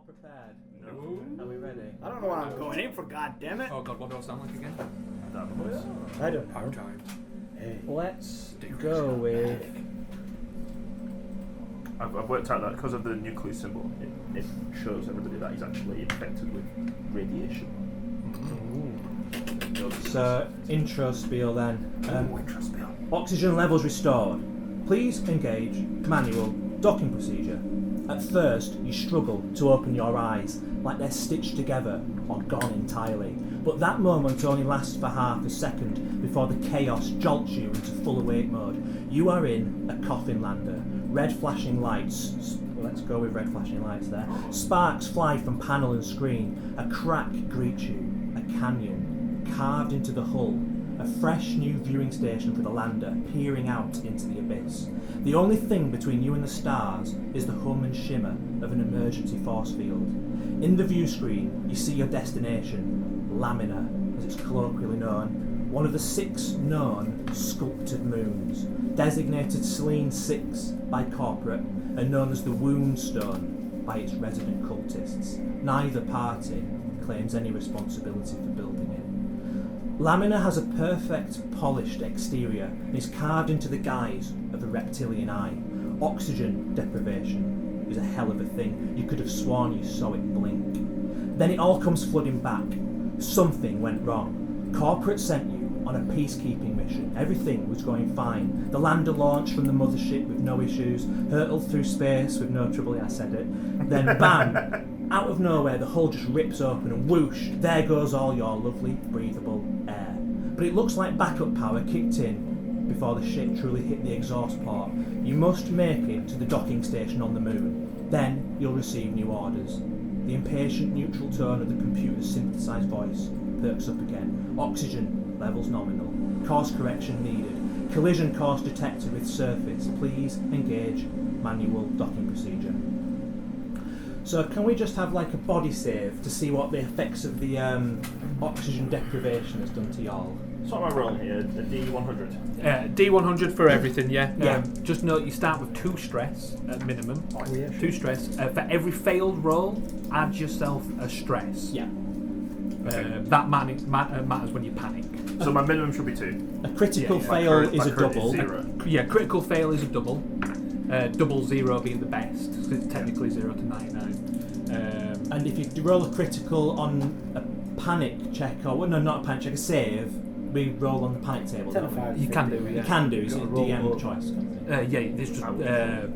prepared? No. Are we ready? I don't know what I'm going in for, goddammit. Oh god, what do I sound like again? I don't know. Hard times. Hey. Let's go with... I've worked out that because of the nuclear symbol, it shows everybody that he's actually infected with radiation. So, intro spiel then. Intro spiel. Oxygen levels restored. Please engage manual docking procedure. At first, you struggle to open your eyes, like they're stitched together or gone entirely. But that moment only lasts for half a second before the chaos jolts you into full awake mode. You are in a coffin lander. Red flashing lights. Let's go with red flashing lights there. Sparks fly from panel and screen. A crack greets you. A canyon carved into the hull. A fresh new viewing station for the lander, peering out into the abyss. The only thing between you and the stars is the hum and shimmer of an emergency force field. In the view screen, you see your destination, Lamina, as it's colloquially known, one of the 6 known sculpted moons, designated Selene 6 by corporate and known as the Wound Stone by its resident cultists. Neither party claims any responsibility for building it. Lamina has a perfect, polished exterior and is carved into the guise of a reptilian eye. Oxygen deprivation is a hell of a thing. You could have sworn you saw it blink. Then it all comes flooding back. Something went wrong. Corporate sent you on a peacekeeping mission. Everything was going fine. The lander launched from the mothership with no issues, hurtled through space with no trouble, I said it. Then bam! Out of nowhere, the hull just rips open and whoosh, there goes all your lovely, breathable air. But it looks like backup power kicked in before the ship truly hit the exhaust port. You must make it to the docking station on the moon. Then you'll receive new orders. The impatient neutral tone of the computer's synthesized voice perks up again. Oxygen levels nominal. Course correction needed. Collision course detected with surface. Please engage manual docking procedure. So can we just have like a body save to see what the effects of the oxygen deprivation has done to y'all? So what am I rolling here? A D100? D100 for everything, yeah. Yeah. Just note you start with 2 stress at minimum. Oh, yeah. 2 stress. For every failed roll, add yourself a stress. Yeah. That matters when you panic. So my minimum should be 2. A critical Yeah. fail My is a current double. 0. Yeah, critical fail is a double. Double 0 being the best, because it's technically 0 to 99. And if you roll a critical on a panic check, or well, no, not a panic check, a save, we roll on the panic table. 10 don't we? 5. You can do, yeah. You can do, it's a Gotta roll DM up. choice. Yeah, it's just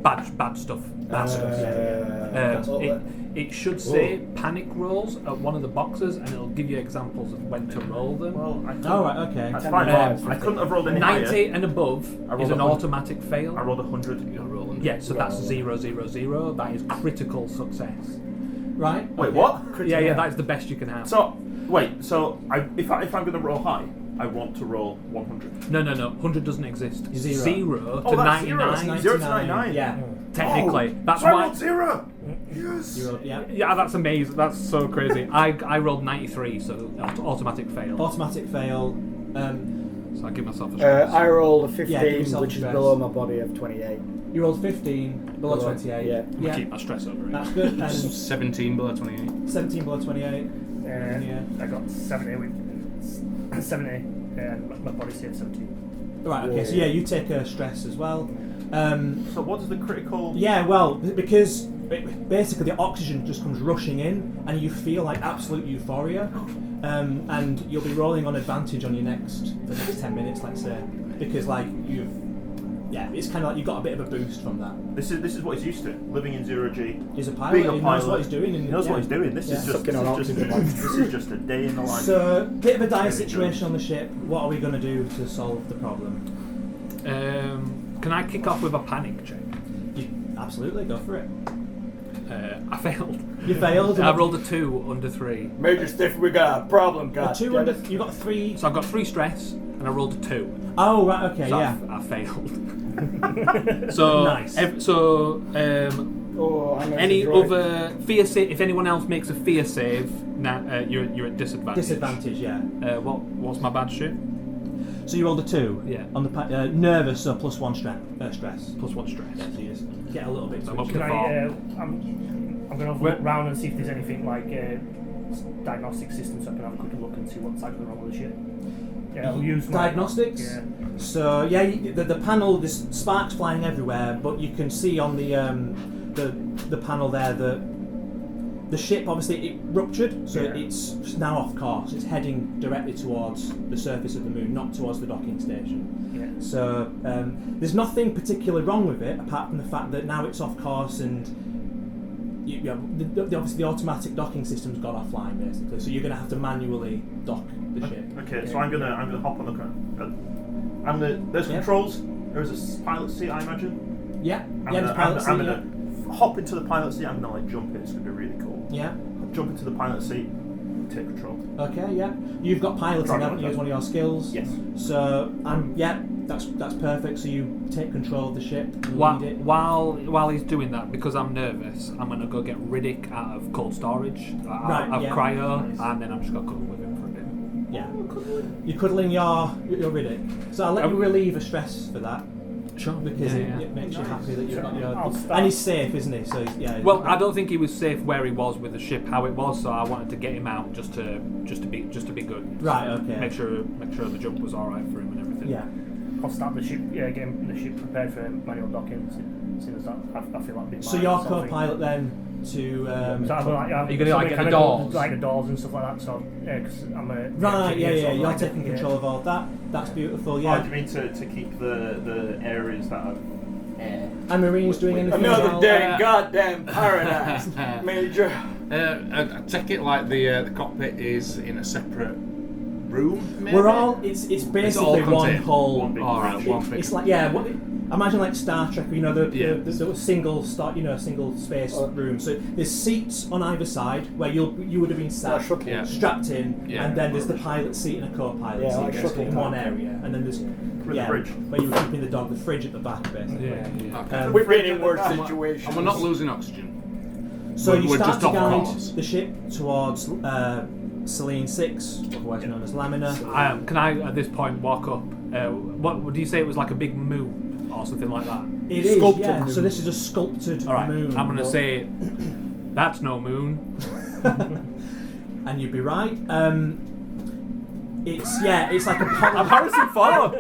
bad stuff. Bad stuff. It should say panic rolls at one of the boxes, and it'll give you examples of when to roll them. Well, I couldn't, Oh, right, okay. that's 10 fine. five. I couldn't have rolled any 90 higher. and above I rolled is an 100. automatic fail. I rolled 100. Yeah, so that's 0, 0, 0. That is critical success. Right? Wait, okay. what? Yeah, that is the best you can have. So, wait, so if I'm going to roll high, I want to roll 100. No. 100 doesn't exist. 0. To Oh, that's 99. 0 to 99. Yeah. Technically, Oh, that's so I why. rolled 0. Yes. You rolled, yeah. Yeah, that's amazing. That's so crazy. I rolled 93, so automatic fail. Automatic fail. So I give myself a stress. I rolled a 15, Yeah, give yourself which is stress. below my body of 28. You rolled 15, below 28. Yeah. Yeah. Keep my stress over it. That's good. And 17 below 28. 17 below 28. Yeah. I got 70 with 70 and my body saved 17. Right, okay, so yeah, you take a stress as well. So what does the critical... Yeah, well, because basically the oxygen just comes rushing in and you feel like absolute euphoria. And you'll be rolling on advantage on the next 10 minutes, let's say. Because like it's kind of like you've got a bit of a boost from that. This is what he's used to, living in 0G. He's a pilot, Being a he pilot. knows what he's doing. And, He knows yeah. what he's doing. This Yeah. is just Sucking on oxygen. this is just a day in the life. So, bit of a dire situation on the ship. What are we going to do to solve the problem? Can I kick off with a panic check? You, absolutely, go for it. I failed. You failed. I rolled a 2 under 3. Major Stiff, we got a problem, A God. 2 under. You got 3. So I've got 3 stress, and I rolled a 2. Oh right, okay, So yeah. I failed. So Nice. Any other fear save? If anyone else makes a fear save, now you're at disadvantage. Disadvantage, yeah. What's my bad shit? So you rolled a 2. Yeah. On the nervous, so +1 stress. Plus 1 stress. Yeah, so you just get a little bit. So I'm up twitchy. to Can 4. I, I'm going to have a look round and see if there's anything like diagnostic systems so I can have a quick look and see what's actually wrong with the ship. Yeah, I'll use diagnostics. Yeah. So yeah, the panel, there's sparks flying everywhere, but you can see on the panel there that the ship obviously it ruptured, so it's now off course. It's heading directly towards the surface of the moon, not towards the docking station. Yeah. So there's nothing particularly wrong with it, apart from the fact that now it's off course and obviously the automatic docking system's gone offline basically. So you're going to have to manually dock the ship. Okay, so I'm gonna hop on the there's controls. There's a pilot seat, I imagine. Yeah. I'm gonna hop into the pilot seat. I'm gonna like jump in. It's gonna be really cool. Yeah. Jump into the pilot seat. Take control. Okay. Yeah. You've got piloting, haven't you, as one of your skills? Yes. So that's perfect. So you take control of the ship. While he's doing that, because I'm nervous, I'm gonna go get Riddick out of cold storage, out of cryo, and then I'm just gonna cuddle with him for a bit. Yeah. You're cuddling your Riddick. So I'll let you relieve a stress for that. Sure. Because it makes you happy that you've got your... And he's safe, isn't he? So yeah. Well, I don't think he was safe where he was with the ship, how it was. So I wanted to get him out just to be good. Right. Okay. Make sure the jump was all right for him and everything. Yeah. I'll start the ship, getting the ship prepared for manual docking. As soon as that, I feel like. So your co-pilot then to. So are you going to get the doors? Like the doors and stuff like that. So because I'm a. Right. Yeah. You're taking control of all that. That's beautiful. Yeah. Oh, do you mean to keep the areas that are air? And Marine's doing anything? Another day in goddamn paradise, Major. I take it like the cockpit is in a separate room. Maybe? We're all. It's basically one contained. whole. One big All right. One big. It's like imagine like Star Trek, the single single space room. So there's seats on either side where you would have been sat, strapped in, and then there's the pilot seat and a co-pilot seat basically in one area, and then there's the fridge where you were keeping the dog, the fridge at the back basically. Okay. We've been in worse situations. And we're not losing oxygen. So you we're start just to off guide course. the ship towards Selene 6, otherwise known as Lamina. Can I at this point walk up? What would you say? It was like a big moon or something like that? It is, Sculpted yeah. moon. So this is a sculpted All right. moon. I'm gonna say that's no moon. And you'd be right. It's like a I'm Harrison Ford.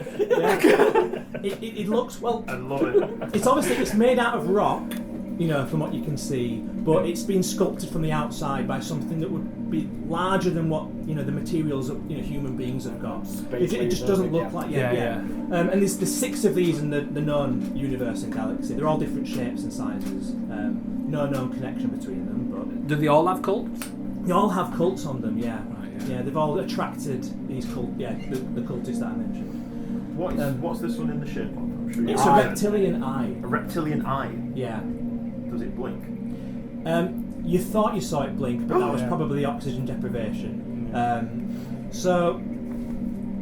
It looks well. I love it. It's made out of rock, from what you can see, but it's been sculpted from the outside by something that would be larger than what the materials that human beings have got. It just doesn't look like and there's 6 of these in the known universe and galaxy. They're all different shapes and sizes. No known connection between them, but Do they all have cults? they all have cults on them. Yeah. Right, Yeah, they've all attracted these the cultists that I mentioned. What's this one in the ship? I'm sure It's a reptilian eye. A reptilian eye. Yeah. Does it blink? You thought you saw it blink, but that was probably oxygen deprivation. So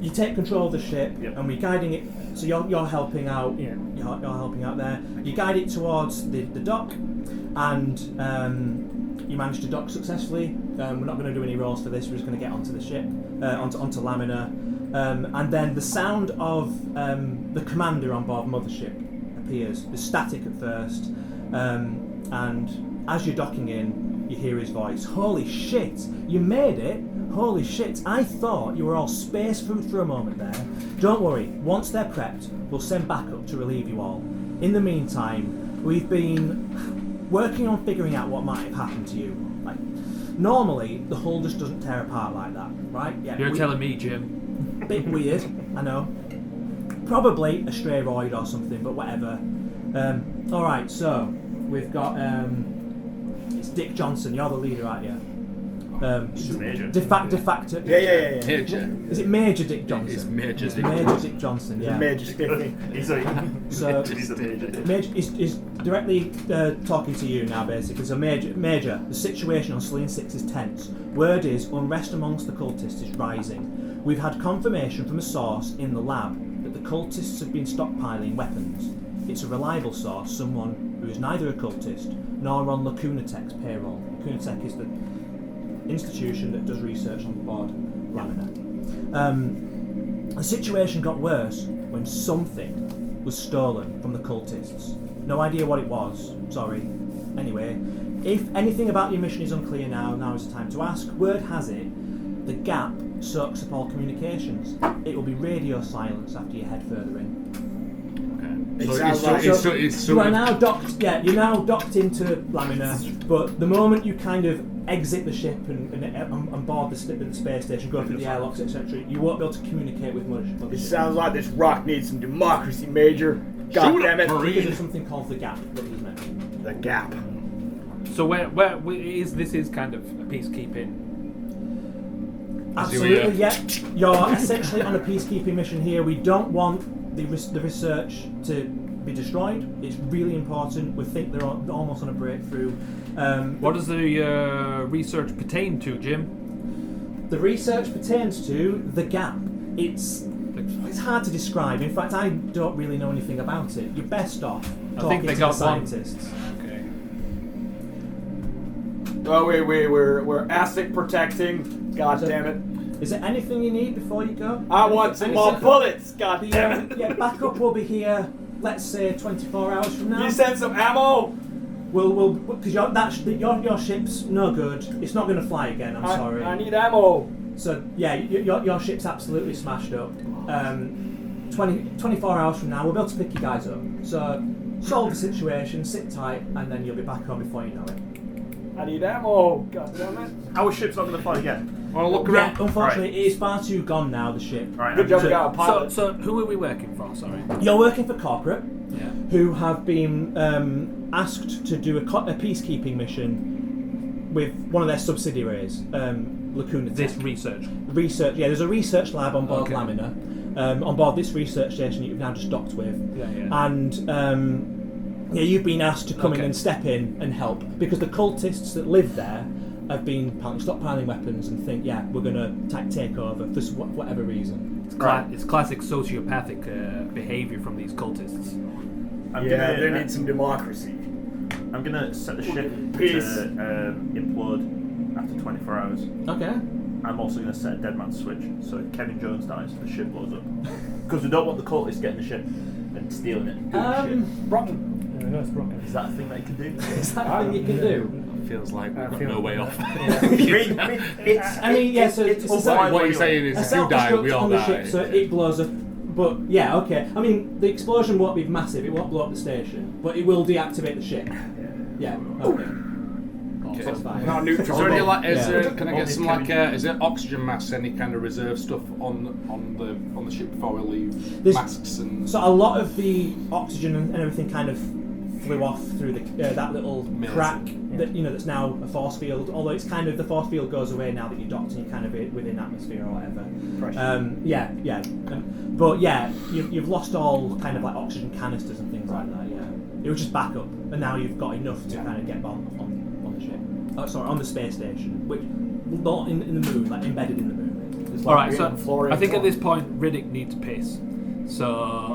you take control of the ship, and we're guiding it. So you're helping out. Yeah. You're helping out there. You guide it towards the dock, and you manage to dock successfully. We're not going to do any rolls for this. We're just going to get onto the ship, onto Lamina, and then the sound of the commander on board Mothership appears. There's static at first, and as you're docking in, you hear his voice. Holy shit! You made it! Holy shit! I thought you were all space food for a moment there. Don't worry. Once they're prepped, we'll send backup to relieve you all. In the meantime, we've been working on figuring out what might have happened to you. Like, normally, the hull just doesn't tear apart like that, right? Yeah. You're telling me, Jim. Bit weird, I know. Probably a stray roid or something, but whatever. Alright, so we've got it's Dick Johnson, you're the leader, aren't you? Major. De facto. Yeah. Major. Is it Major Dick Johnson? It's Major Dick Major Dick Johnson, yeah. Major Stiffy. He's a So major. Major is directly talking to you now, basically. So Major, the situation on Selene 6 is tense. Word is unrest amongst the cultists is rising. We've had confirmation from a source in the lab that the cultists have been stockpiling weapons. It's a reliable source, someone who is neither a cultist nor on Lacunatech's payroll. Lacunatech is the institution that does research on board Lamina. The situation got worse when something was stolen from the cultists. No idea what it was, sorry. Anyway, If anything about your mission is unclear now is the time to ask. Word has it, the gap soaks up all communications. It will be radio silence after you head further in. You are now docked. Yeah, you're now docked into Lamina, but the moment you kind of exit the ship and board the space station, go through the airlocks, etc., you won't be able to communicate with Mothership. It sounds like this rock needs some democracy, Major. God damn it! Because there's something called the gap that he's mentioned. The gap. So where this is kind of a peacekeeping. Absolutely, yeah. You're essentially on a peacekeeping mission here. We don't want the research to be destroyed. It's really important. We think they're almost on a breakthrough. What does the research pertain to, Jim? The research pertains to the gap. It's hard to describe. In fact, I don't really know anything about it. You're best off talking to the scientists. Okay. Oh, we're ASIC protecting. God damn it. Is there anything you need before you go? I want some more bullets. God damn it. Yeah, backup will be here. Let's say 24 hours from now. You send some ammo. We'll because your ship's no good. It's not going to fly again. I'm sorry. I need ammo. So yeah, your ship's absolutely smashed up. 24 hours from now, we'll be able to pick you guys up. So solve the situation, sit tight, and then you'll be back home before you know it. I need ammo. God damn it. Our ship's not going to fly again. Well, look Yeah, around. unfortunately, it is far too gone now. The ship. Right, Good job we got a So, pilot. so who are we working for? Sorry. You're working for corporate, Yeah. who have been asked to do a peacekeeping mission with one of their subsidiaries, Lacuna This Tech. research. Research. Yeah, there's a research lab on board Okay. Lamina, on board this research station that you've now just docked with, Yeah. and yeah, you've been asked to come in Okay. and step in and help because the cultists that live there have been apparently stockpiling weapons and think, yeah, we're going to take over for whatever reason. It's classic sociopathic behavior from these cultists. They need some democracy. I'm going to set the ship Peace. to implode after 24 hours. Okay. I'm also going to set a dead man switch, so if Kevin Jones dies, the ship blows up. Because we don't want the cultists getting the ship and stealing it and doing shit. Brocken. No, it's broken. Is that a thing that you can do? Is that a thing you can do? Feels like we've got feel- no way off. I mean, yeah, so it's What you're saying is, a if you die, we self-destruct all on the die. ship, so it blows up. But yeah, okay. I mean, the explosion won't be massive. It won't blow up the station, but it will deactivate the ship. Yeah. Okay. Okay. That's fine. Not Is neutral. there any like? Yeah. Can I get some like? Is there oxygen masks? Any kind of reserve stuff on the ship before we leave? There's- Masks and. So a lot of the oxygen and everything kind of flew off through that little Amazing. crack that that's now a force field. Although it's kind of the force field goes away now that you're docked and you're kind of within atmosphere or whatever. But yeah, you've lost all kind of like oxygen canisters and things like that. Yeah, it was just backup, and now you've got enough to kind of get on the ship. Oh, sorry, on the space station, which not in the moon, like embedded in the moon. It's All like right. So Florian I think at Florian. this point Riddick needs piss. So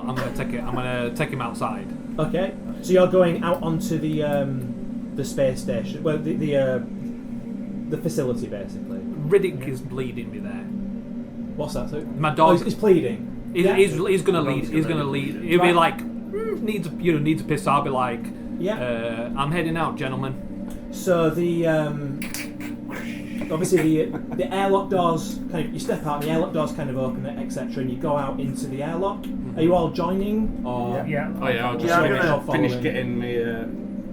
I'm gonna take him outside. Okay, so you're going out onto the space station, well, the facility basically. Riddick is bleeding me there. What's that? So? My dog- he's pleading. He's gonna lead. He's gonna lead. He'll be Right. like needs a piss. I'll be like, Yeah. I'm heading out, gentlemen. So the obviously the airlock doors kind of, you step out, and the airlock doors kind of open, etc., and you go out into the airlock. Are you all joining or? Yeah. Oh yeah, I'll just Yeah, I'm finish, gonna finish follow getting me.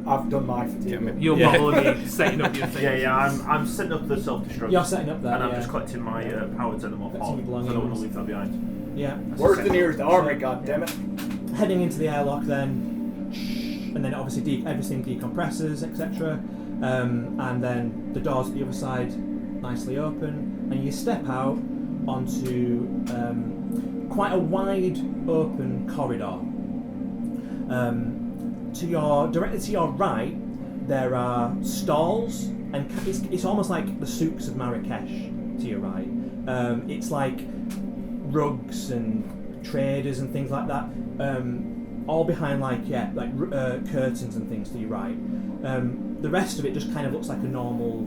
I've done my fatigue. Get me. You're probably setting up your thing. Yeah, I'm setting up the self-destruct. You're setting up that. and I'm yeah. just collecting my power to them off. Collecting your So I don't want belongings. to leave that behind. Yeah. Where's the nearest army? God damn it! Heading into the airlock then, and then obviously everything decompresses, etc. And then the doors at the other side nicely open, and you step out onto quite a wide open corridor. Directly to your right, there are stalls, and it's almost like the souks of Marrakesh to your right. It's like rugs and traders and things like that, all behind curtains and things to your right. The rest of it just kind of looks like a normal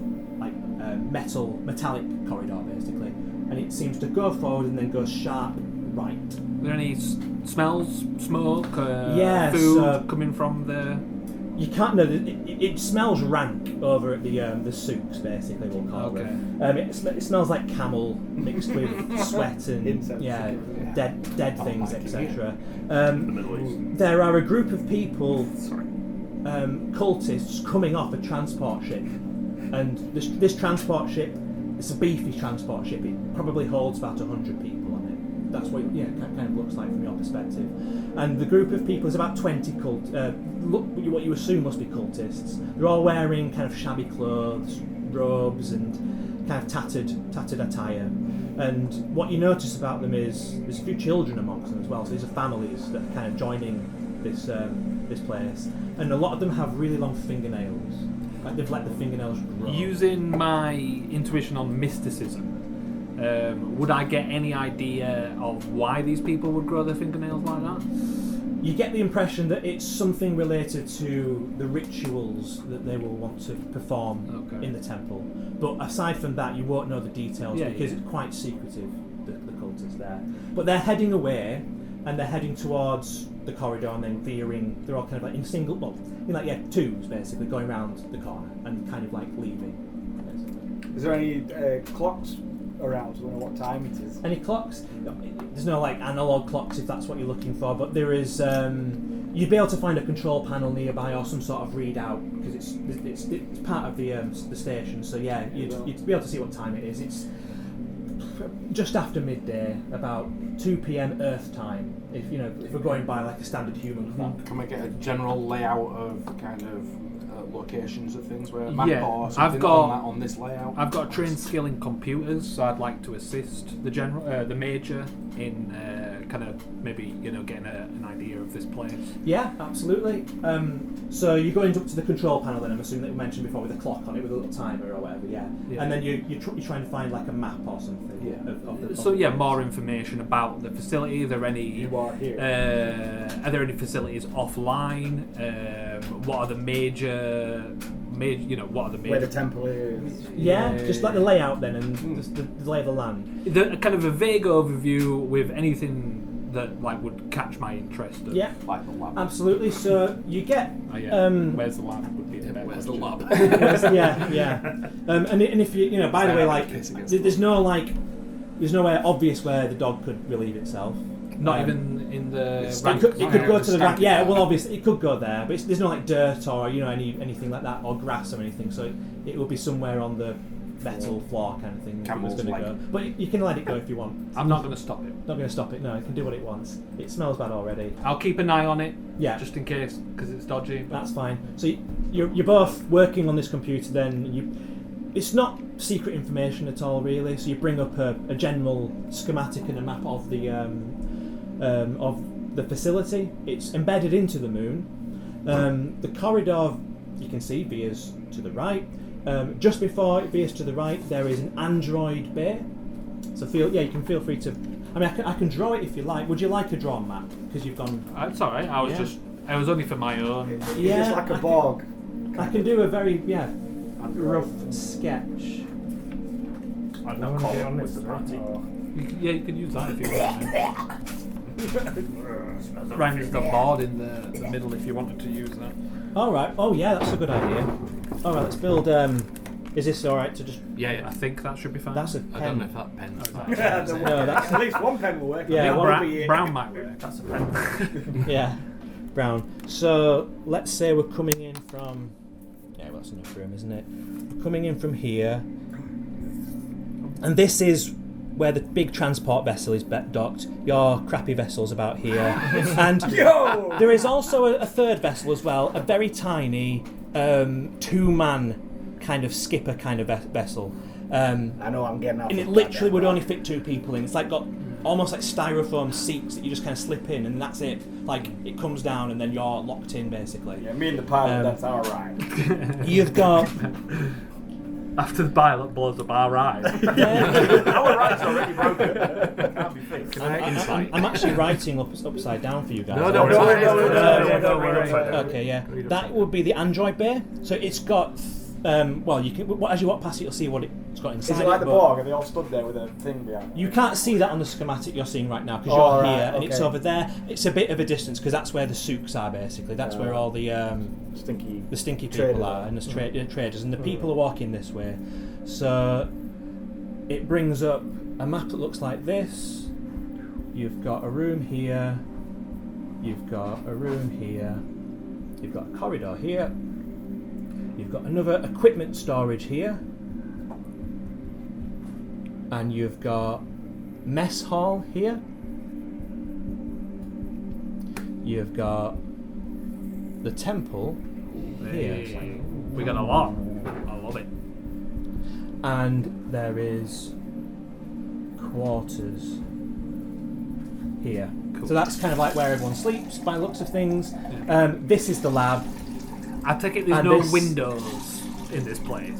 metallic corridor basically, and it seems to go forward and then go sharp right. Are there any smells, smoke, Yeah, food so- coming from the? You can't know. It it smells rank over at the souks, basically we'll call them. It smells like camel mixed with sweat and dead things, etc. The Middle East. There are a group of people, cultists, coming off a transport ship, and this transport ship, it's a beefy transport ship. It probably holds about 100 people on it. That's what it kind of looks like from your perspective. And the group of people is about 20 what you assume must be cultists. They're all wearing kind of shabby clothes, robes, and kind of tattered attire. And what you notice about them is there's a few children amongst them as well. So these are families that are kind of joining this place, and a lot of them have really long fingernails. Like they've let the fingernails grow. Using my intuition on mysticism, would I get any idea of why these people would grow their fingernails like that? You get the impression that it's something related to the rituals that they will want to perform in the temple. But aside from that, you won't know the details because it's quite secretive, the cult is there. But they're heading away, and they're heading towards the corridor and then veering. They're all kind of like in single, twos basically, going around the corner and kind of like leaving. Basically. Is there any clocks around, so we know what time it is? Any clocks? No, there's no like analog clocks if that's what you're looking for, but there is. You'd be able to find a control panel nearby or some sort of readout because it's part of the station. So yeah, you'd be able to see what time it is. It's just after midday, about 2 p.m. Earth time. If we're going by like a standard human clock. Can we get a general layout of kind of locations of things where a map or something I've got on this layout? I've got a trained skill in computers, so I'd like to assist the major in kind of maybe getting an idea of this place. Yeah, absolutely. So you're going up to the control panel then, I'm assuming that we mentioned before, with a clock on it with a little timer or whatever. Yeah. And then you're trying to find like a map or something. More information about the facility. Are there any? You are here. Are there any facilities offline? What are the major? What are the major? Where the temple is. Yeah, just like the layout then, and just the lay of the land. Kind of a vague overview with anything that like would catch my interest. Yeah, like the lab. Absolutely. So you get. Where's the lab? Would be the better Where's the question. lab? Yeah. And if you by the way, like there's nowhere obvious where the dog could relieve itself. Not even in the. It could go to the rank. Yeah, well, obviously it could go there, but there's no like dirt or anything like that or grass or anything. So it will be somewhere on the metal floor kind of thing. Camel's going to go. But you can let it go if you want. I'm not going to stop it. Not going to stop it. No, it can do what it wants. It smells bad already. I'll keep an eye on it. Yeah. Just in case, because it's dodgy. But that's fine. So you're both working on this computer. Then it's not secret information at all, really. So you bring up a general schematic and a map of the facility. It's embedded into the moon. The corridor you can see veers to the right. Just before it veers to the right, there is an android bay. So you can feel free to. I mean, I can draw it if you like. Would you like a drawn map? Because you've gone. It's all right. I was only for my own. It's like a bog. I can do a very rough sketch. I'd not call it with the party. You could use that if you want. Round the board in the middle if you wanted to use that. All right. Oh yeah, that's a good idea. All right, let's build. Is this all right to just? Yeah, I think that should be fine. That's a pen. I don't know if that pen's No, that's at least one pen will work. Yeah, brown might work. That's a pen. Yeah, brown. So let's say we're coming in from. Yeah, well, that's enough room, isn't it? We're coming in from here, and this is where the big transport vessel is docked. Your crappy vessel's about here. And there is also a third vessel as well, a very tiny two-man kind of skipper kind of vessel. I know I'm getting off. And it literally would only fit two people in. It's like got almost like styrofoam seats that you just kind of slip in, and that's it. Like it comes down and then you're locked in basically. Yeah, me and the pilot, that's our ride. You've got... After the pilot blows up our ride. Our ride's already broken. It can't be fixed. I'm actually writing upside down for you guys. No, don't worry. Okay, yeah. That would be the Android bay. So it's got well, you can as you walk past it, you'll see what it's got inside. Is it like the but Borg? Are they all stood there with a thing behind? You can't see that on the schematic you're seeing right now because Oh, you're right, here and it's okay. over there. It's a bit of a distance because that's where the souks are basically. That's where all the stinky traders people are and the traders and the people are walking this way. So it brings up a map that looks like this. You've got a room here. You've got a room here. You've got a corridor here. You've got another equipment storage here. And you've got mess hall here. You've got the temple here. We got a lot. I love it. And there is quarters here. Cool. So that's kind of like where everyone sleeps by the looks of things. This is the lab. I take it there's And no this- windows in this place.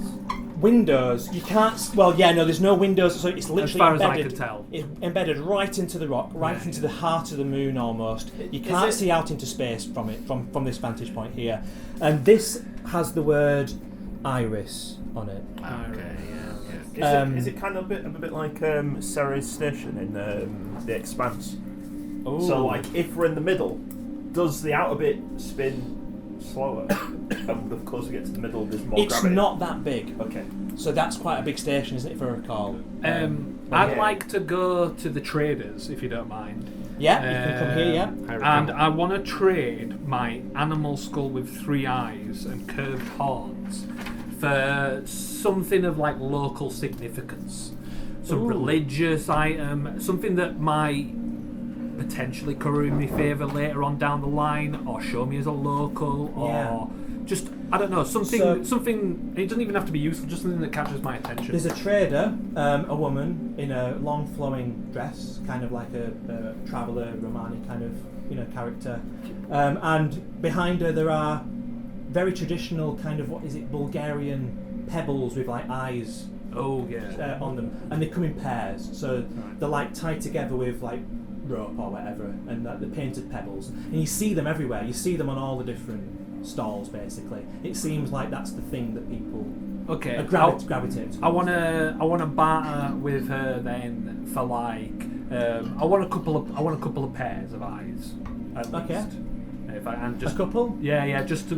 Windows, you can't. Well, yeah, no, there's no windows, so it's literally As far as I embedded. can tell. It's embedded right into the rock, right into the heart of the moon almost. You can't see out into space from it, from this vantage point here. And this has the word Iris on it. Okay, Is it kind of a bit like Ceres Station in The Expanse? So, like, if we're in the middle, does the outer bit spin slower? And the closer we get to the middle, there's more It's gravity. not that big. Okay. So that's quite a big station, isn't it, if I recall? I'd like to go to the traders, if you don't mind. Yeah, you can come here, yeah. And I want to trade my animal skull with 3 eyes and curved horns for something of like local significance. Some religious item, something that might potentially curry in my favour later on down the line, or show me as a local, or just, I don't know, something, it doesn't even have to be useful, just something that captures my attention. There's a trader, a woman in a long flowing dress, kind of like a traveller Romani kind of character, and behind her there are very traditional kind of Bulgarian pebbles with like eyes on them, and they come in pairs, so they're like tied together with like rope or whatever, and they're painted pebbles, and you see them everywhere. You see them on all the different stalls basically. It seems like that's the thing that people gravitate to. I wanna barter with her then for like I want a couple of pairs of eyes at least. Okay. If I and just a couple? Yeah, just to,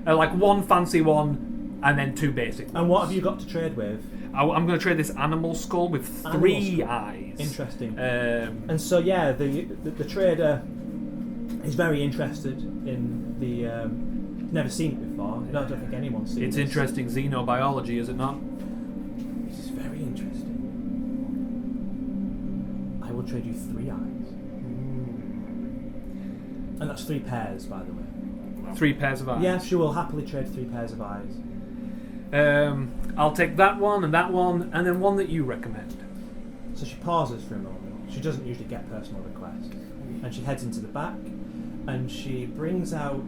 like one fancy one and then 2 basic ones. And what have you got to trade with? I'm going to trade this animal skull with 3 eyes. Interesting. And so yeah, the trader is very interested in the. Never seen it before. I don't think anyone's seen it. It's interesting xenobiology, is it not? This is very interesting. I will trade you 3 eyes. And that's 3 pairs, by the way. 3 pairs of eyes. Yeah, she will happily trade 3 pairs of eyes. I'll take that one, and then one that you recommend. So she pauses for a moment. She doesn't usually get personal requests. And she heads into the back, and she brings out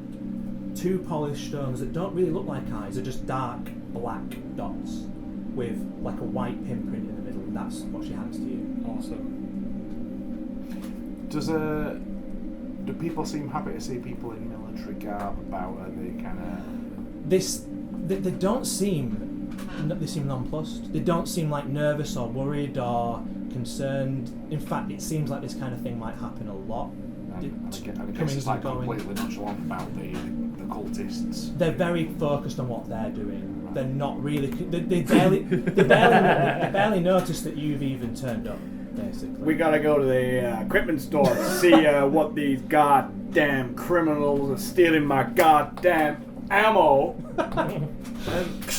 2 polished stones that don't really look like eyes. They're just dark black dots with like a white pinprint in the middle. And that's what she hands to you. Awesome. Do people seem happy to see people in military garb about? Are they kind of... They don't seem. They seem nonplussed. They don't seem like nervous or worried or concerned. In fact, it seems like this kind of thing might happen a lot. I guess it's like completely nonchalant about the cultists. They're very focused on what they're doing. Right. They're not really. They barely notice that you've even turned up. Basically, we gotta go to the equipment store to see what these goddamn criminals are stealing my goddamn ammo.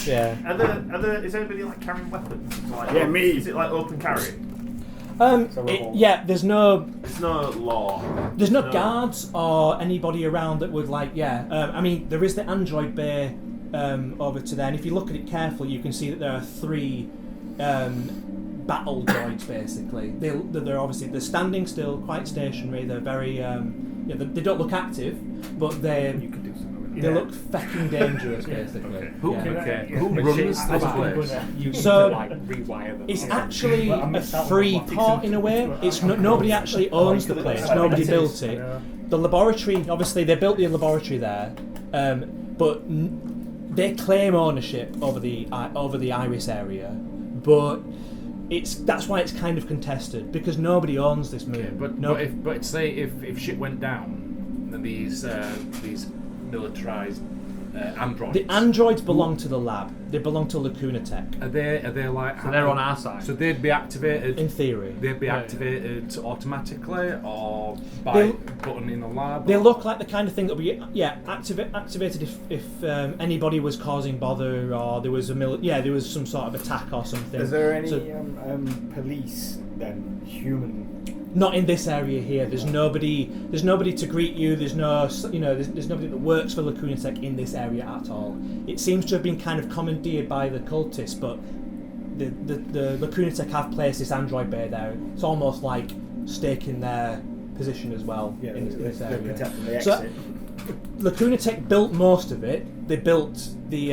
Yeah. Is anybody like carrying weapons? Like, yeah, me. Is it like open carry? There's no law. There's no guards or anybody around that would like. I mean, there is the android bay over to there, and if you look at it carefully, you can see that there are 3 battle droids. Basically, they're obviously standing still, quite stationary. They're very they don't look active, but they look fucking dangerous. Basically, Who runs this place? So it's actually a free port in a way. It's nobody actually owns the place. Nobody built it. The laboratory, obviously, they built the laboratory there, but they claim ownership over the Iris area, but that's why it's kind of contested, because nobody owns this moon. Okay, but say if shit went down, then these militarized androids. The androids belong to the lab. They belong to Lacuna Tech. Are they like? So they're on our side. So they'd be activated. In theory, they'd be activated automatically, or by button in the lab. They look like the kind of thing that would be activated if anybody was causing bother, or there was there was some sort of attack or something. Is there any police then, human? Not in this area here. There's nobody to greet you. There's there's nobody that works for Lacuna Tech in this area at all. It seems to have been kind of commandeered by the cultists, but the Lacuna Tech have placed this android bay there. It's almost like staking their position as well in this area. Protecting the So exit. Lacuna Tech built most of it. They built the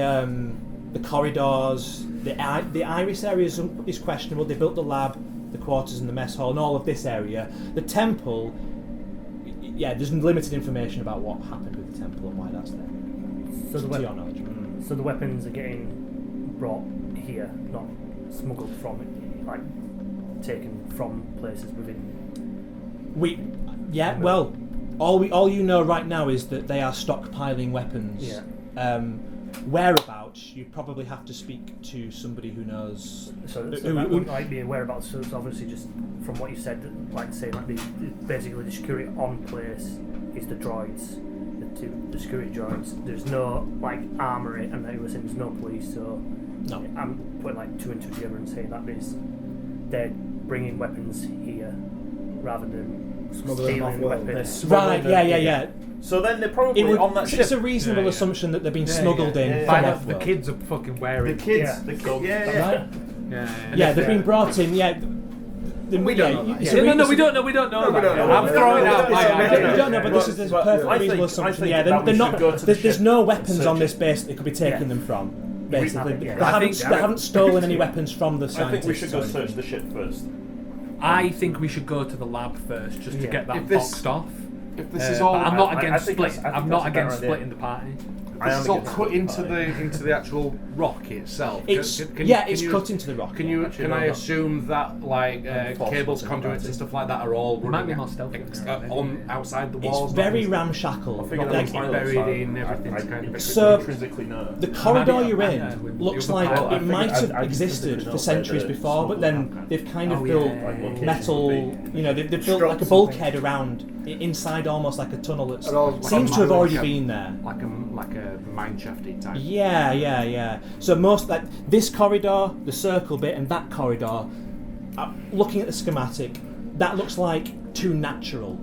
corridors. The Iris area is questionable. They built the lab, the quarters and the mess hall and all of this area. The temple, there's limited information about what happened with the temple and why that's there. So to your knowledge. So the weapons are getting brought here, not smuggled from it, like taken from places within. All you know right now is that they are stockpiling weapons. Yeah. Whereabouts, you probably have to speak to somebody who knows. So that wouldn't like be a whereabouts. So it's obviously just from what you said, like saying like basically the security on place is the droids, the security droids. There's no like armory, and they were saying there's no police. So No. I'm putting like two and two together and saying that they're bringing weapons here rather than Smuggling them off stealing world. weapons. Right, yeah. So then they're probably on that ship. It's a reasonable assumption that they're being smuggled in By from the off-world. kids are fucking wearing. The kids, Right? Yeah. They've been brought in. We don't know. it's a No, we don't know. We don't know. we don't know. I'm throwing out my We idea. don't know, but this is a perfectly reasonable assumption. Yeah, they're not. There's no weapons on this base that they could be taking them from. Basically, Yeah. they haven't stolen any weapons from the I scientists. think we should go or anything. search the ship first. I think we should go to the lab first, just to get that If this- boxed off. If this is all, But I'm not I against think splitting. that's- I I'm think not that's a better against idea. splitting the party. this is all cut into the actual rock itself. It's Can it's you- cut into the rock. Can yeah. you? Actually, Can no, I no. assume that like false cables, ones conduits, about and stuff like that are all It might be running more stealthy. on outside the It's walls? very ramshackle. Figure Like, that out. buried in, everything's kind of So- intrinsically know. the corridor Maybe- you're yeah, in with looks the like other it pilot. might have I existed just for centuries said before, but then smuggled they've kind of Oh, built yeah. Like metal. They've built Struck like a bulkhead around inside, almost like a tunnel that It all- seems to have like already a- been there. like a mine shafty type. Yeah. So most like this corridor, the circle bit, and that corridor. Looking at the schematic, that looks like too natural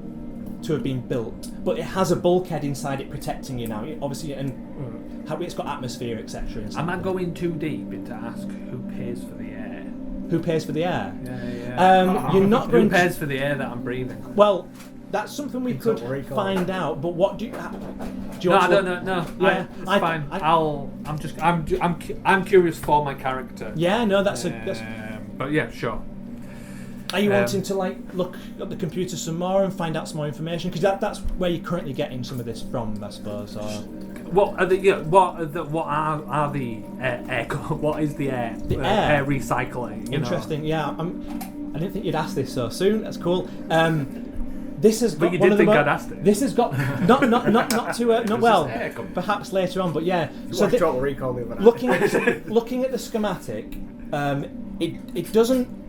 to have been built, but it has a bulkhead inside it protecting you now. Obviously, and how it's got atmosphere, etc. Am I going too deep into ask who pays for the air? Who pays for the air? Yeah. You're not Who going to. pays for the air that I'm breathing? Well, that's something we could Total Recall. find out. But what do you? Do you No, I want to don't know. No, Yeah, it's fine. I'm curious for my character. Yeah, no, that's But yeah, sure. Are you wanting to like look at the computer some more and find out some more information? Because that's where you're currently getting some of this from, I suppose. Or What are the what are the air? What is the air? The air? Air recycling. You know? interesting. Yeah, I didn't think you'd ask this so soon. That's cool. This has got But you one did of the think mo- I'd asked it. This has got not to not well. this air come- Perhaps later on, but yeah. So Total Recall the other night. looking at the schematic, it doesn't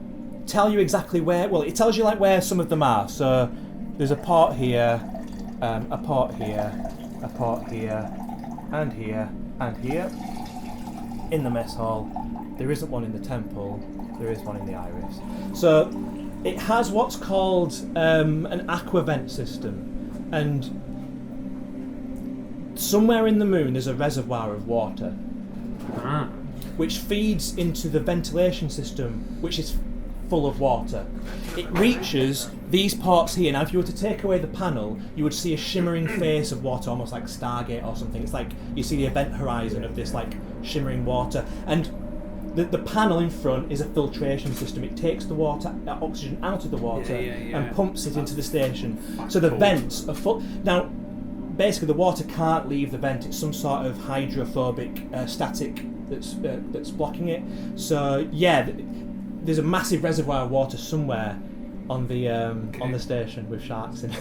tell you exactly where. Well, it tells you like where some of them are. So there's a port here, a port here, a port here, and here, and here. In the mess hall, there isn't one in the temple. There is one in the Iris. So it has what's called an aquavent system, and somewhere in the moon there's a reservoir of water, Ah. which feeds into the ventilation system, which is full of water. It reaches these parts here. Now, if you were to take away the panel, you would see a shimmering face of water, almost like Stargate or something. It's like you see the event horizon of this like shimmering water, and the panel in front is a filtration system. It takes the water, oxygen out of the water, Yeah. and pumps it into the station. So the vents are full. Now, basically the water can't leave the vent. It's some sort of hydrophobic static that's blocking it. So yeah, there's a massive reservoir of water somewhere on the station with sharks in it.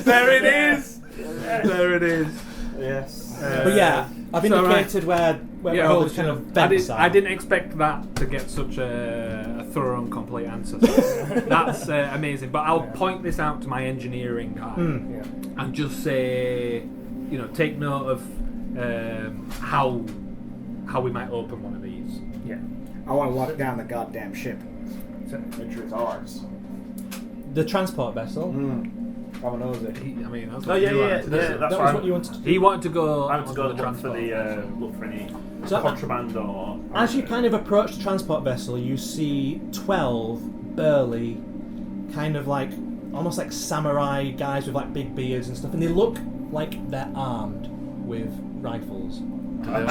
There it is. There it is. Yes. But yeah, I've indicated where all the kind of vents are. I didn't expect that to get such a thorough and complete answer. So that's amazing. But I'll point this out to my engineering guy and just say, take note of how we might open one of these. Yeah. I want to lock down the goddamn ship. Make sure it's ours. The transport vessel. Everyone knows it. I mean, that's Oh what yeah, you yeah, wanted to do. yeah. That's That was what you wanted to do. He wanted to go. I want to go onto the look for transport. look for any So, contraband or. As you kind of approach the transport vessel, you see 12 burly, kind of like almost like samurai guys with like big beards and stuff, and they look like they're armed with rifles.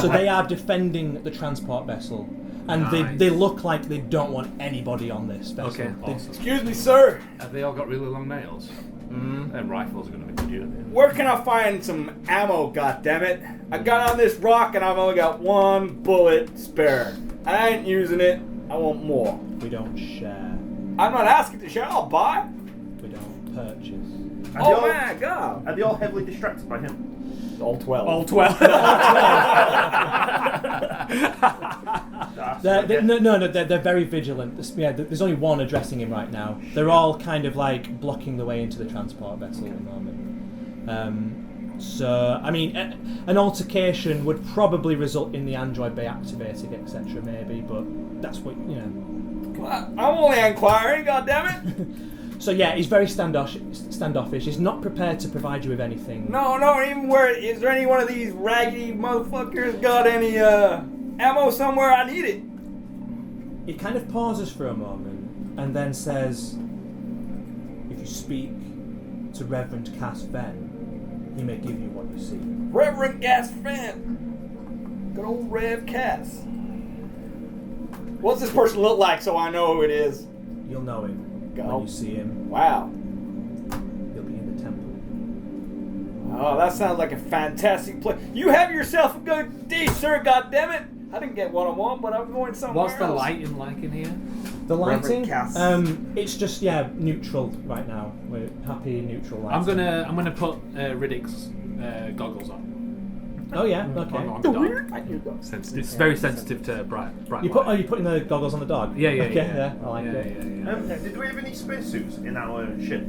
So they are defending the transport vessel, and Nice. they look like they don't want anybody on this vessel. Okay, They- Awesome. Excuse me, sir. Have they all got really long nails? Them rifles are going to be good. Where can I find some ammo, goddammit? I got on this rock and I've only got one bullet spare. I ain't using it. I want more. We don't share. I'm not asking to share. I'll buy. We don't purchase. Are they all- my god. Are they all heavily distracted by him? All 12. All 12. They're very vigilant. There's only one addressing him right now. They're all kind of like blocking the way into the transport vessel at the moment. So, I mean, an altercation would probably result in the android bay activating, etc. Maybe, but that's what I'm only inquiring, goddammit. So yeah, he's very standoffish. He's not prepared to provide you with anything. No, even where is there any one of these raggedy motherfuckers got any ammo somewhere? I need it. He kind of pauses for a moment and then says, "If you speak to Reverend Cass Venn, he may give you what you see." Reverend Gas Fan. Good old Rev Cass. What's this person look like so I know who it is? You'll know him Go. when you see him. Wow. He'll be in the temple. Oh, that sounds like a fantastic place. You have yourself a good day, sir, goddammit. I didn't get what I want, but I'm going somewhere What's the else. lighting like in here? The lighting, Cass. it's just neutral right now. We're happy neutral lighting. I'm gonna put Riddick's goggles on. Oh yeah, okay. On the dog. I knew that. Sensitive. It's very sensitive to bright You light. you putting the goggles on the dog? Yeah, yeah, Okay, yeah. I like it. Yeah. Did we have any spacesuits in our ship?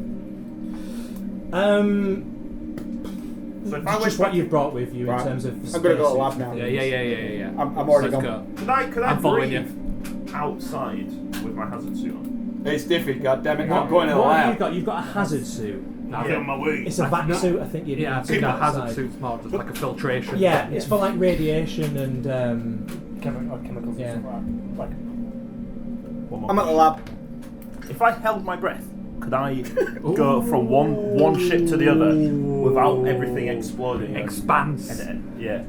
So if I went Just what back- you've brought with you Right. in terms of. I'm gonna go spacesuits. lab now. Yeah. I'm already Let's gone. go. Could I I'm following breathe outside with my hazard suit on? Hey, Stiffy, goddammit, What, I'm going to the what have you lab. got? You've got a hazard suit. I Get on my way. It's a vac suit, I think you need Yeah, I to think go a hazard outside. suit's more just like a filtration. Yeah, it's for like radiation and Chemicals Yeah. and stuff like that. One more I'm at the question. lab. If I held my breath, could I go from one ship to the other without everything exploding? Expanse. Yeah.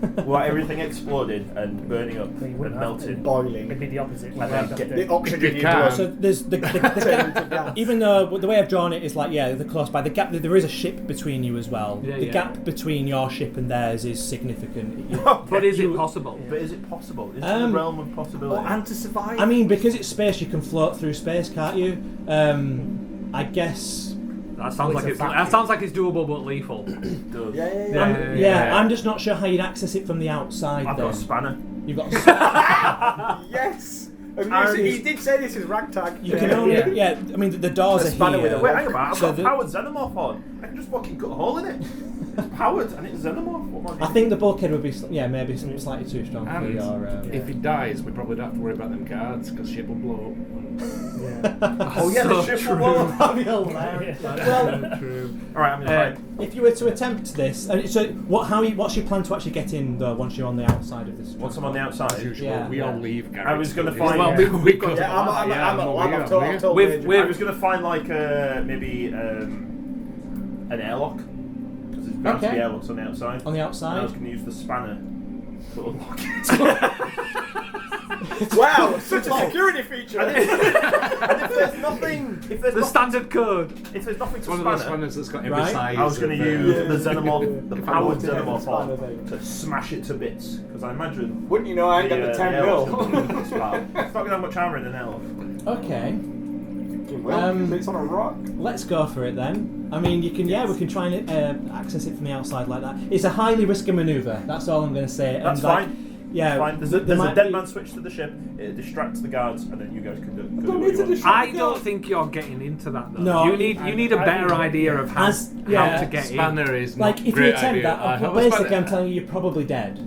Without everything exploding and burning up You and wouldn't have to. melting. Boiling. It'd be the opposite. And then get The oxygen you can. blow. So there's the gap, even though the way I've drawn it is like they're close by. The gap, there is a ship between you as well. Yeah, the yeah. gap between your ship and theirs is significant. But is it possible? But is it possible? Is it the realm of possibility? And to survive. I mean, because it's space, you can float through space, can't you? I guess. That sounds Well, like it's it's a that sounds like it's doable but lethal. Does. Yeah, I'm just not sure how you'd access it from the outside. I've then. got a spanner. You've got. A, Yes. And- He did say this is ragtag. you can only. Yeah, I mean the doors A are spanner here. with a Wait, hang about. I've So got the- a powered xenomorph on. I can just fucking cut a hole in it. It's powered and it's xenomorph. What am I think the bulkhead would be maybe slightly too strong for And your. if he dies, we probably don't have to worry about them guards because ship will blow up. Oh yeah, the ship will blow up. That'd be hilarious. Well, True. Alright, I'm gonna fight. if you were to attempt this, so what's your plan to actually get in though once you're on the outside of this? Once I'm on the outside, Usually, Yeah. we all leave. I was gonna garages. find- Well, we've got Yeah, I'm at the lab. I've told With- Major. I was gonna find like maybe an airlock because there's bound to Okay. be airlocks on the outside. On the And I outside. was gonna use the spanner to unlock it. Wow, such a security feature. And if there's nothing, The standard code. if there's nothing to One of those spanner, spanners that's got every Right. size. I was going to of, use the Xenomorph, the powered Xenomorph spanner arm, thing. to smash it to bits. Because I imagine Wouldn't you know I ain't got the 10 airlock's mil. gonna be this far. It's not going to have much armour in an airlock. Okay, Well, it's on a rock. let's go for it then. I mean, we can try and access it from the outside like that. It's a highly risky manoeuvre. That's all I'm going to say. That's And, like, fine. Yeah, Fine. There's there a might dead be- man switch to the ship. It distracts the guards, and then you guys can do don't what need you to want. distract I don't think you're getting into that though. No, you need a better idea of how to get in. Spanner is not Like, if you great attempt idea. that, have a basically spanner. I'm telling you, you're probably dead.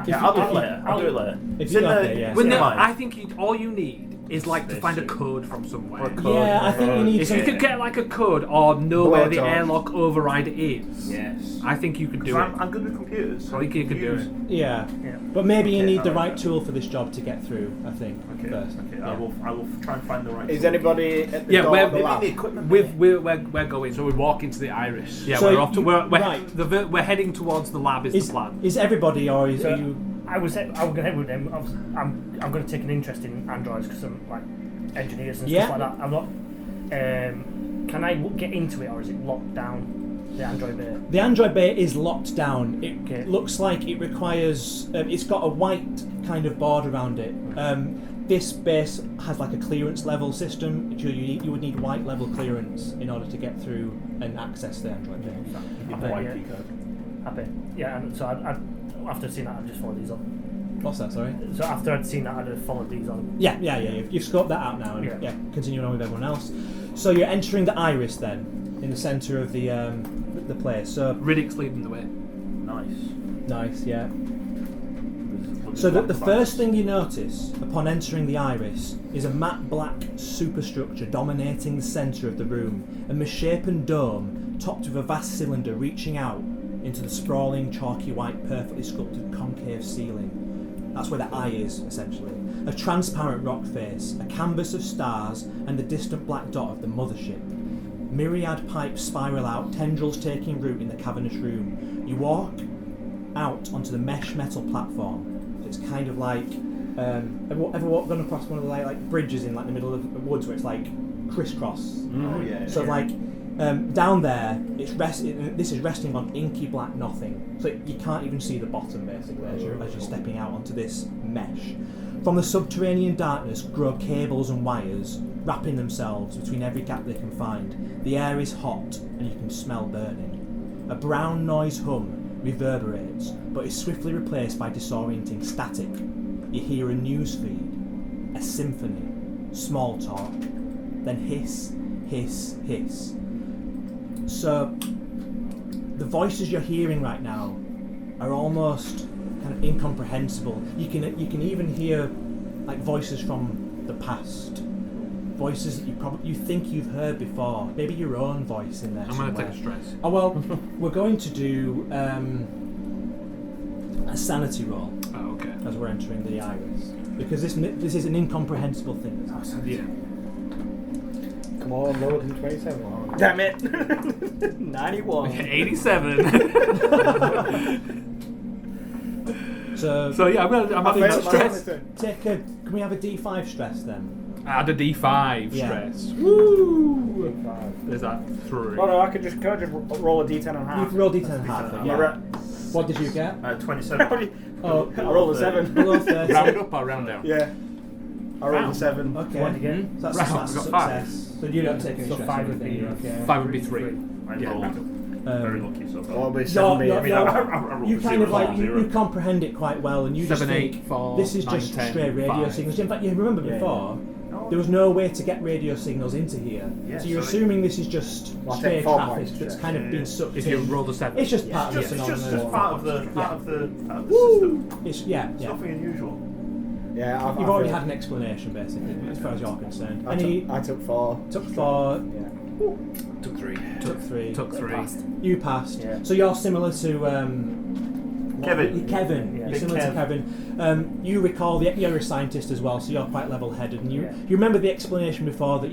Yeah, I'll do it later. I'll do it later. If It's you in got the- it, yeah. it's Well, in no, mine. I think all you need is like to find a code from somewhere. Yeah, I think you need If some. you could get like a code or know where the Blowtorch. airlock override is, Yes. I think you could do Because it. I'm good with computers. I think you could do Use- it. Yeah. Yeah. But maybe you Okay, need the I like right that. tool for this job to get through. I think Okay. first. Okay. Yeah. I will try and find the right. Is tool. anybody at the Yeah, door we're- of the Maybe lab? the equipment. We're going. So we walk into the iris. Yeah, So we're off to right. we're heading towards the lab. Is Is, the plan? is everybody or is So, you? I'm going to head with them. I'm going to take an interest in androids because I'm like engineers and Yeah. stuff like that. I'm not. Can I get into it or is it locked down? The android bay. The Android Bay is locked down. It Okay. looks like it requires. It's got a white kind of board around it. This base has like a clearance level system. You would need white level clearance in order to get through and access the Android Bay. Happy, yeah. Happy. Yeah, and so after seeing that, I'd just followed these on. What's that? Sorry. So after I'd seen that, I'd have followed these on. Yeah. You've scoped that out now, and Yeah. continuing on with everyone else. So you're entering the iris then, in the centre of the place. So Riddick's leading the way. nice, yeah. So the first thing you notice upon entering the iris is a matte black superstructure dominating the centre of the room, a misshapen dome topped with a vast cylinder reaching out into the sprawling, chalky white, perfectly sculpted concave ceiling. That's where the eye is, essentially. A transparent rock face, a canvas of stars, and the distant black dot of the mothership. Myriad pipes spiral out, tendrils taking root in the cavernous room. You walk out onto the mesh metal platform. It's kind of like ever gone across one of the like bridges in like the middle of the woods where it's like crisscross. Oh yeah. So like down there, this is resting on inky black nothing. So you can't even see the bottom basically as you're stepping out onto this mesh. From the subterranean darkness grow cables and wires, wrapping themselves between every gap they can find. The air is hot and you can smell burning. A brown noise hum reverberates, but is swiftly replaced by disorienting static. You hear a news feed, a symphony, small talk, then hiss, hiss, hiss. So the voices you're hearing right now are almost kind of incomprehensible. You can even hear like voices from the past, voices that you think you've heard before. Maybe your own voice in there. I'm going to somewhere. take a stress. Oh well, we're going to do a sanity roll Oh, okay. as we're entering the iris because this is an incomprehensible thing. Yeah. Come on, lower than 27. Damn it! 91. 87. So Yeah, I'm having failed my stress. turn. can we have a D5 stress then? Add a D5 Yeah. stress. Woo! There's that 3. Oh no, I could just roll a d10 and a You half. can roll D10 and half. D10 Yeah. Alright. What did you get? 27. Oh, I rolled a 7. below 30. Round up or round down? Yeah. I rolled a 7. Okay. What did you get? So that's, Round, that's a we've got success. So you don't take any So stress. 5 or would be. anything, okay. 5 would be 3. I Yeah, rolled round very lucky so far. Well, be You're- 7 you're- I mean, I rolled you a kind of 0, like you 0. comprehend it quite well, and you 7, just 8, think 4, this is 9, just 10, straight radio 5. signals. In fact, you remember before there was no way to get radio signals into here, Yeah, so you're so assuming this is just Well, I stray take 4 traffic points, that's yeah. kind of Yeah, been yeah. sucked If in. you roll the 7. It's just part of the It's just phenomenon. part of the Woo! system. It's It's yeah. nothing unusual. Yeah, You've already had an explanation, basically, as far as you're concerned. I took 4. Took 4, Yeah. Took 3. took 3. Took 3. You passed. Yeah. So you're similar to Kevin. Kevin. Yeah. You're Big similar Kev. to Kevin. You recall you're a scientist as well, so you're quite level-headed, and you Yeah. you remember the explanation before that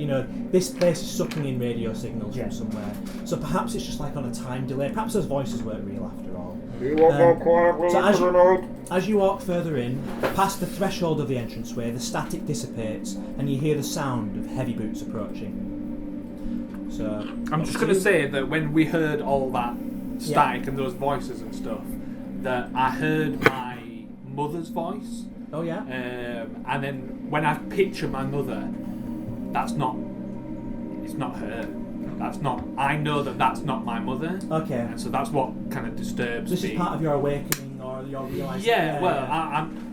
this place is sucking in radio signals Yeah. from somewhere. So perhaps it's just like on a time delay. Perhaps those voices weren't real after all. You won't go quietly so as for you- the night. as you walk further in, past the threshold of the entranceway, the static dissipates, and you hear the sound of heavy boots approaching. So I'm just going to say that when we heard all that static and those voices and stuff, that I heard my mother's voice. Oh yeah. And then when I picture my mother, it's not her. That's not. I know that that's not my mother. Okay. And so that's what kind of disturbs me. This is part of your awakening or your realizing. Yeah. Well,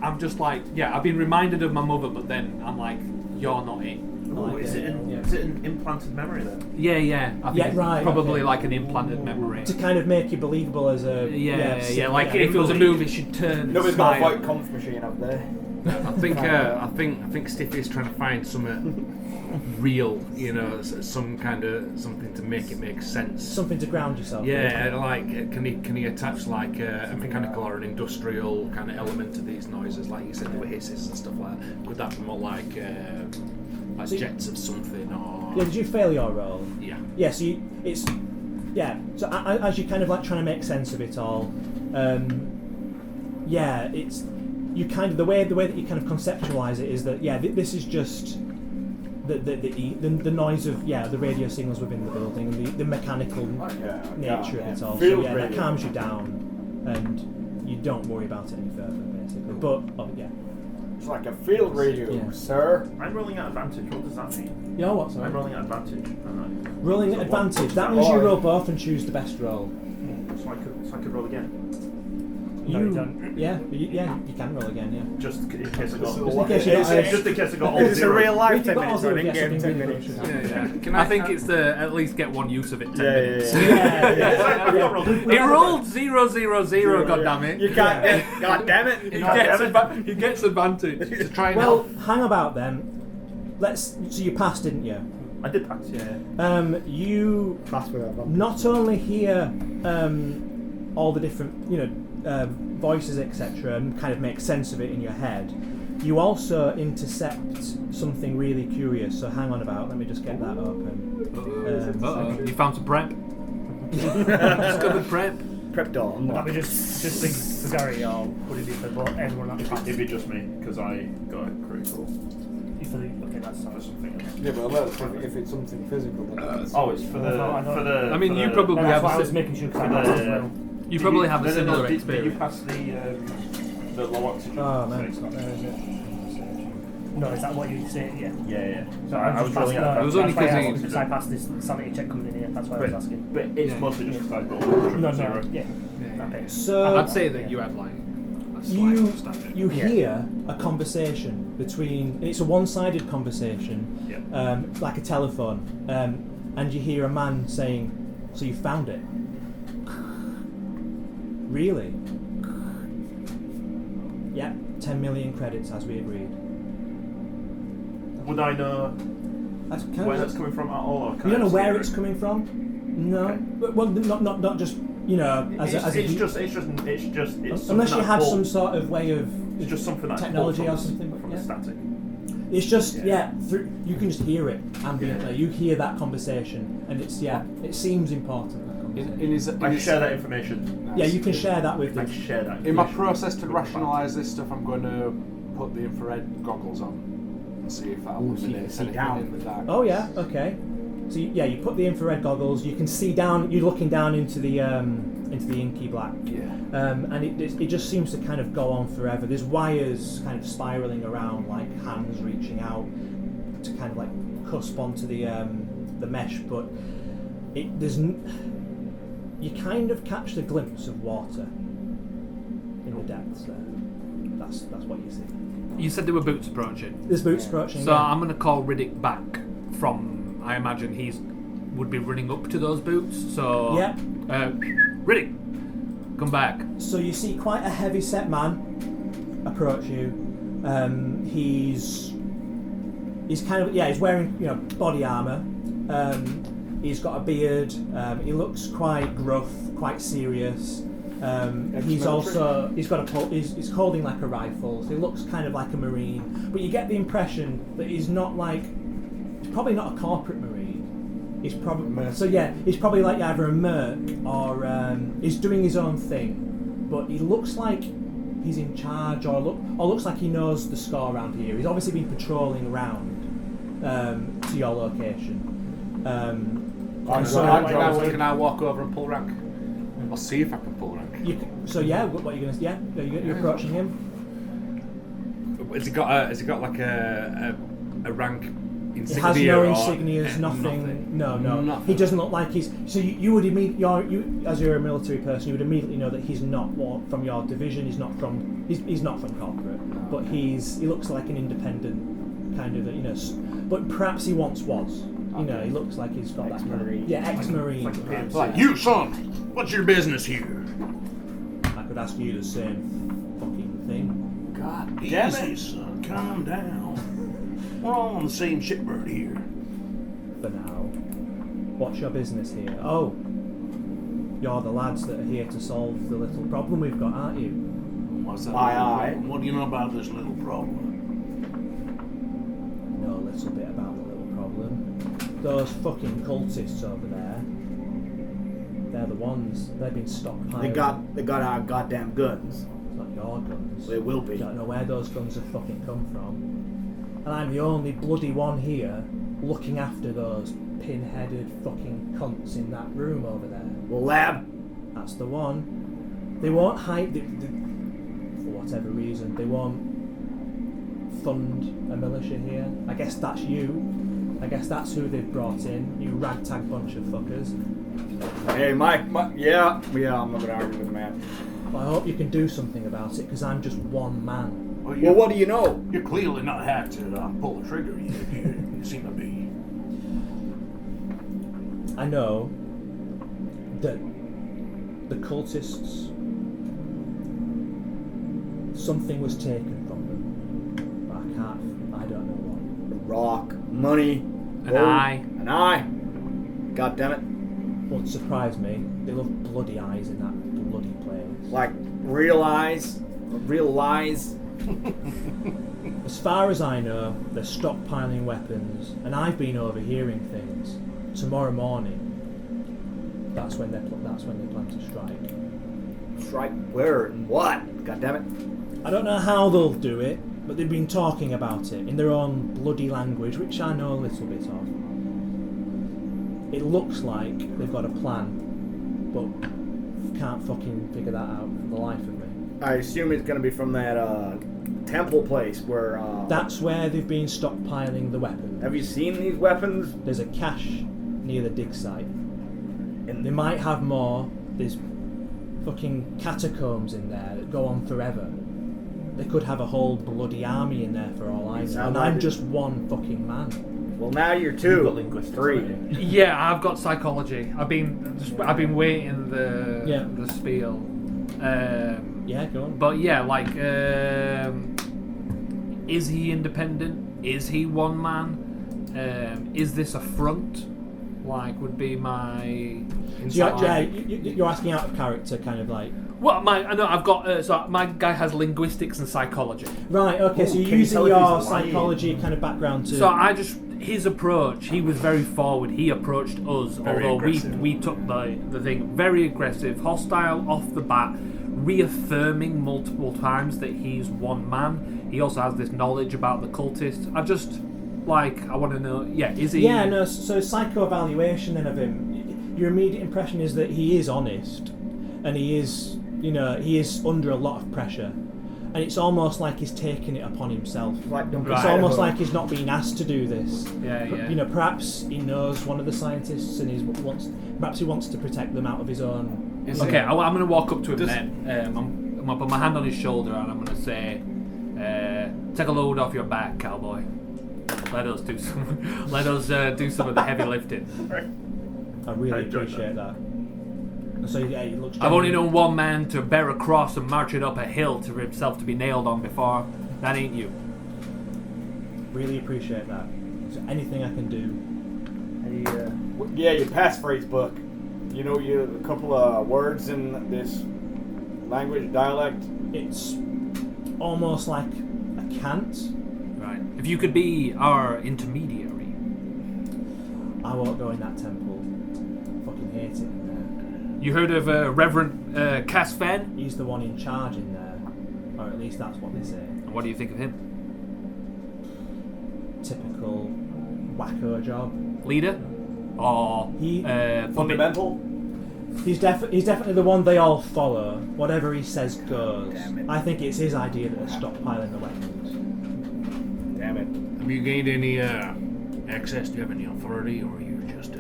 I'm just like, I've been reminded of my mother, but then I'm like, you're not it. Oh, is it an implanted memory then? Yeah. I think right, probably okay. like an implanted memory. To kind of make you believable as a Like if it was a movie, she'd turn. Nobody's got a smile. white conf machine up there. I think Stiffy's trying to find something real, some kind of something to make it make sense. something to ground yourself. Yeah, like can he attach like a mechanical or an industrial kind of element to these noises? Like you said, there were hisses and stuff like that. Could that be more like So jets of something or? Yeah. Did you fail your roll? Yeah. Yeah. So So as you kind of like trying to make sense of it all, it's you kind of the way that you kind of conceptualize it is that this is just the noise of the radio signals within the building, the mechanical nature of it all. So that calms you down, and you don't worry about it any further, basically. But It's like a field radio, sir. I'm rolling at advantage. What does that mean? you know what? Sorry. I'm rolling at advantage. Rolling at advantage. That means you roll both and choose the best roll. So I could roll again. No, you don't. Yeah, you can roll again. Yeah. Just in case I got. Just in case you got all It's a zero. real life If you've 10 got all minutes or zero, an yes, in-game I 10 think minutes. we should. I think it's the at least get one use of it. 10 minutes. Yeah. It rolled 0, 0, 0. God damn it! You can't get. God damn it! He gets advantage. To try and Well, help. hang about then. So you passed, didn't you? I did pass. Yeah. You not only hear all the different, voices, etc., and kind of make sense of it in your head, you also intercept something really curious. So hang on about. Let me just get that open. You found some prep. Discovered prep. Prep door. That'd be just for Gary, or would it be for everyone at the class? It'd be just me because I got a critical Okay, that's for something else. Yeah, but if it's something physical, then It's for the. I mean, you probably that's have why I a was making sure because I passed as well. you probably have a similar Did you experience. pass the low oxygen? Oh man, thing? it's not there, is it? No, is that what you say? Yeah. Yeah. So I was rolling out. It was only because I passed this sanity check coming in here. That's why I was asking. But it's mostly just because I got No, zero. yeah. Okay. So I'd say that you had like a slight understanding. you hear a conversation between, and it's a one-sided conversation, like a telephone, and you hear a man saying, "So you found it? Really? Yeah, 10 million credits as we agreed." Would I know That's kind where of, that's coming from at all? Or you don't know where it's coming from? No. Okay. But, well, not just It's unless you something have that some sort of way of It's just something that technology pulled or something. from Yeah. the static. It's just you can just hear it ambiently. Yeah. You hear that conversation, and it's it seems important. That conversation. I can share that information. Yeah, you can share that with I them. can share that. In my information process to with the rationalise this stuff, I'm going to put the infrared goggles on and see if that illuminates see anything down. in the dark. Oh yeah, okay. So you put the infrared goggles. You can see down. You're looking down into the inky black. Yeah. And it just seems to kind of go on forever. There's wires kind of spiraling around, like hands reaching out to kind of like cusp onto the mesh, but you kind of catch the glimpse of water in the depths there. That's what you see. You said there were boots approaching. There's boots approaching. So I'm going to call Riddick back from. I imagine would be running up to those boots. So Yeah. Riddick, come back. So you see quite a heavy-set man approach you. He's kind of he's wearing body armor. He's got a beard. He looks quite gruff, quite serious. He's holding like a rifle. So he looks kind of like a marine, but you get the impression that he's probably not a corporate marine. He's probably he's probably like either a merc or he's doing his own thing. But he looks like he's in charge, or looks like he knows the score around here. He's obviously been patrolling around to your location. Can I walk over and pull rank? I'll see if I can pull rank. What are you gonna? Yeah, you're approaching him. Has he got like a rank insignia? He has no or insignias, nothing. No. Nothing. He doesn't look like he's. So you would immediately, as you're a military person, you would immediately know that he's not from your division. He's not from corporate, but he looks like an independent kind of but perhaps he once was. He looks like he's got Ex-Marine. that. Yeah, ex-Marine. Like, you son, what's your business here? I could ask you the same fucking thing. God damn it. Son, calm down. We're all on the same shipboard here. For now. What's your business here? Oh, you're the lads that are here to solve the little problem we've got, aren't you? What's that? Aye. What do you know about this little problem? Know a little bit about the little problem. Those fucking cultists over there. They're the ones. They've been stockpiling. They got our goddamn guns. It's not your guns. They will be. I don't know where those guns have fucking come from. And I'm the only bloody one here looking after those pin-headed fucking cunts in that room over there. Well, lab. That's the one. They won't hide. For whatever reason, they won't fund a militia here. I guess that's you. I guess that's who they've brought in. You ragtag bunch of fuckers. Hey, Mike. Yeah. I'm not gonna argue with the man. Well, I hope you can do something about it, because I'm just one man. Well, what do you know? You're clearly not had to pull the trigger. You seem to be. I know that the cultists, something was taken from them. But I don't know what. Rock, money, An eye. An eye. God damn it. Won't surprise me. They love bloody eyes in that bloody place. Like real eyes, real lies. As far as I know, they're stockpiling weapons, and I've been overhearing things. Tomorrow morning, that's when they plan to strike. Strike where and what? God damn it. I don't know how they'll do it, but they've been talking about it in their own bloody language, which I know a little bit of. It looks like they've got a plan, but can't fucking figure that out for the life of me. I assume it's gonna be from that temple place where. That's where they've been stockpiling the weapons. Have you seen these weapons? There's a cache near the dig site. And they might have more. There's fucking catacombs in there that go on forever. They could have a whole bloody army in there for all I know. And I'm just one fucking man. Well, now you're You've two, got linguistics, 3. haven't you? Yeah, I've got psychology. I've been waiting the spiel. Yeah, go on. But yeah, like, is he independent? Is he one man? Is this a front? Like, would be my. You're asking out of character, kind of like. Well, I know I've got. So my guy has linguistics and psychology. Right. Okay. So Ooh, you're can you using tell if your he's lying? psychology kind of background to. So his approach, he was very forward. He approached us, Very although aggressive. we took the thing very aggressive, hostile off the bat, reaffirming multiple times that he's one man. He also has this knowledge about the cultists. I want to know. Yeah, is he? Yeah. No. So psycho evaluation then of him. Your immediate impression is that he is honest, and he is, he is under a lot of pressure. And it's almost like he's taking it upon himself. Like It's Right. almost like he's not being asked to do this. Yeah. Perhaps he knows one of the scientists, and perhaps he wants to protect them out of his own. Okay, I'm going to walk up to him then. I'm going to put my hand on his shoulder and I'm going to say, "Take a load off your back, cowboy. Let us do some. Let us do some of the heavy lifting." I really I enjoyed appreciate that. So yeah, he looks. I've only known one man to bear a cross and march it up a hill to himself to be nailed on before. That ain't you. Really appreciate that. Is there anything I can do? Yeah, your passphrase book. You know, a couple of words in this language, dialect. It's almost like a cant. Right. If you could be our intermediary. I won't go in that temple. I fucking hate it in You heard of Reverend Casfen? there. He's the one in charge in there. or at least that's what they say. And what do you think of him? Typical wacko job. Leader? Or puppet? Fundamental. He's definitely the one they all follow. Whatever he says goes. Damn it. I think it's his idea to stockpiling the weapons. Damn it. Have you gained any access? Do you have any authority, or are you just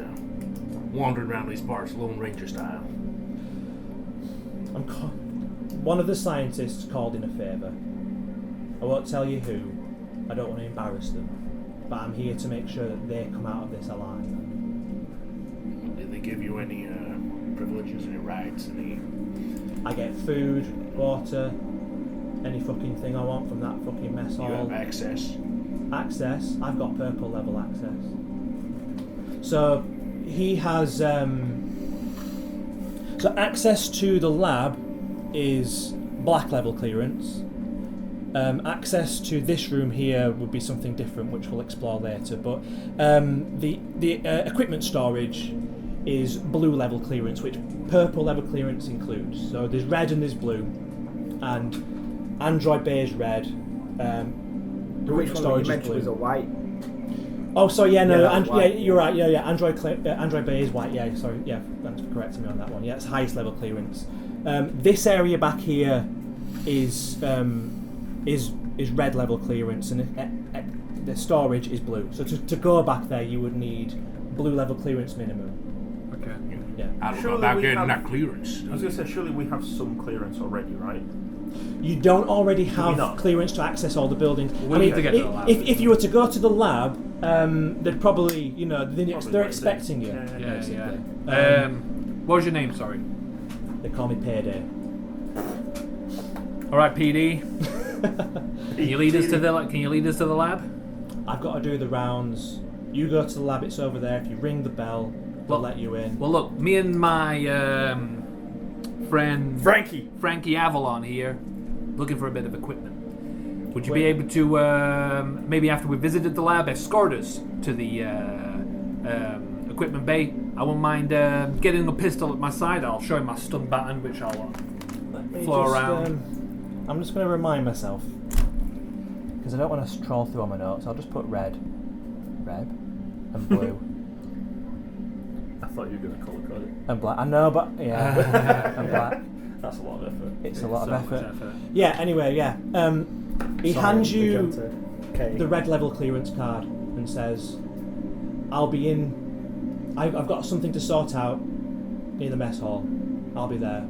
wandering around these parts, Lone Ranger style? One of the scientists called in a favour. I won't tell you who. I don't want to embarrass them. But I'm here to make sure that they come out of this alive. Did they give you any privileges, any rights, any? I get food, water, any fucking thing I want from that fucking mess hall. You have access. Access. I've got purple level access. So he has so access to the lab is black level clearance. Access to this room here would be something different, which we'll explore later. But the equipment storage is blue level clearance, which purple level clearance includes. So there's red and there's blue, and Android Bay is red. Which one storage you is mentioned blue. was a white? Oh, sorry, yeah, no, Yeah, white. you're right, yeah. Android Bay is white, yeah, sorry, yeah, thanks for correcting me on that one. Yeah, it's highest level clearance. This area back here is red level clearance, and the storage is blue. So to go back there, you would need blue level clearance minimum. Okay. Yeah. I don't know Surely about we getting have- that clearance. I was going to say, surely we have some clearance already, right? You don't already we have not? clearance to access all the buildings. We need to get to the lab. If you were to go to the lab, they'd probably, they're Probably expecting you. Yeah, Yeah, basically. yeah. What was your name, sorry? They call me Payday. Alright, PD. Can you lead us to the lab? I've got to do the rounds. You go to the lab, it's over there. If you ring the bell, they'll let you in. Well, look, me and my friend Frankie Avalon here, looking for a bit of equipment. Would you be able to, maybe after we visited the lab, escort us to the equipment bay? I won't mind getting a pistol at my side. I'll show him my stun baton, which I'll flow around. I'm just going to remind myself, because I don't want to scroll through all my notes. I'll just put red, and blue, I thought you were going to colour code it. and black. I know, but yeah, and black. That's a lot of effort. It's a lot So of much effort. Yeah. Anyway, yeah. He hands you the red level clearance card and says, "I'll be in. I've got something to sort out near the mess hall. I'll be there.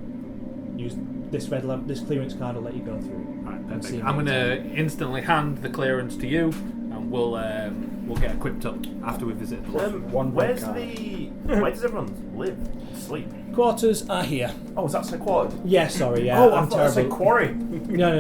Use this this clearance card will let you go through." Right, and perfect. see I'm me. going to instantly hand the clearance to you, and we'll get equipped up after we visit the lab. Where does everyone live? Sleep? Quarters are here. Oh, is that so quad? Yeah, sorry, yeah. Oh, I I'm thought that said terrible. quarry. No.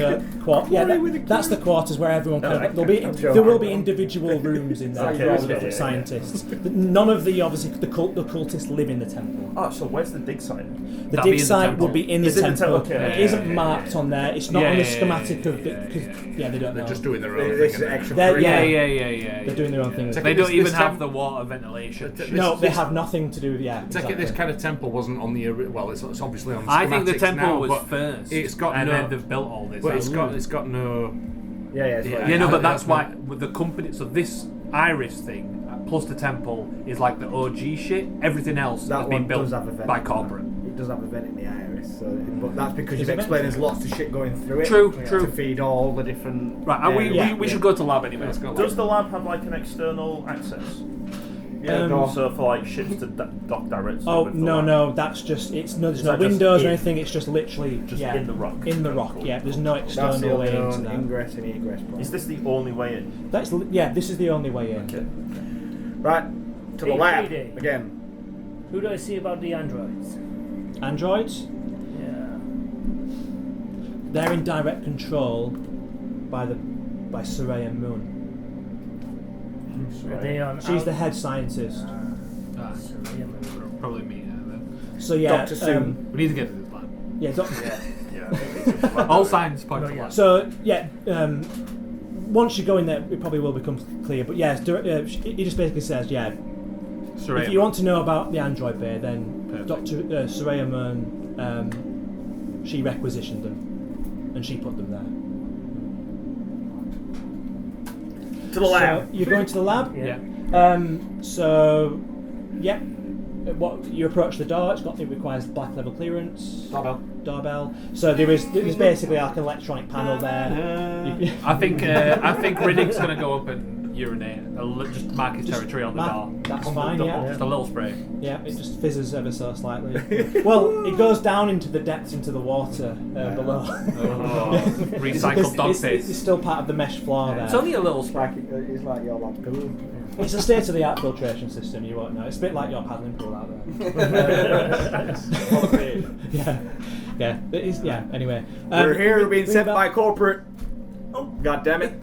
Yeah, that's the quarters where everyone No, kind of. okay. There will be individual rooms in there Okay, for all the okay, different yeah. scientists. None of the cultists live in the temple. Oh, so where's the dig site? The That'll be dig in the site temple. will be in the Is it in the temple. temple? Okay. It isn't marked on there. It's not Yeah, on the yeah, schematic yeah, of the. yeah, Cause, yeah. they don't They're know. just doing their own This thing. is in there. extra. They're- Yeah. They're doing their own thing. They don't even this have temp- the water ventilation. No, they have nothing to do with Take it, this kind of temple wasn't on the well. It's obviously on. The I think the schematics temple now, was but first. It's got and no. then they've built all this. But it's got no. Yeah. Yeah, no, but that's that's why with the company. So this Iris thing plus the temple is like the OG shit. Everything else That has been one built does have a vent. by corporate. It does have a vent in the iris, but that's because Is you've it explained vent? there's lots of shit going through it. True, to true. feed all the different. Right, and Yeah. we should go to lab anyway. Let's go. Does the lab have like an external access? Yeah, Um, So for like ships to dock direct. Oh with the no, lab? no, that's just there's no that just windows or in- anything. It's just literally Just yeah, in the rock. In the rock, Cool. yeah. There's no That's the external only way into known that. ingress and egress point. Is this the only way in? This is the only way in. Okay. Right, to the Hey, lab PD. again. Who do I see about the androids? Androids, Yeah. they're in direct control by Soraya Moon. Are they on? She's the head scientist. Ah, probably me. Then. So yeah, Dr. Soon. We need to get to this lab. yeah. Yeah. All signs point No, to yeah. lab. So yeah, once you go in there, it probably will become clear. But yeah, he just basically says, yeah, Soraya. if you want to know about the Android Bay, then Perfect. Dr. Soraya Moon, she requisitioned them, and and she put them there. To the lab. So you're going to the lab? Yeah. So, yeah. What you approach the door? It requires black level clearance. Doorbell. So there's basically like an electronic panel there. I think Riddick's gonna go up and urinate. Just mark his territory on the door. That's fine. Yeah. Just a little spray. Yeah, it just fizzes ever so slightly. Well, it goes down into the depths, into the water below. Recycled dog It's face. still part of the mesh floor there. It's only a little spray. It's like your poo. It's a state-of-the-art filtration system, you won't know. It's a bit like your paddling pool out there. Yeah. It is, yeah, anyway. We're here being sent about- by corporate. Oh, God damn it.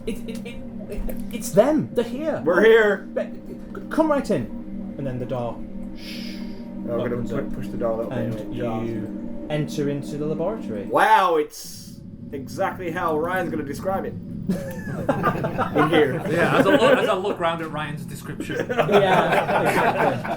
It's them. They're here. We're here. Come right in. And then the door We're going opens to up. push the door a little bit. And you enter into the laboratory. Wow, it's exactly how Ryan's going to describe it. In here. Yeah, as I look round at Ryan's description. Yeah,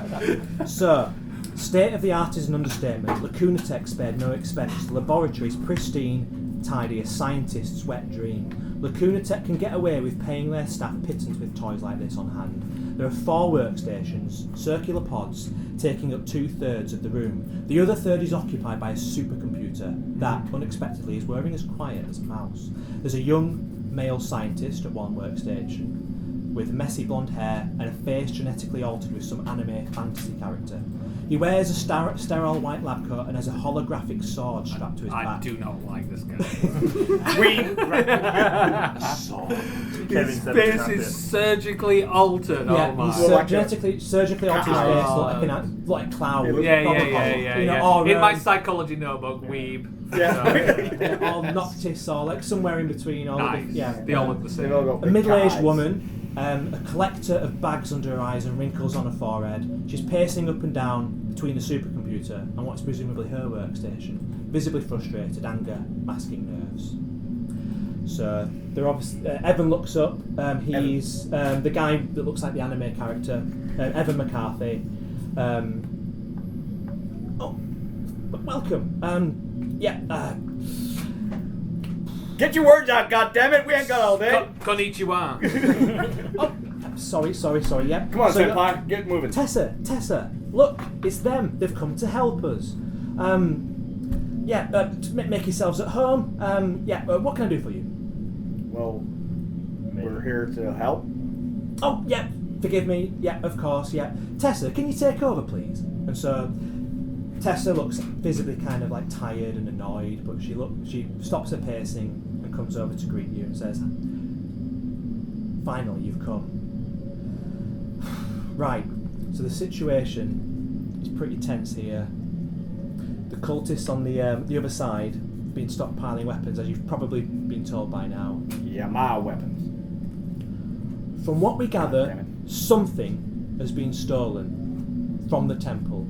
exactly. So, state of the art is an understatement. Lacuna Tech spared no expense. The laboratory is pristine, tidy, a scientist's wet dream. Lacuna Tech can get away with paying their staff pittance with toys like this on hand. There are 4 workstations, circular pods, taking up 2/3 of the room. The other third is occupied by a supercomputer that, unexpectedly, is whirring as quiet as a mouse. There's a young male scientist at one workstation with messy blonde hair and a face genetically altered with some anime fantasy character. He wears a sterile white lab coat and has a holographic sword strapped to his I back. do not like this guy. Kevin's His never face snapped is it. surgically altered. Yeah, Oh my. he's surgically altered his face like a cloud. Yeah. You know, or, in my psychology notebook, weeb. Yeah. or Noctis, or like somewhere in between. Or Nice. They all look the same. They've all got A big middle-aged eyes. woman, a collector of bags under her eyes and wrinkles on her forehead. She's pacing up and down between the supercomputer and what's presumably her workstation, visibly frustrated, anger masking nerves. So they're obviously. Evan looks up. He's the guy that looks like the anime character, Evan McCarthy. Welcome. Get your words out, goddammit! We ain't got all day. Konnichiwa. Sorry. Yeah. Come on, So senpai, get moving. Tessa, look, it's them. They've come to help us. Make yourselves at home. What can I do for you? Well, we're here to help. Oh, yeah, forgive me. Yeah, of course, yeah. Tessa, can you take over, please? And so Tessa looks visibly kind of like tired and annoyed, but she stops her pacing and comes over to greet you and says, "Finally, you've come." Right, so the situation is pretty tense here. The cultists on the other side have been stockpiling weapons, as you've probably been told by now. Yeah, my weapons. From what we gather, damn it. something has been stolen from the temple.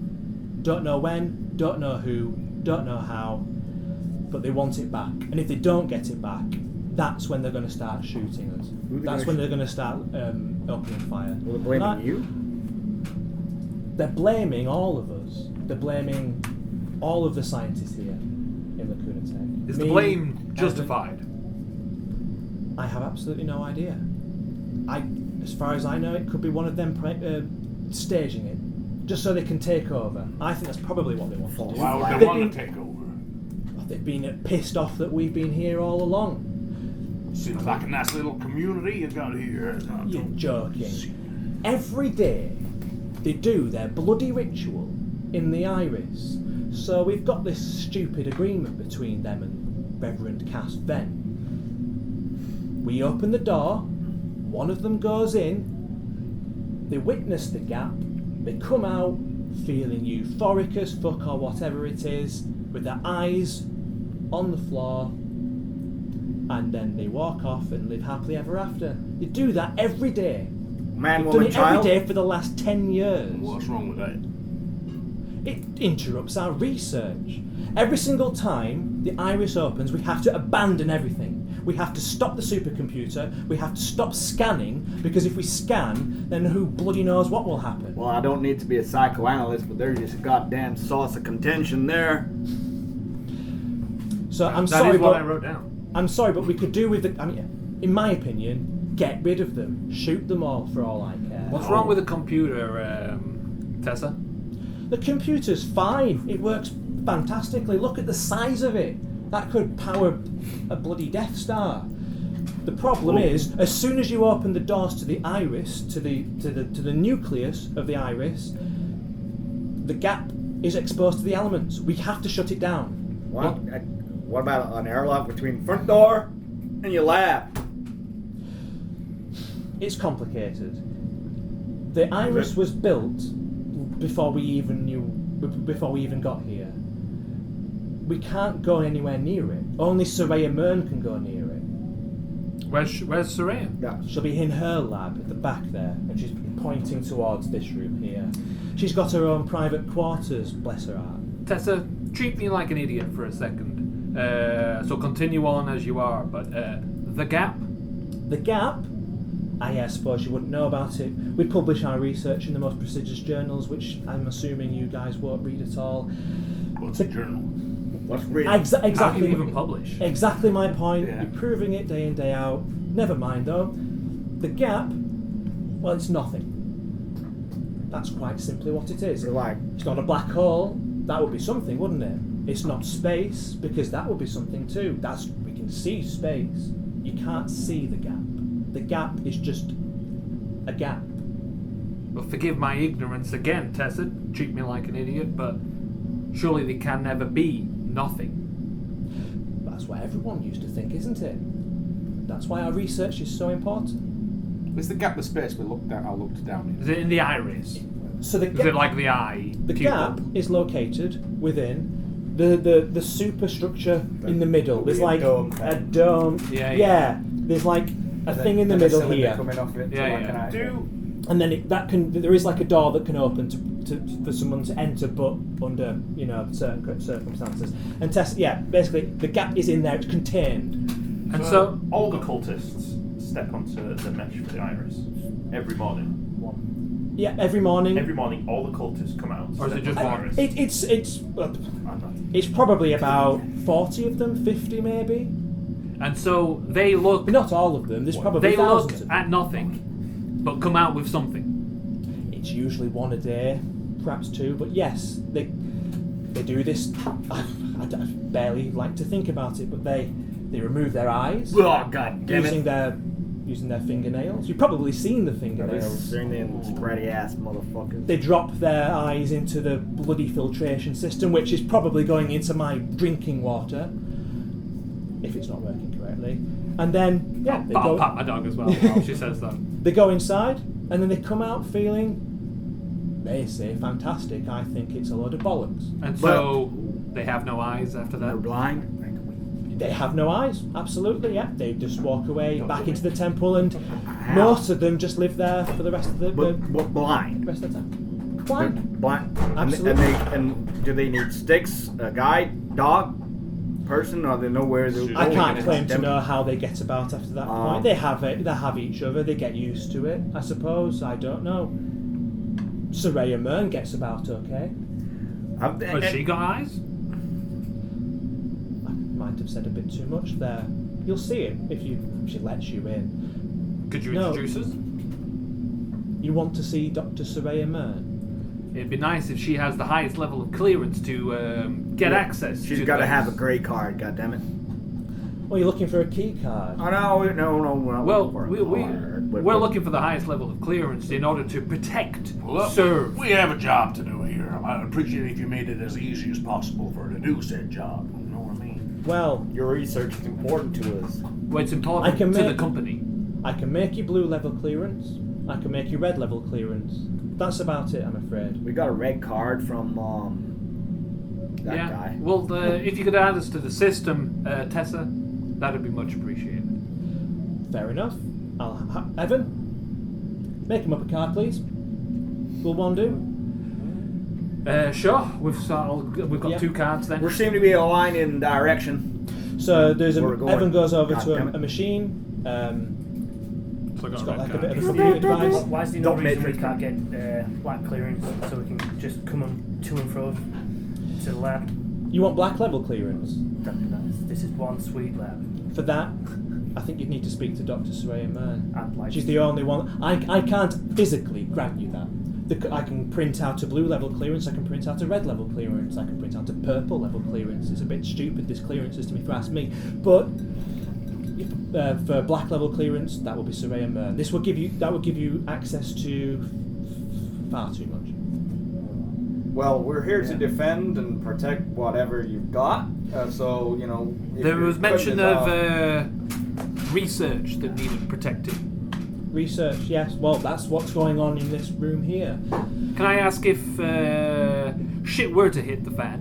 Don't know when, don't know who, don't know how, but they want it back. And if they don't get it back, that's when they're going to start shooting us. That's when they're going to start opening fire. Well, they're blaming you? They're blaming all of us. They're blaming all of the scientists here in Lacuna Tech. Is the Me, blame Evan, justified? I have absolutely no idea. As far as I know, it could be one of them staging it, just so they can take over. I think that's probably what they want to do. Why would they They've want been- to take over? They've been pissed off that we've been here all along. Seems like a nice little community you got here. You're joking. Every day they do their bloody ritual in the iris. So we've got this stupid agreement between them and Reverend Cass Venn. We open the door, one of them goes in, they witness the gap, they come out feeling euphoric as fuck or whatever it is, with their eyes on the floor, and then they walk off and live happily ever after. They do that every day. Man, They've done woman, it child. every day for the last 10 years. What's wrong with that? It interrupts our research. Every single time the iris opens, we have to abandon everything. We have to stop the supercomputer, we have to stop scanning, because if we scan, then who bloody knows what will happen. Well, I don't need to be a psychoanalyst, but there's just a goddamn source of contention there. So I'm That sorry, is what but I wrote down. I'm sorry, but we could do with the. I mean, in my opinion, get rid of them, shoot them all for all I care. What's wrong with the computer, Tessa? The computer's fine. It works fantastically. Look at the size of it. That could power a bloody Death Star. The problem is, as soon as you open the doors to the iris, to the nucleus of the iris, the gap is exposed to the elements. We have to shut it down. What about an airlock between the front door and your lab? It's complicated. The iris was built before we even got here. We can't go anywhere near it. Only Soraya Mern can go near it. Where's Soraya? Yeah. She'll be in her lab at the back there, and she's pointing towards this room here. She's got her own private quarters, bless her heart. Tessa, treat me like an idiot for a second. So continue on as you are, but the gap? The gap? I suppose you wouldn't know about it. We publish our research in the most prestigious journals, which I'm assuming you guys won't read at all. What's a journal? What's real? How can Exactly. you even publish? Exactly my point. Yeah. You're proving it day in, day out. Never mind though. The gap, well, it's nothing. That's quite simply what it is. Like, It's not a black hole. That would be something, wouldn't it? It's not space, because that would be something too. We can see space. You can't see the gap. The gap is just a gap. Well, forgive my ignorance again, Tessa. Treat me like an idiot, but surely they can never be nothing. That's what everyone used to think, isn't it? That's why our research is so important. Is the gap the space we looked at? I looked down Is it in the iris? So the Is it like the eye? The pupil? gap is located within the superstructure in the middle. There's like dome a thing. dome. Yeah. There's like a thing in the middle here, Coming off it Yeah, to like yeah. an eye. and then there is like a door that can open for someone to enter, but under certain circumstances. And basically the gap is in there. It's contained. And so, all the cultists step onto the mesh for the iris every morning. Yeah, every morning. Every morning, all the cultists come out. Or is it step just on the one? iris. It's probably about 40 of them, 50 maybe. and so they look. But not all of them. There's probably They thousands look of them. at nothing, but come out with something. It's usually one a day, perhaps two, but yes, they do this. I barely like to think about it, but they remove their eyes Oh, god damn using it. using their fingernails. You've probably seen the Those fingernails. spready ass motherfuckers. They drop their eyes into the bloody filtration system, which is probably going into my drinking water, if it's not working correctly. And then they I'll go. pat my dog as well while she says that. They go inside, and then they come out feeling, they say, fantastic. I think it's a load of bollocks. And so they have no eyes after They're that. blind. They have no eyes, absolutely, yeah. They just walk away back into the temple, and most of them just live there for the rest of the But blind. rest of the time. Blind. Blind. Absolutely. And do they need sticks, a guide, dog, person, or they know where they're I going? can't claim to know how they get about after that Ah. point. They have each other. They get used to it, I suppose. I don't know. Soraya Mern gets about okay. Has she got eyes? I might have said a bit too much there. You'll see it if she lets you in. Could you No. introduce us? You want to see Dr. Soraya Mern? It'd be nice if she has the highest level of clearance to get access. She's to got to have a things. grey card, goddammit. Well, you're looking for a key card. Oh, no, we're not Well, looking for a card. we're looking for the highest level of clearance in order to protect, Well, serve. we have a job to do here. I'd appreciate if you made it as easy as possible for her to do said job. You know what I mean? Well, Your research is important to us. Well, it's important I can to the make- company. I can make you blue level clearance. I can make you red level clearance. That's about it, I'm afraid. We got a red card from that Yeah. guy. Well, if you could add us to the system, Tessa, that'd be much appreciated. Fair enough. Evan, make him up a card, please. Will one do? Sure. We've got Yeah. 2 cards then. We seem to be aligned in direction. So there's Where we're going. Evan goes over God to damn it. a machine. So I It's got got a like red a bit card. of a computer device. Why is there no Don't reason we make- can't get black clearance so we can just come on to and fro to the lab? You want black level clearance? That'd be nice. This is one sweet lab. For that, I think you'd need to speak to Dr. Soraya Mern. I'd like She's to. the only one. I can't physically grant you that. I can print out a blue level clearance, I can print out a red level clearance, I can print out a purple level clearance. It's a bit stupid, this clearance system, if you ask me. But for black level clearance, that will be Soraya Mern. That would give you access to far too much. Well, we're here to defend and protect whatever you've got. So, you know... if There you're was mention cutting of it off- research that needed protecting. Research, yes. Well, that's what's going on in this room here. Can I ask if shit were to hit the fan?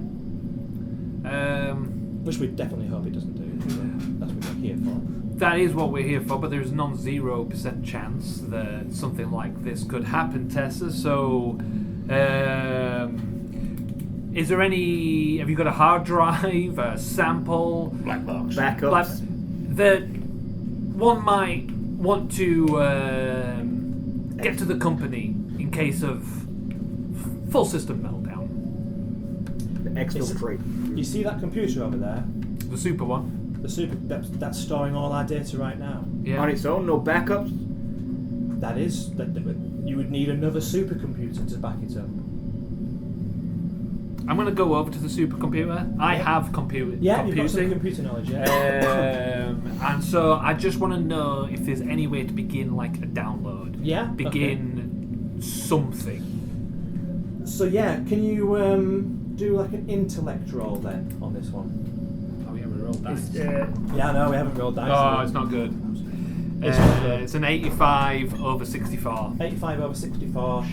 Which we definitely hope it doesn't do. That's what we're here for. That is what we're here for, but there's non-0% chance that something like this could happen, Tessa. So, is there any... Have you got a hard drive, a sample? Black box. Backups. That one might want to get to the company in case of full system meltdown. Exfiltrate. You see that computer over there? The super one. The super that's storing all our data right now. Yeah. On its own, no backups? That you would need another supercomputer to back it up. I'm going to go over to the supercomputer. I have computing. Yeah, you've got some computer knowledge, yeah. And so I just want to know if there's any way to begin like a download. Yeah. Begin something. So yeah, can you do like an intellect roll then on this one? Oh yeah, we rolled It's, dice. Yeah, no, we haven't rolled dice. Oh, it's not good. It's an 85 over 64. 85 over 64.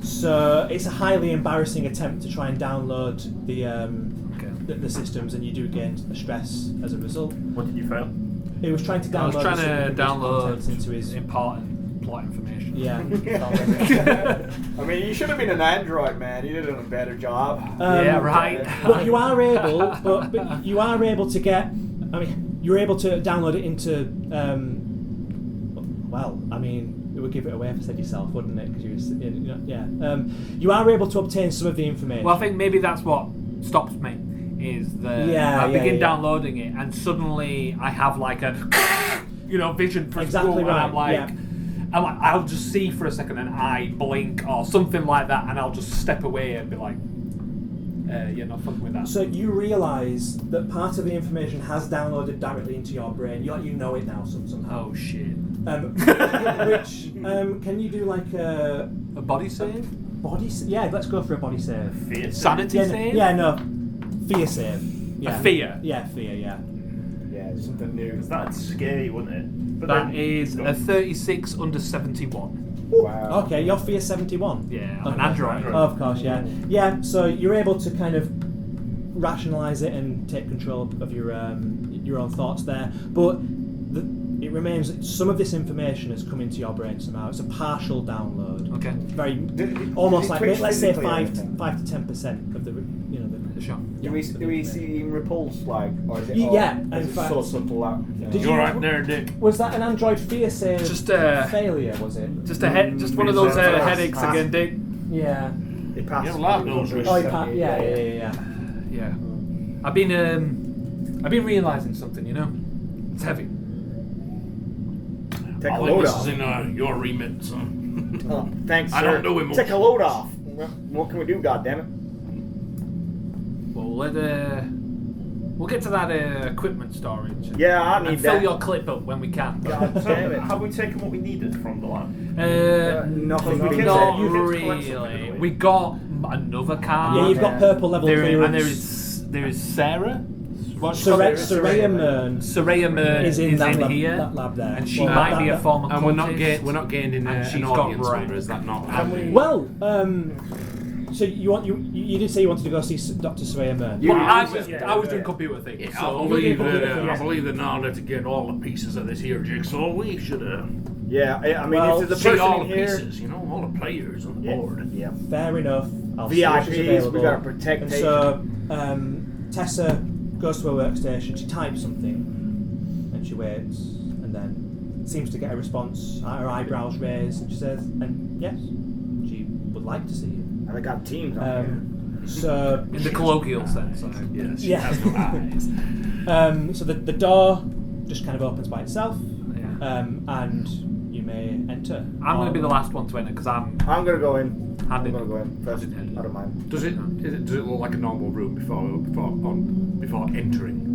So it's a highly embarrassing attempt to try and download the systems, and you do gain a stress as a result. What did you fail? He was trying to download. I was trying the to supercomputer contents download into his. important plot information. Yeah. I mean, you should have been an android, man. You did a better job. Yeah, right. But you are able, but you are able to get. I mean, you're able to download it into. Well, I mean, it would give it away if I said yourself, wouldn't it? Because you are able to obtain some of the information. Well, I think maybe that's what stops me. Is that I begin downloading it, and suddenly I have like a vision for Exactly school, right, and I'm like, I'll just see for a second an eye blink or something like that, and I'll just step away and be like, yeah, not fucking with that. So you realise that part of the information has downloaded directly into your brain. You know it now somehow. Oh shit. Which can you do like a body save? Yeah, let's go for a body save. Fear. Sanity save? Yeah, no. Fear save. Yeah. A fear? Yeah, fear, yeah. Yeah, it's something new. Because that'd scare you, wouldn't it? But That then- is a 36 under 71. Wow. Okay, you're fear 71. Yeah, I'm Okay. an android. Oh, of course, yeah. Yeah, so you're able to kind of rationalise it and take control of your own thoughts there. But it remains that some of this information has come into your brain somehow. It's a partial download. Okay. Very, Did almost it like, twitch let's say physically or 5 anything? to 10% of the Sure. Do we see him repulse, like, or is it Yeah, or in is it fact- so simple out? Did You're right there, Dick. Was that an Android fear save Just failure, was it? just one of those headaches again, Dick. Yeah. It passed. You have a lot of those Oh, yeah. Yeah. I've been realising something, It's heavy. Take a All load this off. is in your remit, son. Oh, thanks, I sir. don't do emotions. Take a load off. What can we do, goddammit? Well, we'll get to that equipment storage. Yeah, I need and fill that. your clip up when we can. God So, damn it. have we taken what we needed from the lab? Nothing. we can Not say you did collect really. something, We got another card. Yeah, you've got purple level clearance. and there is Sarah. What's Soraya Mern Soraya Mern is in that lab, here, that lab there. and she Well, might that- be a that- former And we're not cultist. gaining And an she's got audience rank. with her, is that not Can happening? we- Well, so you did say you wanted to go see Dr. Soraya Mern. You- Well, I was yeah. doing computer things. Yeah, so I believe that yeah. I believe that in order to get all the pieces of this here jigsaw, we should Yeah, I mean, Well, if there's a see person all in the here. pieces, all the players on the Yeah, board. yeah. Fair enough. I'll see if she's VIPs, we available. gotta protect And so Tessa goes to her workstation. She types something, and she waits, and then seems to get a response. Her eyebrows raise, and she says, "And yes, she would like to see you." I got teams on So In the colloquial sense. Yes, she Yeah. has no eyes. so the door just kind of opens by itself, Yeah. and you may enter. I'm going to be the last one to enter because I'm I'm gonna go in. I'm handed. gonna go in first. Hand in hand. I don't mind. Does it look like a normal room before entering?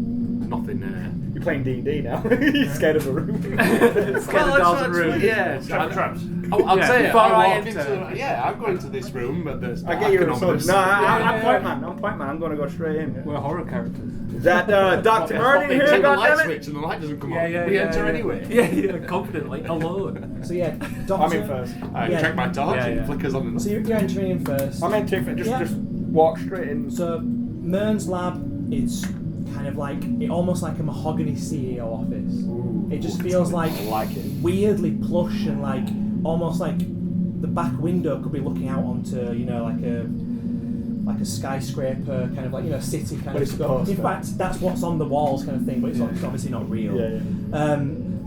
Nothing. You're playing D&D now. You're scared of the room. Scared of dolls in the room. Yeah, Traps. I'll Yeah, say it. before I I walked walked into. Yeah, I'm going to this room, but there's. I get you a sword. No, I'm yeah, point man. I'm point man. I'm gonna go straight in. We're horror characters. Is that Dr. Murray They here? turn the light Goddammit? switch and the light doesn't come on. We enter anyway. Yeah, confidently, alone. So yeah, Doctor. I'm in first. I Yeah. check my torch Yeah, and yeah. it flickers on and So you're entering in first. I'm in Tiffany. Just walk straight in. So Mern's lab is kind of like almost like a mahogany CEO office. It just feels like I like it. weirdly plush and like almost like the back window could be looking out onto like a skyscraper kind of like city kind But of it's stuff. supposed In to. fact, that's what's on the walls kind of thing, but it's obviously not real. Yeah.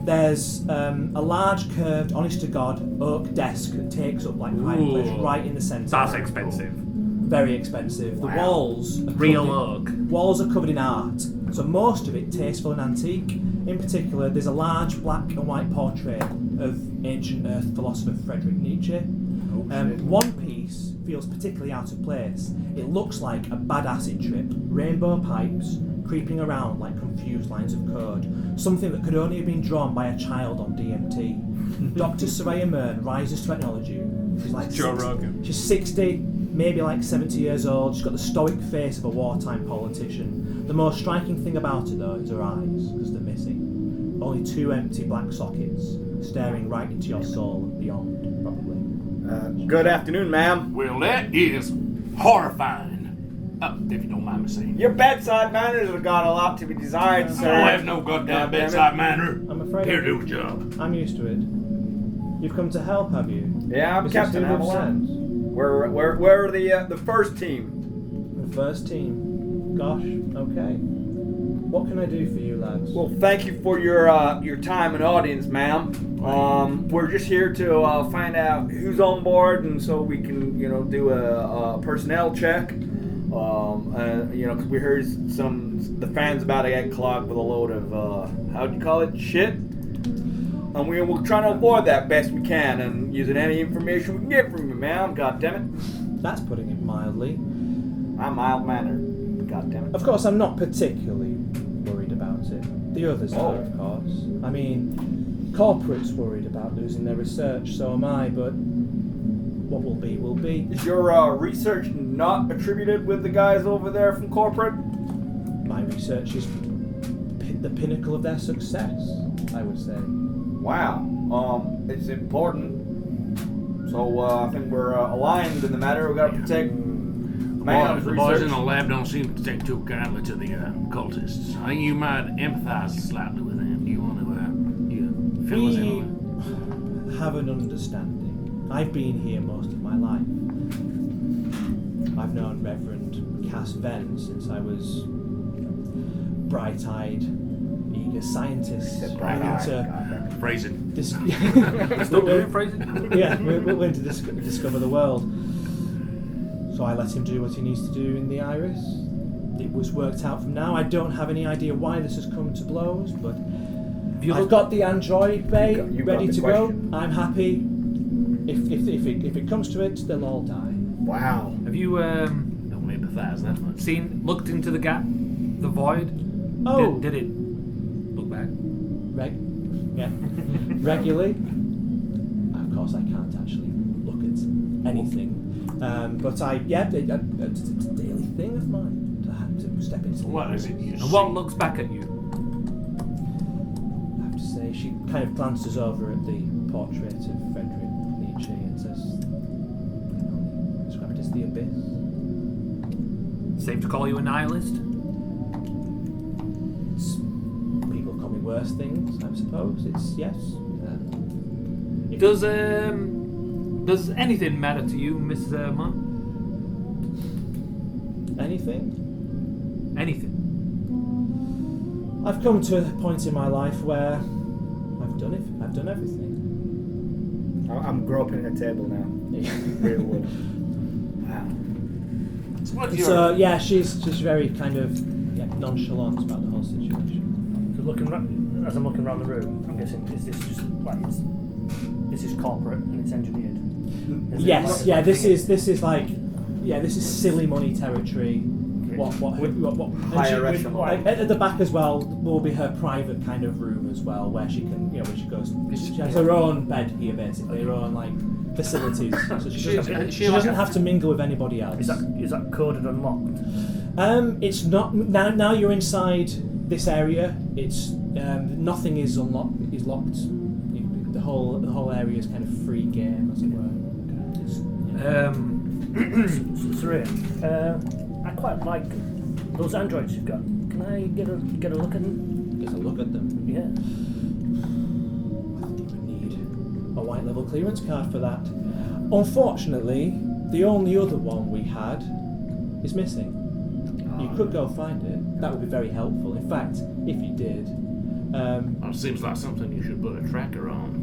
There's a large curved, honest to God, oak desk that takes up like fireplace Ooh. right in the centre. That's expensive. Very expensive. The walls are Real covered oak. Walls are covered in art, so most of it tasteful and antique. In particular, there's a large black and white portrait of ancient Earth philosopher Friedrich Nietzsche. One piece feels particularly out of place. It looks like a bad acid trip, rainbow pipes creeping around like confused lines of code, something that could only have been drawn by a child on DMT. Dr. Soraya Mern rises to acknowledge you. She's like Joe Rogan. She's 60, maybe like 70 years old. She's got the stoic face of a wartime politician. The most striking thing about her, though, is her eyes, because they're missing. Only 2 empty black sockets, staring right into your soul and beyond, probably. Good afternoon, ma'am. Well, that is horrifying. If you don't mind me saying. Your bedside manners have got a lot to be desired, sir. I have no goddamn Goddammit. bedside manner. I'm afraid Here, do a job. I'm used to it. You've come to help, have you? Yeah, I'm Mrs. Captain Hoover Avalon. sent. We're the first team. The first team. Gosh, okay. What can I do for you, lads? Well, thank you for your time and audience, ma'am. We're just here to find out who's on board, and so we can do a personnel check. Because we heard the fans about to get clogged with a load of how'd you call it, shit. And we're trying to avoid that best we can, and using any information we can get from you, ma'am. God damn it. That's putting it mildly. I'm mild mannered. God damn it. Of course, I'm not particularly worried about it. The others are, of course. I mean, corporate's worried about losing their research, so am I, but what will be, will be. Is your research not attributed with the guys over there from corporate? My research is the pinnacle of their success, I would say. Wow. It's important. So I think we're aligned in the matter. We've got to protect man's The boys in research. the lab don't seem to take too kindly to the cultists. I think you might empathize slightly with them. Do you want to fill us in on We have an understanding. I've been here most of my life. I've known Reverend Cass Venn since I was bright-eyed, eager scientist. that? Phrasing. Still doing phrasing? Yeah, we're willing to discover the world. So I let him do what he needs to do in the Iris. It was worked out from now. I don't have any idea why this has come to blows, but I've got the android bay you got ready the to question. go. I'm happy. If it comes to it, they'll all die. Wow. Have you Don't empathize that much. looked into the gap, the void? Oh, Did it look back? Regularly. Of course, I can't actually look at anything. But it's a daily thing of mine to have to step into. What is it you And see? what looks back at you? I have to say, she kind of glances over at the portrait of Friedrich Nietzsche and says, describe it as the abyss. Safe to call you a nihilist? People call me worse things, I suppose. It's, yes. Does anything matter to you, Miss Munn? Anything? Anything? I've come to a point in my life where I've done everything. I'm groping at a table now. Real wood. Wow. What's So your... yeah, she's very kind of nonchalant about the whole situation. So as I'm looking around the room, I'm guessing is this just like this is corporate and it's engineered. Yes, yeah, this is silly money territory. What Higher and echelon. at the back as well will be her private kind of room as well, where she can, where she goes. She has her own bed here, basically, her own like facilities, so she doesn't have to mingle with anybody else. Is that coded and locked? It's not now. You're inside this area. It's nothing is unlocked. Is locked. The whole area is kind of free game, as it were. Sorry, I quite like those androids you've got. Can I get a look at them? Get a look at them. Yeah. I think we need a white level clearance card for that. Unfortunately, the only other one we had is missing. You could go find it. That would be very helpful. In fact, if you did. Well, it seems like something you should put a tracker on.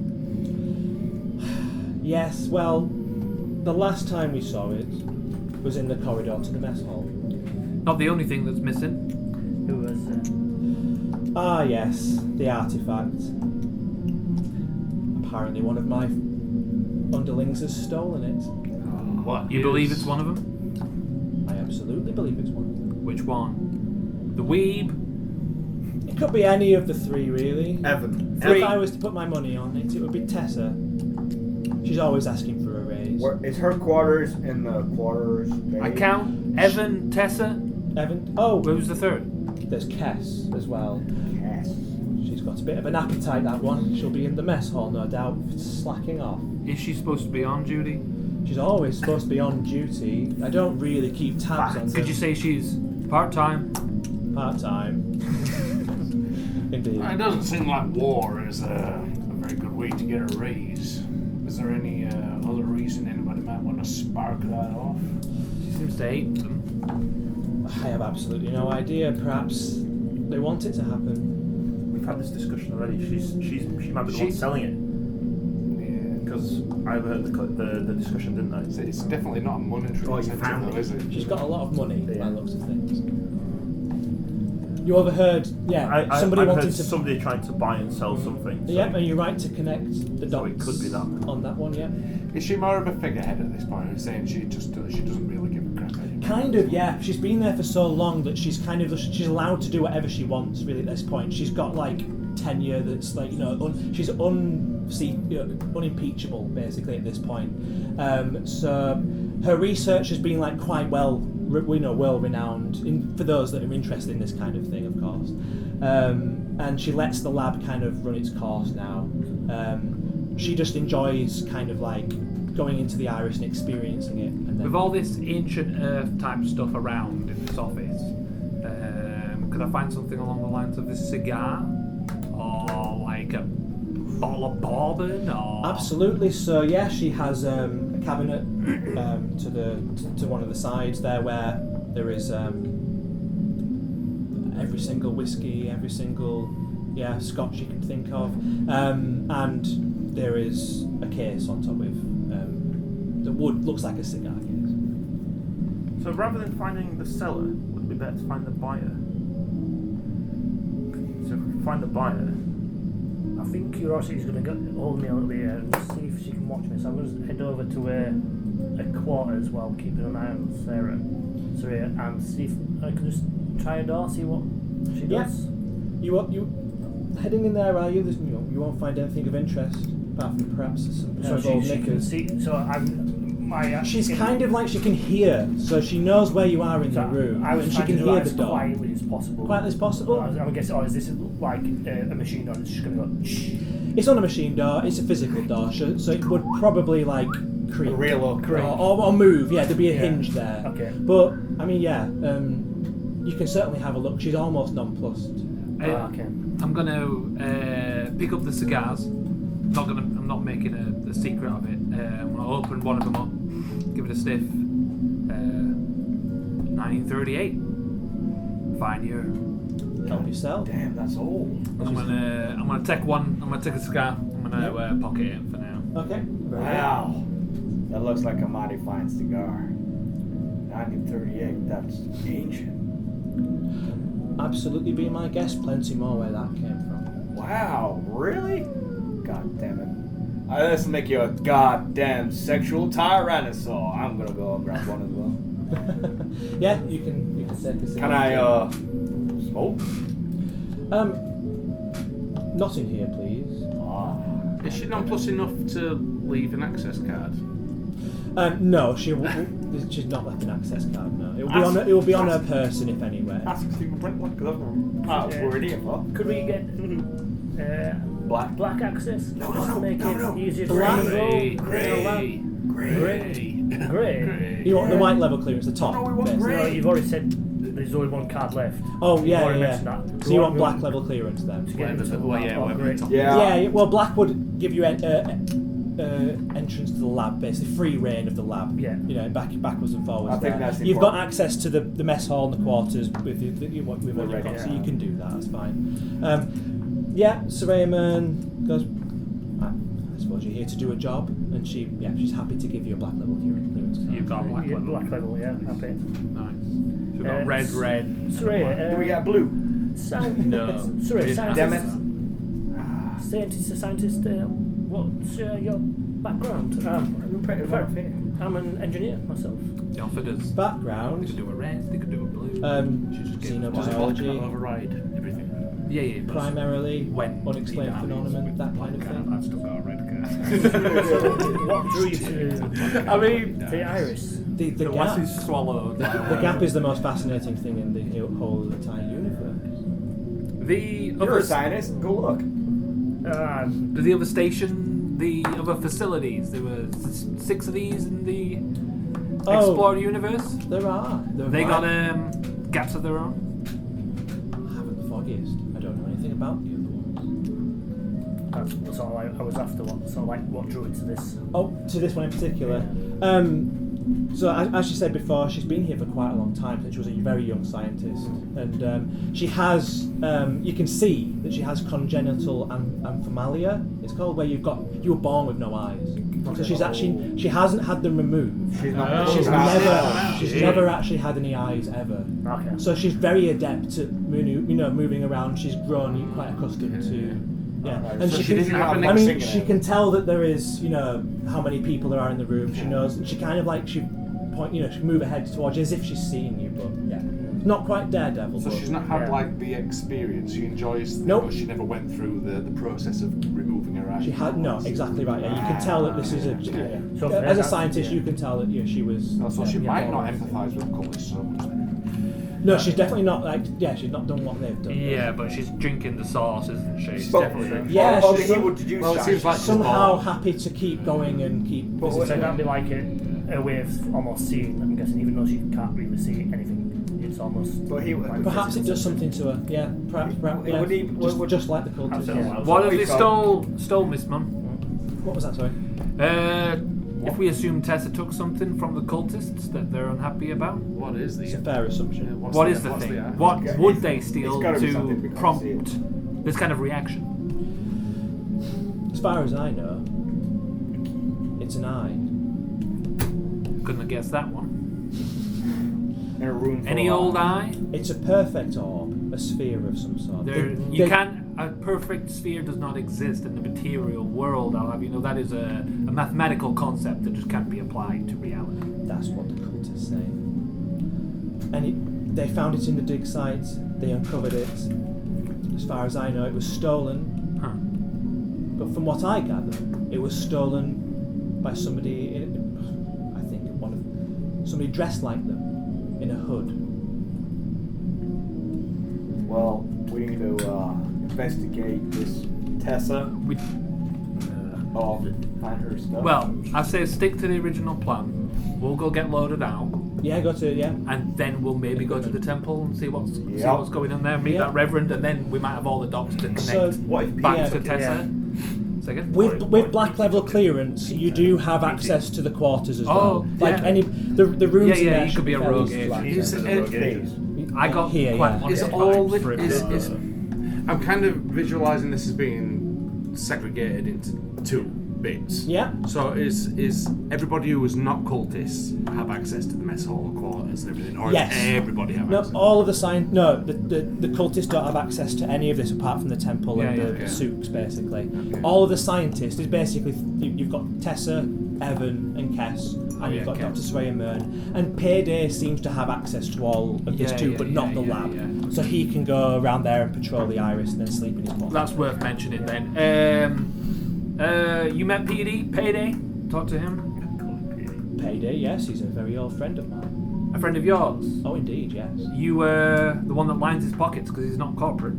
Yes, well, the last time we saw it was in the corridor to the mess hall. Not the only thing that's missing. Who was Ah, yes, the artifact. Apparently one of my underlings has stolen it. What? You believe it's one of them? I absolutely believe it's one of them. Which one? The weeb? It could be any of the three, really. Evan. If I was to put my money on it, it would be Tessa. She's always asking for a raise. Where, is her quarters in the quarters? I count Evan, Tessa. Evan? Oh, Who's the third? there's Kess as well. Yes. She's got a bit of an appetite, that one. She'll be in the mess hall, no doubt, slacking off. Is she supposed to be on duty? She's always supposed to be on duty. I don't really keep tabs on Could you say she's part-time? part-time. Indeed. It doesn't seem like war is a very good way to get a raise. Is there any other reason anybody might want to spark that off? She seems to hate them. I have absolutely no idea. Perhaps they want it to happen. We've had this discussion already. She might be the one selling it. Because I overheard the discussion, didn't I? It's definitely not a monetary incentive, though, is it? She's got a lot of money by Yeah. the looks of things. You overheard, somebody I wanted heard to. somebody trying to buy and sell something. So Yeah, and you're right to connect the dots. So it could be that. On that one, yeah. Is she more of a figurehead at this point? Who's saying she doesn't really give a crap anymore? Kind of, yeah. She's been there for so long that she's she's allowed to do whatever she wants. Really, at this point, she's got like tenure that's like she's unimpeachable basically at this point. So her research has been like quite well renowned for those that are interested in this kind of thing, of course. And she lets the lab kind of run its course now. She just enjoys kind of like going into the iris and experiencing it. And then With all this ancient Earth type stuff around in this office, could I find something along the lines of this cigar? Or like a bottle of bourbon? Or... Absolutely. So yeah, she has a cabinet to one of the sides there where there is every single whiskey, every single scotch you can think of, and there is a case on top with the wood looks like a cigar case. So rather than finding the seller, would it be better to find the buyer? So if we find the buyer, I think Curiosity is going to hold me a little bit here and see if she can watch me. So I'm going to head over to her quarters while keeping an eye on Sarah, and see if I can just try a door, see what she does. You heading in there, are you? You won't find anything of interest apart from perhaps some pair of old she can knickers. see. So She's kind of like she can hear, so she knows where you are in the room, I was and she trying can to do hear that the as door. quietly as possible. Quietly as possible? I'm guessing. Is this like a machine door? It's just going to go. Shh. It's not a machine door; it's a physical door, so it would probably like creak, A real old creak. or move. Yeah, there'd be a hinge there. Okay. But I mean, you can certainly have a look. She's almost nonplussed. Okay. I'm gonna pick up the cigars. I'm not making a secret of it. I'm gonna open one of them up, give it a sniff. 1938. Fine year. Help yourself. Damn, that's old. I'm gonna take one. I'm gonna take a cigar. I'm gonna pocket it for now. Okay. Very Wow. That looks like a mighty fine cigar. 1938. That's ancient. Absolutely be my guest. Plenty more where that came from. Wow, really? God damn it. This will make you a goddamn sexual tyrannosaur. I'm gonna go and grab one as well. Yeah, you can take a seat. Can I, smoke? Not in here, please. Is she nonplussed enough to leave an access card? No, she's not left an access card. No, it will be on her person if anywhere. Ask Stephen Brentwood, because That's what we're here for. Could we get black access? No, Make it easier for Black? everyone. Grey. You want the white level clearance, the top. No, we want bit. grey. No, you've already said there's only one card left. Oh You've yeah, already yeah. mentioned that. So you want black level clearance then? To get Whatever into the- well, yeah, whatever grey. the top- Yeah. Well, black would give you entrance to the lab, basically free reign of the lab. Yeah. You know, backwards and forwards. I think there. that's You've got important. access to the mess hall and the quarters with what you've got, so you can do that. That's fine. Yeah, Sir Raymond goes. I suppose you're here to do a job, and she's happy to give you a black level clearance. You've got black Yeah, level. black level, yeah, happy. Nice. So we've got red. Soraya, Do we got blue? No. Sorry, Damn it. Scientist, what's your background? I'm an engineer myself. They offered us. They Background. could do a red. They could do a blue. She just gave Xenobiology. Does black not override everything? Yeah. Primarily When unexplained phenomenon, that kind of thing. I've still got a red card. What drew you to I mean, the iris? The unless gap. he's swallowed. The gap is the most fascinating thing in the whole entire universe. The You're a other scientist. Go look. the other station, the other facilities. There were 6 of these in the Explorer universe. There are. They got gaps of their own. I haven't the foggiest. I don't know anything about the other ones. That's all I was after. What drew you to this? Oh, to this one in particular. So as she said before, she's been here for quite a long time since she was a very young scientist, and she has. You can see that she has congenital amphomalia. It's called where you were born with no eyes. So she hasn't had them removed. She's not. She's never actually had any eyes ever. Okay. So she's very adept at moving around. She's grown quite accustomed to. Yeah, and So she she didn't have an I mean, singing she it. can tell that there is, how many people there are in the room. She knows, and she kind of she move her head towards you as if she's seeing you, but yeah, not quite Daredevil. So but, she's not had Yeah. like the experience. She enjoys. Nope. She never went through the process of removing her eyes. She had no, exactly right. Yeah, you can tell that this is a. So for as a that, scientist, yeah. you can tell that she was. So she yeah, might yeah. not empathise with cultists so much. No, she's definitely not she's not done what they've done. Yeah, but she's drinking the sauce, isn't she? She's But- definitely. Yeah, Oh, she's he would deduce Well, it that. seems like she's somehow bored. happy to keep going and keep. So visiting. that'd be like a way of almost seeing. I'm guessing, even though she can't really see anything, it's almost. But he- like Perhaps it physical does something to her. Yeah, perhaps. Yeah, Would he- just like the cultists. Absolutely. Yeah. What have we they stole, Miss Mum? What was that? Sorry. If we assume Tessa took something from the cultists that they're unhappy about, What is It's a the? fair assumption. what is the thing? What Okay, would it's- they it's steal gotta be something we to can't see prompt this kind of reaction? As far as I know, it's an eye. Couldn't have guessed that one. In a room. full Any of old eyes. eye? It's a perfect orb, a sphere of some sort. You can't. A perfect sphere does not exist in the material world. I'll have you know that is a mathematical concept that just can't be applied to reality. That's what the cultists say. And they found it in the dig site. They uncovered it. As far as I know, it was stolen. Huh. But from what I gather, it was stolen by somebody. I think somebody dressed like them in a hood. Well, we need to investigate this Tessa. We, Find her stuff. well, I say stick to the original plan. We'll go get loaded out, Yeah, and then we'll maybe go to the temple and see what's Yep. going on there. Meet Yeah. that reverend, and then we might have all the dots to connect So, what if back yeah, to Tessa. Second. With black level clearance, you do have access to the quarters as well. Oh, Like yeah. any the rooms Yeah, in yeah, there you should could be a fairly rogue flat. agent. Please. I got Here, quite yeah. one Is hit all point it for it, is? so- I'm kind of visualizing this as being segregated into two. bits. Yeah. So is everybody who is not cultists have access to the mess hall and quarters and everything, or Yes. does everybody have No, access? all of the the cultists don't have access to any of this apart from the temple and the okay. souks, basically. All of the scientists is basically you've got Tessa, Evan, and Kess, and you've got Kess. Dr. Sway and Mern. And Payday seems to have access to all of this too, but not the lab. So he can go around there and patrol the iris and then sleep in his pod. That's worth mentioning then. You met Payday? Talk to him. Payday, yes, he's a very old friend of mine. A friend of yours? Oh, indeed, yes. You were the one that lines his pockets because he's not corporate.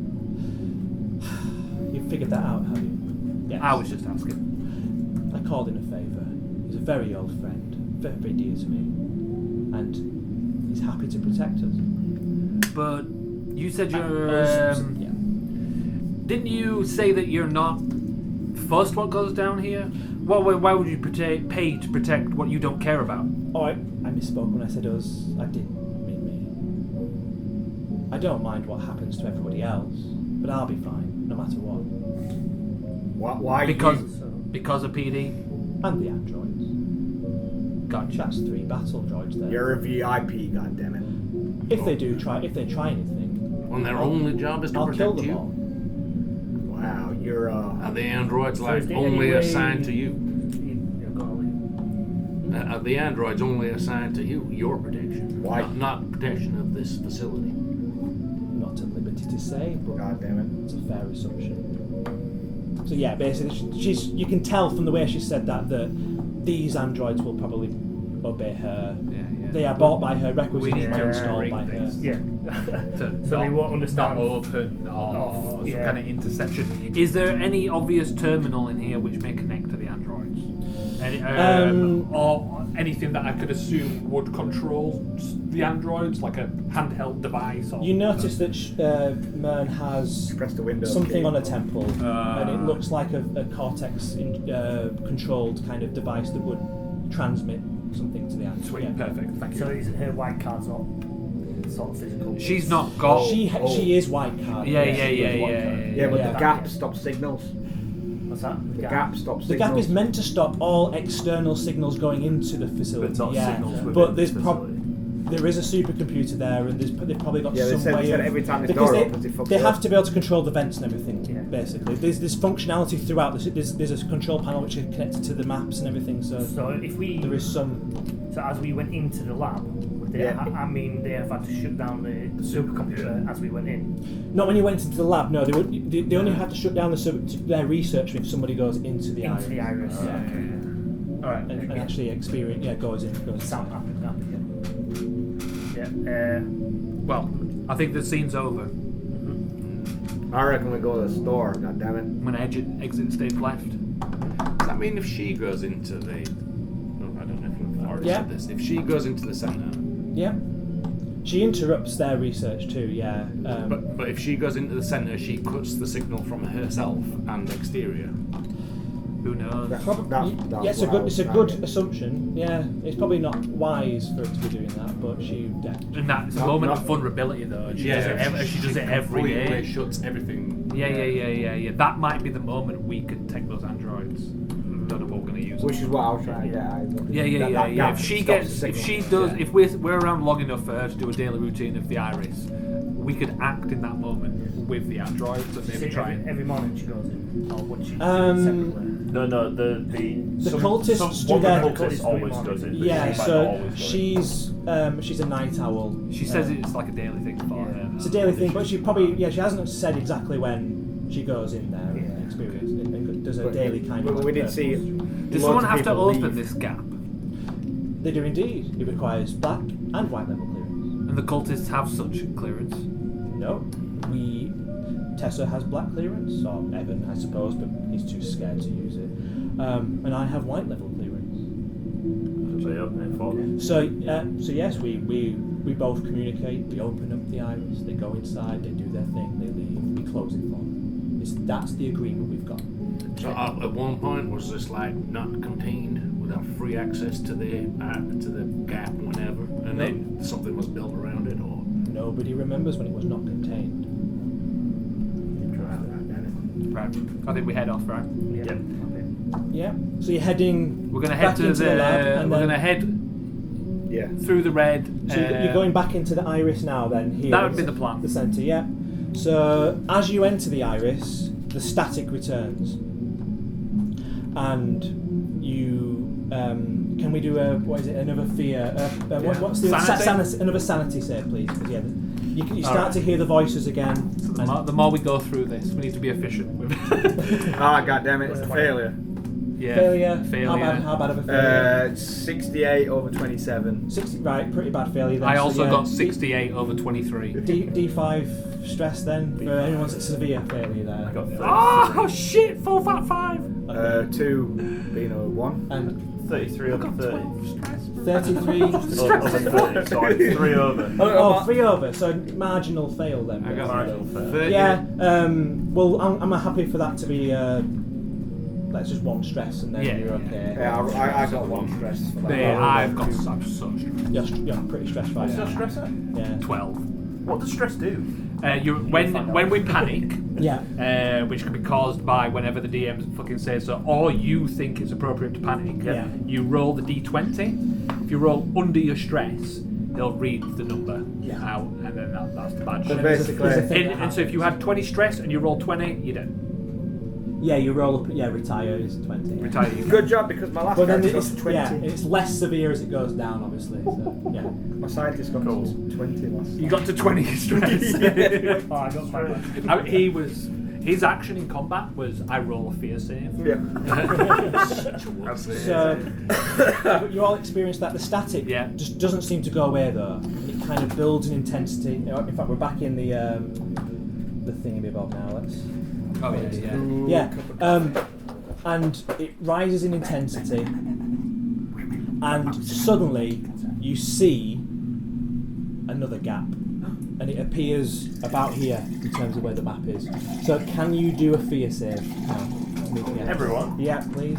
You've figured that out, have you? Yes. I was just asking. I called in a favour. He's a very old friend, very, very dear to me, and he's happy to protect us. But you said you're. Yeah. Didn't you say that you're not fussed what goes down here? Why would you pay to protect what you don't care about? Oh, I misspoke when I said us. I didn't mean me. I don't mind what happens to everybody else, but I'll be fine, no matter what. Why? Because you? because of PD. And the androids. Gotcha. That's 3 battle droids there. You're a VIP, goddammit. If they try anything, When their only job is to I'll kill protect them you. all. Wow, you're Are the androids So like is there only any way assigned to you? You're gonna leave. Are the androids only assigned to you? Your protection. Why? Not protection of this facility. Not at liberty to say, but goddammit. it's a fair assumption. So yeah, basically, you can tell from the way she said that these androids will probably obey her. Yeah. They are bought by her, We requisitioned need and to installed ring by her. things. Yeah. So So they won't understand. Not open or some Yeah. kind of interception. Is there any obvious terminal in here which may connect to the androids? Or anything that I could assume would control the androids, like a handheld device? Or You notice that Mern has Press the window. something on a temple, and it Ah. looks like a Cortex controlled kind of device that would transmit something to the android. Sweet, Yeah. perfect. Thank So you. is her white card's not sort of physical? She's not got. She is white card. Yeah, yes, yeah, she yeah, is white yeah, card. yeah, Yeah, but Yeah. the gap stops signals. What's that? The gap stops The signals. gap is meant to stop all external signals going into the facility. But not yeah. signals within But there's the facility. there is a supercomputer there, and they've probably got Yeah, they some said- way said of, every time this because door they, opens, it fucks they it have up. to be able to control the vents and everything. Yeah. Basically, there's functionality throughout. There's a control panel which is connected to the maps and everything. So So if we, there is some. so as we went into the lab, would they, Yeah. I mean, they have had to shut down the supercomputer as we went in. Not when you went into the lab. No, they only have to shut down their research if somebody goes into the iris. Into the iris. Yeah. All right. And actually experience. Yeah, goes in. Sound happy. Yeah. Well, I think the scene's over. I reckon we go to the store, goddammit. I'm gonna exit stage left. Does that mean if she goes into the... Oh, I don't know if you've already Yeah. said this. If she goes into the centre... Yeah. She interrupts their research too. Yeah. But if she goes into the centre, she cuts the signal from herself and exterior. Who knows? That's Yeah, it's a what I good. was It's a trying good to- assumption. Yeah, it's probably not wise for it to be doing that, but she. Yeah. And that's a Not- moment not- of vulnerability, though. And she does it. She does it every completely day. shuts everything. Yeah. That might be the moment we could take those androids. Don't know what we're gonna use. Which is what I was trying to get at. Yeah. If she does, if we're around long enough for her to do a daily routine of the iris, we could act in that moment with the androids and maybe try and. Every morning she goes in, or would she? Um, No, the cultists do one their- of the cultists always does it. But Yeah, she's like so not always doing it. she's a night owl. She says it's like a daily thing for her. It's a daily thing, but she probably she hasn't said exactly when she goes in there and experience and does a daily kind of. We did see. Does loads someone of have to people open leave. this gap? They do indeed. It requires black and white level clearance. And the cultists have such clearance. No, Tessa has black clearance, or Evan, I suppose, but he's too scared to use it. And I have white level clearance. So they open it for them. So yes, we both communicate. We open up the iris. They go inside. They do their thing. They leave. We close it for them. That's the agreement we've got. So at one point was this like not contained, without free access to the gap whenever, and then something was built around it, or Nobody remembers when it was not contained. Right. I think we head off, right? Yeah. Yep. Okay. Yeah. So you're heading. We're gonna head back to into the lab, and we're then- gonna head Yeah. through the red. So you're going back into the iris now. Then here. That would be the plan. The centre. Yeah. So as you enter the iris, the static returns, and you. Can we do another fear? What's the Sanity? another sanity save, please? 'Cause, yeah, you start to hear the voices again. The more we go through this, we need to be efficient. God damn it! It's a failure. Yeah. Failure. Failure. How bad of a failure? 68 over 27. 60. Right, pretty bad failure. Then. I So, also yeah, got 68 over 23. D5 stress then for anyone's severe failure there. I got Oh shit! Full fat 5. 2 being a 1. And 33 over 30. 33. Over 30, sorry, 3 over. Oh, 3 over. So marginal fail then. I got Marginal fail. 30. Yeah. Well, I'm happy for that to be. That's just 1 stress and then Yeah, you're yeah. okay. Yeah, I got 1 stress for that. I'm so stressed. You're pretty stressed right What's your now. stress at? Yeah. 12. What does stress do? When we panic, Yeah. which can be caused by whenever the DM fucking says so, or you think it's appropriate to panic, Yeah. you roll the d20. If you roll under your stress, they'll read the number out, and then that's the bad So shit. basically, And so if you had 20 stress and you roll 20, you're dead. Yeah, you roll up. Yeah, retire is 20. Yeah. Retire. good job because my last But then character got it's to 20. it's less severe as it goes down, obviously. So, yeah. My scientist got to 20 last You got to 20 stress. Oh, I got my His action in combat was I roll a fear save. Yeah. So you all experienced that the static just doesn't seem to go away though. It kind of builds in intensity. In fact, we're back in the thingy-bob now. Let's. Oh yeah. And it rises in intensity, and suddenly you see another gap, and it appears about here in terms of where the map is. So can you do a fear save? No. Everyone? Yeah, please.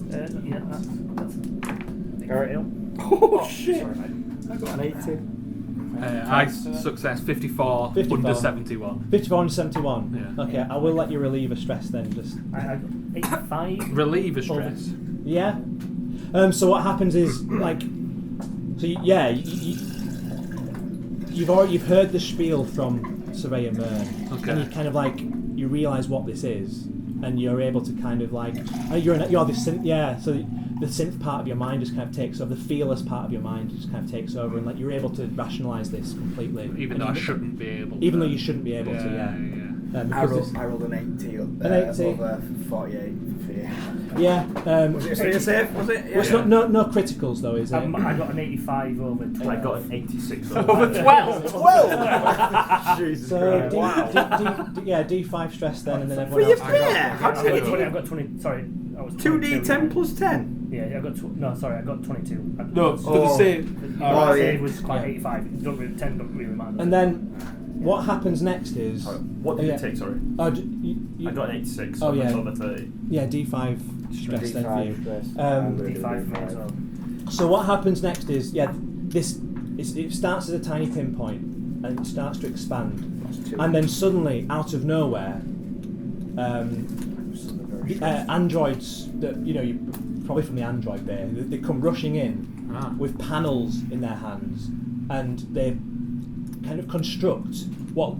Yeah, that's Oh shit! Sorry, mate. I got an 80. I success 54, 54. under 71. 54 and 71. Yeah. Okay, I will let you relieve a stress then. Just I got 85. Relieve a stress. yeah. So what happens is you've heard the spiel from Surveyor Mern, Okay. and you kind of you realise what this is, and you're able to kind of you're the synth, so the synth part of your mind just kind of takes over, the fearless part of your mind just kind of takes over, and you're able to rationalise this completely. Even though I shouldn't be able to. Even though you shouldn't be able to, yeah. I Because rolled an 80. An 80. Over 48 for fear. yeah. Was it a fear save? Was it? Well, it's not, no criticals though, is it? I got an 85 over 12. I got an 86 Over 12! Jesus So Christ. D5 stress then, and then everyone else. I got 20, I got 20. Sorry, I was 2d10 plus 10. Yeah, I got I got 22. No, for the save. Oh, yeah. save was quite 85. It don't really, 10 don't really matter. And then what happens next is What did you take, sorry? Oh, I got an 86 Oh, on yeah. the over 30. Yeah, D5 stress then for you. D5 for me as well. So what happens next is it starts as a tiny pinpoint and it starts to expand, and then suddenly out of nowhere, androids that you probably from the android bay, they come rushing in with panels in their hands, and they kind of construct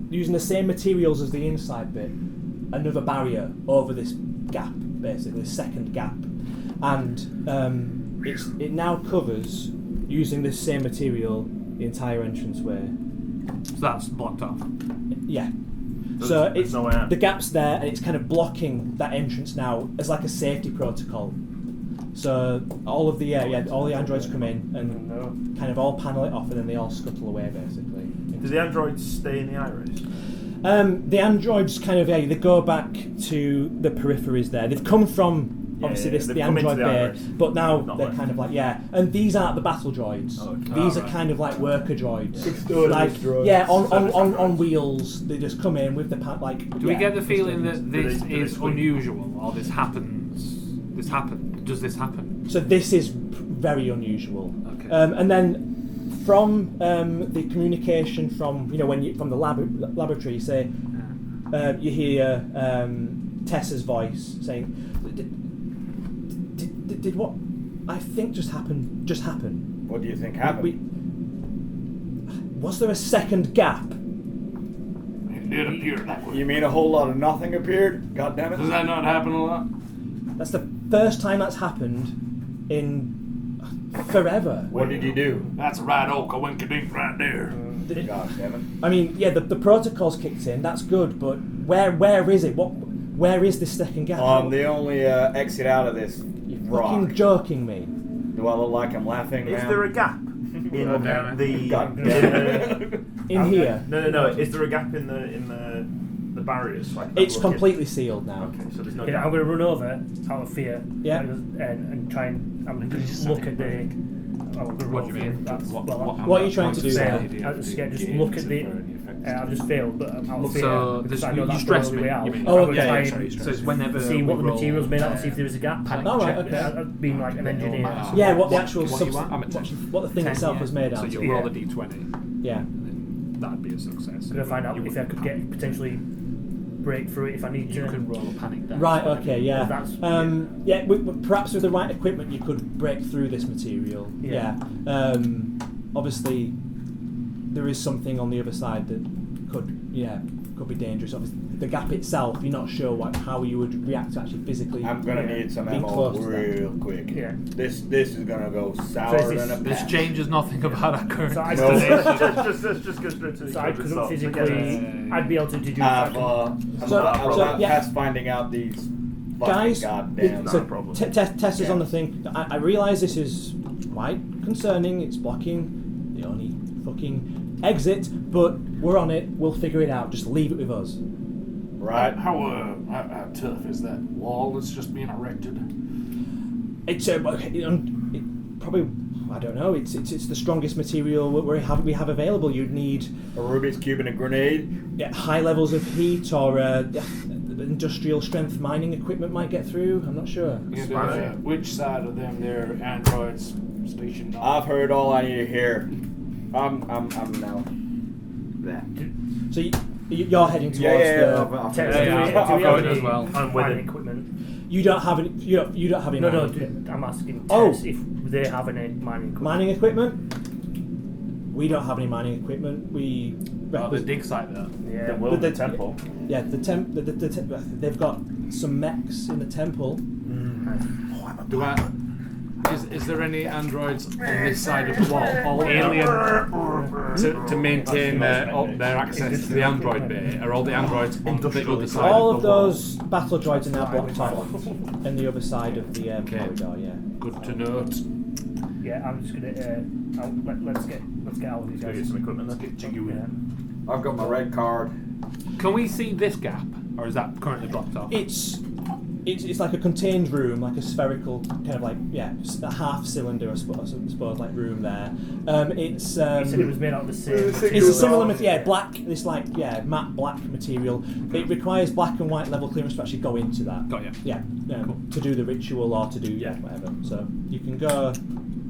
using the same materials as the inside bit, another barrier over this gap, basically this second gap, and it now covers, using this same material, the entire entranceway. So that's blocked off. Yeah. There's it's no way out. the gap's there, and it's kind of blocking that entrance now as like a safety protocol. So all of the all the androids come in and kind of all panel it off, and then they all scuttle away basically. Do the androids stay in the iris? The androids kind of they go back to the peripheries there. They've come from obviously they've the come into android the bay, iris. but now Not they're left. kind of and these aren't the battle droids. Oh, okay. These are right. kind of like worker droids. Exterminate droids. Yeah, on wheels. They just come in with the Do we get the feeling that this do they is squeak? unusual, or this happens? Does this happen? So this is very unusual. Okay. And then from the communication from from the laboratory, you say you hear Tessa's voice saying, "Did what I think just happened? What do you think happened? Was there a second gap?" It did appear that way. You mean a whole lot of nothing appeared? God damn it! Does that not happen a lot? That's the first time that's happened in forever. What did you do? That's a right old coinkydink right there. God damn it! I mean, yeah, the protocol's kicked in. That's good, but where is it? Where is this second gap? The only exit out of this You're rock. fucking joking me. Do I look like I'm laughing? Is ma'am? there a gap in the? God damn it! In here, No. Is there a gap in the barriers? Like it's completely sealed now. Okay, so there's no Yeah, gap. I'm going to run over out of fear. Yeah. And try and look at the. What do you mean? What are you trying to do there? I'm scared. Just look at the. I've just failed, but out of fear. So because this, I know you that's stress the me. only way out. You mean? Oh, I'm gonna okay. try Yeah, and So it's whenever see we what the roll, material's made out and see if there is a gap. panic All right, check. okay. I've been like an engineer. Yeah, what the actual what you want? I'm at 10. what the thing 10, itself yeah. was made out So of. you roll a d20, Yeah. and then that'd be a success. I'm going to find out if I could get potentially break through it if I need You to. can roll a panic dice. Right. Okay. Yeah. That's- Perhaps with the right equipment, you could break through this material. Yeah. Obviously, there is something on the other side that could be dangerous. Obviously, the gap itself, you're not sure how you would react to actually physically. I'm gonna need some being ammo close to that. real quick. Yeah. This is gonna go sour So is than a This patch. changes nothing about our current So I No. Let's just go straight to the So I code couldn't itself. physically. I'd be able to deduce. I'm So- about yeah. past finding out these fucking Guys, goddamn. Not so a problem. Tessa's Yeah. on the thing. I realise this is quite concerning. It's blocking the only fucking exit, but we're on it. We'll figure it out. Just leave it with us. Right. How tough is that wall that's just being erected? It's probably, I don't know. It's the strongest material we have available. You'd need A Rubik's Cube and a grenade. high levels of heat or industrial strength mining equipment might get through. I'm not sure. And, which side of them there androids stationed on? I've heard all I need to hear. I'm now. There. So you're heading towards Yeah. the. I've Do heard we it. have I'm going any as well. I'm with mining it. equipment? You don't have any. You don't have any. No, mining no. equipment. I'm asking Oh. Tess if they have any mining equipment. Mining equipment. We don't have any mining equipment. We. Oh, the dig site there. Yeah. The will of the temple. Yeah, they've got some mechs in the temple. Do is there any androids on this side of the wall? To maintain their access to the android bay, are all the androids on the other side All of of the wall? those battle droids are now blocked off in the other side of the corridor. Yeah. Good to note. Yeah, I'm just gonna. Let's get out of these Go get guys. some equipment. Let's get jiggy with it. I've got my red card. Can we see this gap, or is that currently blocked off? It's like a contained room, like a spherical kind of like a half cylinder, I suppose, like room there. It's You said it was made out of the same. it's a similar black. This matte black material. It requires black and white level clearance to actually go into that. Got you. Yeah, to do the ritual or to do whatever. So you can go.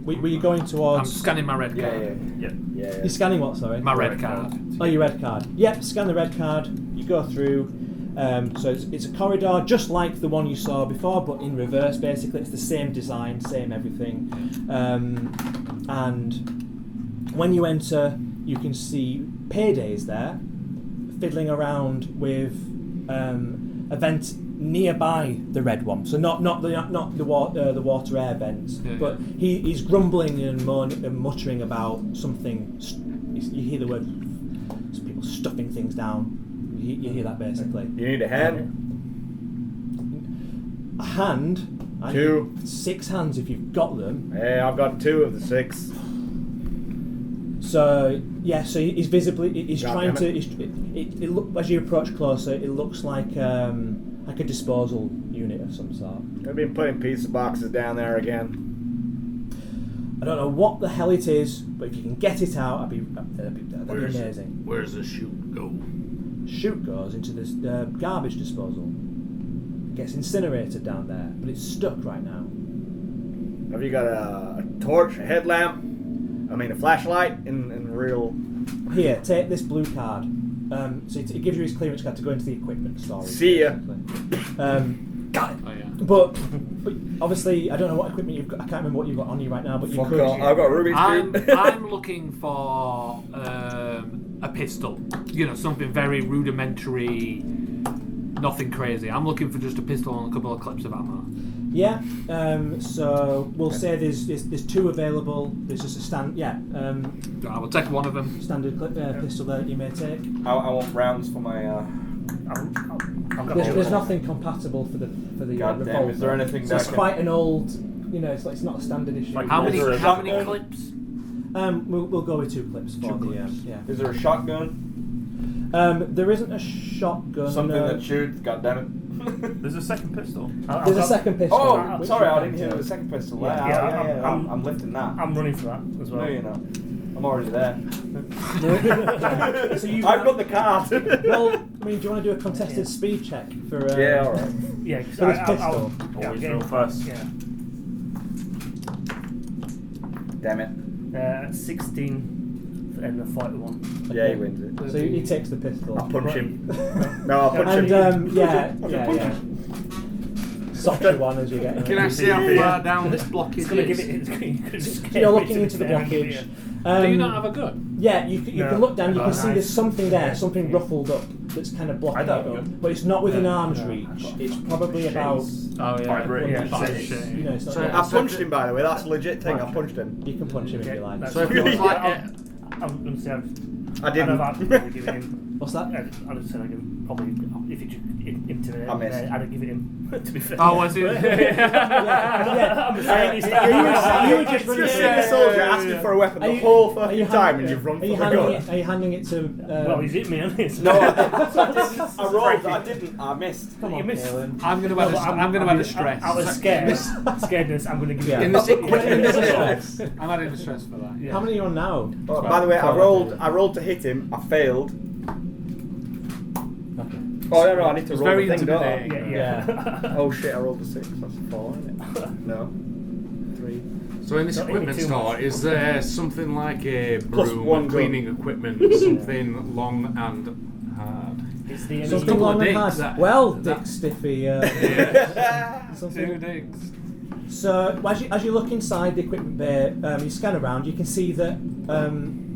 Were you going I'm towards? scanning my red card. Yeah. You're scanning what? Sorry. My red card. Oh, your red card. Yep, scan the red card. You go through. So it's a corridor just like the one you saw before, but in reverse. Basically, it's the same design, same everything. And when you enter, you can see Paydays there, fiddling around with a vent nearby the red one. So not the water air vents, but he's grumbling and muttering about something. You hear the word people stuffing things down. You hear that basically. You need a hand? A hand. I Two. need 6 hands if you've got them. Hey, I've got 2 of the 6. So so he's visibly he's God trying damn to. It look as you approach closer. It looks like a disposal unit of some sort. I've been putting pizza boxes down there again. I don't know what the hell it is, but if you can get it out, that'd be amazing. Where's the chute go? Chute goes into this garbage disposal. Gets incinerated down there, but it's stuck right now. Have you got a torch, a headlamp? I mean, a flashlight, and real. Here, take this blue card. So it gives you his clearance card to go into the equipment storage. See ya. Got it. Oh, yeah. But obviously, I don't know what equipment you've got. I can't remember what you've got on you right now. But you Fuck could. off. I've got Rubik's Cube. I'm looking for a pistol. You know, something very rudimentary, nothing crazy. I'm looking for just a pistol and a couple of clips of ammo. Yeah. So we'll say there's 2 available. There's just a stand. Yeah. I will take one of them. Standard pistol there that you may take. I want rounds for my. There's nothing compatible for the God damn, revolver. is there anything So that it's can- quite an old. You know, it's not a standard issue. Like How many shotgun? clips? We'll go with 2 clips for the. Yeah. Is there a shotgun? There isn't a shotgun. Something no. that shoots? God damn it. There's a second pistol. There's a second pistol. Oh, which sorry, you I can didn't hear take. the second pistol. Yeah, I'm lifting that. I'm running for that as well. No, you're not. I'm already there. So I've got the card. Well, I mean, do you want to do a contested speed check for? Yeah, all right. Yeah, because For this pistol. Always drill first. Yeah. Damn it. 16 and a 41. Yeah, he wins it. So he takes the pistol. I'll punch him. No, I'll punch And him. yeah. Softer one as you get. Can I see how far down this blockage It's going to is? give it. It's gonna just So get you're it looking to into the there. blockage. Do you not have a gun? Yeah, you can look down. You can Oh, see nice. there's something there, something ruffled up that's kind of blocking I it don't up. know. But it's not within arm's reach. It's probably about. Oh yeah. Vibrating. Yeah. You know, it's not. So I punched him, by the way. That's a legit thing. I punched him. You can punch him if you like. That's So if it was like I'm going to say I didn't. I'd probably give it him. What's that? I'd have said I'd give him probably if you just intimidate I him, missed. I'd give it him. To be fair. Oh, was it? Yeah. I'm saying he's You were just You're running. seeing a soldier asking for a weapon the whole fucking time, and you've run for the gun. Are you handing it to? Well, he's hit me, hasn't he? No, I rolled. I didn't. I missed. Come You on, missed. Kaelin. I'm going to add a stress. Out of scaredness, I'm going to give Yeah. you. in this equipment There's a store? stress. I'm adding a stress for that. Yeah. How many are you on now? Oh, by the way, I rolled to hit him. I failed. Okay. Oh no, I need to It's roll very the thing, don't I? intimidating. Yeah. Oh shit, I rolled a 6. That's a 4, isn't it? No. 3. So in this Not equipment too store, much. is there something like a Plus broom, one a gun. cleaning equipment, something long and hard? Is the Something couple of long and dicks, hard. that- Well, that- Dick Stiffy. Two Something. dicks. So as you look inside the equipment bay, you scan around. You can see that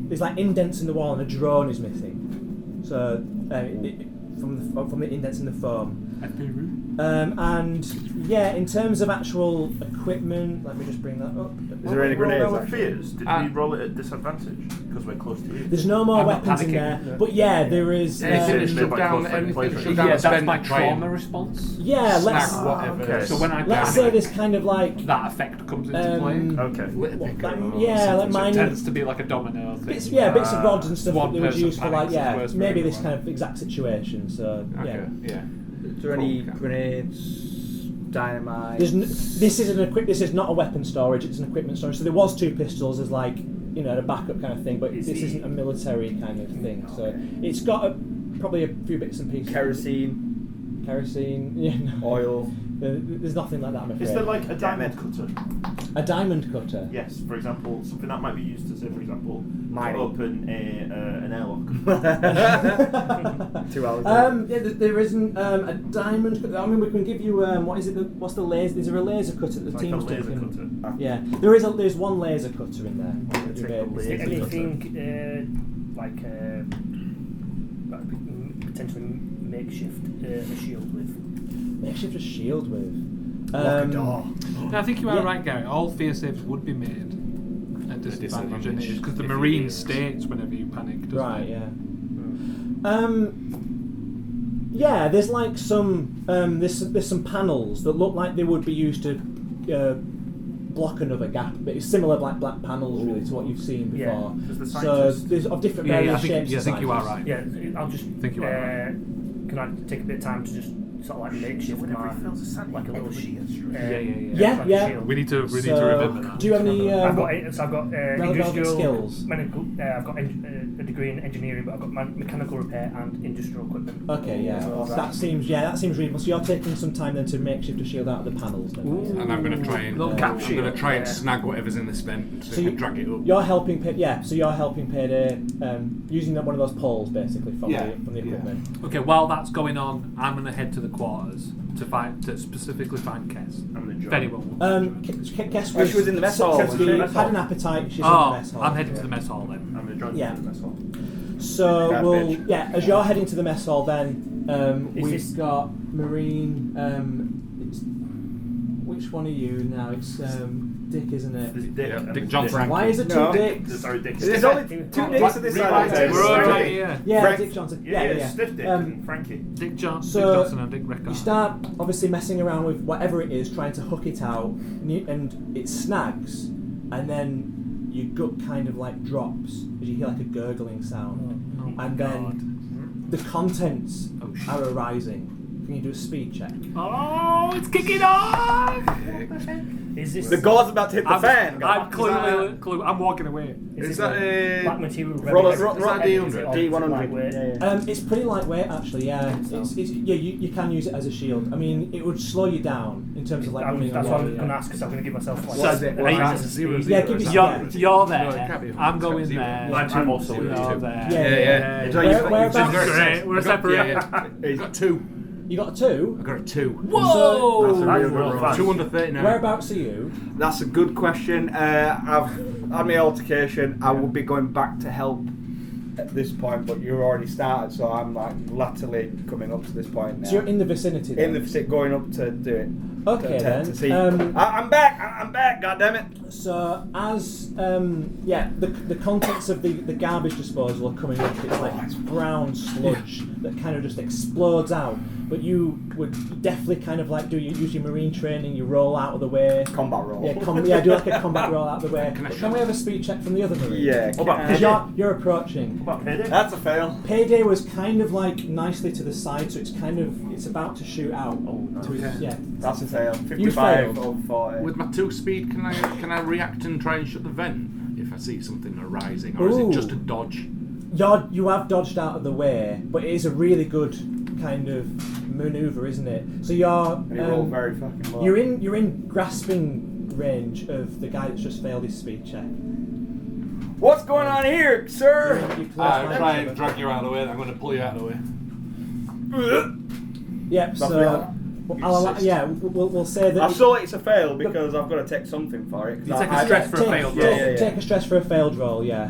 there's like indents in the wall, and a drone is missing. So from the indents in the foam. And yeah, in terms of actual equipment, let me just bring that up. Is there any grenades? Roll our actually? fears. Did we roll it at disadvantage because we're close to you? There's no more I'm not weapons in panicking. there, but yeah, there is. Anything It's to made shut by down, close friend anything players. to shut Yeah, down, that's spend my try trauma and response. Yeah, let's snack whatever. Okay. So when I let's say there's kind of like that effect comes into play. Okay. yeah, like So it mining. tends to be like a domino thing. Bits of rods and stuff that One they would person use for like panics is worse for maybe this everyone. kind of exact situation. So Okay, yeah. Is there any Okay. grenades? Dynamite? this is not a weapon storage. It's an equipment storage. So there was 2 pistols as like a backup kind of thing, but this isn't a military kind of thing. So it's got probably a few bits and pieces. Kerosene, yeah, no. Oil. There's nothing like that. I'm afraid. Is there like a diamond cutter? a diamond cutter? Yes, for example, something that might be used to say, for example, Mining. open an airlock. 2 hours. Yeah, there isn't a diamond. I mean, we can give you what is it? What's the laser? Is there a laser cutter that the Like a team's laser taken? cutter. Yeah, there's one laser cutter in there. Take You'll be the able to laser see. Anything potentially makeshift a shield with? Makeshift a shield with. Lock a door. No, I think you are Yeah. right, Gary. All fear saves would be made at disadvantage because the if Marine you- states whenever you panic. Doesn't Right. it? Yeah. Yeah. There's like some there's some panels that look like they would be used to block another gap, but it's similar black panels really to what you've seen before. Yeah. Does the So scientist- there's of different Yeah, various I think, shapes. yeah, I and think you are sizes. right. Yeah, I'll just Think you are right. Can I take a bit of time to just sort of like makeshift man, like a little shield. Yeah. Shield. We need to So, remember that. do you have any I've got relevant industrial skills? I've got a degree in engineering, but I've got mechanical repair and industrial equipment. Okay, yeah, that seems reasonable. So you're taking some time then to makeshift a shield out of the panels. Then, And I'm going to try and Little cap shield. snag whatever's in this vent so So I can drag it up. You're helping. So you're helping Payday using one of those poles basically from Yeah, the equipment. Okay, while that's going on, I'm going to head to the quarters to specifically find Kess. I'm gonna join. If anyone wants. Guess She was in the mess hall, Had wasn't she? an appetite. She's in the Oh, mess hall. I'm heading to the mess hall then. I'm gonna join Yeah. the mess hall. So Bad bitch. as you're heading to the mess hall, then Is we've this- got Marine. Which one are you now? It's Dick, isn't Is it? it Dick? Yeah, Dick John Frank. Why is it two No. Dicks? Sorry, Dick. There's only 2 dicks at this side. We're all right here. Yeah, Frank- Dick Johnson. Yeah, Stiff Dick and Frankie. Dick So, Johnson and Dick Record. You start obviously messing around with whatever it is, trying to hook it out, and it snags, and then your gut kind of like drops as you hear like a gurgling sound, Oh and then the contents are arising. Can you do a speed check? Oh, it's kicking off! Is this The goal's about to hit the fan. I'm clearly, I'm walking away. Is that a black material? roll ready? roll Is it D100? on D100. lightweight? Yeah. It's pretty lightweight actually. Yeah, you can use it as a shield. I mean, it would slow you down in terms of like running. That's on what the I'm wall, going to yeah. ask because I'm going to give myself like. What's it? eight What's as a it? speed. Yeah, give me some. You're No, it can't there. be 100, I'm it's going zero. there. I'm also with You're you. there. Yeah. Enjoy your- Whereabouts? Great, we're separate. I got 2. You got a 2. I got a 2. Whoa! That's a real good roll. roll. 2 under 39. Whereabouts are you? That's a good question. I've had my altercation. I will be going back to help at this point, but you're already started, so I'm like latterly coming up to this point now. So you're in the vicinity. Then? in the vicinity, going up to do it. Okay, to, then. To see. Um, I'm back. I'm back. God damn it. So as the contents of the garbage disposal are coming up, it's like brown sludge that kind of just explodes out. But you would definitely kind of like use your marine training. You roll out of the way. Combat roll. Do like a combat roll out of the way. Can I But shoot? can we have a speed check from the other marine? Yeah. What about Because you're approaching. What about Payday? That's a fail. Payday was kind of like nicely to the side, so it's about to shoot out. To his, Okay. yeah. That's a fail. You 55 failed. of 40. With my 2 speed, can I react and try and shut the vent if I see something arising, or is Ooh. it just a dodge? You have dodged out of the way, but it is a really good kind of maneuver, isn't it? So you're And he rolled very fucking low. you're in grasping range of the guy that's just failed his speed check. What's going on here, sir? You're close I'll by. try and drag you out of the way. I'm going to pull you out of the way. Yep. That's So fail. we'll say that. I saw it's a fail because I've got to take something for it. 'cause You take I- a stress for a take, failed take- roll. Yeah. Take a stress for a failed roll, yeah.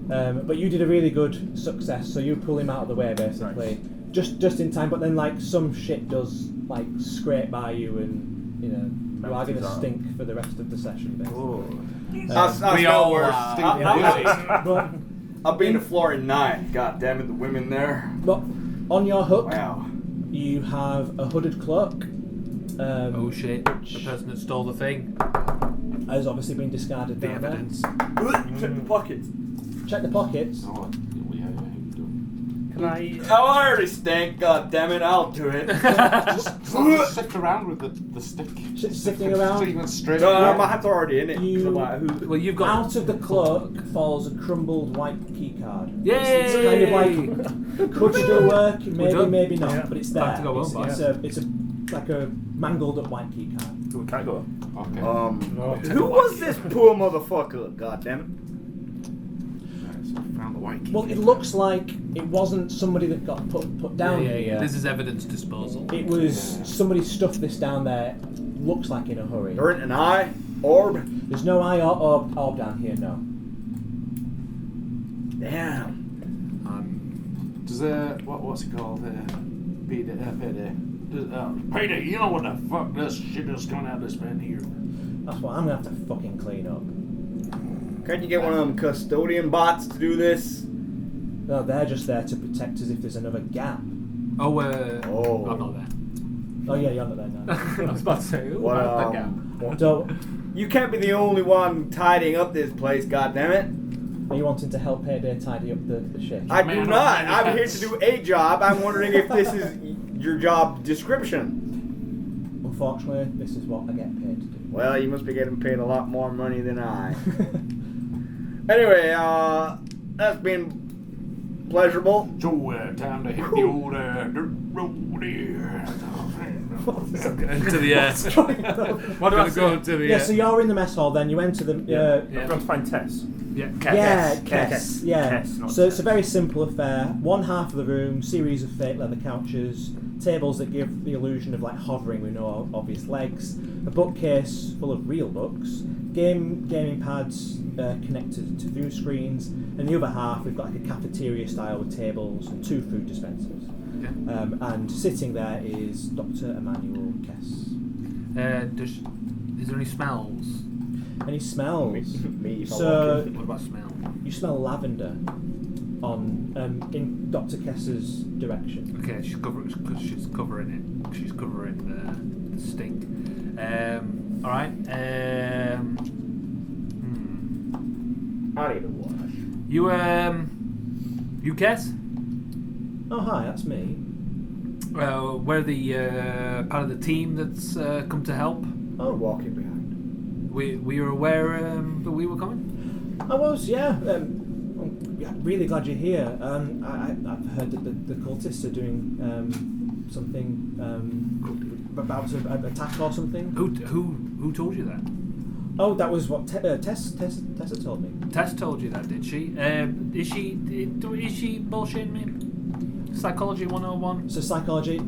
But you did a really good success, so you pull him out of the way basically, just in time. But then like some shit does like scrape by you, and you know you are going to stink for the rest of the session. Basically. That's We no all worse. stink. But I've been to floor in 9. God damn it, the women there. but on your hook, Wow. you have a hooded cloak. Oh shit! The person that stole the thing. Has obviously been discarded The down there. evidence. Check the pockets. Check the pockets. Oh, yeah. Can I? Oh, I already stink. God damn it, I'll do it. Just sift around with the stick. Sifting around. So you went straight. No, my hand's already in it. You- So like, who? Well, you've got. Out of the cloak falls a crumbled white key card. Yay! It's kind of like could still work, maybe, done. maybe not, Yeah. but it's Time there. to go home, It's a like a mangled up white key card. We can't go. Okay. No. Who was this poor motherfucker? God damn it. Right, so I found the white key. Well, it looks like it wasn't somebody that got put down here. This is evidence disposal. It was somebody stuffed this down there. Looks like in a hurry. There ain't an eye, orb. There's no eye or orb down here. No. Damn. Does what's it called? Payday. Payday. You know what the fuck this shit is coming out of this vent here? That's what I'm gonna have to fucking clean up. Can't you get one of them custodian bots to do this? No, they're just there to protect us if there's another gap. Oh, Oh. I'm not there. Oh yeah, you're not there now. I was about to say, ooh, Wow. that gap. So, You can't be the only one tidying up this place, goddammit. are you wanting to help Payday tidy up the ship? I Man, do I'm not. not I'm here to do a job. I'm wondering if this is your job description? Unfortunately, this is what I get paid to do. Well, you must be getting paid a lot more money than I. Anyway, that's been pleasurable. So, time to hit the old dirt road here. Into the air. We're going to go into the Yeah, so you're in the mess hall then, you enter the... I've got to find Tess. Yeah, Kess. Yeah. Kess, not So it's a Tess. very simple affair. One half of the room, series of fake leather couches, tables that give the illusion of like hovering with no obvious legs, a bookcase full of real books, gaming pads connected to view screens, and the other half we've got like a cafeteria style with tables and 2 food dispensers. Yeah. And sitting there is Dr. Emmanuel Kess. Is there any smells? Any smells? Me, if I So What about smell? you smell lavender on in Dr. Kess's direction. Okay, she's covering it. She's covering the stink. All right. I need a wash. You Kess? Oh hi, that's me. We're the part of the team that's come to help. We're walking behind. We were aware that we were coming. I was, yeah. I'm really glad you're here. I've heard that the cultists are doing something about an attack or something. Who told you that? Oh, that was what Tessa told me. Tess told you that, did she? Is she bullshitting me? Psychology 101. So psychology.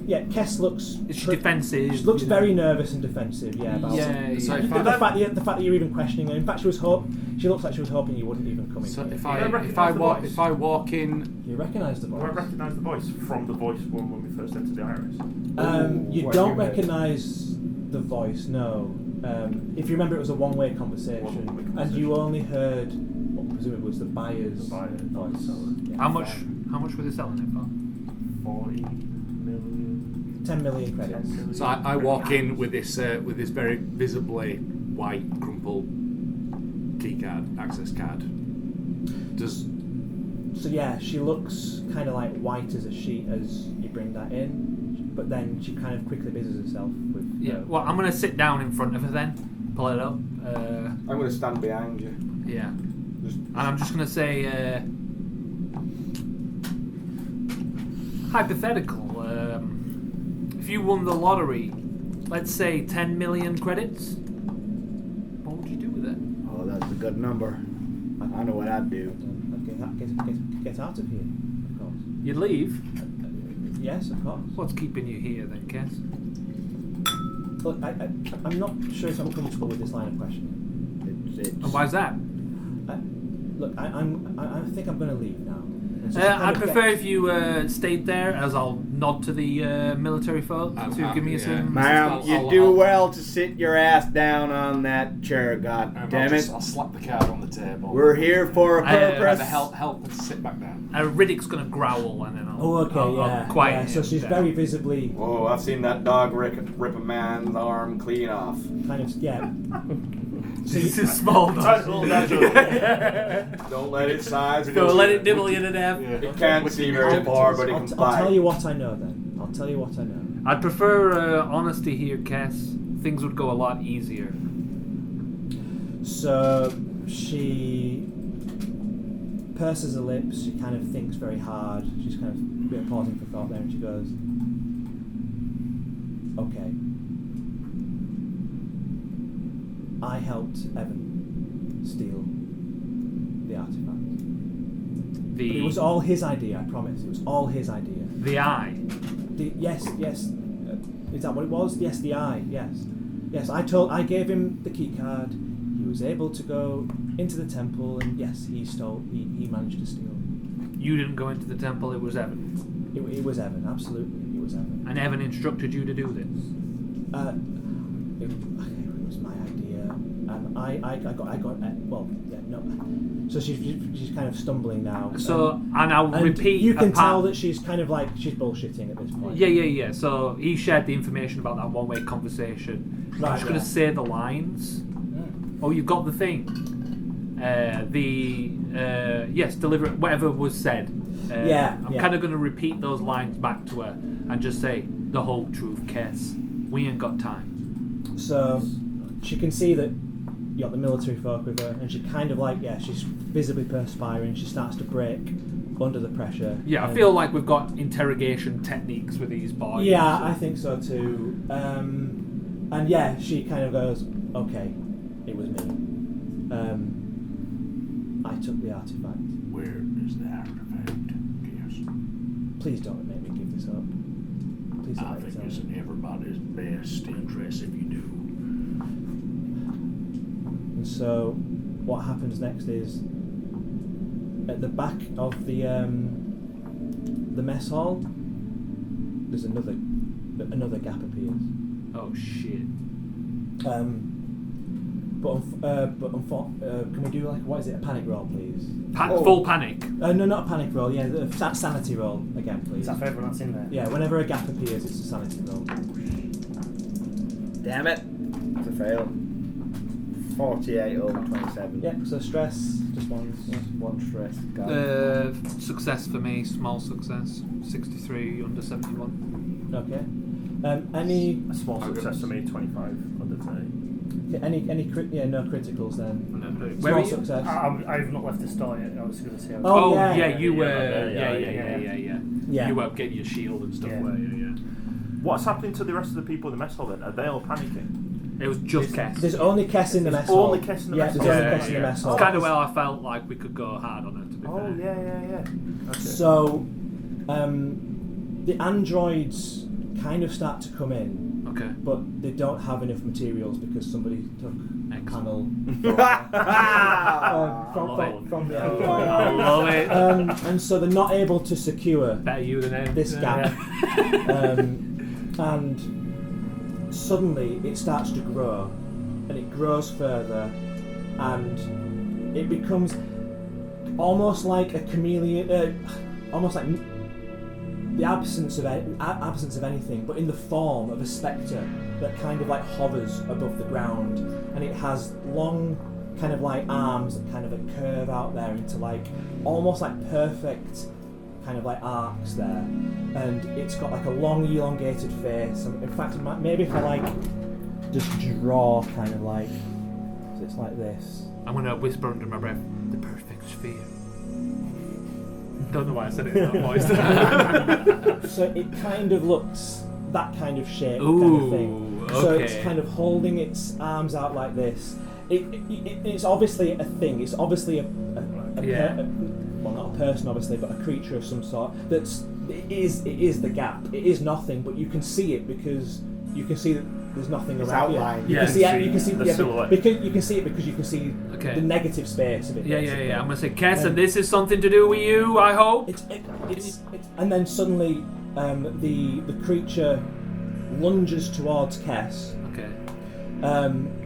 Yeah, Kess looks. Is she defensive? She looks very nervous and defensive. Yeah, about it. So The fact that you're even questioning her. In fact, she looks like she was hoping you wouldn't even come in. So here. if I walk in, You recognise the Do I voice. recognise the voice from the voice when we first entered the iris? You What don't you heard. recognise the voice, no. If you remember, it was a one-way conversation, One-way and conversation. you only heard what presumably was the buyer's The buyer's voice. seller. Yeah. How much were they selling it for? 40 million. 10 million credits. 10 million. so I walk in with this very visibly white crumpled keycard, access card. Does So yeah, she looks kind of like white as a sheet as you bring that in, but then she kind of quickly busies herself with. Yeah. Well, I'm gonna sit down in front of her then. Pull it up. I'm going to stand behind you. Yeah. Just And I'm just gonna say hypothetical. If you won the lottery, let's say 10 million credits, what would you do with it? Oh, that's a good number. I know what I'd do. Get out of here, of course. You'd leave. Yes, of course. What's keeping you here then, Kess? Look, I'm not sure if I'm comfortable with this line of questioning. It's And why's that? Look, I think I'm going to leave now. And so I'd prefer if you stayed there, as I'll nod to the military folk to give me yeah. some. Ma'am, you do well to sit your ass down on that chair, god damn it. I'll slap the card on the table. We're here for a purpose. Help and sit back down. Riddick's gonna growl and then I'll. Oh, okay, I'll quiet yeah. So him she's down. very visibly Oh, I've seen that dog rip a man's arm clean off. kind of, yeah. This is small. Total natural. Don't let it size. Don't let it nibble you to death. It can't see very far, but it can I'll tell bite. you what I know then. I'll tell you what I know. I'd prefer honesty here, Cass. Things would go a lot easier. So she purses her lips. She kind of thinks very hard. She's kind of a bit pausing for thought there, and she goes, "Okay. I helped Evan steal the artifact. But it was all his idea. I promise. It was all his idea. The eye. Yes. Is that what it was? Yes, the eye. Yes. I gave him the key card. He was able to go into the temple, and yes, he managed to steal. You didn't go into the temple. It was Evan. It was Evan. Absolutely, it was Evan. And Evan instructed you to do this. It was my idea. I got. Well, yeah, no. So she's kind of stumbling now. So and I'll and repeat. You can a part- tell that she's kind of like she's bullshitting at this point. Yeah. So he shared the information about that one-way conversation. I'm Right, just going to yeah. say the lines. Oh, you've got the thing. Yes, deliver it. Whatever was said. I'm kind of going to repeat those lines back to her and just say the whole truth, Kess. We ain't got time. So she can see that you got the military folk with her, and she kind of like, she's visibly perspiring. She starts to break under the pressure. Yeah, I feel like we've got interrogation techniques with these boys. Yeah, I think so too. And she kind of goes, okay, it was me. I took the artifact. Where is the artifact? Yes. Please don't make me give this up. Please don't I make think this it's up. in everybody's best interest if you do. And so, what happens next is, at the back of the mess hall, there's another gap appears. Oh shit. Can we do what is it? A panic roll, please? Full panic. No, not a panic roll. Yeah, a sanity roll again, please. Is that for everyone that's in there? Yeah, whenever a gap appears, it's a sanity roll. Damn it. It's a fail. 48 over 27. Yeah, so stress, just one stress. Success for me, small success. 63 under 71. Okay. Any A small success for me, 25 under 30. no criticals then. Where Small are you? success. I've not left the store yet. I was going to say. Oh, you were. Yeah. You were getting your shield and stuff. Yeah. Were you? Yeah. What's happening to the rest of the people in the mess hall then? Are they all panicking? It was just Kess. There's only Kess in the mess hall. Only Kess in the mess there's hall. only Kess in the mess hall. It's kind of where I felt like we could go hard on her, to be fair. Oh, yeah. Okay. So, the androids kind of start to come in, Okay. but they don't have enough materials because somebody took a panel from the I love it. and so they're not able to secure Better you than him. this gap. And suddenly it starts to grow, and it grows further, and it becomes almost like a chameleon, almost like the absence of anything, but in the form of a spectre that kind of like hovers above the ground, and it has long kind of like arms that kind of curve out there into like almost like perfect kind of like arcs there, and it's got like a long elongated face. And in fact, maybe if I like just draw kind of like, so it's like this. I'm going to whisper under my breath, the perfect sphere. Don't know why I said it in that voice. So it kind of looks that kind of shape, Ooh, kind of thing. So okay. it's kind of holding its arms out like this. It's obviously a thing. It's obviously well, not a person, obviously, but a creature of some sort. It is the gap. It is nothing, but you can see it because you can see that there's nothing around it. outlined. You can see the silhouette. because you can see it because you can see Okay. the negative space of it. Yeah. basically. I'm going to say, Kess, and this is something to do with you, I hope. It's and then suddenly the creature lunges towards Kess, Okay.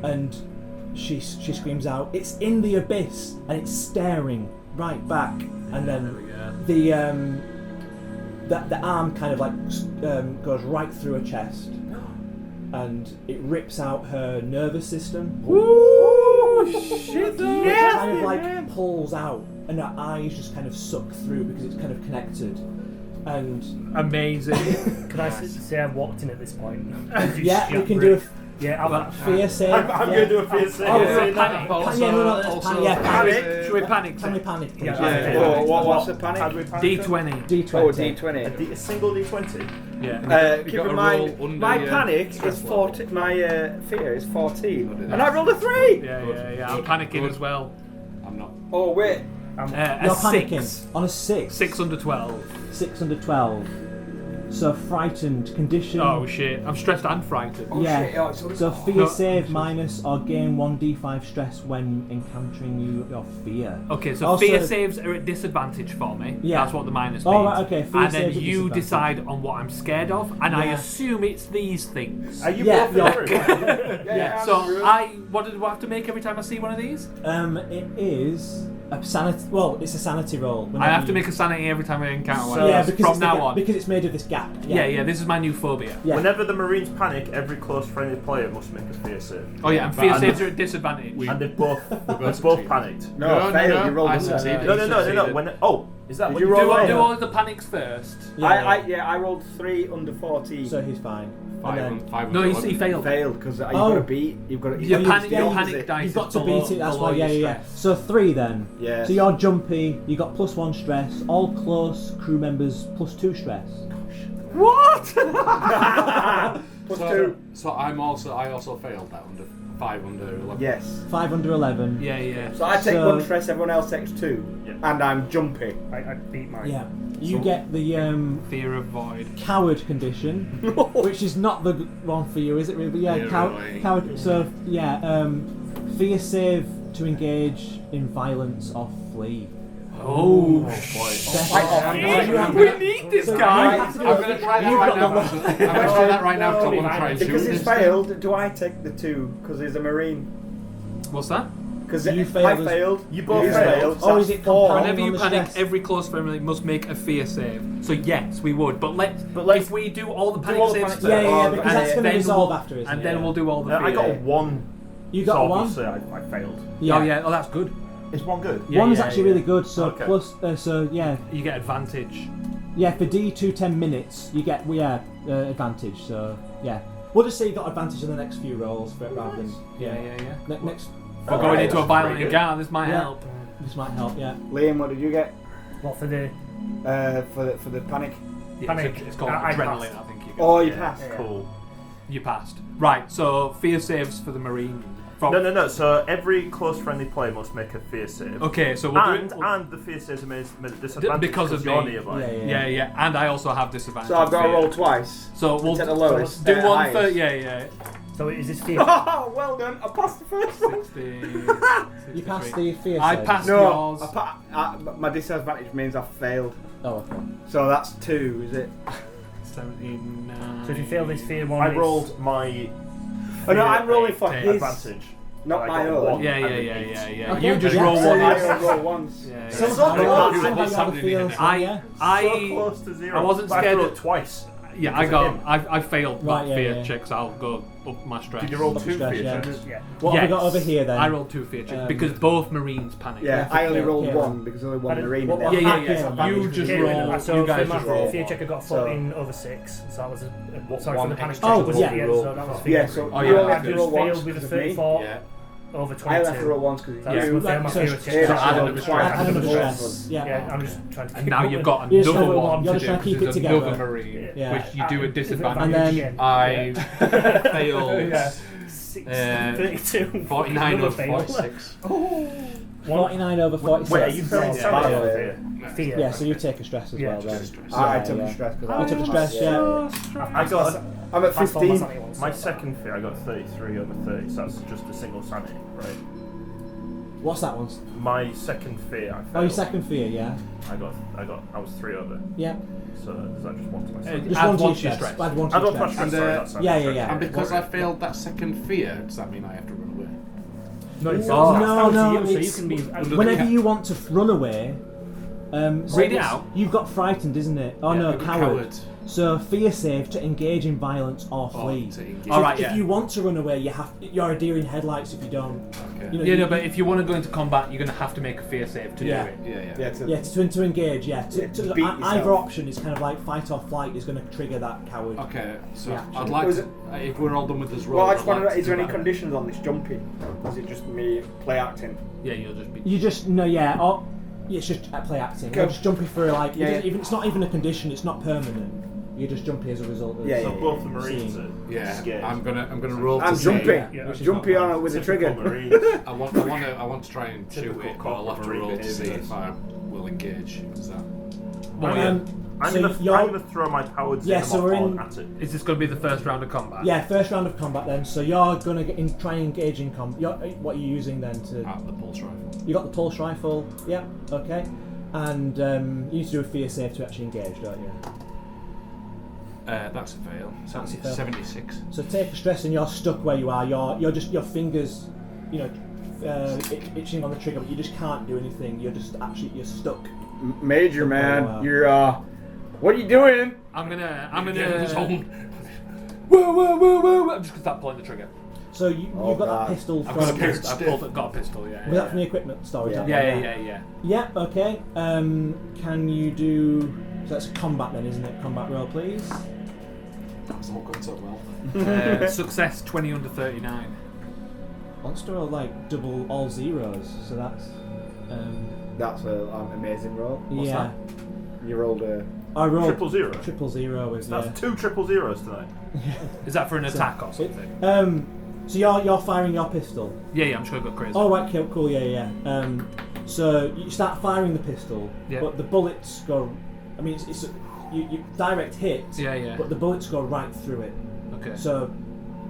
and she screams out, "It's in the abyss!" and it's staring right back, and then the arm kind of like goes right through her chest, and it rips out her nervous system. Woo! Shit! It kind of like pulls out, and her eyes just kind of suck through because it's kind of connected. And Amazing. Can I say I walked in at this point? yeah, you can do a fear save. I'm going to do a fear save. Panic. Panic. Should we panic? Can we panic? Please? What's the panic? D20. D20. Oh, D20. A single D20? Yeah. Keep gotta in roll mind, under my your panic stress is level. 14. My fear is 14, and I rolled a 3. Yeah. I'm panicking as well. I'm not. Oh wait, A You're panicking 6. on a 6. 6 under 12. 6 under 12. So frightened condition. Oh shit! I'm stressed and frightened. Yeah. shit, oh, so- So fear No. save minus or gain 1d5 stress when encountering your fear. Okay, so Also- fear saves are at disadvantage for me. Yeah. That's what the minus Oh, means. right, okay, fear and then saves at you disadvantage. decide on what I'm scared of, and I Yeah. assume it's these things. Are you Yeah, both yeah. through? Yeah, So Andrew. what do I have to make every time I see one of these? It is a sanity. Well, it's a sanity roll. I have to make a sanity every time I encounter one So, of yeah, these. because From it's the now gap- on. because it's made of this gap. Yeah. This is my new phobia. Yeah. Whenever the Marines panic, every close friendly player must make a fear save. Oh yeah, and fear But- saves are at disadvantage. And they've both succeeded. panicked. no, failed. You rolled I a succeeded. No. When Is that Did what you you roll do? well? Do all the panics first. I rolled 3 under 14. So he's fine. Five And and then, five. No, and he 11. failed. Failed because you've Oh. got to beat. You've got to. Your you panic use it. dice you've got is to below, beat it, that's below why, your yeah. stress. So 3 then. Yes. So you're jumpy, you got +1 stress, all close crew members +2 stress. Plus So, 2. so I also failed that under 5 under 11. Yes. 5 under 11. Yeah, yeah. So I take So- 1 stress, everyone else takes 2. Yeah. And I'm jumpy. I beat mine. Yeah. You get the Fear of void. coward condition, which is not the one for you, is it really? But yeah, Yeah, really. coward. So yeah, fear save to engage in violence or flee. Oh, We need this So guy. you have to do I'm a- going to try that you've right got now. the- I'm going to try that right now because I want to try and shoot Because this it's failed, do I take the 2? Because he's a marine. What's that? Because You I failed as- failed. You both you failed. So Oh, that's is it 4. compound? Whenever you on the panic, stress. every close family must make a fear save. So yes, we would. But let's let's if we do all the do panic all the saves panic first, Yeah, yeah, Oh, because and that's going to then resolve we'll- after, isn't and it? then Yeah. we'll do all the fear. I got a 1. You got so a 1. obviously I failed. Yeah. Oh yeah, oh that's good. Is 1 good? Yeah, 1's yeah, actually yeah. really good. So Okay. plus, so yeah, You get advantage. yeah. For D2 10 minutes, you get advantage. So yeah, we'll just say you got advantage in the next few rolls for it rather than Yeah, yeah, yeah. next. We're going into a that's violent pretty good. encounter. This might Yeah. help. This might help. Yeah. Liam, what did you get What for the for the panic? Yeah, Panic. It's called I adrenaline. passed. I think you got. Oh, you Yeah. passed. Yeah. Cool. You passed. Right. So fear saves for the marine. From, No. So every close friendly player must make a fear save. Okay, so we'll And do it. and the fear saves are made at disadvantage because of you're me. nearby. Yeah. Yeah, and I also have disadvantage. So I've got to fear. roll twice. So we'll Take the lowest. do the one highest. for yeah. So is this fear? Oh, well done. I passed the first one. 60, You passed 63. the fear I save. passed No, yours. my disadvantage means I've failed. Oh, okay. So that's 2, is it? 79. So if you fail this fear one, I it's- rolled my. Oh no, I'm rolling for Take his, advantage. not I my got own. 1 Yeah. and an 8. Okay, You just yeah, roll so one. you I roll once. Yeah, So yeah. somehow What's you have a happening feel. here? I So close to 0. I wasn't But I scared rolled of- twice. yeah, I because of got him. I failed Right, that yeah, fear yeah. checks. I'll go up my stress. Did you roll Up 2 stress, fear yeah. checks? Yeah. What have we Yes. got over here then? I rolled 2 fear checks Um, because both marines panicked. Yeah, I only rolled okay. 1 because only one But marine what- in what there. Yeah, happened- yeah. You just Yeah, roll. So You guys for just my roll. fear check, I got So- 14 over 6. So that was sorry one for the panic extra check. Oh, was yeah. at the end, so that was fear. Yeah, so Oh, you yeah, all that's have to good. roll once Failed with a because of me. 34 Yeah. over 22. I'll have to roll once because That's you. my fail, my So- fear so check. Yeah, So that's add roll another twice. stress. Add another Bonus stress. one. Yeah. Yeah, I'm just trying to. And now you've got You're just another trying to- one you're to just do trying to keep because it there's another together. marine, Yeah. which you do at And disadvantage. then- I failed Yeah. 32. 49 Another of fail. 46. 49 over 46. Wait, are you failing Yeah. sanity Yeah. or fear? Fear. Yeah, so you take a stress as Yeah, well then. just stress. I Yeah, took yeah. the stress because You took the stress, yeah. I got I'm at Passed all 15. sanity ones, my so- second fear. I got 33 over 30. So that's just a single sanity, right? What's that one? My second fear. I failed. Oh, your second fear, yeah. I was 3 over. Yeah. So is that just 1 to myself? Just Add one to one your to your stress. stress. Add one to I your don't touch stress. And, sorry, that's yeah, yeah, yeah. And because I failed that second fear, does that mean I have to run away? No, it's Oh. down No, to you, so it's- you can be. Whenever you want to run away, Read it out. You've got frightened, isn't it? Oh no, I've got coward. coward. So fear save to engage in violence or flee. to engage. So All right, if yeah. you want to run away, you're a deer in headlights if you don't. Okay. You know, Yeah, no, but if you want to go into combat, you're going to have to make a fear save to Yeah. do it. Yeah. Yeah, to engage, yeah. Yeah, to beat yourself. Either option is kind of like fight or flight is going to trigger that coward. Okay, so Yeah. I'd like Was to, if we're all done with this roll. Well, I just I'd wonder, like is there to any do that. conditions on this jumping? Or is it just me play acting? Yeah, you'll just be. You just no, yeah. Or, yeah, it's just play acting. You're just jumpy for like. Yeah, yeah. Even it's not even a condition. It's not permanent. You're just jumpy as a result of. Yeah, So yeah, both the Marines Seeing. are Yeah, scared. I'm gonna roll. I'm to see- jumpy. Yeah. Which is Jumpy not on bad. it with a Typical trigger. Marines. I want to try and shoot Typical it, but I'll have to Marine roll to see behaviour. if I will engage. Is that? Well, yeah. I'm So gonna throw my powered Yeah, Xenomorph so we're on in- at it. Is this going to be the first round of combat? Yeah, first round of combat then. So you're gonna try and engage in combat. What are you using then to? The pulse rifle. You got the pulse rifle. Yeah. Okay. And you need to do a fear save to actually engage, don't you? That's a fail. That's a fail. 76. So take a stress and you're stuck where you are. You're just your fingers, itching on the trigger, but you just can't do anything. You're stuck. Major Oh, man, wow. you're what are you doing? I'm Get his gonna. own. Whoa! I'm just gonna start pulling the trigger. So you've got God. that pistol I've from... got a pistol. I've got a pistol. Yeah. Was that from the equipment storage? Yeah. Yeah. Yeah, okay. Can you do... So that's combat then, isn't it? Combat roll, please. That was all going so well. Success 20 under 39. Monster roll like double all zeros, so that's... That's an amazing roll. What's yeah. that? You rolled a... I rolled... Triple zero. Triple zero with... That's 2 triple zeros tonight. Is that for an attack or something? So you're firing your pistol. Yeah, I'm sure I got crazy. Oh right, cool, yeah. So you start firing the pistol, but the bullets go. I mean, it's you direct hit. Yeah. But the bullets go right through it. Okay. So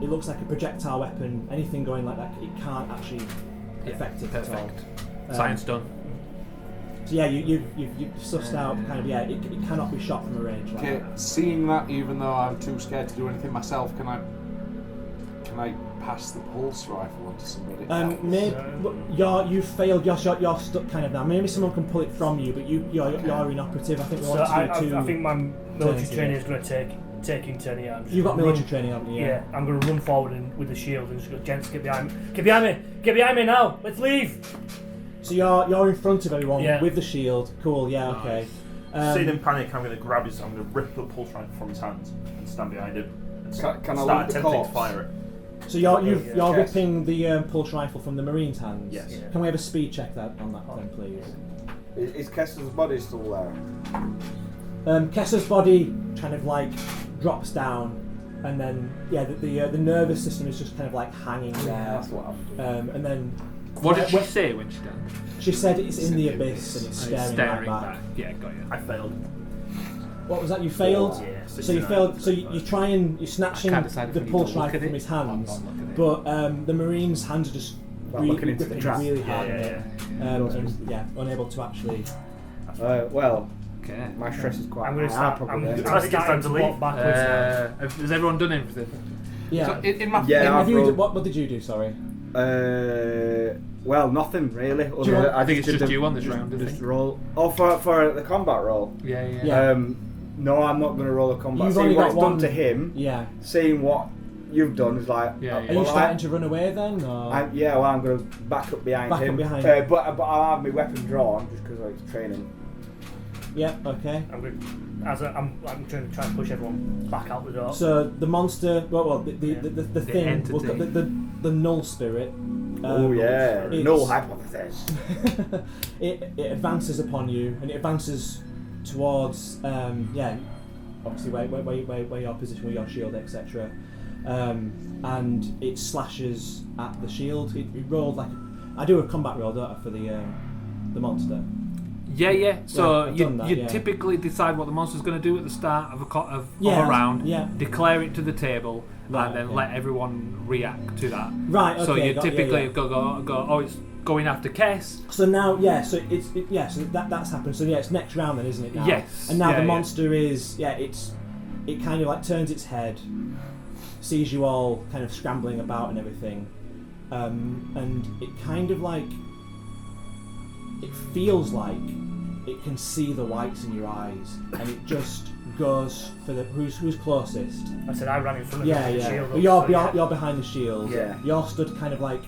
it looks like a projectile weapon. Anything going like that, it can't actually affect it at all. Science done. So yeah, you've sussed out kind of it cannot be shot from a range like Okay, that. seeing that, even though I'm too scared to do anything myself, can I pass the pulse rifle onto somebody? Maybe you failed your shot. You're stuck kind of now. Maybe someone can pull it from you, but you're inoperative. I think we So want to do two. I think my military training is going to take in turn here. You've got military training, haven't you? Yeah, I'm going to run forward with the shield and just go, gents, get behind me. Get behind me now. Let's leave. So you're in front of everyone Yeah. with the shield. Cool. Yeah. Okay. Seeing him panic, I'm going to grab I'm going to rip the pulse rifle from his hands and stand behind him and Can I start leave the attempting corpse? to fire it. So you're Yes. ripping the pulse rifle from the Marine's hands. Yes. Can we have a speed check on that then, please? Is Kessel's body still there? Kessa's body kind of like drops down, and then the nervous system is just kind of like hanging there. That's what I'm And then What did she say when she died? she said it's in the abyss and it's staring right back. Yeah, got you. I failed. What was that? You failed. Yeah, So you failed. So you try and you're snatching I can't decide if the we need pulse to look rifle at from it. his hands, I'm not looking at it. but the Marine's hands are just looking into the gripping trap. really hard. Yeah. And unable to actually. well, Okay. my stress is quite I'm going to high. start. I'm I think going it's time to to walk leave. backwards. Has everyone done everything? Yeah. So in my Yeah, Have I've you, rolled- what did you do? Sorry. Well, nothing really. you want- I think it's did just the- you on this round, isn't Just it? roll. Oh, for the combat roll. Yeah. Yeah. No, I'm not going to roll a combat. You've Seeing only what got it's one done to him, Yeah. seeing what you've done is like. Yeah, Are you well, starting to run away then? Or? well, I'm going to back up behind Back up him. behind. But I'll have my weapon drawn just because it's training. Yeah. Okay. I'm trying to try and push everyone back out the door. So the monster, the thing, entity. the null spirit. Oh yeah, it's- null hypothesis. it advances upon you, and it advances towards obviously where your position with your shield, etc. And it slashes at the shield. It rolled like I do a combat roll, don't I, for the monster. Yeah. So I've done that, you yeah. typically decide what the monster's going to do at the start of a Yeah, round. yeah. Declare it to the table, Right, and then okay. let everyone react to that. Right. Okay. So you got- typically yeah. go. Oh, it's going after Kess. So now, so that's happened. So it's next round then, isn't it? Now? Yes. And now Yeah, the yeah. monster is it kind of like turns its head, sees you all kind of scrambling about and everything, and it kind of like it feels like it can see the whites in your eyes, and it just goes for the who's closest. I said I ran in front of Yeah, the yeah. shield. You're behind the shield. Yeah. You're stood kind of like.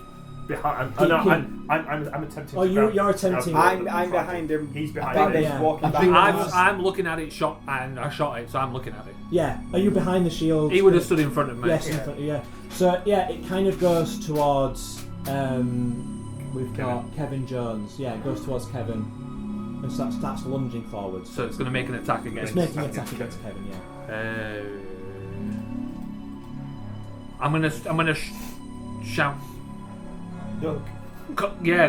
Behind. Keep- I'm attempting. Oh, to grab- you're attempting- I'm behind him. He's I behind think me. they're Yeah. walking I back. think- I'm looking at it shot, and I shot it, so I'm looking at it. Yeah. Are you behind the shield? He would have stood in front of me. Yes, in front, yeah. So it kind of goes towards. We've got Kevin Jones. Yeah, it goes towards Kevin, and starts lunging forwards. So it's going to make an attack against. It's making an attack against Kevin. Yeah. I'm gonna shout. Look.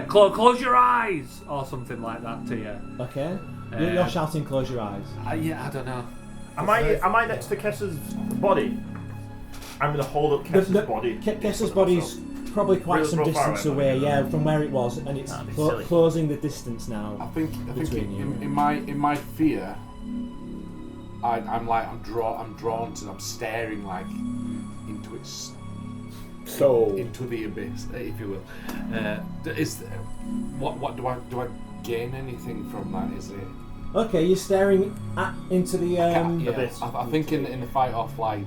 Close your eyes or something like that to you. Okay. You're Um, shouting, "Close your eyes." I don't know. Am I next to Kessa's body? I'm going to hold up Kessa's body. Kessa's body's probably quite Real- some real far distance away, away. Yeah, from where it was, and it's That'd be silly. closing the distance I now. think Between you. in my fear, I'm drawn to. I'm staring like into its So into the abyss, if you will. What do I gain anything from that? Is it? Okay, you're staring into the. Yeah, Abyss. I think in the fight off like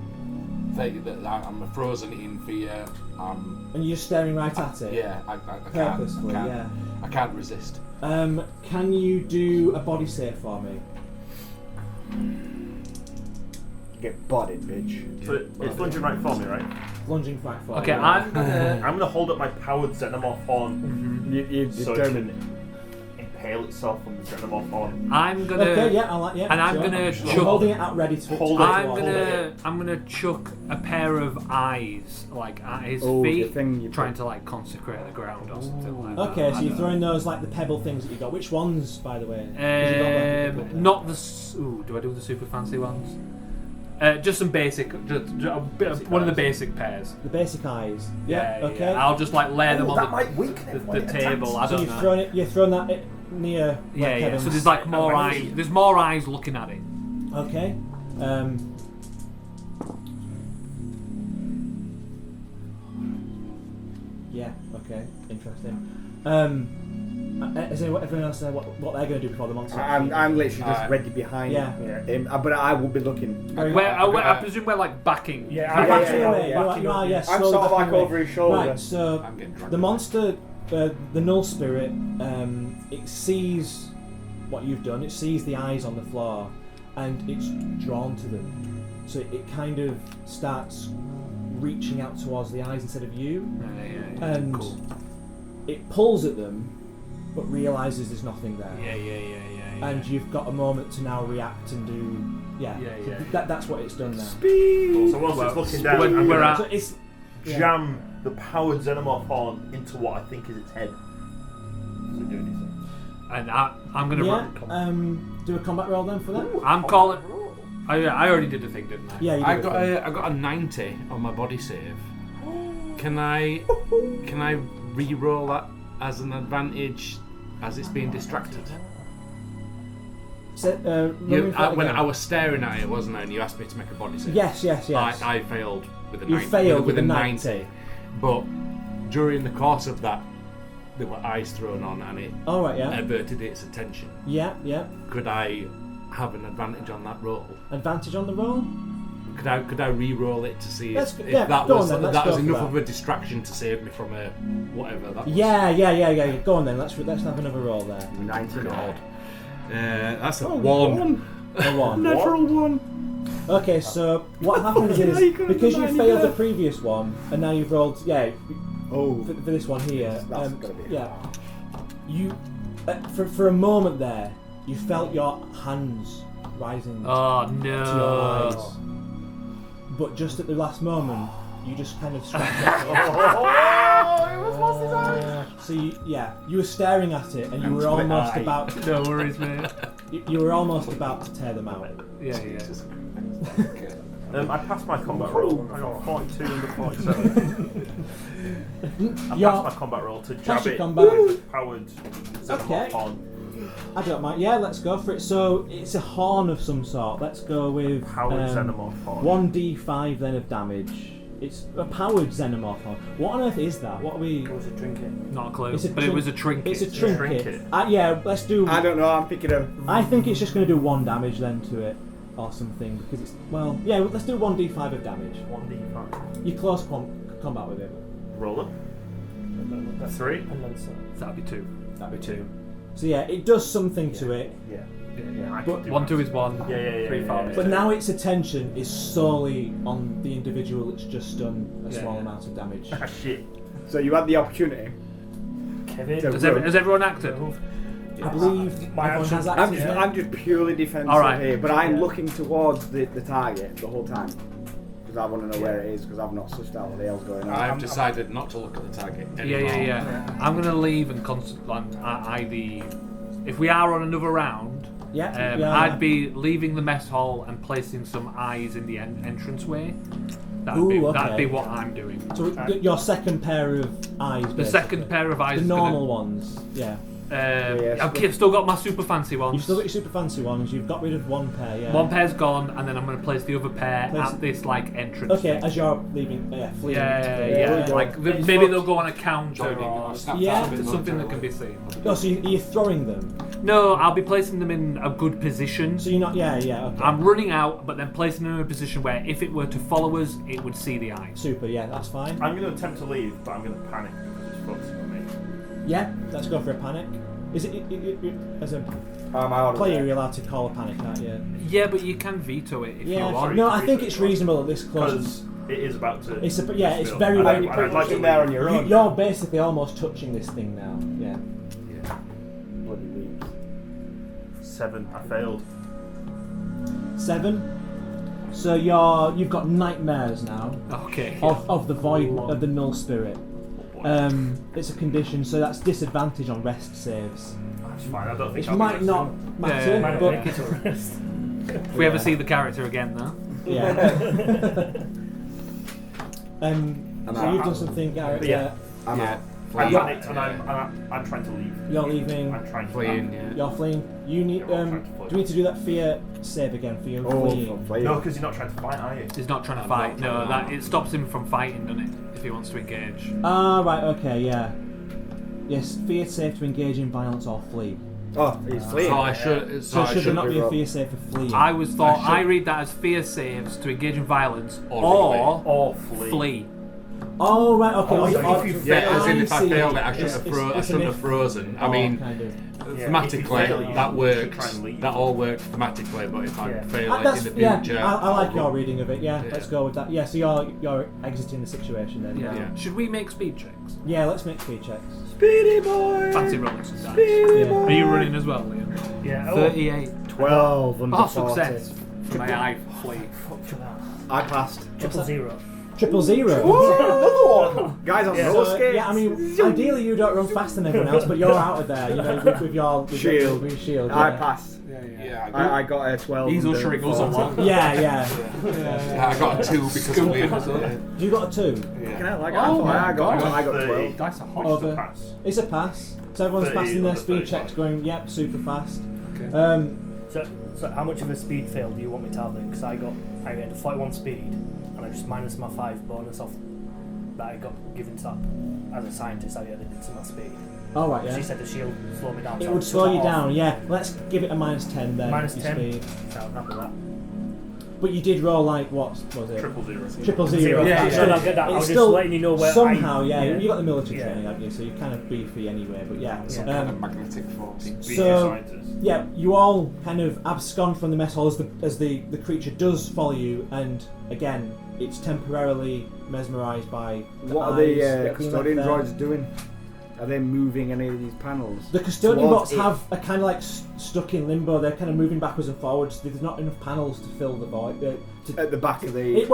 I'm frozen in fear. And you're staring right at it? Yeah, I Purposefully, can't. yeah. I can't resist. Can you do a body save for me? Get bodied, bitch. So it's lunging right for me, right? Lunging right for Okay, you. I'm gonna. I'm gonna hold up my powered xenomorph horn You so it determined. can impale itself on the xenomorph horn. I'm gonna. Okay, yeah, I like, yeah. And I'm sure. gonna You're chuck. holding it out ready to Hold it. I'm gonna chuck a pair of eyes like at his Oh, the feet, thing you trying to like consecrate the ground or something like that. Okay, so I you're don't throwing those like the pebble things that you got. Which ones, by the way? 'Cause you've got, like, a couple there. Not the. Ooh, do I do the super fancy ones? Just some basic, one of the basic pairs. The basic eyes. Yeah. Okay. I'll just like lay them Oh, on that might weaken it when the it table. attacks. I So don't you've know. thrown it. You've thrown that near. Yeah, where yeah. Kevin's- So there's like more when eyes. is it? There's more eyes looking at it. Okay. Yeah. Okay. Interesting. Is everyone else know what they're going to do before the monster? I'm literally just ready behind Yeah. him, but I will be looking. I presume we're like backing. Yeah, You're backing yeah, away. yeah. You are, yeah, I'm slowly sort of backing like away. over his shoulder. Right. So I'm getting dragged. the monster, the null spirit, it sees what you've done. It sees the eyes on the floor, and it's drawn to them. So it kind of starts reaching out towards the eyes instead of you, and Cool. it pulls at them, but realizes there's nothing there. Yeah. And you've got a moment to now react and do. Yeah. Yeah, So yeah. that's what it's done now. Cool. So once it's looking down, I'm we're gonna at- So it's jam the powered xenomorph horn into what I think is its head. Does it do anything? And I'm gonna. yeah. Do a combat roll then for that. I'm calling. I already did the thing, didn't I? Yeah. You I do got it. I got a 90 on my body save. Can I re-roll that as an advantage as it's being distracted? So, When I was staring at it, wasn't I? And you asked me to make a body save. Yes. I failed with a You 90. failed with with a a 90. But during the course of that, there were eyes thrown on, and it All right. Yeah. averted its attention. Yeah. Could I have an advantage on that roll? Advantage on the roll. Could I re-roll it to see Let's- if yeah, that go on was then, let's that go was for enough that. of a distraction to save me from a whatever that was? Yeah. Go on then. Let's have another roll there. 90 God. That's a Oh, one. A one. Natural one. Okay, so what happens is you could've because you done failed the that. previous one and now you've rolled Oh. for this one here. That's gotta be yeah. You for a moment there, you felt your hands rising Oh to your no. eyes, but just at the last moment, you just kind of scratched it. So you were staring at it and you were almost about No worries, mate. you were almost about to tear them out. Yeah. I passed my combat roll. I got 42 under 47. I Your- passed my combat roll to Pass jab your it combat. with powered xenomorph Okay. horn. I don't mind. Yeah, let's go for it. So it's a horn of some sort. Let's go with Powered xenomorph horn. 1d5 then of damage. It's a powered xenomorph horn. What on earth is that? What are we? was a trinket. Not a clue. It's a But it was a trinket. It's a trinket. Trinket. Yeah, let's do. I don't know. I'm picking up. I think it's just going to do 1 damage then to it, or something. Because it's yeah. Let's do 1d5 of damage. 1d5. You close combat with it. Roll it. That's 3. And then so. That'd be 2. That'd be 2. So yeah, it does something to it. Yeah. I But can do 1, that. 2 is 1. Yeah. 3, 4 is But 2. now its attention is solely on the individual that's just done a Yeah, small yeah. amount of damage. Ah, shit. So you had the opportunity. Kevin. So- Has everyone acted? I believe My everyone action- has I'm acted. just, yeah. I'm just purely defensive Alright. here, but I'm Yeah. looking towards the target the whole time. Because I want to know where it is, because I've not sussed out what the hell's going on. I've decided not to look at the target anymore. Yeah. I'm gonna leave and if we are on another round, Yeah, I'd be leaving the mess hall and placing some eyes in the entranceway. That'd Ooh, be okay. what I'm doing. So your second pair of eyes. The second pair of eyes. the is normal ones. Yeah. I've still got my super fancy ones. You've still got your super fancy ones. You've got rid of one pair. Yeah. One pair's gone, and then I'm going to place the other pair at this like entrance. Okay, as you're leaving, fleeing. Yeah. Like maybe they'll go on a counter or something that can be seen. Oh, so you're throwing them? No, I'll be placing them in a good position. So you're not. Yeah. Okay. I'm running out, but then placing them in a position where if it were to follow us, it would see the eye. Super. Yeah, that's fine. I'm going to attempt to leave, but I'm going to panic because it's focusing on me. Yeah, let's go for a panic. Is it as a player, you're allowed to call a panic, aren't you? Yeah, but you can veto it if you want. Sorry, no, I think it's reasonable at this close. Because it is about to. It's very. I'd like to there on your own. You're basically almost touching this thing now. Yeah. Bloody leaves. 7. I failed. 7. So you've got nightmares now. Okay. Of the void of the null spirit. It's a condition, so that's disadvantage on rest saves. That's fine. I don't think Which I'll might be not matter, Might but make it to rest. If we ever see the character again, though. yeah. So you've done something, Garrett. Yeah. I'm out. I'm panicked and I'm trying to leave. You're leaving. I'm trying to Fleeing, leave. yeah. You're fleeing. You need. Do we need to do that fear save again for you fleeing? No, because you're not trying to fight, are you? He's not trying to fight. No, it stops him from fighting, doesn't it? If he wants to engage. Ah, right. Okay. Yeah. Yes. Fear save to engage in violence or flee. Oh, he's fleeing. So I should. So should there not be a fear save for fleeing? I read that as fear saves to engage in violence Or flee. flee. Oh right. Okay. Yeah, as in if I see. failed it, I shouldn't have frozen. I mean, kind of. thematically, that works. That all works thematically, but if I fail it in the future, Yeah, I like your reading of it. Yeah, let's go with that. Yeah, so you're exiting the situation then. Yeah. Should we make speed checks? Yeah, let's make speed checks. Speedy boy. Fancy rolling some dice. Speedy Yeah. boy. Are you running as well, Liam? Yeah. 38. 12 under 40. Success. For my eye flee. Fuck for that. I passed. 000. 000. Another one. Guys on roller So, skates. yeah, I mean, ideally you don't run faster than everyone else, but you're out of there, you know, with your shield. I Yeah. passed. Yeah, I got a 12. He's under ushering us 40. along. Yeah. I got a 2 because of Liam. You got a 2. Can I like? I got 12. Dice are hot. Which is a pass. It's a pass. So everyone's 30 passing their under speed 35. checks, going, yep, super fast. Okay. So how much of a speed fail do you want me to have then? Because I had a 41 speed, and I just minus my 5 bonus off that I got given to as a scientist. I added it to my speed. All right, yeah. She said the shield slow me down. It so would I slow took you that down, off. yeah. Let's give it a minus 10 then. Minus your 10. Speed. So I'm happy with that. But you did roll like, what was it? 000. 000. Yeah. So I'll get that. I was it's just still letting you know where somehow, I, you got the military Yeah. training, haven't you? So you're kind of beefy anyway, but yeah. Some kind of magnetic force. So, yeah, you all kind of abscond from the mess hall as the creature does follow you, and again, it's temporarily mesmerised by the What are eyes the that clean custodian up there. droids doing? Are they moving any of these panels? The custodian towards bots it? are kind of like stuck in limbo. They're kind of moving backwards and forwards. There's not enough panels to fill the void. At the back of the.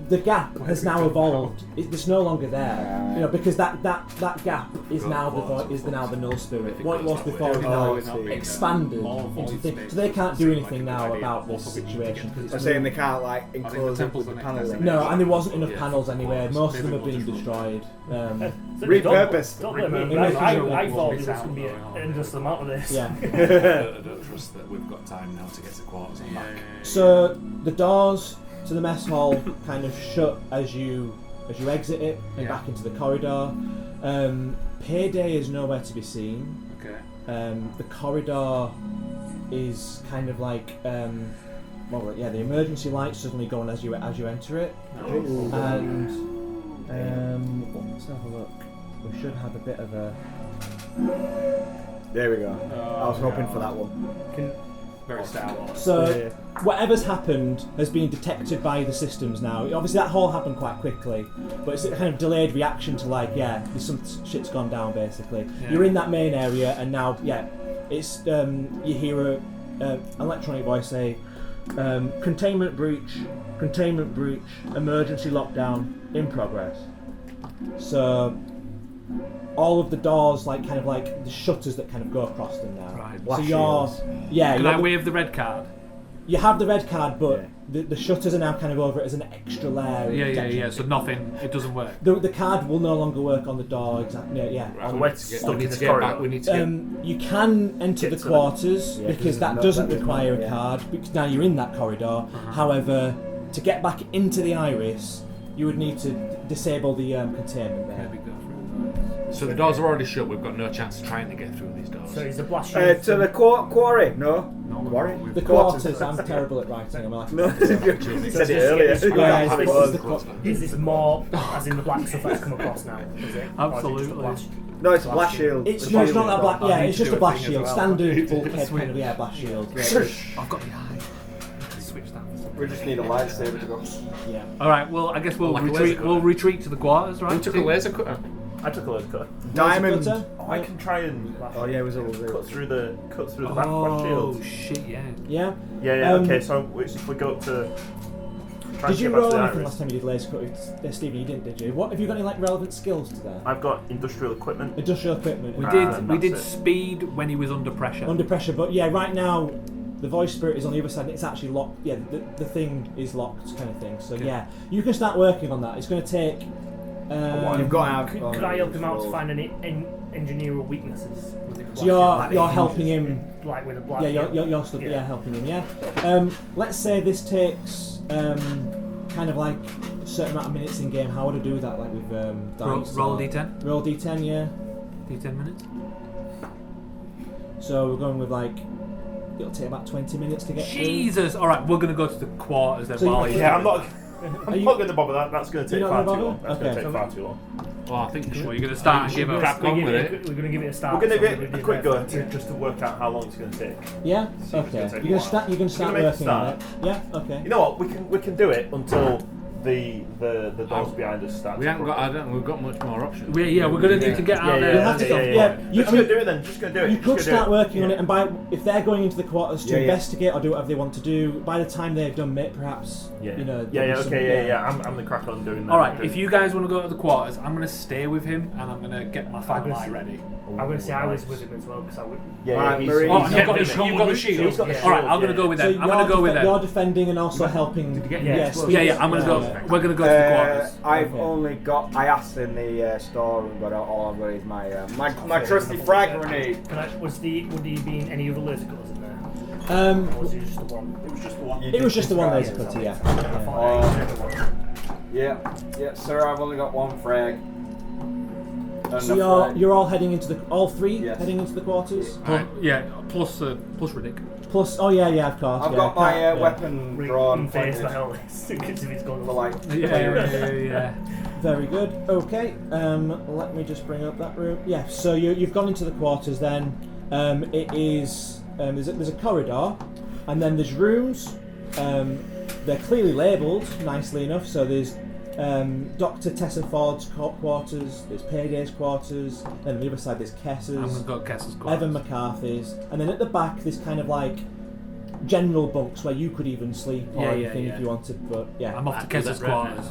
The gap has now evolved. It's no longer there, you know, because that gap is now the void, is now the null spirit. What it was before is now I see. expanded into things. So they can't do anything now about this situation. 'cause I'm it's saying they can't like enclose it with the panel. no, and there wasn't enough panels anyway. Most of them have been destroyed. Repurposed. Don't blame me. Imagine I thought it there was going to be an endless amount of this. Yeah. I don't trust that we've got time now to get to quarters and back. So the doors to the mess hall kind of shut as you exit it and back into the corridor. Payday is nowhere to be seen. Okay. The corridor is kind of like the emergency lights suddenly go on as you enter it, and let's have a look. We should have a bit of a. There we go. I was hoping for that one. Very Star Wars. So whatever's happened has been detected by the systems now. Obviously that all happened quite quickly, but it's a kind of delayed reaction to there's some shit's gone down basically. Yeah. You're in that main area and now it's you hear a electronic voice say containment breach, emergency lockdown in progress. So all of the doors, like the shutters that kind of go across them now. Right. So you're, Can I wave the red card? You have the red card, but the shutters are now kind of over it as an extra layer. Yeah. So nothing. It doesn't work. The card will no longer work on the door. Exactly. Yeah. So We we're need to stuck in get this back. corridor. We need to get. You can enter Get the to quarters Yeah, because because that it's doesn't not- require a yeah. card because now you're in that corridor. However, to get back into the iris, you would need to disable the containment There there. we go through. So the doors are already shut. We've got no chance of trying to get through these doors. So is the blast shield To the quarry? No. Quarry? The quarters, I'm terrible at writing. I'm like, No, you said it earlier. Yeah, this it's is the qu- Is this more as in the black stuff that's come across now? Is it? Or is it just the Absolutely. blast? No, it's a blast shield. It's The no, it's shield not is that black. gone. Yeah, need it's to just do a a blast thing as shield, well. standard bulkhead Switch. kind of blast shield. I've got the eye. Switch that. We just need a lightsaber to go. Yeah. All right. Well, I guess we'll Like a laser retreat. cutter. We'll retreat to the quarters, right? Who took a laser cutter? I took a load of cut. Diamond. Cutter? Oh, I can try and Oh yeah, it was a cut through the back blast Oh shield. shit! Yeah. Yeah. Yeah. Um, Okay. So if we go up to. try Did and you get back roll to the anything iris. last time you did laser cut? Stevie, you didn't, did you? What have you got any like relevant skills to that? I've got industrial equipment. Industrial equipment. We Ah, did. We that's did it. speed when he was under pressure. Under pressure, but yeah, right now the voice spirit is on the other side and it's actually locked. Yeah, the thing is locked, kind of thing. So yeah, you can start working on that. It's going to take. You've got out. Could I help him out to find any engineering weaknesses? with the blast So shield? you're helping him. Like with a blast Yeah, shield? you're still helping him. Yeah. Let's say this takes kind of like a certain amount of minutes in game. How would I do that? Like with dice? roll or- d10. Roll d10. Yeah. D10 minutes. So we're going with like. It'll take about 20 minutes to get through. Jesus! All right, we're gonna go to the quarters then. So you- while he's Yeah, I'm doing not. Are I'm you- not going to bother that. That's going to take You're far not too gonna long. That's bother? going to Okay. take far too long. Well, I think you it. should. Well, you're gonna start and give us. Crack on with it. We're going to give it a start. We're going to so give we're a quick go gonna- just to work out how long it's going to take. Yeah. See if it's Okay. gonna take You're a gonna while. start. You're gonna start You're gonna make working a on it. start. Yeah. Okay. You know what? We can do it until the doors behind us start. We to haven't got. crumble. I don't think we've got much more options. We're gonna need to get out Yeah, there. You'll have to go. Yeah. You, Just I mean, going to do it then. Just going to do it. you Just could gonna do start it. working on it, and if they're going into the quarters to Yeah, yeah. investigate or do whatever they want to do, by the time they've done it, perhaps Yeah. you know. Yeah. there'll Yeah. be some- Okay. Yeah. I'm the crack on doing that. All right, if you guys want to go to the quarters, I'm gonna stay with him and I'm gonna get my final eye ready. I'm going to say I was with him as well because I would. Yeah. Alright, he's- Marie- Oh, he's you've got getting the, it. you've got the shield. He's got the All right, shield, I'm gonna yeah. go with So them. I'm gonna go with them. You're defending and also helping. Did you get Yeah, Yes. well, Yeah, I'm gonna go. Yeah. We're gonna go to the quarters. I've Okay. only got. I asked in the store, but all I've got is my trusty frag grenade. Would he be in any other laser cutters in there? Or was it just the one? It was just the one. It was just the one laser cutter, yeah. I thought it was the other one. Yeah, sir. I've only got one frag. So you're all heading into all three Yes. heading into the quarters. Yeah, plus Riddick. Plus, of course. I've yeah, got my yeah. weapon drawn. Face pointed the hell because if it's going For like. Yeah. Very good. Okay. Let me just bring up that room. Yeah. So you've gone into the quarters. Then it is there's a corridor, and then there's rooms. They're clearly labelled nicely enough. So there's Dr. Tessa Ford's quarters. There's Payday's quarters. Then on the other side there's I'm Kess's. gonna go Kess's quarters. Evan McCarthy's, and then at the back there's kind of like general bunks where you could even sleep or Yeah, anything yeah. if you wanted. But yeah, I'm off to Kess's quarters.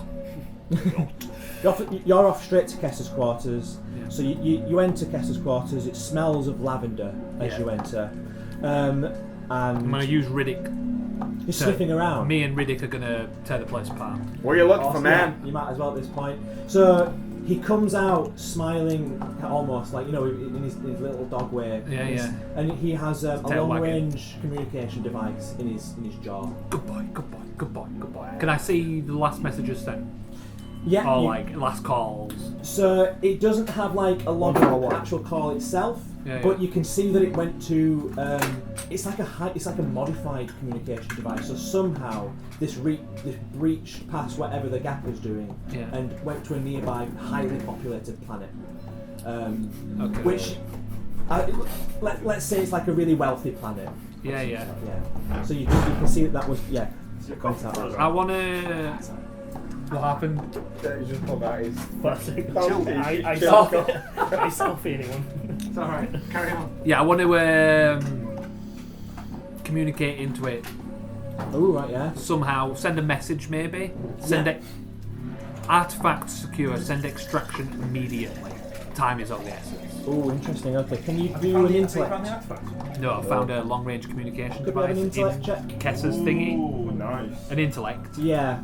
You're off straight to Kess's quarters. Yeah. So you enter Kess's quarters. It smells of lavender as Yeah. you enter, I'm and gonna use Riddick. you're sniffing around. Me and Riddick are gonna tear the place apart. Where you looking for, Awesome. man? You might as well at this point. So he comes out smiling, almost like in his little dog way. Yeah. And he has a tail long-range communication device in his jaw. Goodbye. Can I see the last messages sent? Yeah. Or you- like last calls? So it doesn't have like a log of the actual call itself, Yeah, but yeah. you can see that it went to. It's like a modified communication device. So somehow this breached past whatever the gap was doing, Yeah. and went to a nearby highly populated planet. Okay. Which, let's say it's like a really wealthy planet. Yeah. Yeah. So you can see that was went out that way. I wanna. What happened? He's just pulled out his. I selfie anyone. It's all right. Carry on. Yeah, I want to communicate into it Oh right, yeah. somehow. Send a message, maybe. Send it. Artifact secure. Send extraction immediately. time is of the essence. Oh, interesting. Okay, can you Have do you found an the intellect? artifact? No, I found a long-range communication Could we have device an intellect in check? Kessa's thingy. Ooh, nice. An intellect. Yeah.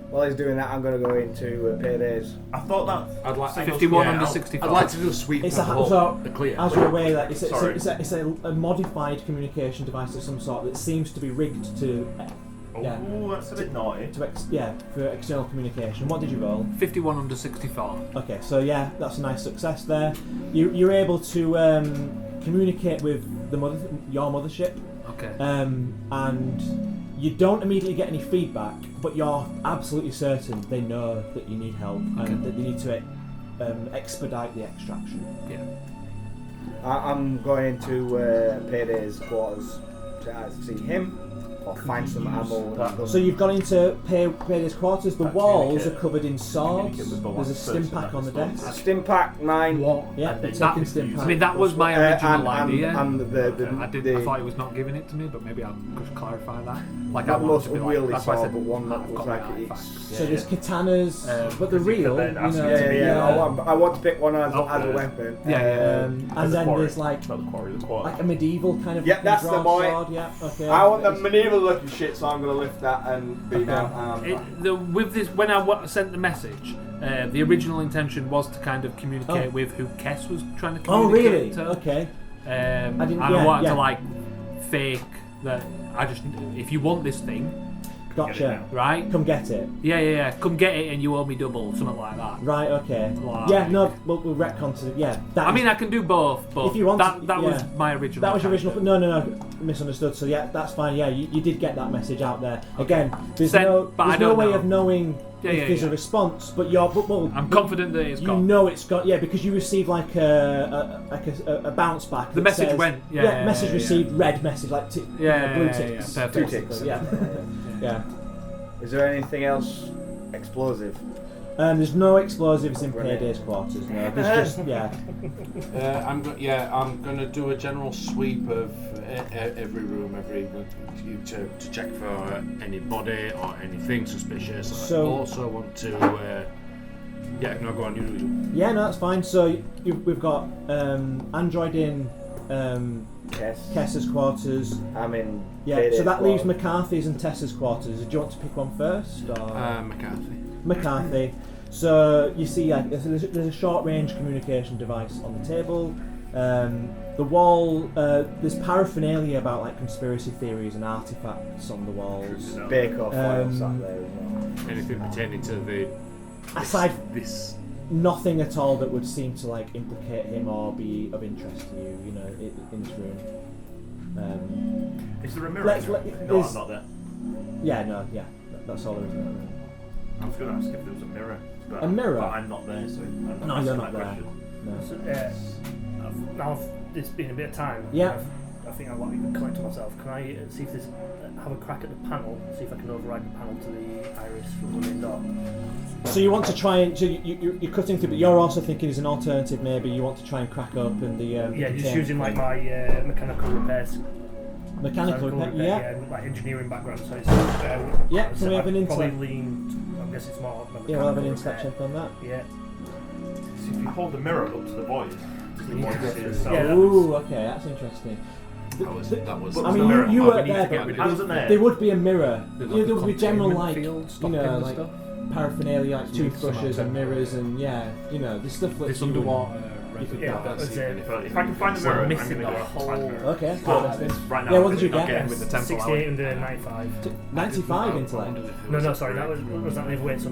While he's doing that, I'm going to go into paydays. I thought that. I'd like 51 yeah, under I'd- 64. I'd like to do a sweep It's of the a whole, so, the clear. as you're aware, that Sorry. it's a modified communication device of some sort that seems to be rigged to yeah. Oh, that's a bit naughty. For external communication. What did you roll? 51 under 64. Okay, so yeah, that's a nice success there. You're able to communicate with your mothership, Okay. and you don't immediately get any feedback, but you're absolutely certain they know that you need help and that they need to expedite the extraction. Yeah. I'm going to paydays quarters to either see him or find some ammo. So you've gone into Paydays quarters. The Can't walls are communicate- covered in swords. communicate with the There's a last stim person pack on the that desk. Stim pack 9. Yeah, And they're then taking you stim use- pack. I mean, that was my original idea. And I thought he was not giving it to me, but maybe I'll just clarify that. Like I not the want most to be like, unwieldy that's why I sword, said but one that I've looks got like my it's. artifacts. So there's katanas, but the because you real, could then ask you know, them to be, I want to pick one as a Okay. weapon. Yeah, and As a then quarry. there's like Not the quarry, the quarry. a medieval kind of Yep, that's the drawn boy. sword. Yeah, okay. I want the medieval looking shit, so I'm going to lift that and be down. With this, when I sent the message, the original intention was to kind of communicate with who Kess was trying to Oh communicate really? to. Okay. And didn't- I yeah, wanted yeah. to like fake that if you want this thing, Gotcha. right? Come get it. Yeah. Come get it and you owe me double, something like that. Right. Okay. Like- Yeah. No. We'll retcon to yeah. That I is- mean, I can do both, but If you want that to- was yeah. my original. That was your original. intention. No, misunderstood. So yeah, that's fine. Yeah, you did get that message out there. Again, there's Sent, no but I there's no don't way know. of knowing Yeah, if yeah, there's a yeah. response. But well, I'm confident that it's you gone. know it's got because you received like a bounce back. The that message says- went, message received, red message like blue ticks. perfect. Two ticks. Yeah. Yeah. Is there anything else explosive? There's no explosives in Payday's quarters. No, there's just I'm gonna do a general sweep of every room, to check for any body or anything suspicious. So- I also want to. Go on. You. Yeah, no, that's fine. So we've got Android in Yes. Kessa's quarters. I'm in. Yeah, Payday's so that leaves quarters. McCarthy's and Tessa's quarters. Do you want to pick one first? Or? McCarthy. McCarthy. So you see, there's a short-range communication device on the table. The wall, there's paraphernalia about like conspiracy theories and artifacts on the walls. Bake-off files up there as well. Anything pertaining to the. Aside This. nothing at all that would seem to like implicate him or be of interest to you, you know, in this room. Is there a mirror? Let's- in let- there? No, is- I'm not there. That's all there is in that room. I was going to ask if there was a mirror. But A mirror? But I'm not there, so I'm No, not you're asking not that there. question. No. So, now it's been a bit of time. Yeah. I think I want to collect to myself. Can I see if there's have a crack at the panel? See if I can override the panel to the iris from the window. So you want to try and you're cutting through, but you're also thinking as an alternative maybe you want to try and crack open the Yeah, just container using like thing. my mechanical repairs. mechanical repair. Yeah. Like engineering background. So it's Yeah, can we have an probably intellect? lean. I guess it's more. Yeah, we'll have an mechanical insight repair. check on that. Yeah. So if you hold the mirror up to the void, does the You void need to go see through. itself? Yeah. Ooh, okay, that's interesting. That was. But I was mean, the you mirror? you Oh, weren't we need there, to get but rid of it. I wasn't there. there would be a mirror. There's There would be general containment like field, you stopping know and like stuff. paraphernalia like toothbrushes and temporary. mirrors and yeah, you know, there's stuff that This you would- underwater. Yeah, that's that's even it. But if I can find the mirror, I'm missing going to the go whole- find the mirror. Okay, But interesting. right now, Yeah, what did you I'm get? getting with the temple 68 under 95. 95 intellect. No, sorry, that was that the other way. So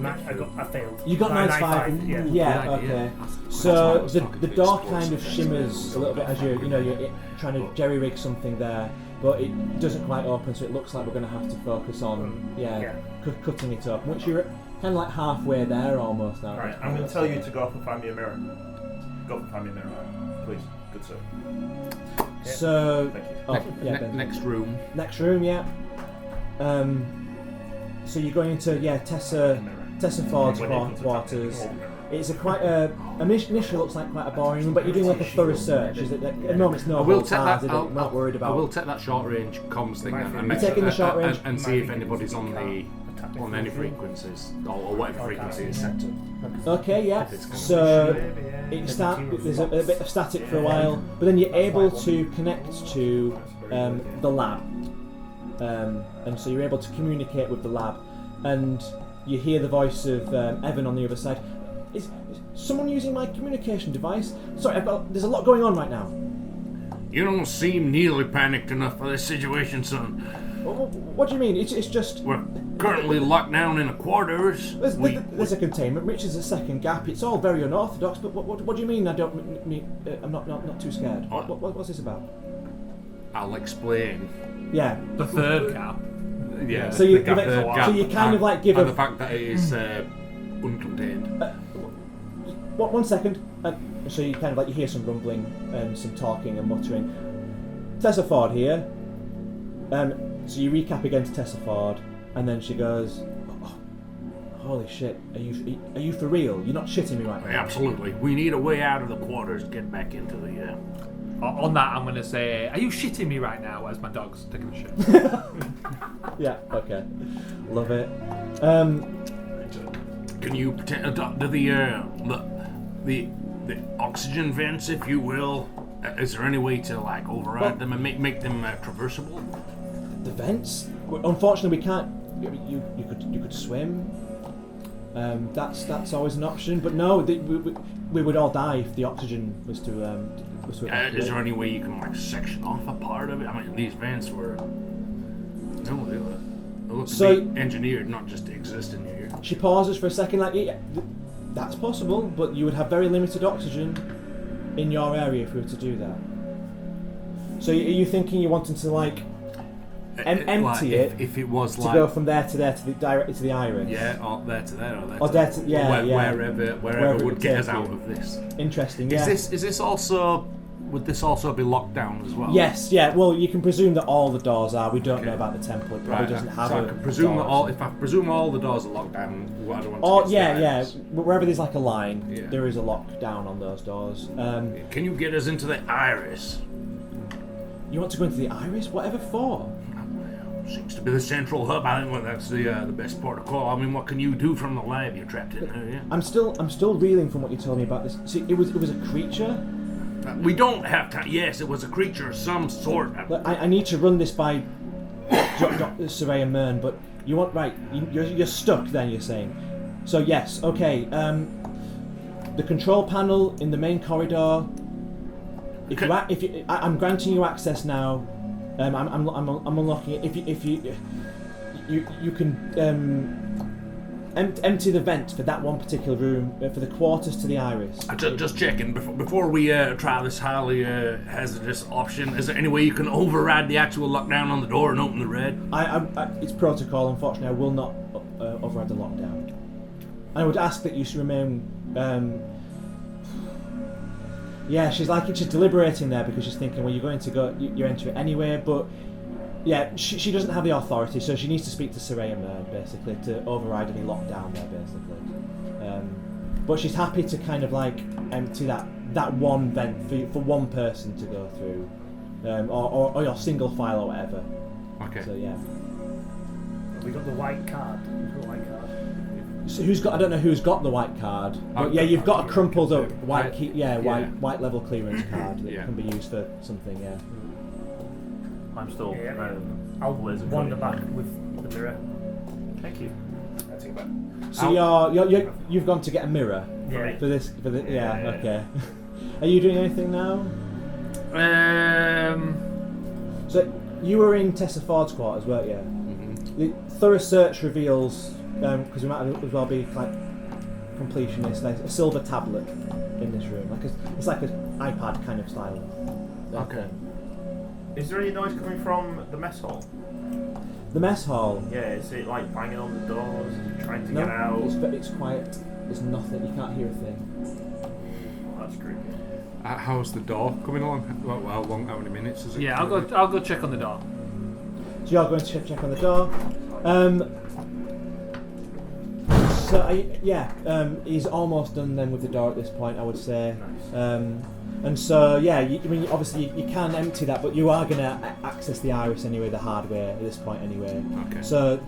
I failed. You got 95. Yeah. Yeah, Good idea. okay. That's So why I was the talking the to door explosive kind of things. shimmers a little bit as you're trying to jerry rig something there, but it doesn't quite open. So it looks like we're going to have to focus on cutting it up. Once you're kind of like halfway there almost now. Right, I'm going to tell you to go up and find me a mirror. Go up and find me a mirror, please. Good sir. So Thank you. oh, yeah, Ben. Next room. Next room, yeah. So you're going into Tessa Ford's When you come to quarters. hold the mirror. It's a quite initially looks like quite a boring room, but you're doing like a thorough search. Is it? At the moment, it's no I will holds take barred, that. is it? Not worried about. I will take that short range comms thing and You're taking the short range? and see if anybody's on the tap me On through any the room. frequencies, or whatever frequency is set to. Okay, yeah. If it's gonna So Maybe, it there's a bit of static for a while, but then you're able to connect to the lab, and so you're able to communicate with the lab, and you hear the voice of Evan on the other side. Is someone using my communication device? Sorry, there's a lot going on right now. You don't seem nearly panicked enough for this situation, son. What do you mean? It's just We're currently locked down in the quarters. there's a containment, which is a second gap. It's all very unorthodox. But what do you mean? I'm not too scared. What's this about? I'll explain. Yeah. The third cap. Yeah. So you gap, kind of like give and a the fact that it is uncontained. One second. So you kind of like you hear some rumbling and some talking and muttering. Tessa Ford here. So you recap again to Tessa Ford, and then she goes, oh, "Holy shit! Are you for real? You're not shitting me right now?" Absolutely. We need a way out of the quarters to get back into the. On that, I'm going to say, are you shitting me right now? As my dog's taking a shit. Yeah. Okay. Love it. Can you do the oxygen vents, if you will? Is there any way to like override them and make them traversable? The vents? Unfortunately, we can't. You could swim. That's always an option. But no, we would all die if the oxygen was to evacuate. Is there any way you can like section off a part of it? I mean, these vents were they look to be engineered, not just to exist in here. She pauses for a second, like, yeah, that's possible, but you would have very limited oxygen in your area if we were to do that. So are you thinking you're wanting to like empty like it? If it was to like go from there to there to directly to the iris. Yeah, or there to there, or there to wherever would get us take out you. of this. Interesting. Yeah. Is this also? Would this also be locked down as well? Yes. Yeah. Well, you can presume that all the doors are. We don't know about the temple. It probably Right, doesn't have. so I can presume that doors. if I presume all the doors are locked down, what I don't want to Oh get yeah. started. Wherever there's like a line, Yeah. there is a lockdown on those doors. Can you get us into the iris? You want to go into the iris? Whatever for? Seems to be the central hub. I think that's the best protocol. I mean, what can you do from the lab? You're trapped in there, yeah? I'm still reeling from what you told me about this. See, it was a creature. We don't have time. Yes, it was a creature of some sort. Look, I need to run this by Dr. Surveyor Mern, but you want you're stuck. Then you're saying. So yes, okay. The control panel in the main corridor. I'm granting you access now. I'm unlocking it. If you can empty the vent for that one particular room for the quarters to the iris. Just checking before we try this highly hazardous option. Is there any way you can override the actual lockdown on the door and open the red? It's protocol. Unfortunately, I will not override the lockdown. I would ask that you should remain. Yeah, she's deliberating there because she's thinking, well, you're going to go, you enter it anyway, but yeah, she doesn't have the authority, so she needs to speak to Saraya Mern, basically, to override any lockdown there, basically. But she's happy to kind of like empty that one vent for one person to go through, or your single file or whatever. Okay. So yeah. Have we got the white card? We've got the white card. So I don't know who's got the white card, but yeah, you've got a crumpled up white key, white level clearance card that can be used for something. Yeah. I'm still. I'll wander back with the mirror. Thank you. I take it back. So you've gone to get a mirror Yeah. for this. Okay. Are you doing anything now? So you were in Tessa Ford's quarters, weren't you? Mm-hmm. The thorough search reveals, because we might as well be like completionist, like a silver tablet in this room, it's like an iPad kind of style. Okay. Is there any noise coming from the mess hall? The mess hall. Yeah, is it like banging on the doors and trying to No, get out? it's quiet. There's nothing. You can't hear a thing. Oh, that's creepy. How's the door coming along? How many minutes is it? Yeah, I'll go check on the door. So you're going to check on the door. He's almost done then with the door at this point, I would say. Nice. And so, yeah, obviously you can empty that, but you are going to access the iris anyway, the hard way at this point anyway. Okay. So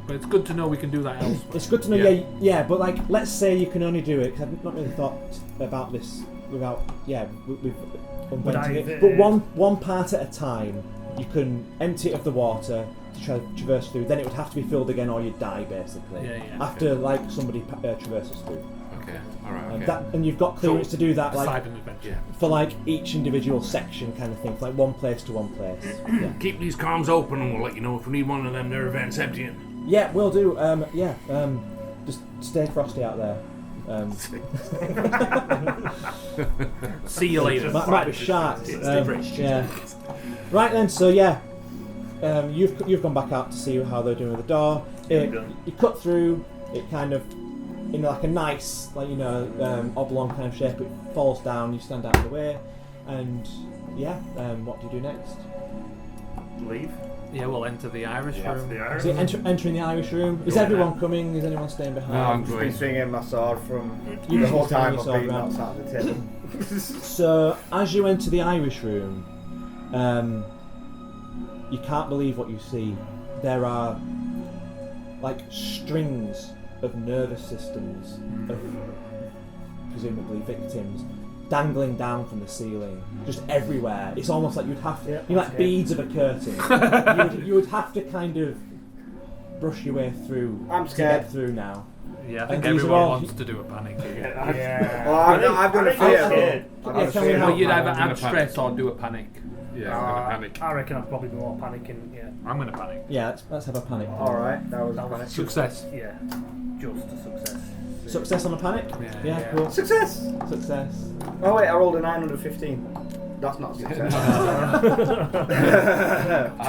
But it's good to know we can do that elsewhere. It's good to know, yeah, but like, let's say you can only do it, because I've not really thought about this without, we've invented it. But one part at a time, you can empty it of the water to traverse through, then it would have to be filled again or you'd die, basically. After, like, somebody traverses through. Okay, alright, okay. And you've got clearance to do that, like, adventure. for, like, each individual section kind of thing, like one place to one place. Keep these comms open and we'll let you know if we need one of them nerve vents emptying. Yeah, we'll do. Just stay frosty out there. See you later. Might be sharks. Yeah. Right then. So you've gone back out to see how they're doing with the door. You cut through. It kind of in like a nice, oblong kind of shape. It falls down. You stand out of the way, and what do you do next? Leave. Yeah, we'll enter the Irish room. So entering the Irish room. Is everyone coming? Is anyone staying behind? No, I'm I've been going. swinging my sword from You the just whole swing time your I've sword been around. outside the table. So as you enter the Irish room, you can't believe what you see. There are like strings of nervous systems of presumably victims dangling down from the ceiling, just everywhere. It's almost like you'd have to, like beads of a curtain. you would have to kind of brush your way through. I'm to scared. get through now. Yeah, I think And these are everyone all- wants to do a panic. Well, I've got a fear. Can we Well, help? you'd either I'm gonna add stress or do a panic. Yeah, I'm gonna panic. I reckon I'd probably be more panicking. Yeah. I'm going to panic. Yeah, let's have a panic. Alright, that was Success. Yeah. Just a success. Success on a panic? Yeah. Cool. Success! Success. Oh wait, I rolled a 9 under 15. That's not a success.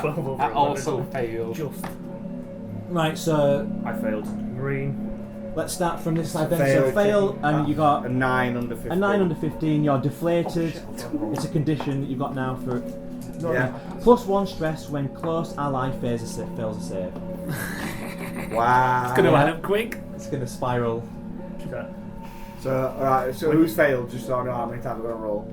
12 over I 11. also failed. Just Right, so I failed. Marine. let's start from this side then. So Failed. fail, and you got A 9 under 15. a 9 under 15, you're deflated. It's a condition that you've got now for Yeah. +1 stress when close ally fails a save. Wow. It's going to end up quick. It's going to spiral. So, alright, so who's failed? Just so I know how many times I'm going to roll.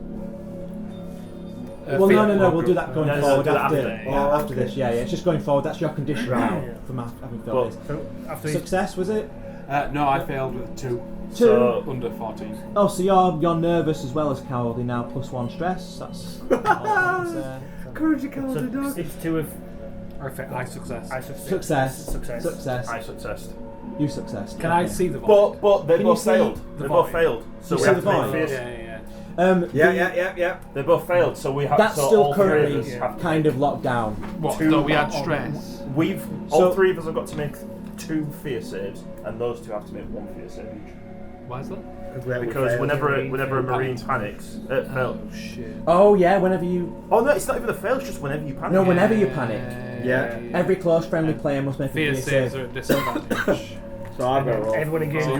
Well, no, we'll do that going No, forward do that after. after. After this, yeah. It's just going forward. That's your condition now from having failed this. So after he's Success, was it? No, I failed with 2. 2. So- Under 14. Oh, so you're nervous as well as cowardly now, +1 stress. That's Courage of so it's 2 of I success. I success. success. Success. I successed. You success. Can I see the void? But they Can both you see failed. the They both void? failed. So You we see have the to void? make Yeah, fierce. yeah. Yeah. They both failed. So we have. That's so still all three of currently us have to kind of locked down. What? Two So we had on- stress. We've So- all three of us have got to make 2 fear saves, and those 2 have to make 1 fear save each. Why is that? Because whenever a marine panics, fails. Oh shit. Oh yeah, whenever you. Oh no, it's not even a fail. It's just whenever you panic. No, whenever you panic. Yeah. Every close friendly player must make a Fear fear saves save. are at disadvantage. So I've got to roll. Everyone again. So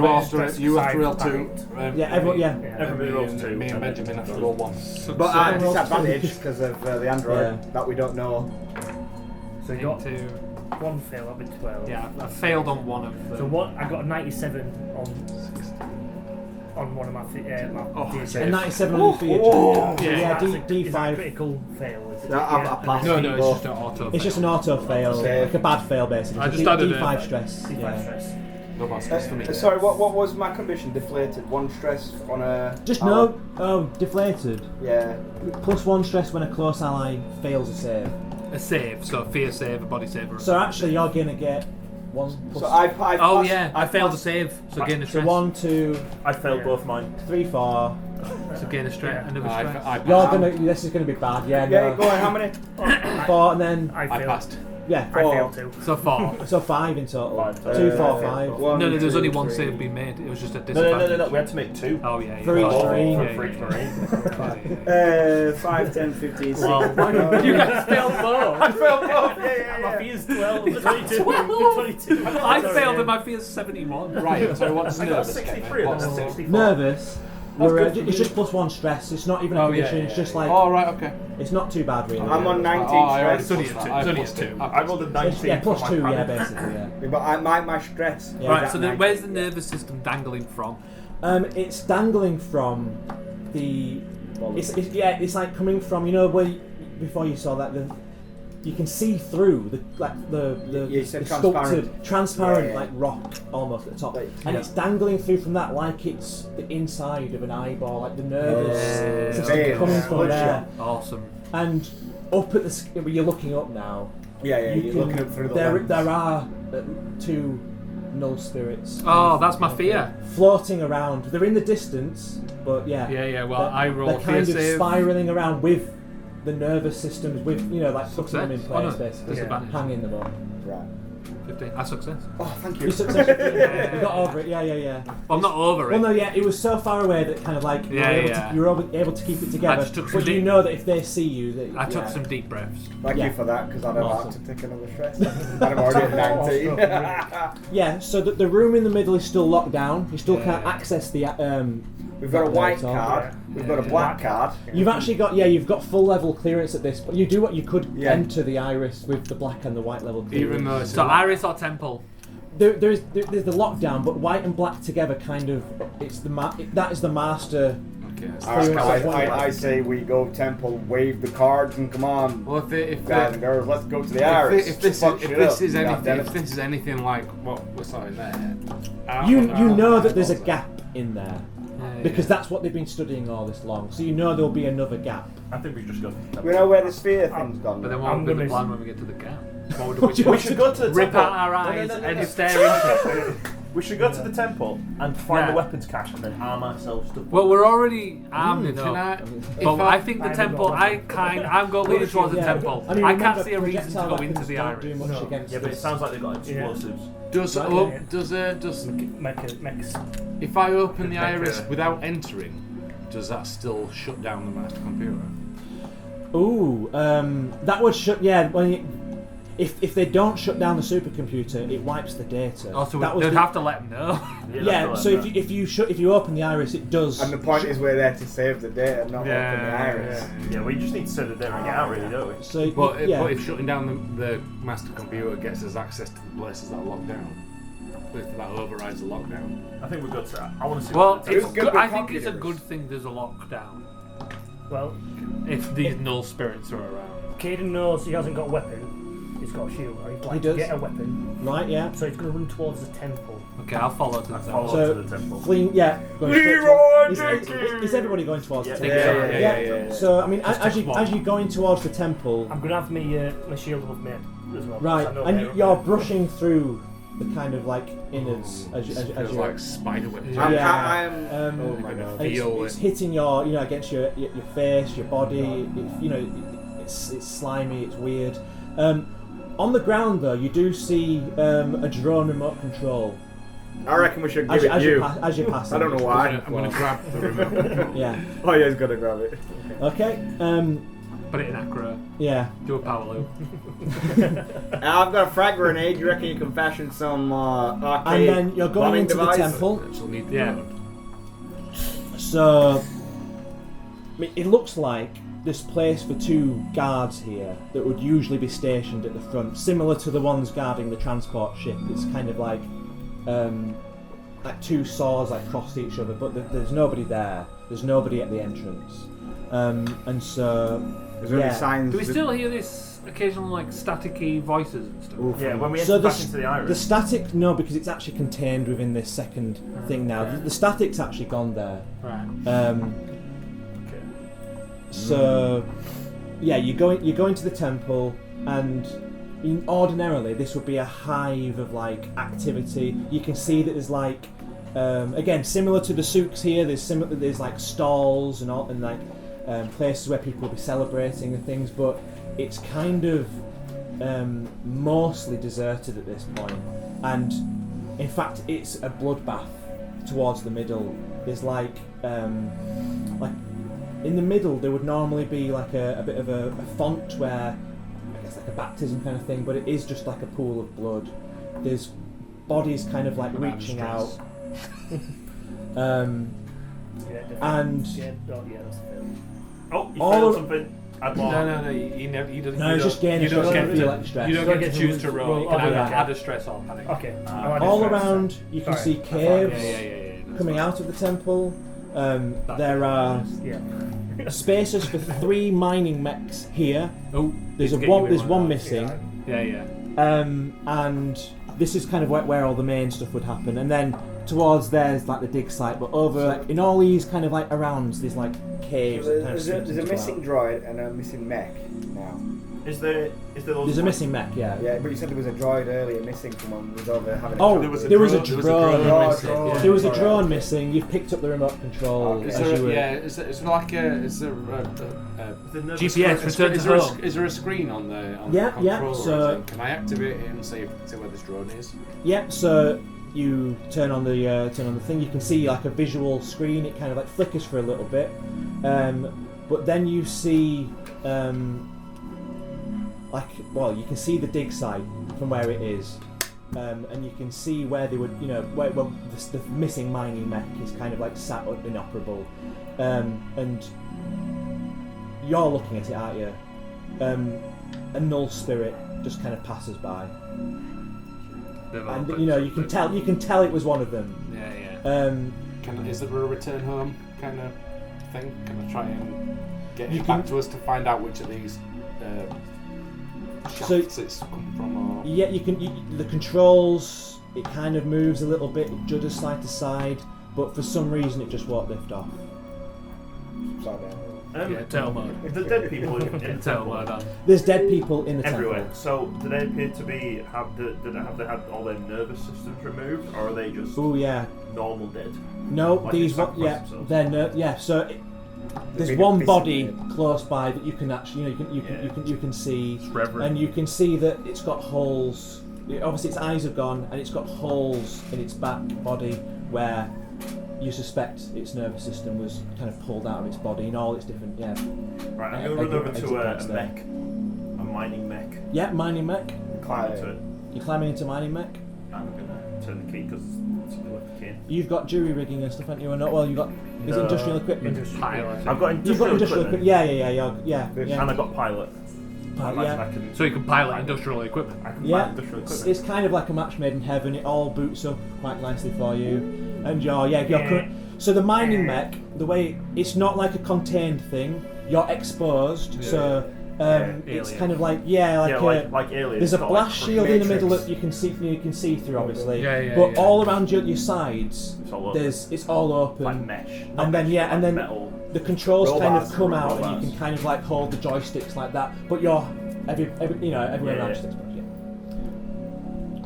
you have to roll 2. Yeah, everyone. Yeah. Everybody rolls 2. Me and Benjamin have to roll 1. But at So- disadvantage because of the android Yeah. that we don't know. So you got Into, 1 fail, that'd be 12. yeah, I failed on one of them. So what? I got a 97 on one of my fear And saves. 97 on your fear. Yeah, Is that a D5. critical fail? Is it? No, I've passed. No, it's just an auto. It's just an auto fail, Save. like a bad fail basically. I just D- added D5 it. stress. D5 Yeah. stress. No more stress for me. Sorry, what was my condition? Deflated. 1 stress on a. Just no. Oh, deflated. Yeah. +1 stress when a close ally fails a save. A save, so fear save, a body save. Or So actually, you're gonna get 1 plus. So I've oh passed, yeah, I failed a save, so gain a So stress. 1, 2, I failed both mine. 3, 4. So gain a stress, another stress. I You're passed. gonna. This is gonna be bad. Yeah. Yeah, No. go on, how many? 4 and then I I failed. passed. yeah. I 4. failed too. So 4. So 5 in total. 5 total. 2, 4, 5. One, No, there's two, only one three. save being made. It was just a No, disadvantage. We had to make 2. Oh yeah. For each Oh, marine. for each marine. 5, 10, 15, 16. You guys failed both. I failed both. My fear's 12. 22. 22. I failed and my fear's 71. Right, so what's I got nervous? 63 What's and then the- 64. Nervous. It's just +1 stress. It's not even a Oh, yeah, condition. yeah, It's just like Oh, right, okay. it's not too bad really. I'm on 19 Oh, I already stress. It's only a plus 2. that. It's only a plus 2. it. I rolled a 19. Yeah, for my +2. Yeah, panic. basically. Yeah. But my stress. Yeah. Right, is so at then 19. where's the nervous system dangling from? It's dangling from the. It's like coming from where before you saw that you can see through the You said sculpted, transparent Yeah. like rock almost at the top, Like, and it's dangling through from that like it's the inside of an eyeball, like the nervous system Yeah. coming from Yeah. there. Awesome. And up at where you're looking up now, Yeah, you you're can- looking up through the there lens. there are two null spirits. Oh, that's my fear. Floating around. They're in the distance, but yeah. Yeah. Well, they're, I roll they're kind fear of save. spiraling around with the nervous systems, with like putting them in Success. Oh, place, no. basically, Disadvantage. hanging them up. Right. 15. I success. Oh, thank you. You successfully you got over it. Yeah. Well, I'm not over Well, it. no, yeah, it was so far away that kind of like you were able to keep it together. just took some But you deep- know that if they see you, that, I took yeah. some deep breaths. Thank Yeah. you for that, because I don't Awesome. have to take another stress. And I'm already at 19. Yeah, so the room in the middle is still locked down. You still can't access the. We've got a white Laptop. card. We've got a black card. You've actually got you've got full level clearance at this, but you do what you could Yeah. enter the iris with the black and the white level clearance. Even though it's So iris or temple? There's the lockdown, but white and black together kind of that is the master. okay. I say we go temple, wave the cards, and come on, Well, if guys and girls, let's go to the iris. if this Fuck shit is up. anything, if this is anything like what we saw in there, You know that there's a gap in there Yeah, because that's what they've been studying all this long. So you know there'll be another gap. I think we just go. We know where the sphere thing's gone. But then what I'm would be the gonna plan when we get to the gap? What would we We should go to the rip temple. out our eyes and stare into it? We should go to the temple and find Yeah. the weapons cache and then arm ourselves to. Well, we're already armed can enough. I? But I think the temple. I'm going leaning towards the Yeah, temple. I mean, I remember, can't see a reason to projectile go into weapons the don't do iris. much No. against Yeah, but it this. sounds like they've got explosives. Does Make if I open the iris without entering, does that still shut down the master computer? Ooh, that would shut. Yeah, if they don't shut down the supercomputer, it wipes the data. Also, that was they'd the- have to let them know. Yeah, so if you open the iris, it does. And the point is we're there to save the data, not Yeah, open the iris. Yeah, we just need to send it there and get out, really, don't we? So But, yeah. but if shutting down the master computer gets us access to the places that are locked down, if that overrides the lockdown. I think we've got to. I want to see. Well, what It's it's good good. with I think it's a computers. good thing there's a lockdown. Well, If these null spirits are around. Caden knows he hasn't got a weapon. He's got a shield. He'd like He to does. get a weapon, Right, yeah. so he's going to run towards the temple. Okay, I'll follow to the temple. follow So to the temple. fleeing, yeah. Going straight Leroy is Jenkins! everybody going towards the Yeah, temple? yeah. So I mean, as one. you're going towards the temple, I'm going to have my shield above me as well. right, I know and they're you're up there. brushing through the kind of like innards as Feels you're. like spider webs. I'm oh my God. It's hitting your, against your face, your body. It's slimy. It's weird. On the ground though, you do see a drone remote control. I reckon we should give As, it as, you. you as you're passing. I don't know why. I'm going to grab the remote. Yeah. Oh yeah, he's gonna grab it. Okay. Put it in acro. Yeah. Do a power loop. I've got a frag grenade. You reckon you can fashion some arcade And then you're going bombing into device? the temple. She'll need the Yeah. road. So it looks like this place for two guards here that would usually be stationed at the front, similar to the ones guarding the transport ship. It's kind of like two saws like crossed each other, but there's nobody there. There's nobody at the entrance, and so Is there any signs? Do we still hear this occasional like staticky voices and stuff? Oof. Yeah, when we So enter back into the the iris. static, no, because it's actually contained within this second thing now. The static's actually gone there. Right. So, yeah, you're going to the temple, and ordinarily this would be a hive of like activity. You can see that there's like, again, similar to the souks here. There's like stalls and all, and like places where people will be celebrating and things, but it's kind of mostly deserted at this point. And in fact, it's a bloodbath towards the middle. There's like in the middle there would normally be like a bit of a font where I guess like a baptism kind of thing, but it is just like a pool of blood. There's bodies kind of like reaching out. And that's the film. Oh, you all failed of- something. Add No, more. no, he never. He doesn't. No, you it's don't- just gaining you don't stress. get Don't feel to- like stress. You don't Don't get to get choose to roll. You roll. can Oh, either yeah. add a stress or panic. Okay. all around you can Sorry. see That's caves Yeah. That's coming fine. out of the temple, there are Yeah. spaces for 3 mining mechs here. Oh, There's Get one. you There's in one that. missing. yeah. And this is kind of where all the main stuff would happen. And then towards there's like the dig site, but over in all these kind of like arounds, there's like caves. that kind of There's sneaks a into missing out. droid and a missing mech now. Is there those There's a missing mech, yeah. Yeah, but you said there was a droid earlier missing from when we was over having a Oh, chat. there was a drone drone. missing, yeah. There was a Sorry. drone missing. You've picked up the remote control. Is as there, you were. is there like a GPS return to home. is there a screen on the Yeah, yeah, controller? so- Can I activate it and see where this drone is? Yeah, so you turn on the thing. You can see like a visual screen. It kind of like flickers for a little bit, but then you see you can see the dig site from where it is, and you can see where they would, where the missing mining mech is kind of like sat up inoperable, and you're looking at it, aren't you? A null spirit just kind of passes by. And you can tell it was one of them. Yeah. Is there a return home kind of thing? Can I try and get You it can- back to us to find out which of these shafts it's come from? Or Yeah, you can. The controls, it kind of moves a little bit, it judders side to side, but for some reason it just won't lift off. Upside down. Yeah, tail mode. The dead people in the Tail temple mode on. There's dead people in the everywhere. temple. So do they appear to be have they had all their nervous systems removed, or are they just Oh yeah. normal dead? No, Like these they yeah, sacrifice themselves. they're so there's been one missing body it. close by that you can actually you can see, and you can see that it's got holes. Obviously, its eyes have gone, and it's got holes in its back body where you suspect its nervous system was kind of pulled out of its body in all its different Right, I'm going to run over exit to points a there. mech, a mining mech. Yeah, mining mech. Climb into it. You're climbing into mining mech. I'm going to turn the key because somebody left the key in. You've got jury rigging and stuff, haven't you? Or not? Well, you've got is No. industrial equipment. Pilot. I've got You've got industrial industrial equipment. equipment. Yeah. And I've got pilot. I Yeah. can, So you can pilot industrial equipment. I can Yeah, pilot industrial it's equipment. kind of like a match made in heaven. It all boots up quite nicely for you, and so the mining mech, the way it's not like a contained thing. You're exposed, so it's Alien. kind of like like aliens. there's a got, blast like, shield in the Matrix. middle that you can see through, obviously. Yeah, but yeah. all around your sides, It's all open. it's all open. like mesh. Not And then mesh, yeah, but and like then metal. the controls kind Robots. of come out, and Robots. you can kind of like hold the joysticks like that. But you're everywhere Yeah, around yeah. sticks.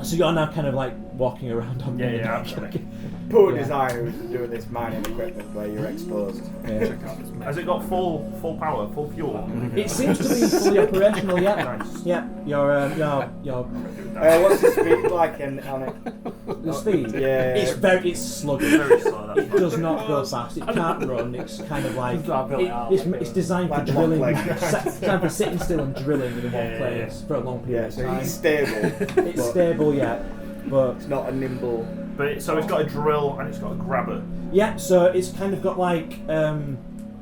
So you're now kind of like walking around on the Yeah, absolutely. Poor Yeah. designer who's doing this mining equipment where you're exposed. Yeah. Has it got full power, full fuel? It seems to be fully operational. Yeah, Nice. yeah. Your What's the speed like on it? the speed. Yeah. It's sluggish. Very slow. That's It does not go fast. It can't run. It's kind of like it's designed for Like drilling, one designed for sitting still and drilling in one Yeah, place for a long period Yeah, of so time. he's stable. It's but stable, yeah, but It's not a nimble. So it's got a drill and it's got a grabber. yeah. So it's kind of got like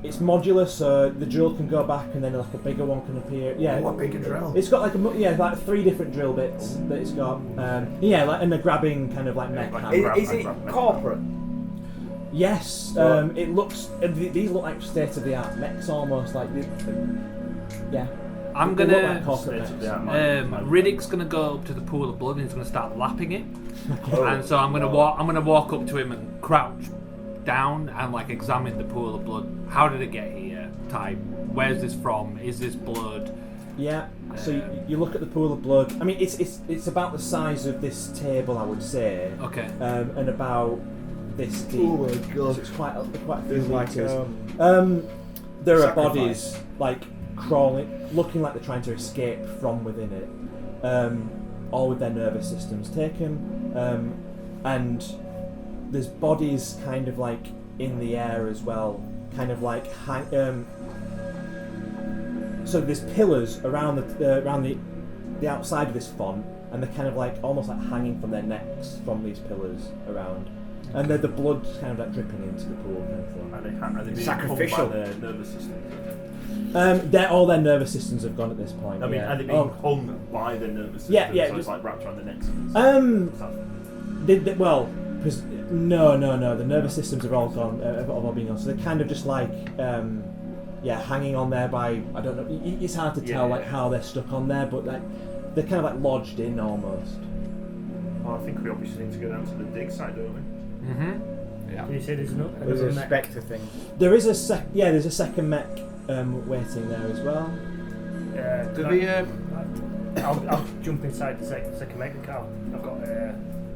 it's modular, so the drill can go back and then like a bigger one can appear. Yeah, What big a drill? it's got like like 3 different drill bits that it's got. Like and a grabbing kind of like mech Like hand. Is it corporate? Yes, What? it looks. These look like state of the art mechs almost like. Yeah. I'm They look gonna. like corporate State of mechs. the art, my- Riddick's gonna go up to the pool of blood and he's gonna start lapping it. Oh. And so I'm gonna walk up to him and crouch down and like examine the pool of blood. How did it get here? Type. Where's this from? Is this blood? Yeah. So you look at the pool of blood. I mean, it's about the size of this table, I would say, Okay. and about this deep. Oh my god. So it's quite a few There's like meters. There are sacrifice. bodies like crawling, looking like they're trying to escape from within it, all with their nervous systems taken, and there's bodies kind of like in the air as well, kind of like so there's pillars around the outside of this font, and they're kind of like almost like hanging from their necks from these pillars around, and the blood's kind of like dripping into the pool kind of thing. Are they being Sacrificial. pumped by their nervous system? All their nervous systems have gone at this point. I mean, yeah. are they being hung by their nervous system? Yeah, So just- it's like wrapped around the necks. No. The nervous systems are all gone. Have all been gone. So they're kind of just like, hanging on there by, I don't know. It's hard to tell like how they're stuck on there, but like they're kind of like lodged in almost. Well, I think we obviously need to go down to the dig site, don't we? Mm-hmm. Yeah. Can you say there's There's another a mech? spectre thing. There is a there's a second mech waiting there as well. I'll jump inside the second mech. I've got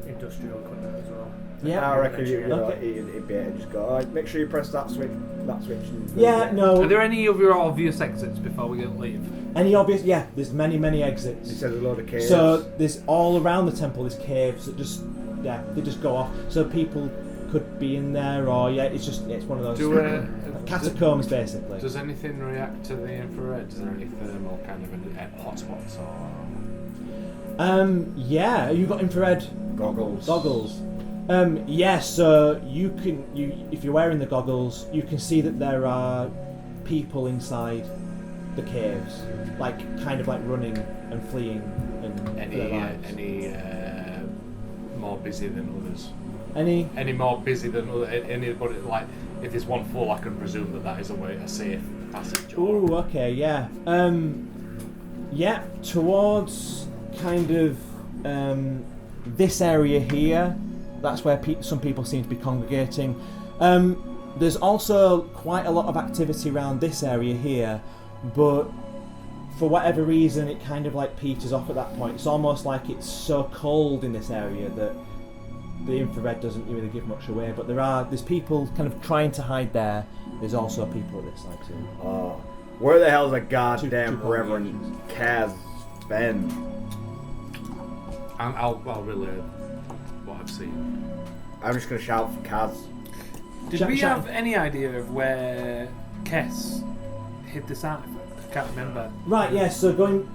industrial equipment as well. Yeah, I reckon Okay. it'd be able to just go. Alright, make sure you press that switch. And Yeah, no. Are there any other obvious exits before we leave? Any obvious? Yeah, there's many He exits. says a load of caves. So there's all around the temple. There's caves that just they just go off. So people could be in there, or it's one of those catacombs basically. Does anything react to the infrared? Is there any thermal kind of hotspots or? You got infrared goggles. So you if you're wearing the goggles, you can see that there are people inside the caves, like kind of like running and fleeing and Any more busy than others? Any more busy than other? Anybody like if there's one full, I can presume that is a safe passage. Ooh, okay, yeah. Towards kind of this area here, that's where some people seem to be congregating. There's also quite a lot of activity around this area here, but for whatever reason it kind of like peters off at that point. It's almost like it's so cold in this area that the infrared doesn't really give much away, but there's people kind of trying to hide there. There's also people at this side too. Where the hell's a goddamn two Reverend Kaz Ben? I'll relay what I've seen. I'm just gonna shout for Kaz. Did we have any idea of where Kess hid this artifact? I can't remember. Right, yeah, so you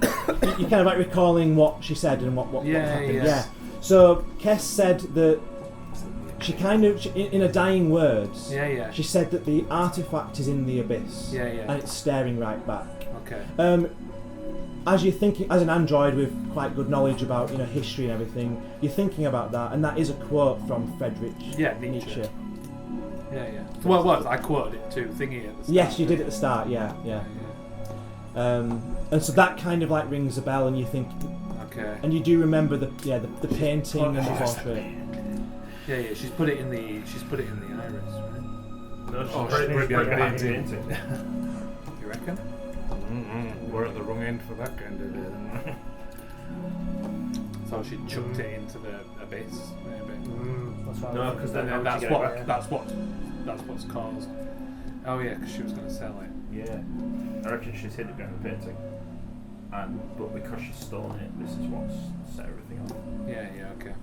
kind of like recalling what she said and what happened. Yeah. Yeah. So Kess said that in her dying words, she said that the artifact is in the abyss. And it's staring right back. Okay. As you're thinking, as an android with quite good knowledge about history and everything, you're thinking about that, and that is a quote from Friedrich Nietzsche. Yeah. Well, it was. I quoted it too, thingy at the start. Yes, you did at the start. Yeah. And so that kind of like rings a bell, and you think. Okay. And you do remember the painting and the portrait. Yeah. She's put it in the iris, right? No, she's painting. You reckon? We're at the wrong end for that kind of. So she chucked it into the abyss, maybe. That's right. No, because then that's what's caused. Oh yeah, because she was going to sell it. Yeah, I reckon she's hid it behind the painting, but because she's stolen it, this is what's set everything off. Yeah, okay.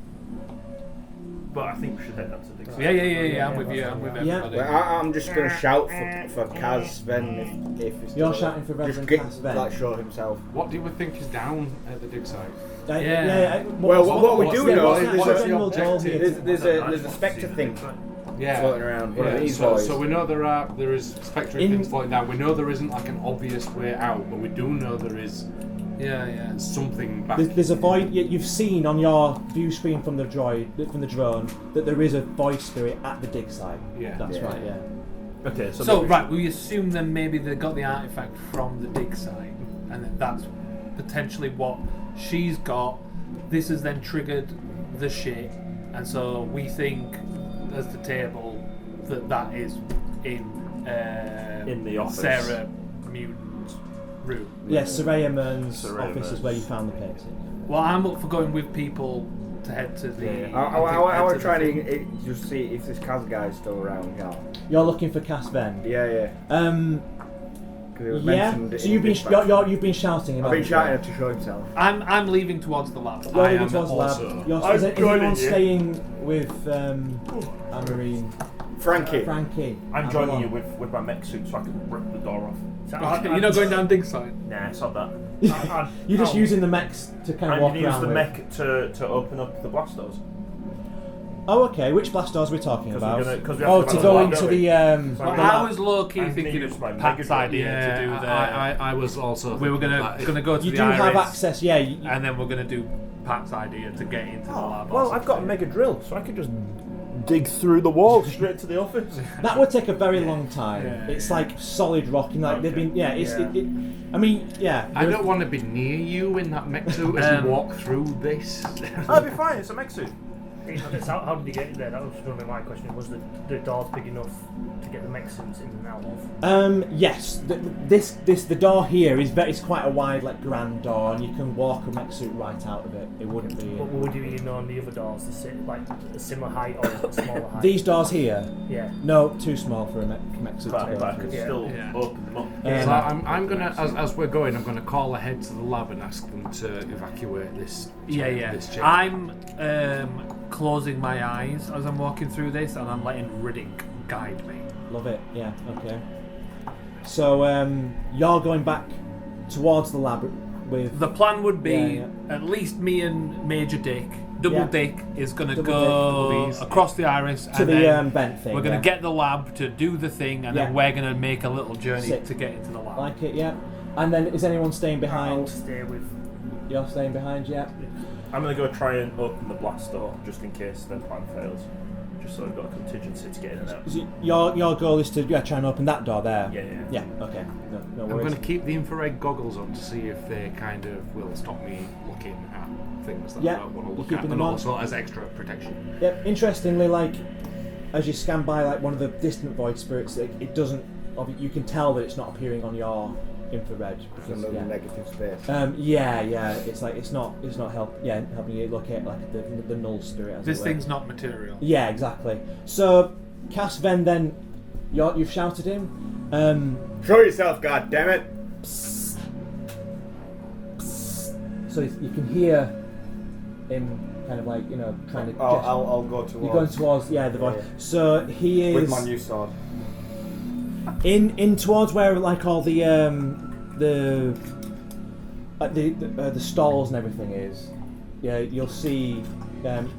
But I think we should head down to the dig site. Yeah. I'm with you. I'm with everybody. Well, I'm just gonna shout for Kaz Ben if it's You're shouting for Reverend Kaz Ben. Like show himself. What do you think is down at the dig site? Well, what we do know is there's a spectre thing floating around. One of these boys. So we know there is spectre things floating down. We know there isn't like an obvious way out, but we do know there is. Yeah. Something back. There's a void. You've seen on your view screen from the drone that there is a void spirit at the dig site. Yeah, that's right. Yeah. Okay, so right, we assume then maybe they got the artifact from the dig site, and then that's potentially what she's got. This has then triggered the shit, and so we think as the table that is in the office. Sarah Mutant's room. Yes, Saraya Mern's office is where you found the painting. Well, I'm up for going with people to head to the. I want to try to just see if this Kaz guy is still around. You're looking for Kaz Ben. Yeah. So you've been shouting him. I've been shouting to show himself. I'm leaving towards the lab. You're leaving towards the lab. Is anyone staying with Amarine? Frankie. I'm joining you with my mech suit so I can rip the door off. Okay, you're not going down dig site? Nah, it's not that. You're just using the mechs to kind of walk around. I'm going to use the mech to open up the blast doors. Oh, okay. Which blast doors are we talking about? To go into the. I was low key thinking of Pat's idea to do that. I was also. We were gonna go to you the do iris, have access, yeah. And then we're gonna do Pat's idea to get into the lab. Well, I've got a mega drill, so I could just dig through the wall straight to the office. That would take a very long time. It's like solid rock, and like they've been. Yeah, it's. It, I mean, yeah. I don't want to be near you in that mech suit as you walk through this. I'll be fine. It's a mech suit. How did you get there? That was going to be my question. Was the door big enough to get the mech suits in and out of? Yes. The door here is it's quite a wide, like grand door, and you can walk a mech suit right out of it. It wouldn't be. But would you know on the other doors to sit like a similar height or a smaller height? These doors here. Yeah. No, too small for a mech suit. But to I go could through. still open them up. So I'm gonna, as we're going, I'm gonna call ahead to the lab and ask them to evacuate this. This chamber. I'm closing my eyes as I'm walking through this, and I'm letting Riddick guide me. Love it. Yeah. Okay. So you're going back towards the lab with. The plan would be at least me and Major Dick. Double Dick is going to Double go Dick, across the iris to and the then vent thing. we're going to get the lab to do the thing, and then we're going to make a little journey Sick. to get into the lab. Like it, yeah. And then is anyone staying I'll behind? stay with. You're staying behind, yeah. I'm going to go try and open the blast door just in case their plan fails. Just so I've got a contingency to get in and out. So your goal is to try and open that door there. Yeah. Okay. No I'm worries. going to keep the infrared goggles on to see if they kind of will stop me looking at things that I don't want to look at, keeping and them on. also as extra protection. Yep. Interestingly, like as you scan by like one of the distant void spirits, it doesn't. You can tell that it's not appearing on your infrared. Because, negative space. It's like it's not helping you locate like the null spirit. As This it were. thing's not material. Yeah, exactly. So, Cass Ven, then you've shouted him. Show yourself, goddammit! So you can hear him kind of like trying to. I'll go towards. You're going towards the void. Yeah. So he is with my new sword. in towards where like all the stalls and everything is. Yeah, you'll see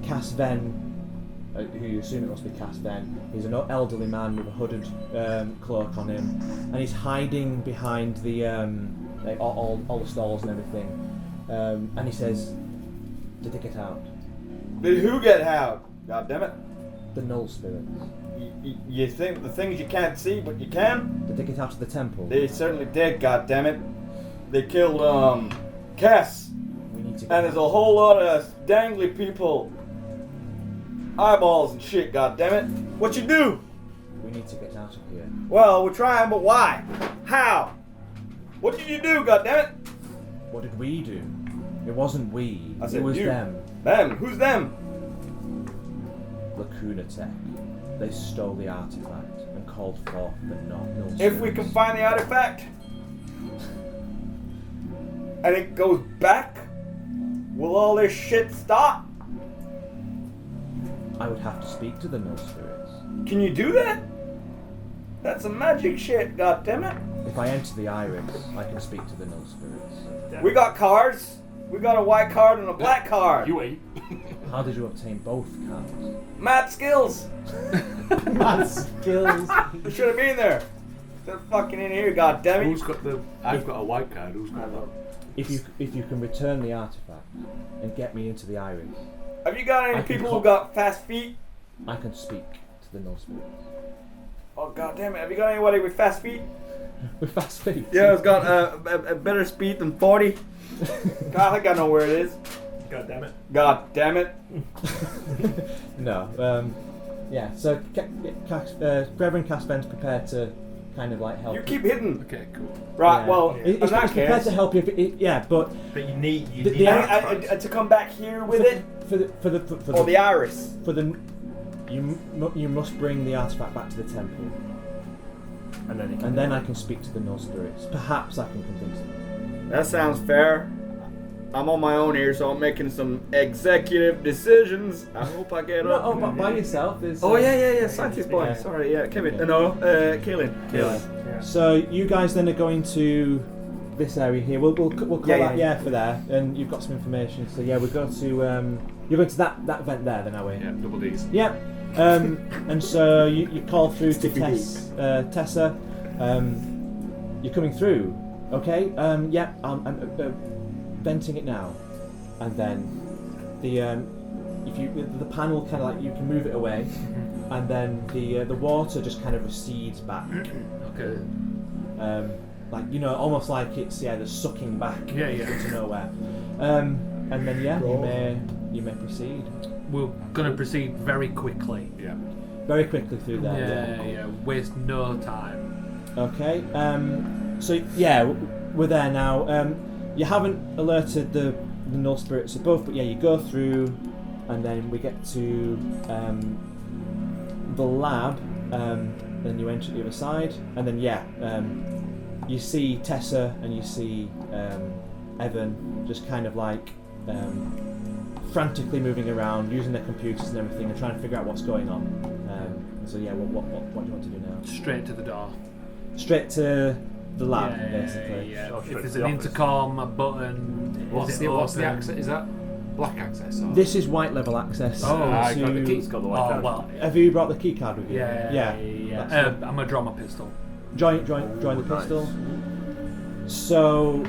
Cass Ven. Who you assume it must be Cass Ven. He's an elderly man with a hooded cloak on him, and he's hiding behind the all the stalls and everything. And he says, "Did they get out? Did who get out? God damn it! The null spirits. You think the things you can't see, but you can? Did they get out of the temple? They certainly did. God damn it! They killed Cass, We need to. and there's a whole lot of dangly people, eyeballs and shit. God damn it! What you do? We need to get out of here. Well, we're trying, but why? How? What did you do? God damn it! What did we do? It wasn't we. I said it was you. them. Them? Who's them? Lacuna Tech. They stole the artifact and called forth the null If we can find the artifact and it goes back, will all this shit stop? I would have to speak to the null spirits. Can you do that? That's some magic shit, goddammit. If I enter the iris, I can speak to the null spirits. We got cards. We got a white card and a black card. You ain't. How did you obtain both cards? Math skills. Mad skills. You should have been there. They're fucking in here, goddammit. Who's got the? I've got a white card. Who's got that? If you can return the artifact and get me into the iris, Have you got any I can people call- who got fast feet? I can speak to the null spirits. Oh goddammit, have you got anybody with fast feet? With fast feet. Yeah, it's got a better speed than 40. God, I think I know where it is. God damn it. God damn it. No. Yeah. So Reverend Caspen's prepared to kind of like help. You keep hitting. Okay, cool. Right, Yeah. well, He's in that prepared case, to help you. But But you need The- to come back here with it, or the iris. you must bring the artifact back to the temple, and then I can speak to the null spirits. Perhaps I can convince them. That sounds fair. I'm on my own here, so I'm making some executive decisions. I hope I get up. but by yourself. There's, Yeah, scientist boy. Yeah. Sorry, yeah, Kevin. Yeah. No, Kaelin. Yeah. So you guys then are going to this area here. We'll call that for there, and you've got some information. So yeah, we'll go to you're going to that event there then, are we? Yeah, double D's. Yep. And so you call through to Tessa. You're coming through. Okay. I'm venting it now, and then you if you the panel kind of like you can move it away, and then the water just kind of recedes back. Okay. Like almost like it's the sucking back into nowhere. And then you may proceed. We're gonna proceed very quickly. Yeah. Very quickly through there. Yeah. Waste no time. Okay. So we're there now. You haven't alerted the null spirits above, but you go through, and then we get to the lab. Then you enter the other side, and then you see Tessa and you see Evan just kind of like frantically moving around, using their computers and everything, and trying to figure out what's going on. So what do you want to do now? Straight to the door. Straight to the lab, basically. Yeah. If there's the an office. intercom, a button, What's the access? Is that black access? Or? This is white level access. I got the He's got the white card. well, Have you brought the key card with you? yeah. That's I'm gonna draw my pistol. Join the pistol. So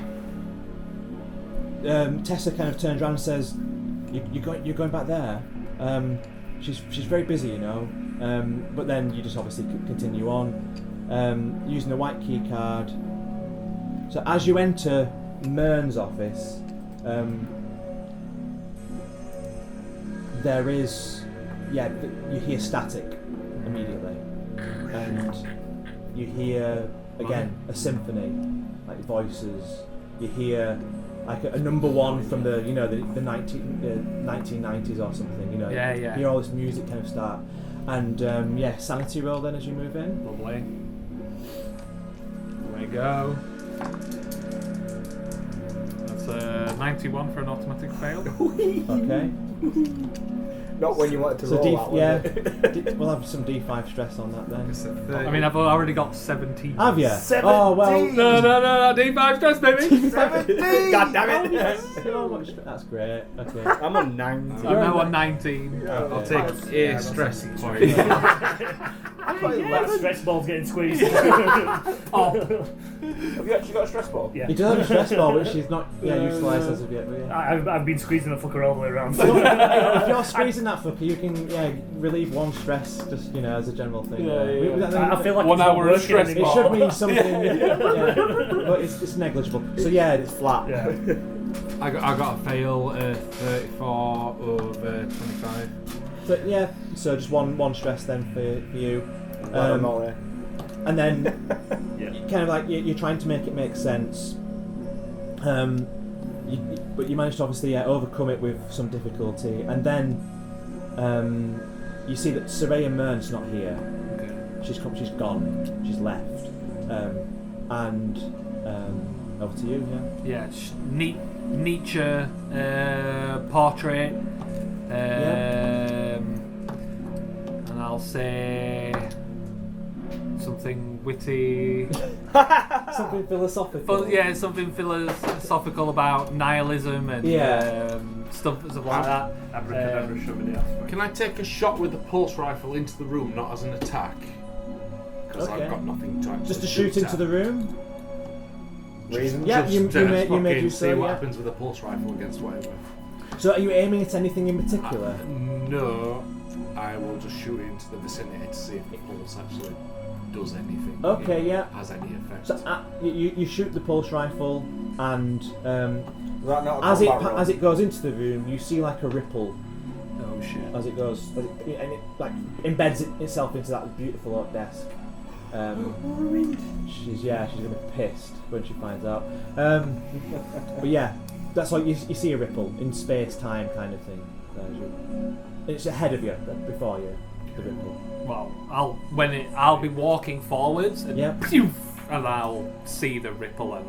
Tessa kind of turns around and says, "You're going back there." She's very busy, but then you just obviously continue on using the white key card. So as you enter Mern's office, there is you hear static immediately, and you hear again a symphony, like voices. You hear like a number one from the 1990s or something. You hear all this music kind of start, and sanity roll then as you move in. Lovely. There we go. That's a 91 for an automatic fail. Okay. Not when you want to So roll that, we'll have some D5 stress on that then. I mean, I've already got 17. Have you? 17. Oh well. No, D5 stress, baby. 17! God damn it! So much that's great. Okay. I'm on 90. I'm now on 19. I'll take a stress point. I thought that stress ball's getting squeezed. Have you actually got a stress ball? Yeah. He does have a stress ball, which he's not utilised as of yet. But I've been squeezing the fucker all the way around. if you're squeezing that fucker, you can relieve one stress, just as a general thing. I feel like 1 it's not hour of working stress It anymore. should mean something, but it's negligible. So It's flat. Yeah. I got a fail 34 of 25. So just one stress then for you. And then kind of like you're trying to make it make sense, but you managed to obviously overcome it with some difficulty, and then you see that Soraya Mern's not here. Okay. She's gone. She's left. And over to you. Yeah, Nietzsche portrait. And I'll say something witty. Something philosophical. Something philosophical about nihilism and stuff like that. Abracadabra, shoving the ass. Can I take a shot with the pulse rifle into the room, not as an attack? Because Okay. I've got nothing to actually Just to shoot into at. the room. Reason? Yeah, you may fucking do see so. what Yeah. happens with a pulse rifle against whatever. So are you aiming at anything in particular? No, I will just shoot it into the vicinity to see if the pulse actually does anything. Okay, it yeah. Has any effect. So you shoot the pulse rifle, and Is that not a as combat it goes into the room, you see like a ripple Oh shit. as it goes, and it like embeds itself into that beautiful oak desk. She's gonna be pissed when she finds out. But yeah, that's like you see a ripple in space time kind of thing. It's ahead of you, before you, the ripple. Well, I'll be walking forwards and Yep. poof, and I'll see the ripple and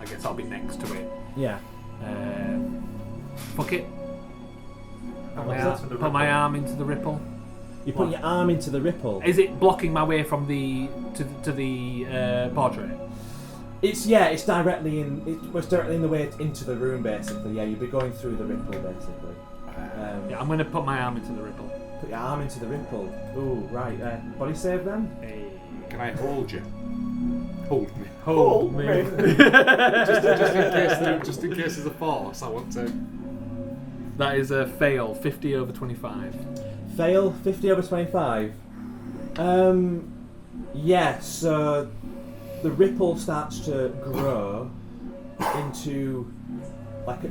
I guess I'll be next to it. Yeah. Fuck it. What's that? Put my arm into the ripple. You put your arm into the ripple. Is it blocking my way from the to the portrait? It's directly in. It was directly in the way into the room, basically. Yeah, you'd be going through the ripple, basically. Yeah, I'm going to put my arm into the ripple. Put your arm into the ripple. Ooh, right. Body save then. Can I hold you? Hold me. Hold me. just in case there's a force, I want to. That is a fail, 50 over 25. Fail, 50 over 25. Yeah, so the ripple starts to grow into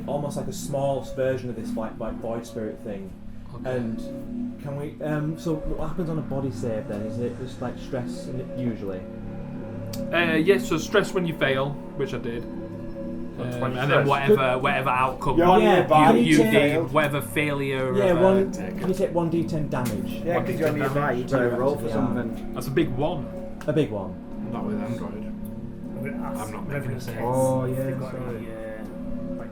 almost like a small version of this like void spirit thing. Okay. And can we? So what happens on a body save then? Is it just like stress in it usually? Yes, so stress when you fail, which I did. And then whatever outcome you did, whatever failure. Yeah, can you take 1d10 damage? Yeah, because you're on your right, you better roll for something. That's a big one. A big one. Not with Android. I'm not making a save. Oh, yeah, They've got sorry. any, like,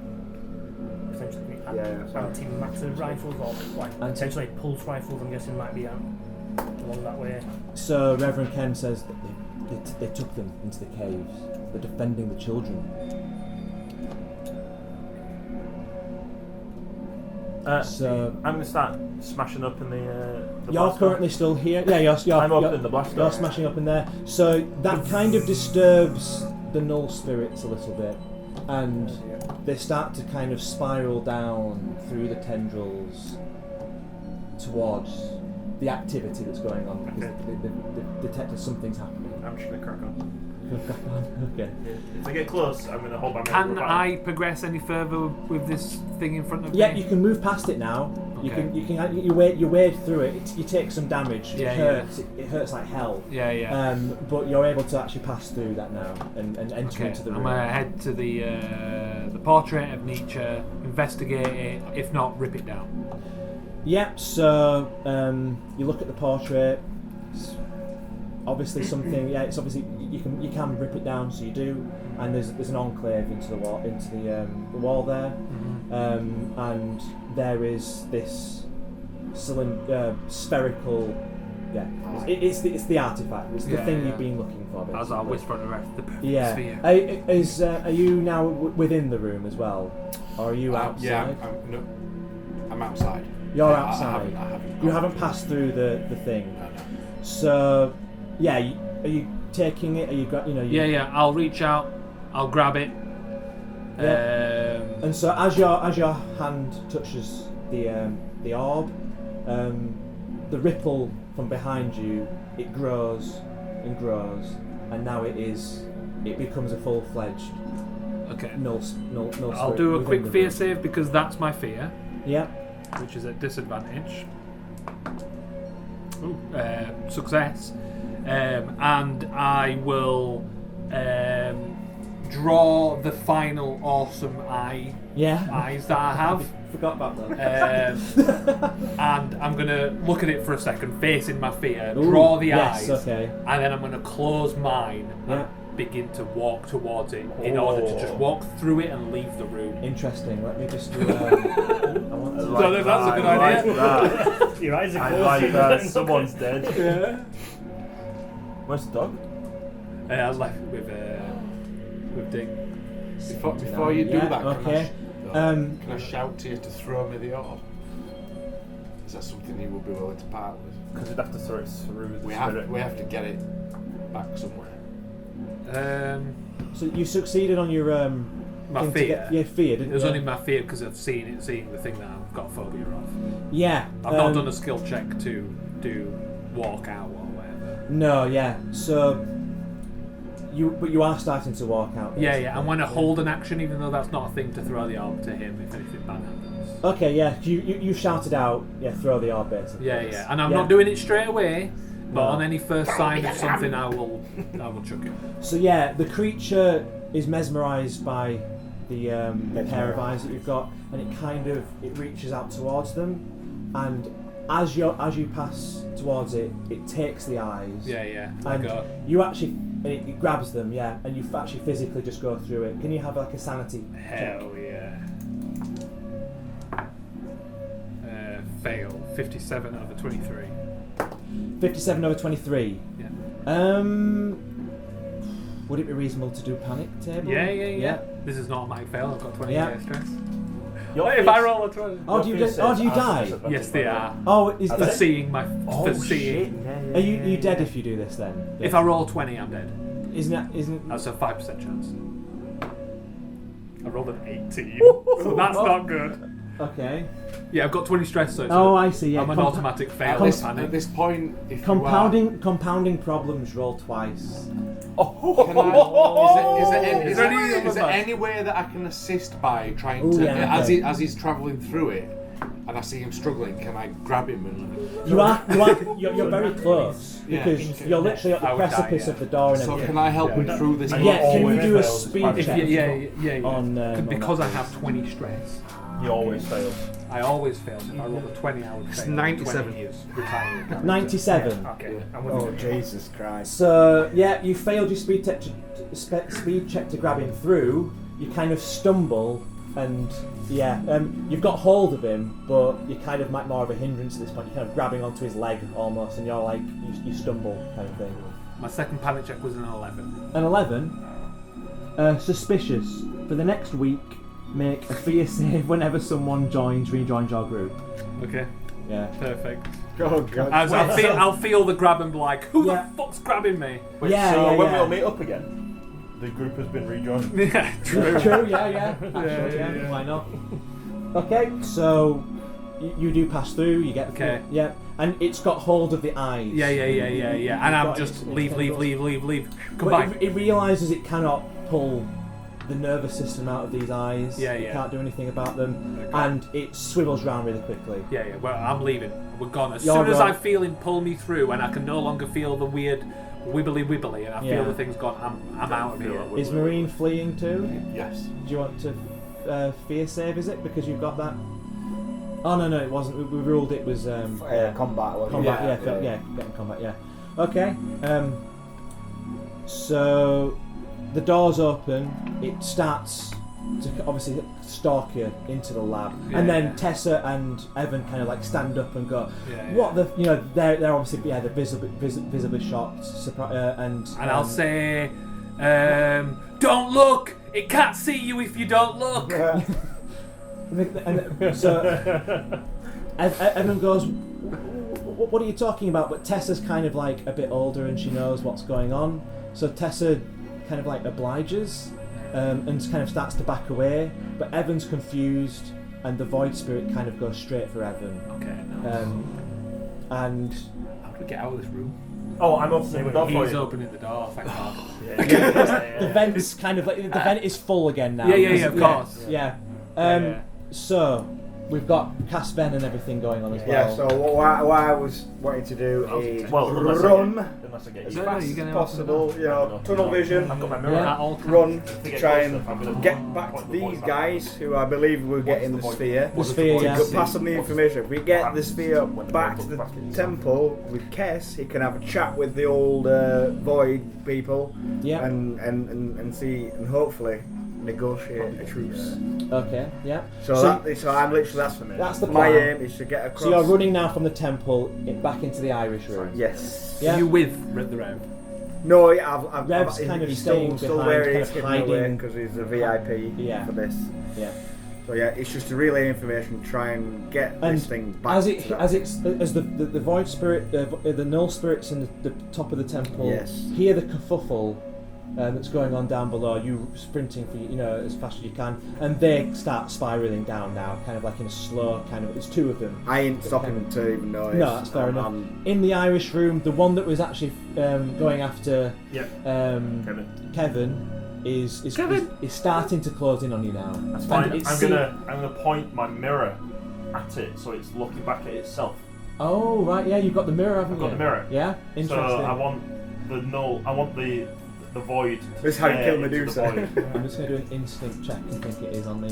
essentially Yeah, anti-matter rifles or like essentially pulse rifles. I'm guessing might be along that way. So Reverend Ken says that they took them into the caves. They're defending the children. So I'm gonna start smashing up in the you're blast currently still here. Yeah, you're I'm up in the blast You're door. smashing up in there. So that kind of disturbs the null spirits a little bit, and they start to kind of spiral down through the tendrils towards the activity that's going on. Because they detected something's happening. I'm just gonna crack on. Okay. If I get close, I'm gonna hold my. Can I progress any further with this thing in front of me? Yeah, you can move past it now. Okay. You wade through it. You take some damage. Yeah, it hurts. It hurts like hell. Yeah. But you're able to actually pass through that now and enter into the room. I'm gonna head to the portrait of Nietzsche, investigate it. If not, rip it down. Yep. So you look at the portrait. It's obviously something. Yeah, it's obviously you can rip it down. So you do, and there's an enclave into the wall the wall there, and there is this spherical. Yeah, it's the artifact. It's the thing you've been looking for. Basically. As I whisper on the rest, the perfect sphere. Are you now within the room as well, or are you outside? Yeah, I'm outside. You're outside. I haven't you haven't passed through the thing. No. So, yeah, are you taking it? Are you got Yeah. I'll reach out. I'll grab it. Yeah. And so as your hand touches the orb, the ripple from behind you, it grows and grows, and now it becomes a full-fledged null I'll spirit do a within quick the fear room. save because that's my fear. Yeah. Which is at disadvantage. Success. And I will draw the final awesome eyes that I have. Forgot about that. And I'm going to look at it for a second, facing my fear, draw the eyes, okay. and then I'm going to close mine and begin to walk towards it in order to just walk through it and leave the room. Interesting. Let me just do. That's a good idea. Your eyes are I closed. like that. Someone's dead. Yeah. Where's the dog? I left with Dick. Before you do that, okay. Can I shout to you to throw me the orb? Is that something you would be willing to part with? Because we'd have to throw it through the We spirit. have to get it back somewhere. So you succeeded on your my thing to fear. get your fear, didn't It was you? only my fear because I've seeing the thing that I've got phobia of. Yeah. I've not done a skill check to do walk out or whatever. No, yeah. So you are starting to walk out. Yeah, basically. I'm going to hold an action even though that's not a thing to throw the orb to him if anything bad happens. Okay, yeah. You shouted out, throw the orb basically. Yeah. And I'm not doing it straight away, but No. on any first sign of something I will chuck it. So yeah, the creature is mesmerised by the pair of eyes that you've got, and it reaches out towards them, and as you pass towards it, it takes the eyes. Yeah. And you actually, it grabs them, and you actually physically just go through it. Can you have like a sanity check? Hell yeah. Fail. 57 over 23. 57 over 23. Yeah. Would it be reasonable to do panic table? Yeah. This is not a mic fail. I've got 20 stress. What if I roll a 20? Oh, do you die? Yes, they are. Oh, is For that, seeing my. For seeing. are you dead if you do this then? If I roll 20, I'm dead. Isn't That's a 5% chance. I rolled an 18. So that's not good. Okay. Yeah, I've got 20 stress, so it's I see. Yeah. I'm an automatic fail. At this point, if Compounding problems. Roll twice. Is there any way that I can assist by trying to, as he's travelling through it, and I see him struggling, can I grab him and? You're very close because you're literally at the precipice of the door and everything. So can I help him through this? Yeah, can you do a speed check? Yeah. On because I have 20 stress. He always fails. I always fail. If I roll a 20, I would fail. It's 97. 20 years retiring. 97. Okay. Oh, Jesus Christ. So yeah, you failed your speed check to grab him through. You kind of stumble, and you've got hold of him, but you kind of might more of a hindrance at this point. You're kind of grabbing onto his leg almost, and you're like you stumble kind of thing. My second panic check was an 11. An 11. Suspicious. For the next week, make a fear save whenever someone rejoins your group. Okay. Yeah. Perfect. Oh, God. As I'll feel the grab and be like, who the fuck's grabbing me? Wait, when we'll meet up again, the group has been rejoined. Yeah, true. True, yeah. Actually, yeah. Why not? Okay, so you do pass through, you get Okay. through, yeah, and it's got hold of the eyes. Yeah. And I'm just leave. Come But back. it realises it cannot pull the nervous system out of these eyes. Yeah. It can't do anything about them, and it swivels round really quickly. Yeah. Well, I'm leaving. We're gone. As You're soon as gone. I feel him pull me through, and I can no longer feel the weird wibbly, and I feel the thing's gone. I'm out of here. Is Marine fleeing too? Yes. Do you want to fear save? Is it because you've got that? Oh no, it wasn't. We ruled it was Combat. Wasn't combat. it? Getting combat. Yeah. Okay. So the doors open. It starts to obviously stalk you into the lab, and then Tessa and Evan kind of like stand up and go, "What the?" They're obviously they're visibly shocked, and I'll say, "Don't look. It can't see you if you don't look." And so Evan goes, "What are you talking about?" But Tessa's kind of like a bit older and she knows what's going on, so Tessa kind of like obliges and kind of starts to back away. But Evan's confused, and the void spirit kind of goes straight for Evan. Okay. And How do we get out of this room? Oh, I'm opening the door for He's you. opening the door. Thank God. the vent's kind of like the vent is full again now. Yeah, of course. Yeah. Yeah. So we've got Casven and everything going on as well. Yeah, so what I was wanting to do is run Unless I get as you. fast you're as gonna possible, tunnel vision, I've got my mirror. Yeah. run To to get try closer, I'm and gonna get back to these guys who I believe will get in the sphere. The sphere, yeah. Could pass them the information. If we get the sphere back to the temple with Kess, he can have a chat with the old void people, Yeah. and see and hopefully negotiate a truce. Okay. Yeah. So I'm literally That's the my plan. aim is to get across. So you're running now from the temple back into the Irish room. Yes. Yeah. Are you with the Rev? No, I've Rev's kind of he's staying still behind, where kind he's of hidden away hiding. because he's a VIP Yeah. for this. Yeah. So yeah, it's just to relay information, try and get And this thing back. as the void spirit, the null spirits in the top of the temple Yes. hear the kerfuffle that's going on down below. You sprinting for as fast as you can, and they start spiraling down now, kind of like in a slow kind of. It's two of them. I ain't stopping to even know. No, that's fair enough. In the Irish room, the one that was actually going after Kevin is starting to close in on you now. That's fine. And I'm gonna point my mirror at it so it's looking back at itself. Oh right, yeah, you've got the mirror, haven't I've you? got the mirror. Yeah, So interesting. I want the null. I want the void. To This is how you stare kill into the Medusa. void. I'm just going to do an instinct check. I think it is on the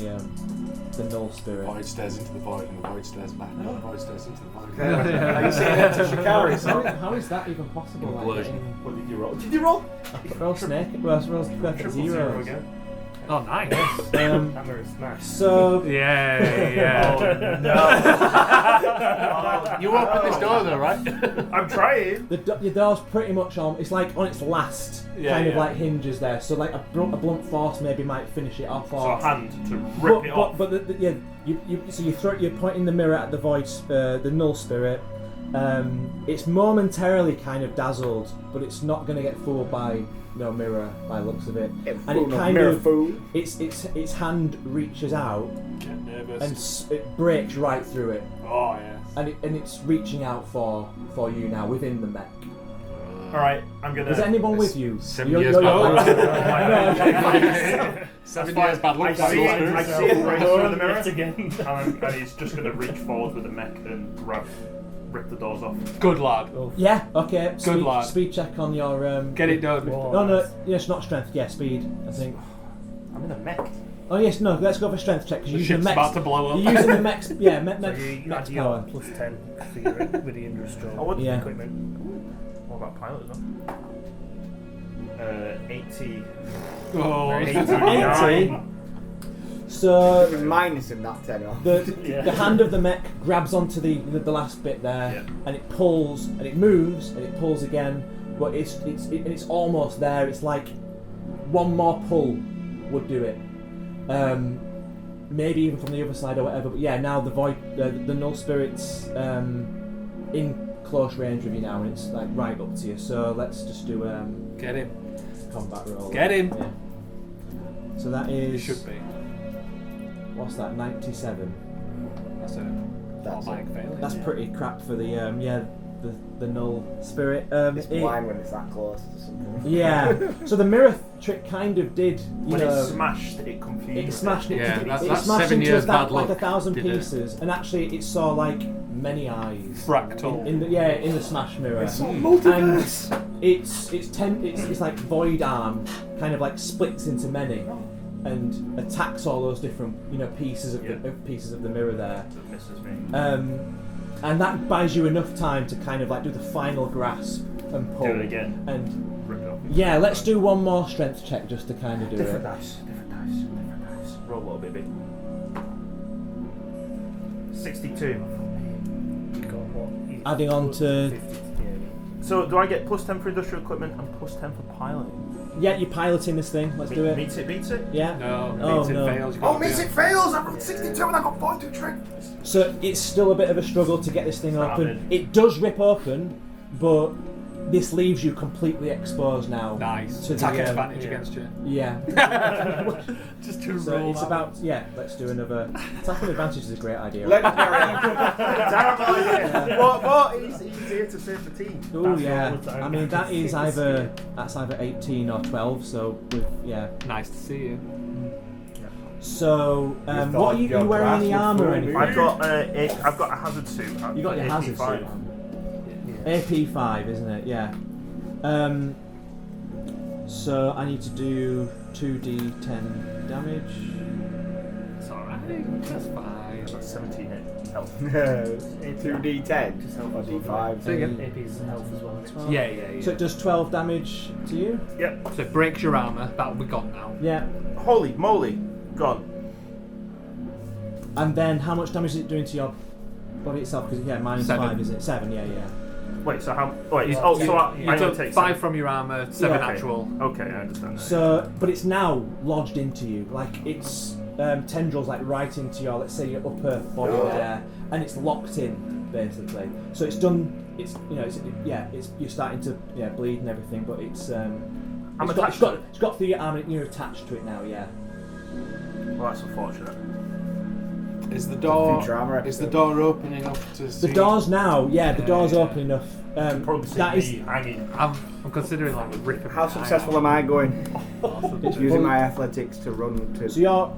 null spirit. Void stares into the void, and the void stares back, and the void stares into the void. Are you saying that to Shikari? How is that even possible? Like, Implosion. What did you roll? Did you roll? roll snake. Well, roll perfect Triple zero zeros. again. Oh, nice. That mirror's nice. So Yeah. Oh, no. You open this door though, right? I'm trying. your door's pretty much on. It's like on its last kind of like hinges there. So like a blunt force maybe might finish it off. So Or, a hand to rip it off. But you're pointing the mirror at the void, the null spirit. It's momentarily kind of dazzled, but it's not going to get fooled by no mirror by the looks of it. And it kind of its hand reaches out and it breaks right through it, Oh yeah. and it's reaching out for you now within the mech. Alright, I'm gonna. Is there anyone with you? 7 You're- years you're back. not- 7 years bad luck. I see it right through the mirror, again. and he's just gonna reach forward with the mech and rip the doors off. Good lad. Yeah. Okay. Good lad. Speed check on your. Get it done. No. Yes, not strength. Yeah, speed. I think. I'm in a mech. Oh yes, no. Let's go for strength check because The you're using ship's the about mech's. to blow up. You're using the mech's. Yeah, So mech's you add your power. plus 10 for your, with the industrial Yeah. equipment. What about pilot as well? 80. Oh, 80. So Minus him that 10 off. the hand of the mech grabs onto the last bit there, Yeah. and it pulls and it moves and it pulls again, but it's almost there. It's like one more pull would do it. Maybe even from the other side or whatever. But yeah, now the null spirit's in close range of you now, and it's like right up to you. So let's just do get him. combat roll. Get him. Yeah. So that He is should be. what's that? 97. That's a automatic failure. That's pretty crap for the the null spirit. It's it- blind when it's that close to something. yeah. So the mirror trick kind of did, When it smashed, it confused. it smashed it. Yeah, it that's smashed 7 into years us bad like luck, 1,000 did it? pieces, and actually it saw like many eyes. Fractal. In the in the smash mirror. It's all And multiverse. it's like void arm kind of like splits into many and attacks all those different pieces of the mirror there. It misses me. And that buys you enough time to kind of like do the final grasp and pull Do it again. And Rip it off. yeah, let's do one more strength check just to kind of do Different it. dice. Roll a little bit big. 62. Got what? He's Adding on plus to- 50, yeah. So do I get plus 10 for industrial equipment and plus 10 for piloting? Yeah, you're piloting this thing. Let's do it. Meets it? Yeah. No, Oh, means it no. fails. Oh, means it fails! I've got 62 and I've got 42 trick! So it's still a bit of a struggle to get this thing Start open. in. It does rip open, but this leaves you completely exposed now. Nice. To Attack the, advantage against you. Yeah. Just to So roll. it's about let's do another. Attacking advantage is a great idea. Legendary. Terrible idea. But he's here to save the team. Oh That's yeah. all the time. I mean that's either 18 or 12. So yeah. Nice to see you. So thought what are you your wearing any glass armour or would anything? I've got a hazard suit. You got your hazard AP5. suit on. AP5, isn't it? Yeah. So I need to do 2d10 damage. It's alright. That's fine. That's 17 hit health. 2d10. Just help Or as well. d5. Say again. AP's health as well. Well, Yeah. So it does 12 damage to you. Yep. So it breaks your armour. That'll be gone now. Yeah. Holy moly. Gone. And then how much damage is it doing to your body itself? Because minus 7. 5, is it? 7. Yeah. Wait, so how... Wait, Yeah. oh, so I You only took take 5 from your armour, 7 Okay. actual. Okay, I understand that. So, but it's now lodged into you. Like it's tendrils like right into your, let's say, your upper body there, and it's locked in basically. So it's done. It's it's you're starting to bleed and everything, but it's attached it's got through your arm and you're attached to it now. Yeah. Well, that's unfortunate. Is the Future armour Is the episode. door open enough to see? The door's now. Yeah, the door's open enough. Probably see that me is. hanging. I'm considering like ripping. How my eye successful out. am I going? It's Using full- my athletics to run to. So you're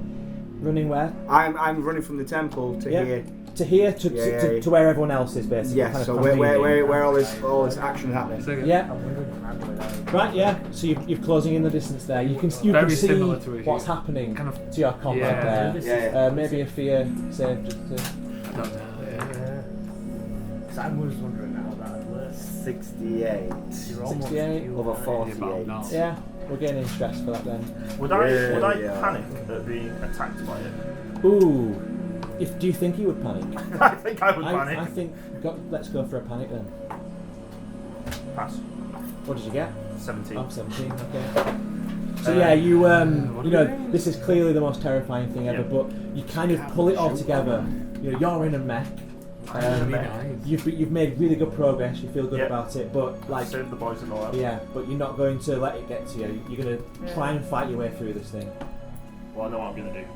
running where? I'm running from the temple to Yeah. here. To here, to Yeah. to where everyone else is basically. Yes. kind of So where convening. all this action happening? So, Yeah. I'm with an android. Right, yeah. So you're closing in the distance there. You can Very see similar to a what's human. happening Kind of- to your combat Yeah. there. Yeah. Maybe a fear save just to. I don't know. Because I was wondering how that works. 68. You're almost 68 healed over there. 48. No. Yeah, we're getting stress for that then. Would Yeah, I yeah. panic at being attacked by it? Ooh, do you think you would panic? I think I would panic. I think let's go for a panic then. Pass. What did you get? 17. Oh, 17. Okay. So yeah, you this is clearly the most terrifying thing ever, Yeah. but you kind of pull it all together. You're in a mech. Nice. You've made really good progress. You feel good Yeah. about it, but like Save the boys and all that. yeah, but you're not going to let it get to you. You're going to try and fight your way through this thing. Well, I know what I'm going to do.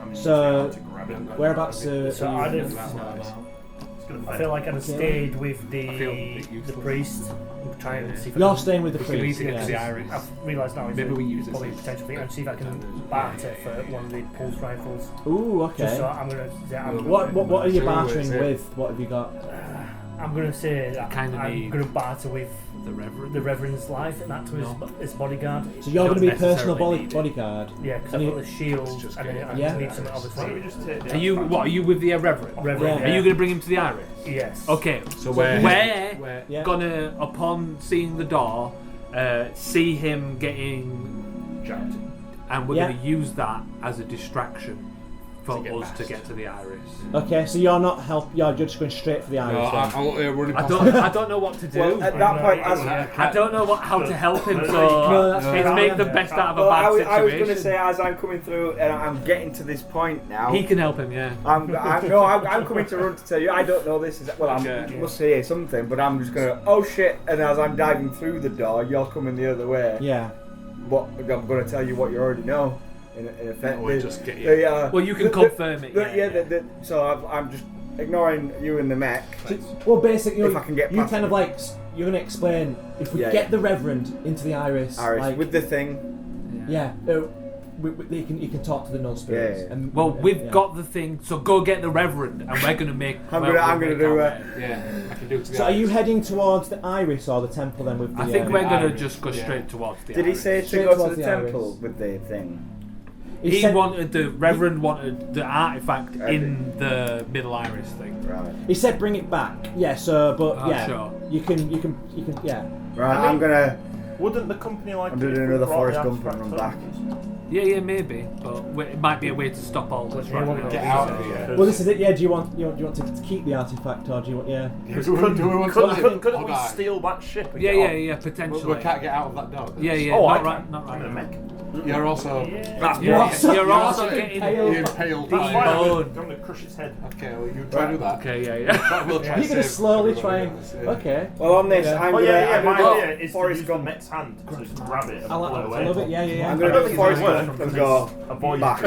I'm just So, going to grab it. whereabouts? So are I'd you? have, It's gonna I feel like I'd have Okay. stayed with I feel a bit the useless. priest and try and see if I You're can- staying with the We can priest. easily get to the Yeah. iris. I've realised now is Maybe we use it probably as- potential thing and see if I can barter for one of the pulse rifles. Ooh, Just so okay. I'm gonna. I'm, What are you So, bartering is it- with? What have you got? I'm gonna say that kinda I'm need- gonna barter with The Reverend. the Reverend's life and that to his bodyguard. So you're going to be Don't personal necessarily need it. bodyguard. Yeah, because And I've you- got the shield Let's just and get then it. I Yeah. just need something Why don't we obviously. just take the Are you what? Are you with the Reverend? Reverend, Are you going to bring him to the iris? Yes. Okay. So where? We're Yeah. gonna, upon seeing the door, see him getting jabbed? and we're Yeah. going to use that as a distraction for To get us to past. get to the iris. Okay, so you're not you're just going straight for the No, iris. then. I'll run it I past don't know what to do. Well, at that point, as I don't know how to help him, so No, that's it's fine. make the best out of a well, bad I was situation. going to say, as I'm coming through and I'm getting to this point now, He can help him, yeah. I'm coming to run to tell you. I don't know this is well. Okay. You must hear something, but I'm just gonna. Oh shit! And as I'm diving through the door, you're coming the other way. Yeah. But I'm gonna tell you what you already know. In effect, We'll just get you. Well, you can confirm it. So I'm just ignoring you and the mech. Well, basically, If I can get you past kind of it. like you're going to explain if we Yeah, get yeah. the Reverend into the iris. Iris, like, with the thing. yeah. He can talk to the null spirits. Yeah, yeah. And, Well, we've yeah. got the thing, so go get the Reverend, and we're going to make. I'm gonna do it. Yeah, I can do it to the So are you iris. heading towards the iris or the temple then with the? I think we're going to iris, just go yeah. straight towards the Did he iris. say to Straight go to towards the the iris. temple with the thing? He said- wanted the Reverend wanted the artifact Okay. in the middle iris thing. Right. He said bring it back. Yeah. So, but Oh, yeah, sure. you can. Yeah. Right. I mean- I'm gonna. Wouldn't the company like I'm it doing if we another brought Forrest the Gump and artifact run up? Yeah, maybe, but it might be a way to stop all this right now. Get out of here. Well, this is it. Yeah. Do you want to keep the artifact or do you want? Yeah. Do we want to live Couldn't or we die? steal that ship? And Yeah, get yeah, on? yeah, potentially. We can't get out of that door. then. Yeah, yeah, Oh, not I right, can. not I'm in a right. mech. You're also. That's You're, what. you're also getting impaled. impaled. That's by- fine. I'm Bone. going to crush its head. Okay, well, you try to do that. Okay, yeah, yeah. But we'll try You're going to save slowly everybody try and. else, yeah. Okay. Well, on this, Yeah. I'm Oh gonna. yeah, yeah. I'm My gonna idea go is to Forrest use the Gump. mech's hand to just grab it and I blow away. love it. Yeah, yeah, yeah. I'm I gonna don't do think Forrest it's Gump worth and it. go Avoid back.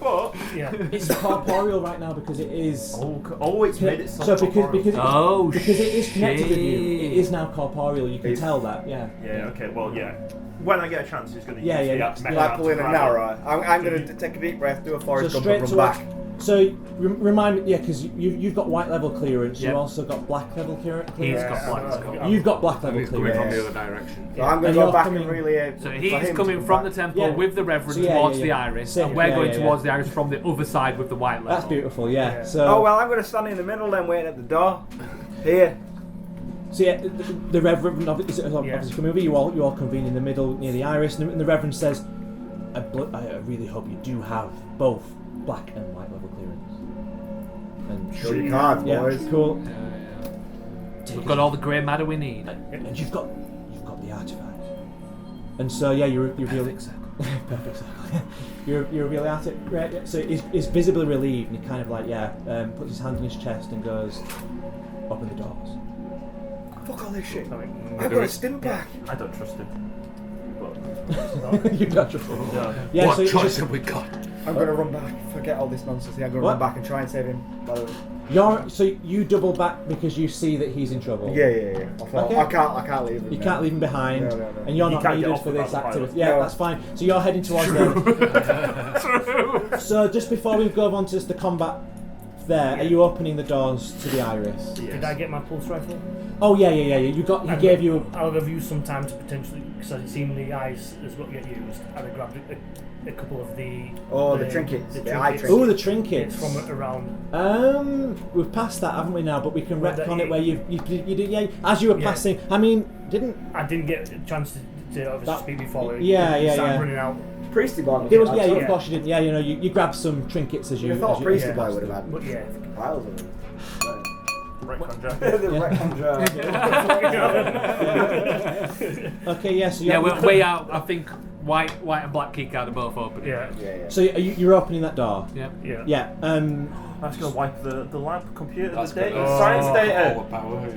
but Yeah. It's corporeal right now because it is. oh, it's made it So because Oh, because it is connected with you, it shit. is now corporeal. You can It's- tell that. Yeah. Yeah. Okay. Well, yeah. When I get a chance, he's going to Yeah, use yeah, the that's- mech yeah. Like hand to pulling it grab now, it. right? I'm gonna take a deep breath, do a So Forrest Gump straight and to run back. So remind me, yeah, because you've got white level clearance. Yep. You also got black level clearance. He's Yeah, got black I'm- skull. I'm- You've got black And level he's coming clearance. from the other direction. So I'm gonna And go you're back coming- and really. So for he's him coming to from come the back. temple Yeah. with the Reverend So yeah, towards yeah, the yeah. iris, Same, and we're yeah, going yeah, towards yeah. the iris from the other side with the white level. That's beautiful. Yeah. Yeah. So. Oh well, I'm gonna stand in the middle then, waiting at the door. Here. So yeah, the Reverend obviously coming over. You all convene in the middle near the iris, and the Reverend says, I really hope you do have both black and white level clearance. And Show your card, yeah, boys. cool. We've got all the grey matter we need. And you've got the artifact. And so yeah, you reveal Perfect circle. perfect circle. you reveal the artifact. Right, yeah. So he's visibly relieved, and he kind of like puts his hand in his chest and goes, open the doors. Fuck all this shit. I mean, I've got a stim pack. I don't trust him. But You don't trust him. no. Yeah, What so choice have we got? I'm gonna run back. Forget all this nonsense. I'm gonna What? run back and try and save him. By the way. so you double back because you see that he's in trouble. Yeah. I thought Okay. I can't leave him. You now. can't leave him behind, No. and you're He not can't get needed off for without this the pilot. activity. Yeah, No. that's fine. So you're heading towards them. So just before we go on to the combat there, are you opening the doors to the iris? did I get my pulse rifle? Oh yeah. He gave you. I'll have used some time to potentially, because I've seen the ice is what get used, and I grabbed a couple of the. The trinkets, the eye trinkets. Oh, the trinkets. From around. We've passed that, haven't we now? But we can Well, retcon that- it where you did. Yeah, as you were Yeah. passing. I mean, didn't. I didn't get a chance to obviously That- speak before. yeah, so yeah. I'm running out. Priesty boy. There was, yeah, Yeah. of course you didn't. Yeah, you grabbed some trinkets as you. I thought as you- Priesty yeah. boy would have had But yeah. piles of them. Retcon Jack. The retcon Okay, yeah. So Yeah, you're, we're way out. I think white and black key card are both open. Yeah. Yeah. So you're opening that door. Yeah. Yeah. Yeah. That's going to wipe the lab computer, That's the data, gonna science data. overpower.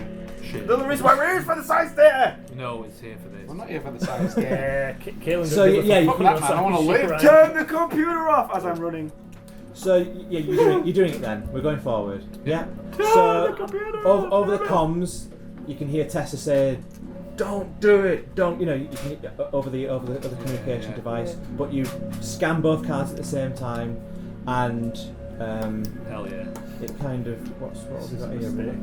shit. The reason why we're here is for the science data! No, it's here for this. We're not here for the science game. Yeah, Kaelin's So, yeah, you Fuck that, man. I want to live. Turn the computer off as I'm running. So yeah, you're doing it then. We're going forward. Yeah. So over the comms, you can hear Tessa say, "Don't do it! Don't!" You know, you can over the communication device. But you scan both cards at the same time, and Hell yeah. it kind of what have we got here? Really?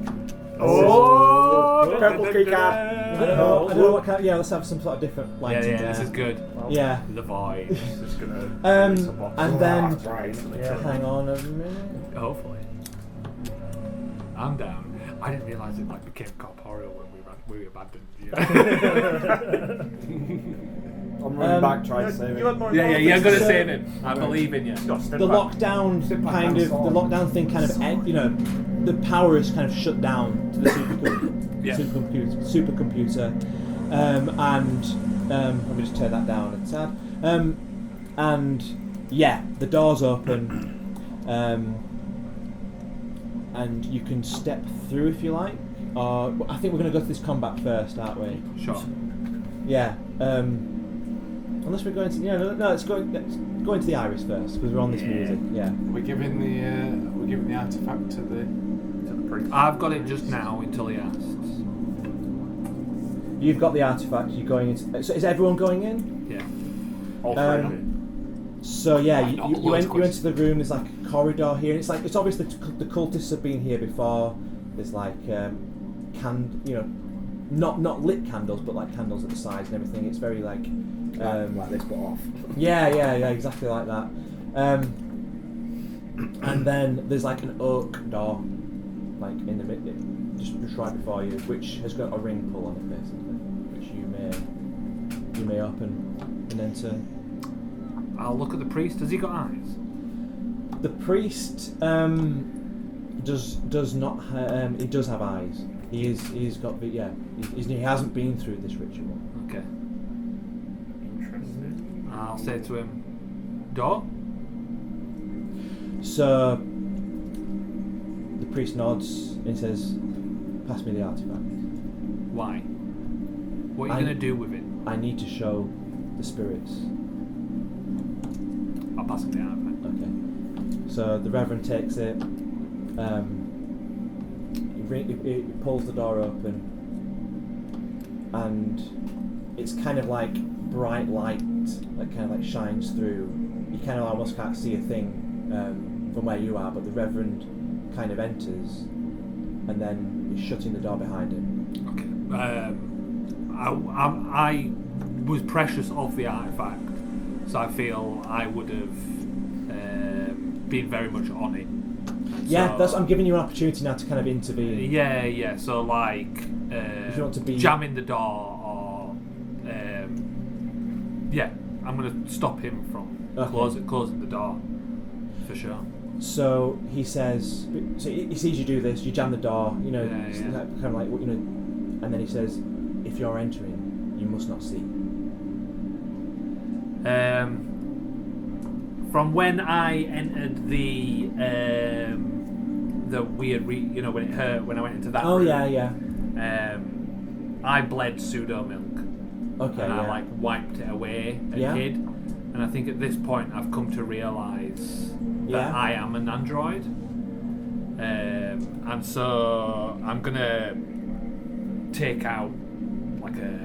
Oh, purple key card. I don't know what kind. Yeah, let's have some sort of different lines in there. This is good. Yeah. The void. Just gonna And then Yeah. hang on a minute. Hopefully. I'm down. I didn't realise it like became corporeal when we abandoned you. I'm running back trying to save it. You're gonna save him. I believe in you. The lockdown thing kind of the power is kind of shut down to the supercomputer, and let me just tear that down a tad. And yeah, the door's open, and you can step through if you like. I think we're going to go to this combat first, aren't we? Sure. Yeah. Unless we're going to, let's go into the iris first because we're on this music. Yeah. We're giving the artifact to the priest. I've got it just now until he asks. You've got the artifact. You're going into. So is everyone going in? Yeah. All three of it. So yeah, you loads enter the room. There's like a corridor here. It's obvious the cultists have been here before. There's like not lit candles, but like candles at the sides and everything. It's very like this but off. yeah, exactly like that. And then there's like an oak door, like in the middle, just right before you, which has got a ring pull on it basically, which you may open and enter. I'll look at the priest. Has he got eyes? The priest does not. He does have eyes. He's got. He hasn't been through this ritual. Okay. I'll say to him, door? So the priest nods and says, "Pass me the artifact." Why? What are you going to do with it? I need to show the spirits. I'll pass him the artifact. Okay. So the Reverend takes it. He pulls the door open, and it's kind of like bright light that kind of like shines through. You kind of almost can't see a thing from where you are, but the Reverend kind of enters, and then he's shutting the door behind him. Okay. I was precious of the artifact, so I feel I would have been very much on it. Yeah, I'm giving you an opportunity now to kind of intervene. Yeah. So like, if you want to be jamming the door, or I'm going to stop him from closing the door, for sure. So he says, so he sees you do this. You jam the door, kind of like and then he says, "If you're entering, you must not see." From when I entered the weird, when it hurt, when I went into that room, yeah. I bled pseudo milk. Okay, and I like wiped it away and hid. And I think at this point I've come to realise that I am an android. And so I'm gonna take out like a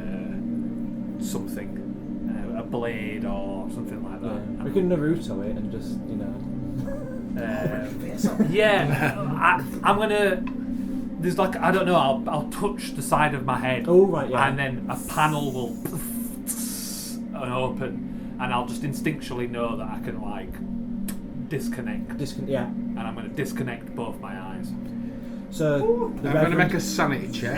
blade or something like that. Yeah. We can Naruto it and just, I'm gonna. There's like, I don't know. I'll touch the side of my head. Oh right, yeah. And then a panel will open, and I'll just instinctually know that I can like disconnect. Yeah. And I'm gonna disconnect both my eyes. So I'm going to make a sanity check.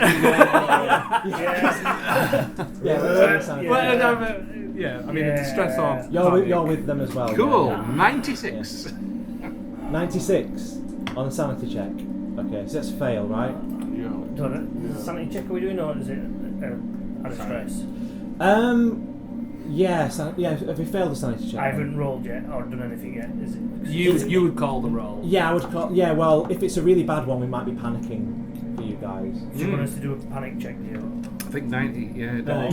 Stress on. You're with them as well. Cool. Yeah. 96. 96 on a sanity check. Okay, so that's a fail, right? Sanity check are we doing, or is it out of stress? Have we failed the sanity check? I haven't rolled yet or done anything yet. Is it? You would call the roll. Yeah, I would call. Yeah, well, if it's a really bad one, we might be panicking for you guys. eyes. Do you want us to do a panic check here? I think 90. Yeah. No.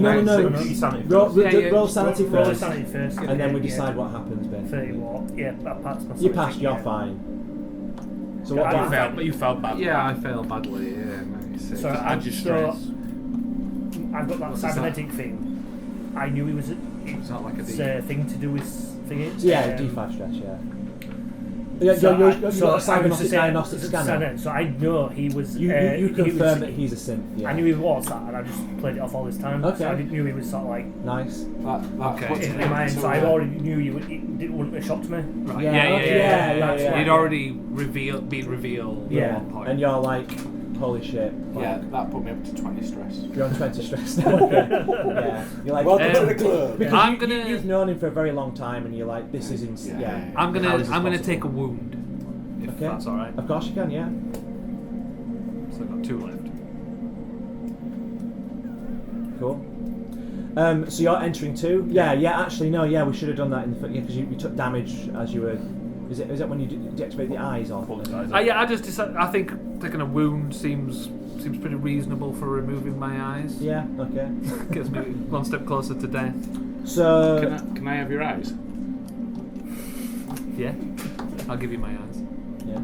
Roll sanity Roll first, sanity first. and then we decide what happens, Ben. 30 what? Yeah, that part's my You sanity passed. check, You're yeah. fine. So what? I what failed, But you felt bad. Yeah, I failed badly. Yeah, 96. So Add your stress. I've got that What's that? cybernetic thing. I knew he was. Is that like a It's D? a thing to do with thingy. Yeah, D5 stress. Yeah. You've got a cybernetic diagnostic scanner. So I know he was. You he confirm was- that he's a synth. Yeah. I knew he was that, and I just played it off all this time. Okay. So I knew he was sort of like Nice. That puts in me my up so to, I already knew it wouldn't have shocked me. Right. Yeah, that's yeah. right. He'd already been revealed Yeah. at one point. And you're like, holy shit. Yeah, that put me up to 20 stress. You're on 20 stress now. Yeah. You're like, Welcome to the club. because I'm gonna- you've known him for a very long time, and you're like, this is insane. Yeah. Yeah. I'm How gonna is this take a possible? wound. If Okay. that's alright. Of course you can, yeah. So I've got 2 left. Cool. So you're entering 2? Yeah, actually, no, we should have done that in the because you took damage as you were. Is it when you deactivate the eyes or? Yeah, I just decided. I think taking a wound seems pretty reasonable for removing my eyes. Yeah, okay. Gets me one step closer to death. So. Can I have your eyes? Yeah, I'll give you my eyes. Yeah.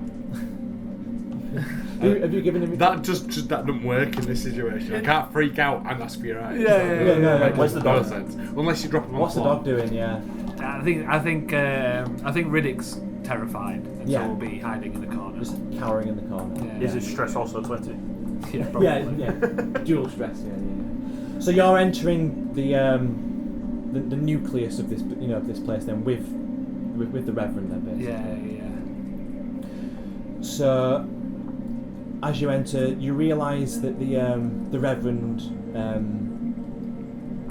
Have you given him? That just that doesn't work in this situation. I can't freak out and ask for your eyes. Yeah, no, Makes where's no the dog? sense. Unless you drop them on What's the the floor. dog doing? Yeah. I think Riddick's terrified, and Yeah. so will be hiding in the corner. Just cowering in the corner. Yeah. Is his stress also 20? Yeah, probably. Yeah. Dual stress. Yeah. So you're entering the nucleus of this, of this place then with the Reverend then basically. Yeah. So as you enter, you realise that the Reverend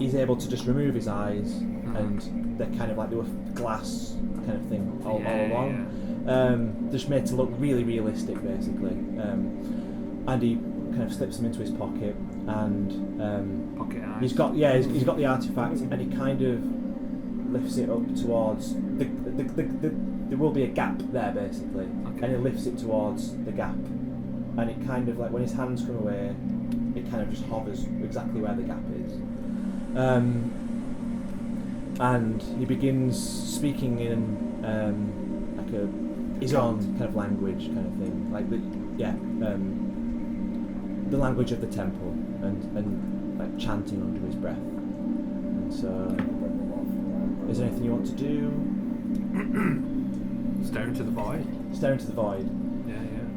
is able to just remove his eyes, and they're kind of like they were glass kind of thing all along. Just made to look really realistic, basically. And he kind of slips them into his pocket, and Pocket eyes. he's got the artifact, and he kind of lifts it up towards the there will be a gap there basically, Okay. and he lifts it towards the gap, and it kind of like when his hands come away, it kind of just hovers exactly where the gap is. And he begins speaking in like his own kind of language, kind of thing, like the language of the temple, and like chanting under his breath. And so, is there anything you want to do? Staring to the void. Stare into the void. Yeah.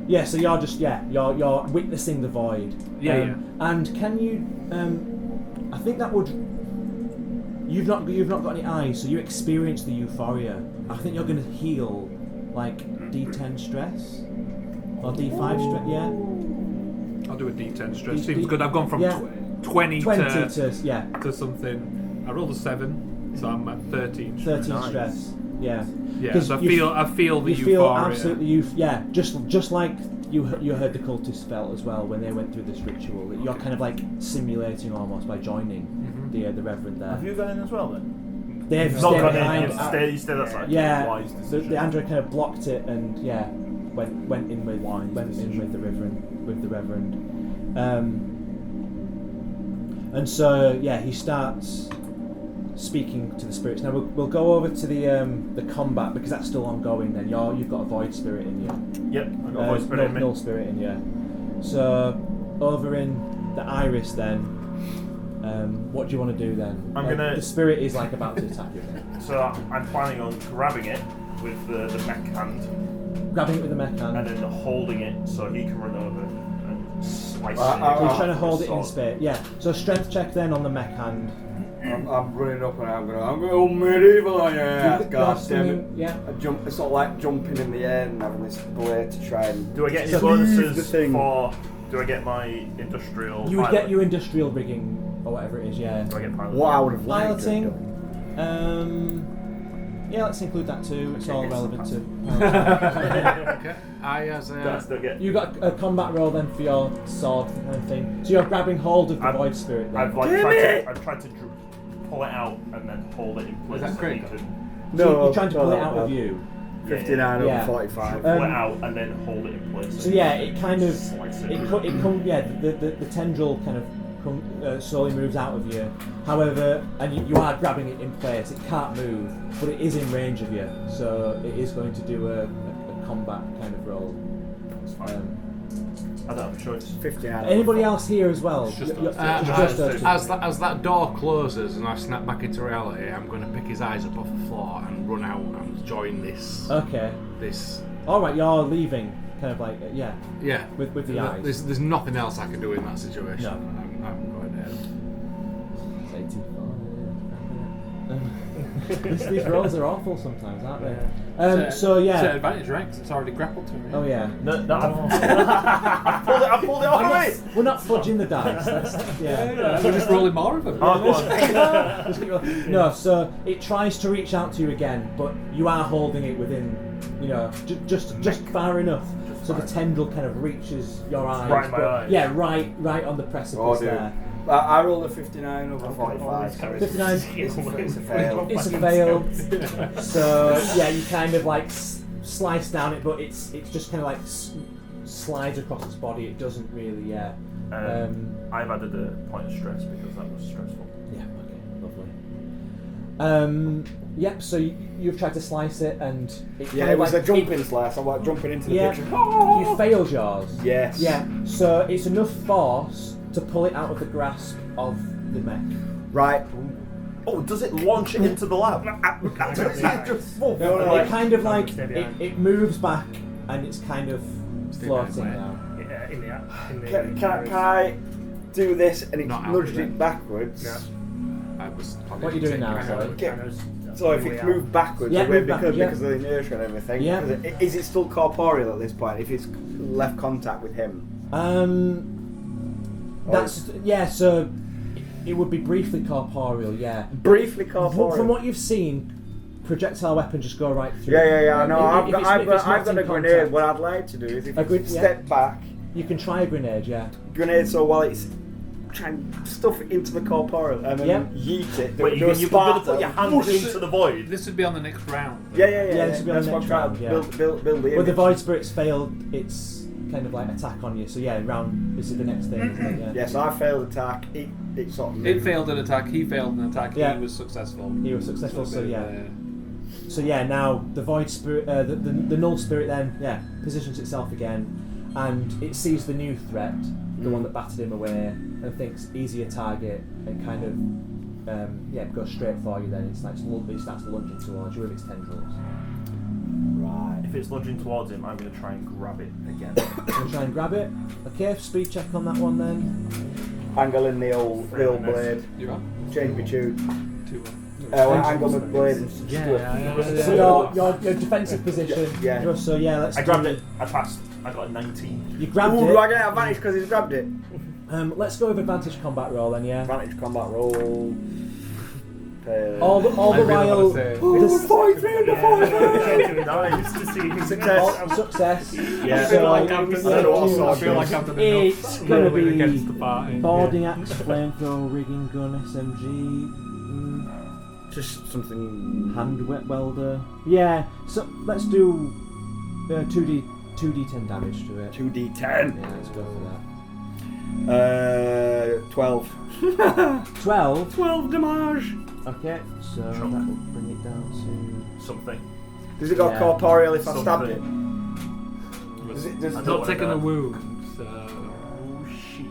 Yeah, so you're just you're witnessing the void. Yeah. And can you? I think that would. You've not got any eyes, so you experience the euphoria. I think you're going to heal like D10 stress or D5 stress. Yeah. I'll do a D10 stress. D- Seems D- good. I've gone from yeah. 20 to to something. I rolled a 7, so I'm at 13. 13 Nice. stress. Yeah. Yeah, 'Cause so I you feel the you euphoria. feel absolutely just like you heard the cultists felt as well when they went through this ritual. That you're kind of like simulating almost by joining the Reverend there. Have you gone in as well then? They've He's not stayed gone behind. in, you stayed outside. Yeah, Wise the decision. android kind of blocked it and went in with the Reverend. And so he starts speaking to the spirits. Now we'll go over to the combat because that's still ongoing. Then you've got a void spirit in you. Yep, I've got a voice spirit in me. Null spirit in you. So over in the iris then. What do you want to do then? The spirit is like about to attack you. So I'm planning on grabbing it with the mech hand, Grabbing it with the mech hand. and then holding it so he can run over and slice it. So you're trying to with hold a it in sword. space. Yeah. So strength check then on the mech hand. I'm running up and I'm going all medieval on your ass, You're god damn it. swinging- Yeah. I jump, it's sort of like jumping in the air and having this blade to try and... Do I get any So bonuses the thing. for? Do I get my industrial? You would pilot? get your industrial rigging or whatever it is. Yeah. Do I get pilot? What I would have liked to have Piloting. done. Yeah, let's include that too. It's all relevant to. Okay. I as Do I a still get? You got a combat roll then for your sword kind of thing. So you're grabbing hold of the I've- void spirit. Then. I've tried to pull it out and then hold it in place. that so he critical? can- So No, you're trying to pull it no, out no. of you. 59 Yeah. over 45. Pull it out and then hold it in place. So yeah, it kind of Slice it. the tendril kind of slowly moves out of you. However, and you are grabbing it in place. It can't move, but it is in range of you, so it is going to do a combat kind of roll. It's fine. I don't have a choice. 59. Anybody else here as well? It's just You're- us. just us two. As that door closes and I snap back into reality, I'm going to pick his eyes up off the floor and run out and join this. Okay. This. All right, you're leaving, kind of like yeah. Yeah. With the eyes. There's nothing else I can do in that situation. No. I'm going there. Say too far. These rolls are awful sometimes, aren't they? So It's an yeah. advantage, right? 'Cause it's already grappled to me. Oh yeah. No, I pulled it off already. We're not fudging the dice. That's, yeah. We're just rolling more of them. Oh, go on. Just keep rolling. No, so it tries to reach out to you again, but you are holding it within, just far enough, so the tendril kind of reaches your eyes. Right in my but- eyes. Yeah, right on the precipice Oh, dude. there. I rolled a 59 over 45. 59. It's a fail. It's a fail. So yeah, you kind of like slice down it, but it's just kind of like slides across its body. It doesn't really. Yeah. I've added a point of stress because that was stressful. Yeah. Okay. Lovely. Yep. So you've tried to slice it, and it kind Yeah, of it was like, a jumping slice. I'm like jumping into the Yeah. picture. You failed yours. Yes. Yeah. So it's enough force to pull it out of the grasp of the mech. Right. Oh, does it launch it into the lab? It kind of like it moves back, and it's kind of floating now. Can I do this and it Not out nudged of it. it backwards? Yeah. I was What are you doing now, sorry? So if it's moved backwards, Yeah, a bit move backwards, because of the inertia and everything, Yeah. is it still corporeal at this point? If it's left contact with him? That's yeah. So it would be briefly corporeal. Yeah. Briefly corporeal. From what you've seen, projectile weapon just go right through. Yeah. I know. If it's I've not got in a grenade. contact, What I'd like to do is if A you grenade, step back, you can try a grenade. Yeah. grenade. So while it's trying to stuff it into the corporeal and then Yep. yeet it. Wait, do a you're going to Sparta. put your hand into the void? This would be on the next round. Yeah. this would be on That's the what I'm next trying round, to yeah. build the Well, the image. void spirit's failed its kind of like attack on you. So yeah, round. This is the next thing. Isn't it? Yeah. Yes, I failed attack. It sort of It failed an attack, he failed an attack, Yeah. he was successful. He was successful. So a bit yeah. of, So yeah, now the void spirit, the null spirit, then positions itself again, and it sees the new threat, the one that battered him away, and thinks easier target, and kind of goes straight for you. Then it starts lunging towards you with its tendrils. Right. If it's lunging towards him, I'm going to try and grab it again. We'll try and grab it. Okay, speed check on that one then. Angle in the old blade. You're on? Change my tune. 2-1. Angle the blade and just do it. So your defensive position. Yeah. So yeah, let's. I grabbed it. I passed. I got a 19. You grabbed Ooh, it. do I get advantage because he's grabbed it? Let's go with advantage combat roll then. Yeah. Advantage combat roll. All the while. Nice to see. Success. Yeah. So I don't know what sword I feel like I've done enough it's gonna going be against the party. boarding axe, flamethrower, rigging gun, SMG, Just something. hand welder. Yeah. So let's do 2d10 damage to it. 2d10. Yeah, let's go for that. 12. 12. 12 damage. Okay, so that will bring it down Something. Does it got Yeah. corporeal if I stabbed it? Something. Does it just I Not don't taking wanna a die. wound, so... Oh shit.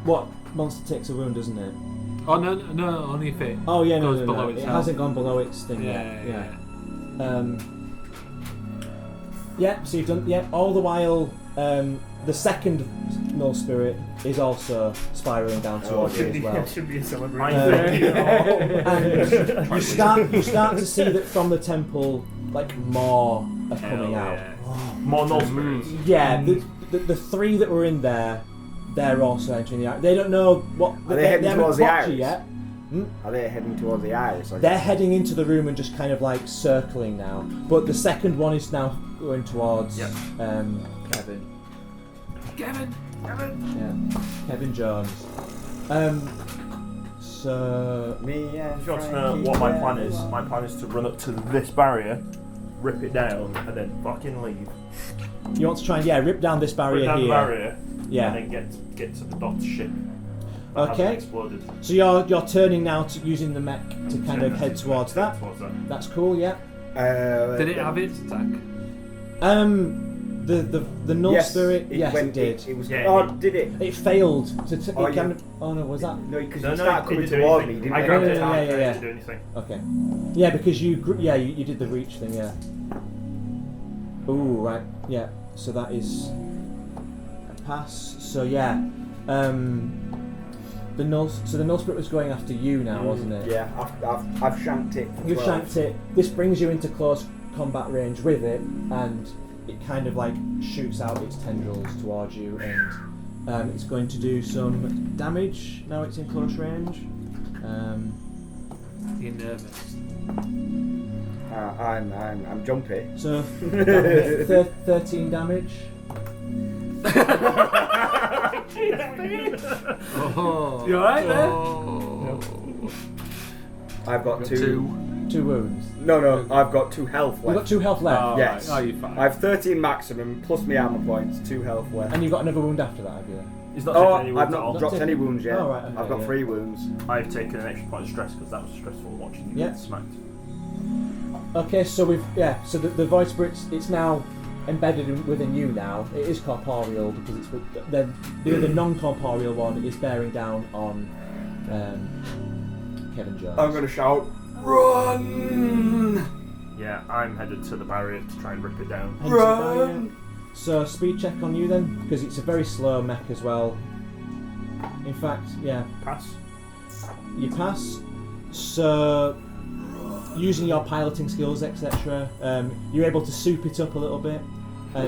what monster takes a wound, doesn't it? Oh, no, only if it Oh yeah, goes no. below It itself. hasn't gone below its thing yet. Yeah. So you've done. All the while, the second null spirit is also spiraling down towards you as well. Should be a I celebration. And you start to see that from the temple, like more are coming out. More null spirits. Yeah, the three that were in there, they're also entering the eye. They don't know what. Are they heading haven't towards the clocked you iris? yet. Are they heading towards the iris? They're heading into the room and just kind of like circling now. But the second one is now going towards Kevin. Kevin! Yeah, Kevin Jones. Me and If you want to know Frankie what my Bear. plan is to run up to this barrier, rip it down, and then fucking leave. You want to try and rip down this barrier Rip down here. the barrier, Yeah. and then get to the Doc's ship. That Okay. hasn't exploded. So you're turning now to using the mech to kind of head towards that. That's cool. Yeah. Did it have its attack? The null spirit. Yes, it did. It was. Yeah, Oh, it- did it? It failed to. Oh, It kind of, oh no, was that? No, because No, you no, started it coming didn't do toward me. anything. Didn't I you? grabbed it. Yeah, It yeah. didn't do anything. Okay. Yeah, because you did the reach thing. Yeah. Ooh, right. Yeah. So that is a pass. So yeah. The null spirit was going after you now, wasn't it? Yeah, I've shanked it. for You've 12. shanked it. This brings you into close combat range with it, and it kind of like shoots out its tendrils towards you, and it's going to do some damage. Now it's in close range. You're nervous. I'm jumpy. So 13 damage. Oh. You alright there? I've got two. 2 wounds. No, I've got 2 health You've got left. 2 health left. Oh, Yes. right. Oh, you're fine. I have 13 maximum plus my armor points, 2 health left. And you've got another wound after that, have you? He's not Oh, taking any I've wounds at not all. dropped taken- any wounds yet. Oh, right, okay, I've got yeah. 3 wounds. I've taken an extra point of stress because that was stressful watching you Yeah. get smacked. Okay, so so the void spirit's it's now embedded within you now. It is corporeal because it's the other non-corporeal one is bearing down on Kevin Jones. I'm gonna shout, run! Yeah, I'm headed to the barrier to try and rip it down. Head to the barrier. So speed check on you then, because it's a very slow mech as well. In fact, yeah, Pass. you pass. So using your piloting skills, etc., you're able to soup it up a little bit, and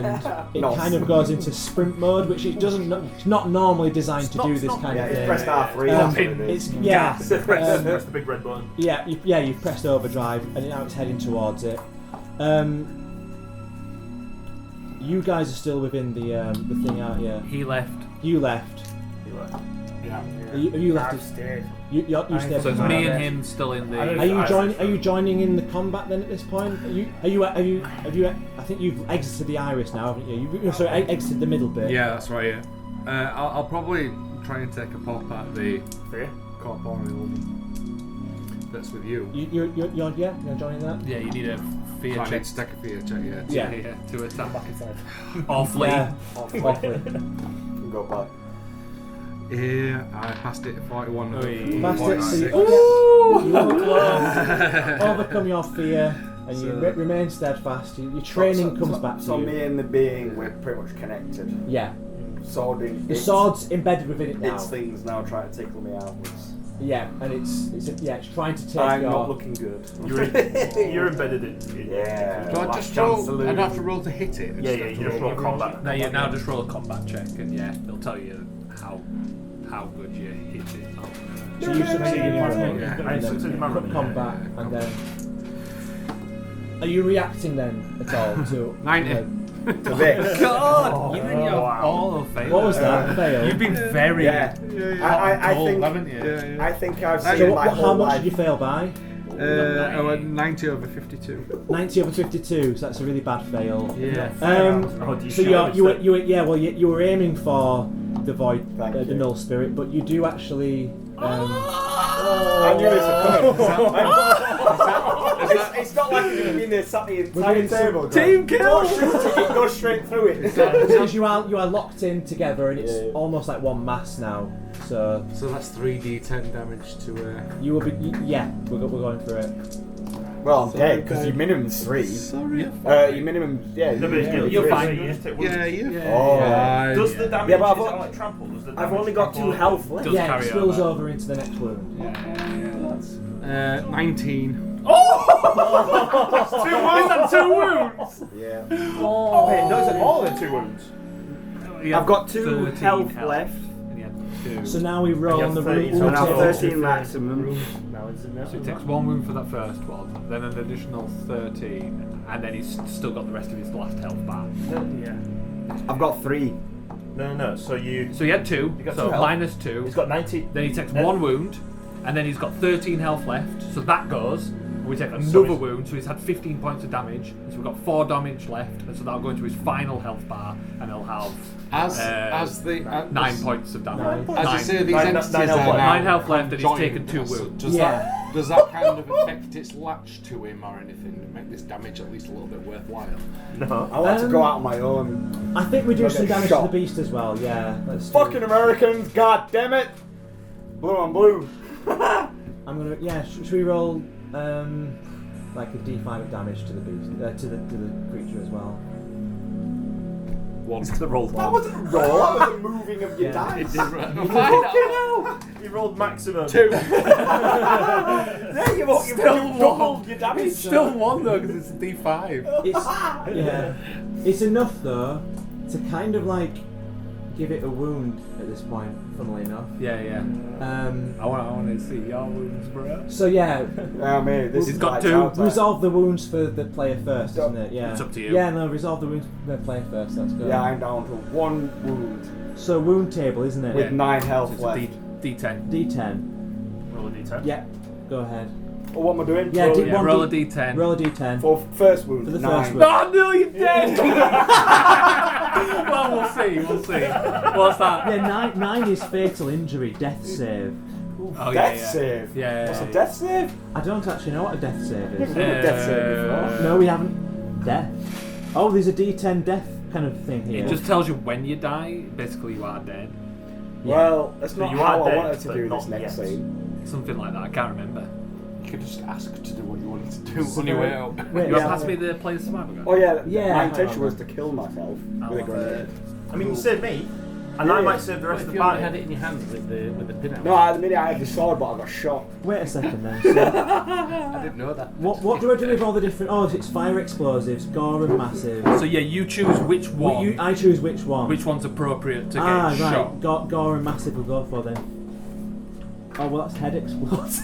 it Nice. kind of goes into sprint mode, which it doesn't. It's not normally designed to do this kind Yeah, of it's thing. pressed R3. Um, that's what it is. It's yeah. Press the big red button. Yeah, you've pressed overdrive, and now it's heading towards it. You guys are still within the thing, aren't you? He left. You left. Yeah. You left. I've stayed. You stayed So it's behind. me and him still in the. Are you joining in the combat then at this point? Have you? I think you've exited the iris now, haven't you? Sorry, exited the middle bit. Yeah, that's right. Yeah. I'll probably try and take a pop at the corporeal that's with you. You're joining that. Yeah, you need a fear So I check. need to take a fear check. Yeah. To attack. Back inside. Or flee. Yeah. Awfully. Go back. Yeah, I passed it at 41. Oi. Passed it, so you, 46. you overcome your fear, and you So- remain steadfast. Your training comes back to So you. me and the being, we're pretty much connected. Yeah. Swording. The sword's embedded within it now. Its things now trying to tickle me outwards. Yeah, and it's trying to take I'm your. not looking good. You're embedded in. Yeah. Do I last just chance roll? to lose. I'd have to roll to hit it. Yeah, you just roll combat. No, you now just roll a combat check, and yeah, they'll tell you how good you hit it. So you succeed in your thing, Yeah. and I then succeed in my running, combat, yeah. and then. Are you reacting then at all to 90. To this. God, you and your Wow. all failed. What was that? Fail. You've been very. Yeah. I Gold, think. haven't you? I think I've So seen my how whole much life. did you fail by? I went 90 over 52. 90 over 52, so that's a really bad fail. Yeah. Oh, do you So shoot you were aiming for the void, Thank the you. null spirit, but you do actually. I knew this was coming. It's not like it's been there sat the entire Within some- table. Team kill! Don't shoot it, it goes straight through it. Because you are locked in together, and it's Yeah. almost like one mass now. So So that's 3d10 damage to. you will be. We're going for it. Well, I'm dead because your minimum's 3. Sorry. Your minimum, yeah. No, but yeah, you're three. fine. Yeah, you. Oh. Does the damage Yeah, but I've is it got- like trample? Does the I've damage only got 2 trample- health left. Does Yeah, it carry spills over. over into the next wound. 19. Two wounds! Yeah. Wait, those are more than 2 wounds. I've got 2 13 health left. And you had 2. So now we roll You on the have 30, room. So now Okay. 13 maximum. Now it's in there. So he takes 1 wound for that first one, then an additional 13, and then he's still got the rest of his last health back. Yeah. I've got 3. No. So you. So he had 2, You got so 2 health. minus 2. He's got 90. Then he takes No. 1 wound, and then he's got 13 health left, so that goes. We take another wound, so he's had 15 points of damage, and so we've got 4 damage left, and so that'll go into his final health bar, and he'll have 9 points of damage. As you say, these entities are now 9 health left, and he's conjoined. taken 2 wounds. Does that kind of affect its latch to him or anything to make this damage at least a little bit worthwhile? No, I want to go out on my own. I think we do some damage shot. to the beast as well. Yeah, let's do Fucking it. Americans, god damn it! Blue on blue. I'm gonna. Yeah, should we roll like a D5 of damage to the beast, to the creature as well? He's gonna roll That one. wasn't a roll. That was a moving of your dice. Fucking hell! You rolled maximum. 2. Yeah, you've doubled your damage. It's still 1 though, because it's a D5. It's enough though to kind of like give it a wound at this point. Funnily enough. Yeah. I want to see your wounds, bro. So yeah, Man, this He's is got lights 2. out, resolve the wounds for the player first, isn't it? Yeah. It's up to you. Yeah, no, resolve the wounds for the player first. Let's go. Yeah, I'm down to 1 wound So wound table, isn't it? with 9 health It's left. a D10. D10. Roll a d10. Yeah. Go ahead. Oh, what am I doing? Yeah, Rolling Yeah, roll a D10. Roll a D10. for first wound. For the 9. first wound. Oh no, you're dead! Well, we'll see. What's that? Yeah, 9 is fatal injury, death save. Oh, Death yeah. save. Yeah. What's a death save? I don't actually know what a death save Never is. done a death save before. No, we haven't. Death. Oh, there's a D10 death kind of thing here. It just tells you when you die. Basically, you are dead. Well, that's not You how are I dead, wanted to but do this not next yet. scene. Something like that. I can't remember. You could just ask to do what you wanted to do on your way out. Wait, You want to yeah. pass me the player survivor guide? Oh yeah, Yeah, my hang intention on. was to kill myself with a grenade. I mean, you saved me, and I might save the rest If of the you only had party. it in your hand with the pin out. No, at the minute I had the sword, but I got shot. Wait a second then. So, I didn't know that. what do I do with all the different... Oh, it's fire explosives, gore and massive. So yeah, you choose which one. I choose which one. Which one's appropriate to get right. shot. Gore and massive we'll go for then. Oh, well that's head explodes.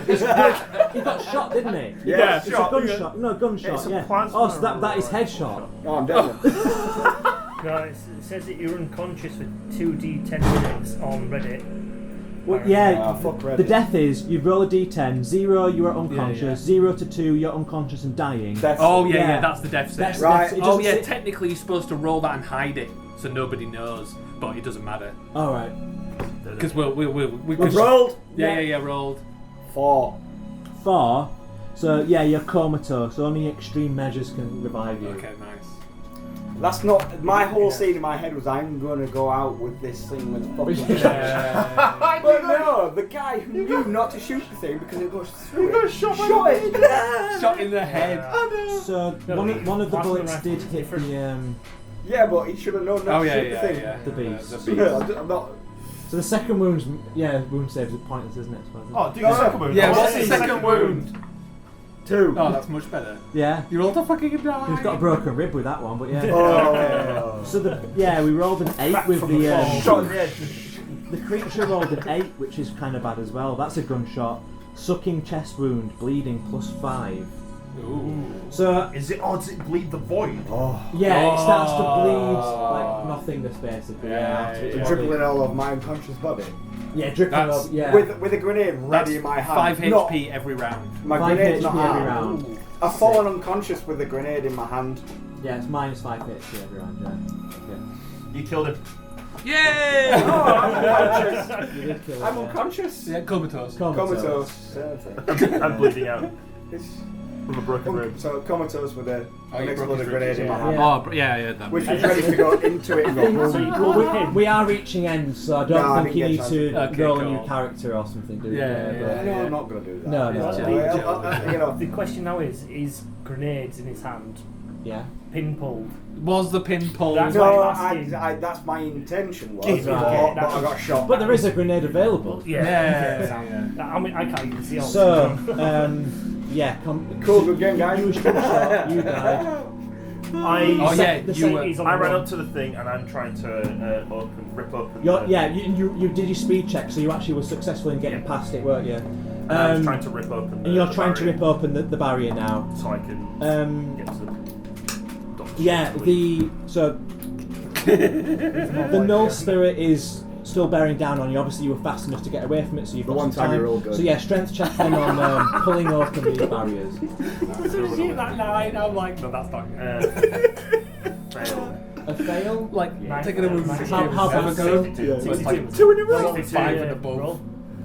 He got shot, didn't he? Yeah, It's a gunshot. No, gunshot, It's a yeah. plasma Oh, so that is headshot. No, I'm dead. No, it says that you're unconscious for 2d10 minutes on Reddit. Well, yeah, fuck Reddit. the death is you roll a d10, 0 you are unconscious, Yeah. 0 to 2 you're unconscious and dying. Oh yeah, Yeah. that's the death save. That's- Right. it Oh doesn't yeah, say- technically you're supposed to roll that and hide it, so nobody knows. But it doesn't matter Alright. because we We've rolled. Yeah, rolled. 4. 4. So yeah, you're comatose. Only extreme measures can revive you. Okay, nice. That's not my whole scene in my head was I'm gonna go out with this thing with fucking. But no, the guy who knew not to shoot the thing because it goes through it. Shot it. Shot in the head. So one of the bullets did hit the Yeah, but he should have known not Oh to yeah, shoot the yeah, thing. yeah. the beast. The beast. I'm not. So the second wound saves are pointless, isn't it? I suppose? Oh, do your second wound. Yeah, Oh, what's the the second wound? 2. Oh, that's much better. Yeah. You rolled a fucking die. He's got a broken rib with that one, but yeah. Oh. So we rolled an 8 with the Shot in the head. the creature rolled an 8, which is kind of bad as well. That's a gunshot. Sucking chest wound, bleeding +5. Ooh. So Does it bleed the void? yeah, it starts to bleed like nothingness basically. Yeah, yeah. Dribbling all over my unconscious body. Yeah, dripping That's- over. Yeah. With a grenade ready in my hand. 5 Not- HP every round. My 5 grenade's not HP every out. round. I've fallen unconscious with a grenade in my hand. Yeah, it's -5 HP every round. Yeah. You killed him. Yay! Oh, I'm unconscious. You did kill I'm him, unconscious. Yeah, comatose. Comatose. I'm bleeding out It's from a broken rib. so comatose with an Oh, you broke exploded his grenade ribs, in my yeah. hand. Yeah. Oh, yeah, that Which makes was ready to go into it and go So you boom. called him. We are reaching ends, so I No, I don't think you didn't need get to Okay, roll a cool. new character or something, do you? Yeah, No, I'm not going to do that. No, no. It's, Yeah. you know, The question now is grenades in his hand Yeah. pin pulled? Was the pin pulled? That's no, why I'm asking. that's my intention was, Right. but I got shot. But there is a grenade available. Yeah. I mean, I can't even see all So, this. Cool, good game, guys. You was shot, you died. Oh yeah, the you were. He's on I the ran run. up to the thing and I'm trying to rip open. You did your speed check, so you actually were successful in getting past it, weren't you? And I was trying to rip open. And you're the trying to barrier rip open the barrier now. so I can get to the. Yeah, the Null spirit is still bearing down on you. Obviously, you were fast enough to get away from it, so you've The got one some time time. you're all good. So yeah, strength check then on pulling open these barriers. As soon as you hit that 9, I'm like, no, that's not Fail. A fail? like taking a move. How bad go? 62 in a row. 5 and above.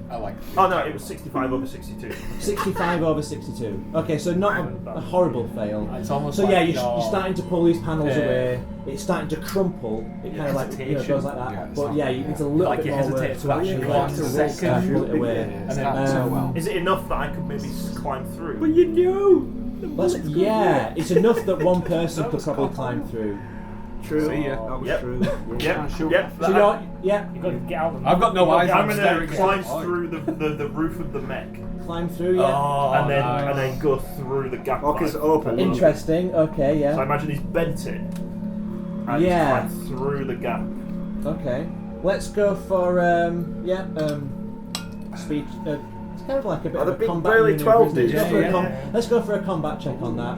I like. Oh no, it was 65 over 62. 65 over 62. Okay, so not a horrible fail. It's almost So like yeah, you're starting to pull these panels away. It's starting to crumple. It kind of like goes like that. Yeah, it's but not- yeah, it's a little Like bit you more work hesitate to for actually one second. pull it away. It's not so well. Is it enough that I could maybe climb through? But you knew. Yeah, it's enough that one person could probably climb through. True. See ya. That was Yep. true. Yep. Sure. Yep. So you're, yeah, You've got to get out of them. I've got no eyes. I'm I'm gonna staring climb at it. through the roof of the mech, climb through, yeah. Oh, and then nice. go through the gap. Lock is pipe. open. Interesting, okay, So I yeah. imagine he's bent it. And Yeah. climb through the gap. Okay. Let's go for, speed. It's kind of like a bit Oh, of the a big combat burly maneuver, 12 isn't it? dudes. Let's go for a Yeah. let's go for a combat check on that.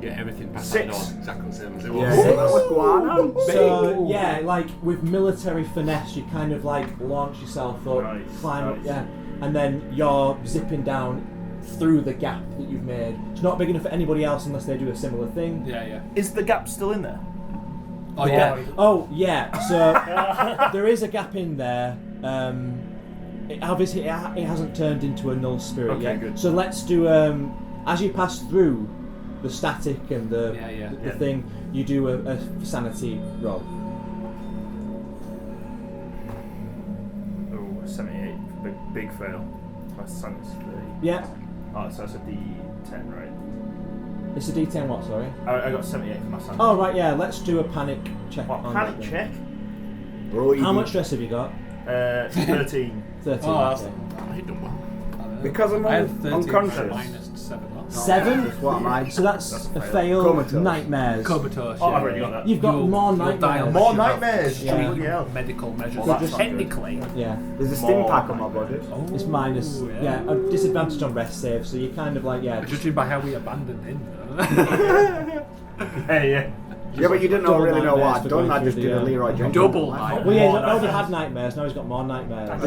Yeah, everything past 6. that door, exactly the same as it Yeah, was. that was going on. So yeah, like with military finesse, you kind of like launch yourself up, Nice, climb up, nice. yeah, and then you're zipping down through the gap that you've made. It's not big enough for anybody else unless they do a similar thing. Yeah. Is the gap still in there? Oh yeah. Oh yeah, so there is a gap in there. It, obviously, it hasn't turned into a null spirit Okay, yet. good. So let's do as you pass through the static and the Yeah. thing, you do a sanity roll. Oh, 78. Big fail. My son's 30. Yeah, Oh, so that's a D10, right? it's a D10. What? Sorry. I got 78 for my son. Oh right, yeah. Let's do a panic check. What, on panic that check? Bro, How much stress have you got? 13. 13. Oh, okay. I done well. Because I'm I had 13 unconscious. minus 7 loss. 7. That's what am I? So that's That's a a fail. Comatose. Nightmares. Comatose. Oh, yeah. I've already got that. You've got You'll- more you'll die nightmares. on More the- nightmares! Yeah. Bloody hell. Medical measures. Well, that's not good. Technically. Yeah, There's a stim More pack on my body. it's minus. Ooh, Yeah, a disadvantage on rest save. So you kind of like Judging by how we abandoned him. Hey, yeah. Yeah, but you didn't double really know what nightmares I'd for done. going I through just the, did a Leroy Jenkins. Double Well, nightmares. yeah, he's More already nightmares. had nightmares. Now he's got more nightmares.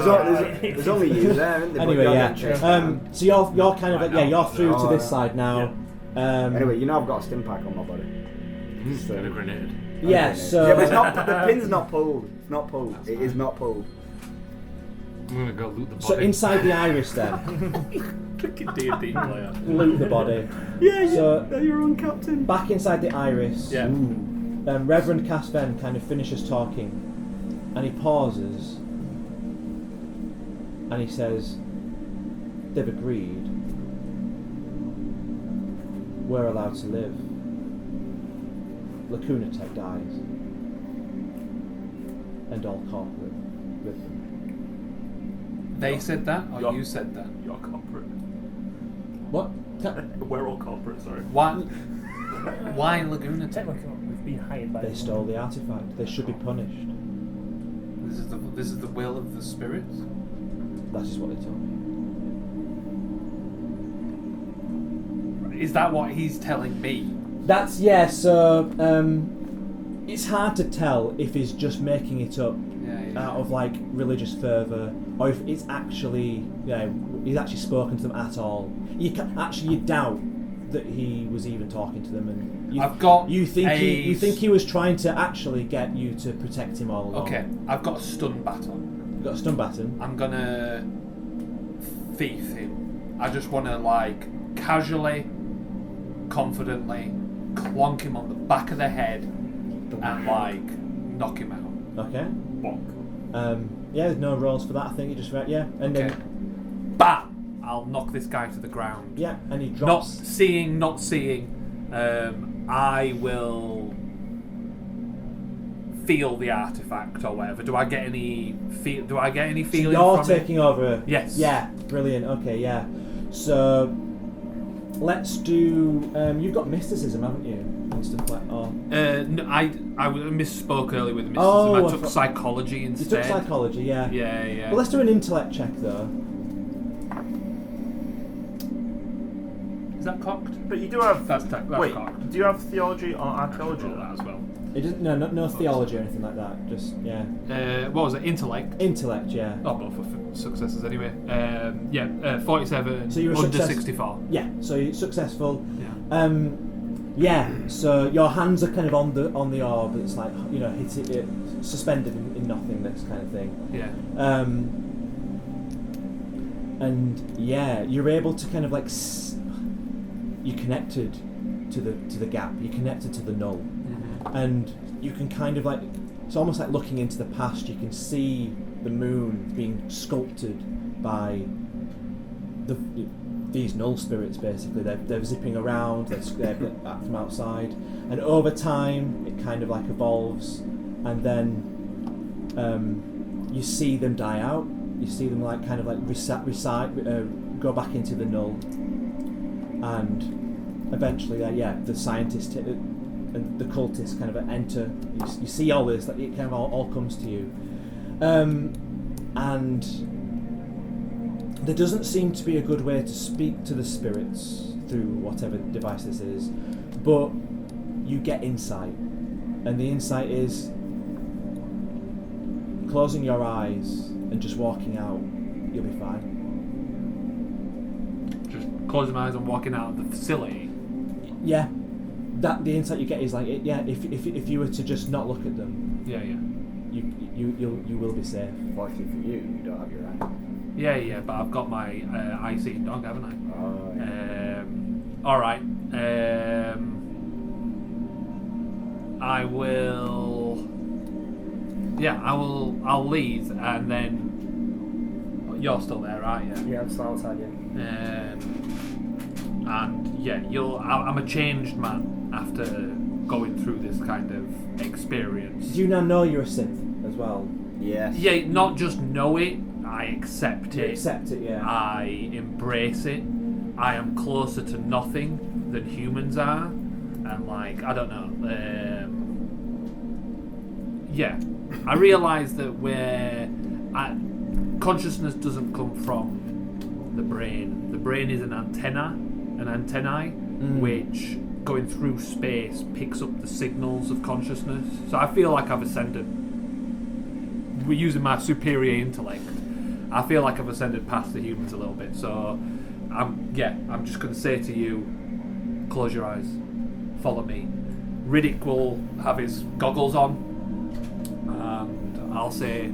There's only you there, isn't there? Anyway, But you're yeah. getting chased down. So you're kind of like, yeah, you're through to this side now. Anyway, you know I've got a stim pack on my body. And a grenade. Yeah. So Yeah, but it's not. The pin's not pulled. It's not pulled. It is not pulled. I'm gonna go loot the body. so inside the iris then, Fucking D&D player. loot the body. Yeah, So- you're on, Captain. Back inside the iris. Yeah. Reverend Casven kind of finishes talking, and he pauses, and he says, "They've agreed. We're allowed to live. Lacuna Tech dies, and all corporate with them." They said that, or You're- you said that? You're corporate. What? We're all corporate, sorry. Why Laguna Tech? Technically, we've been hired by They them. stole the artifact. They should be punished. This is the will of the spirits. That is what they told me. Is that what he's telling me? That's yeah. So it's hard to tell if he's just making it up out of like religious fervour, or if it's actually he's actually spoken to them at all. You doubt that he was even talking to them, and you think he was trying to actually get you to protect him all along. Okay, I've got a stun baton. You've got a stun baton. I'm gonna thief him. I just want to like casually, confidently clonk him on the back of the head and like knock him out. Okay. Bonk. Yeah, there's no rolls for that. I think you just and Okay. then Bam! I'll knock this guy to the ground. yeah, and he Not drops. seeing. I will feel the artifact or whatever. Do I get any feeling? You're from taking over. Yes. Yeah. Brilliant. Okay. Yeah. So let's do. You've got mysticism, haven't you? And stuff like. Oh. No, I misspoke earlier with mysticism. Oh, I I took thought- psychology You instead. took psychology. Yeah. Yeah. Well, let's do an intellect check though. Is that cocked? But you do have. That's Wait, cocked. do you have theology or archaeology? Roll that as well. It doesn't. No theology or anything like that. Just What was it? Intellect. Intellect. Yeah. Oh, both for successes anyway. 47 So you were under success- 64. Yeah. So you're successful. Yeah. Yeah. So your hands are kind of on the orb. It's like hit it suspended in nothingness kind of thing. Yeah. And yeah, you're able to kind of like you're connected to the gap. You're connected to the null, and you can kind of like it's almost like looking into the past. You can see the moon being sculpted by these null spirits. Basically, they're zipping around. They're from outside, and over time it kind of like evolves, and then you see them die out. You see them like kind of like go back into the null, and eventually, the scientists and the cultists kind of enter. You see all this, like it kind of all comes to you, and there doesn't seem to be a good way to speak to the spirits through whatever device this is, but you get insight, and the insight is closing your eyes and just walking out, you'll be fine. Just closing my eyes and walking out of the facility. Yeah, the insight you get is like, if you were to just not look at them, you will be safe. Fortunately for you, you don't have your eye. Yeah, but I've got my eye-seeing dog, haven't I? Oh, yeah. All right. I will. Yeah, I'll leave, and then you're still there, aren't you? Yeah, I'm still outside. Yeah. And yeah, I'm a changed man after going through this kind of experience. Do you now know you're a synth as well? Yes. Yeah, not just know it, I accept You it. accept it, yeah. I embrace it. I am closer to nothing than humans are, and like I don't know. I realise that consciousness doesn't come from the brain. The brain is an antennae, which going through space picks up the signals of consciousness. So I feel like I've ascended. We're using my superior intellect. I feel like I've ascended past the humans a little bit. So I'm just going to say to you, close your eyes, follow me. Riddick will have his goggles on, and I'll say,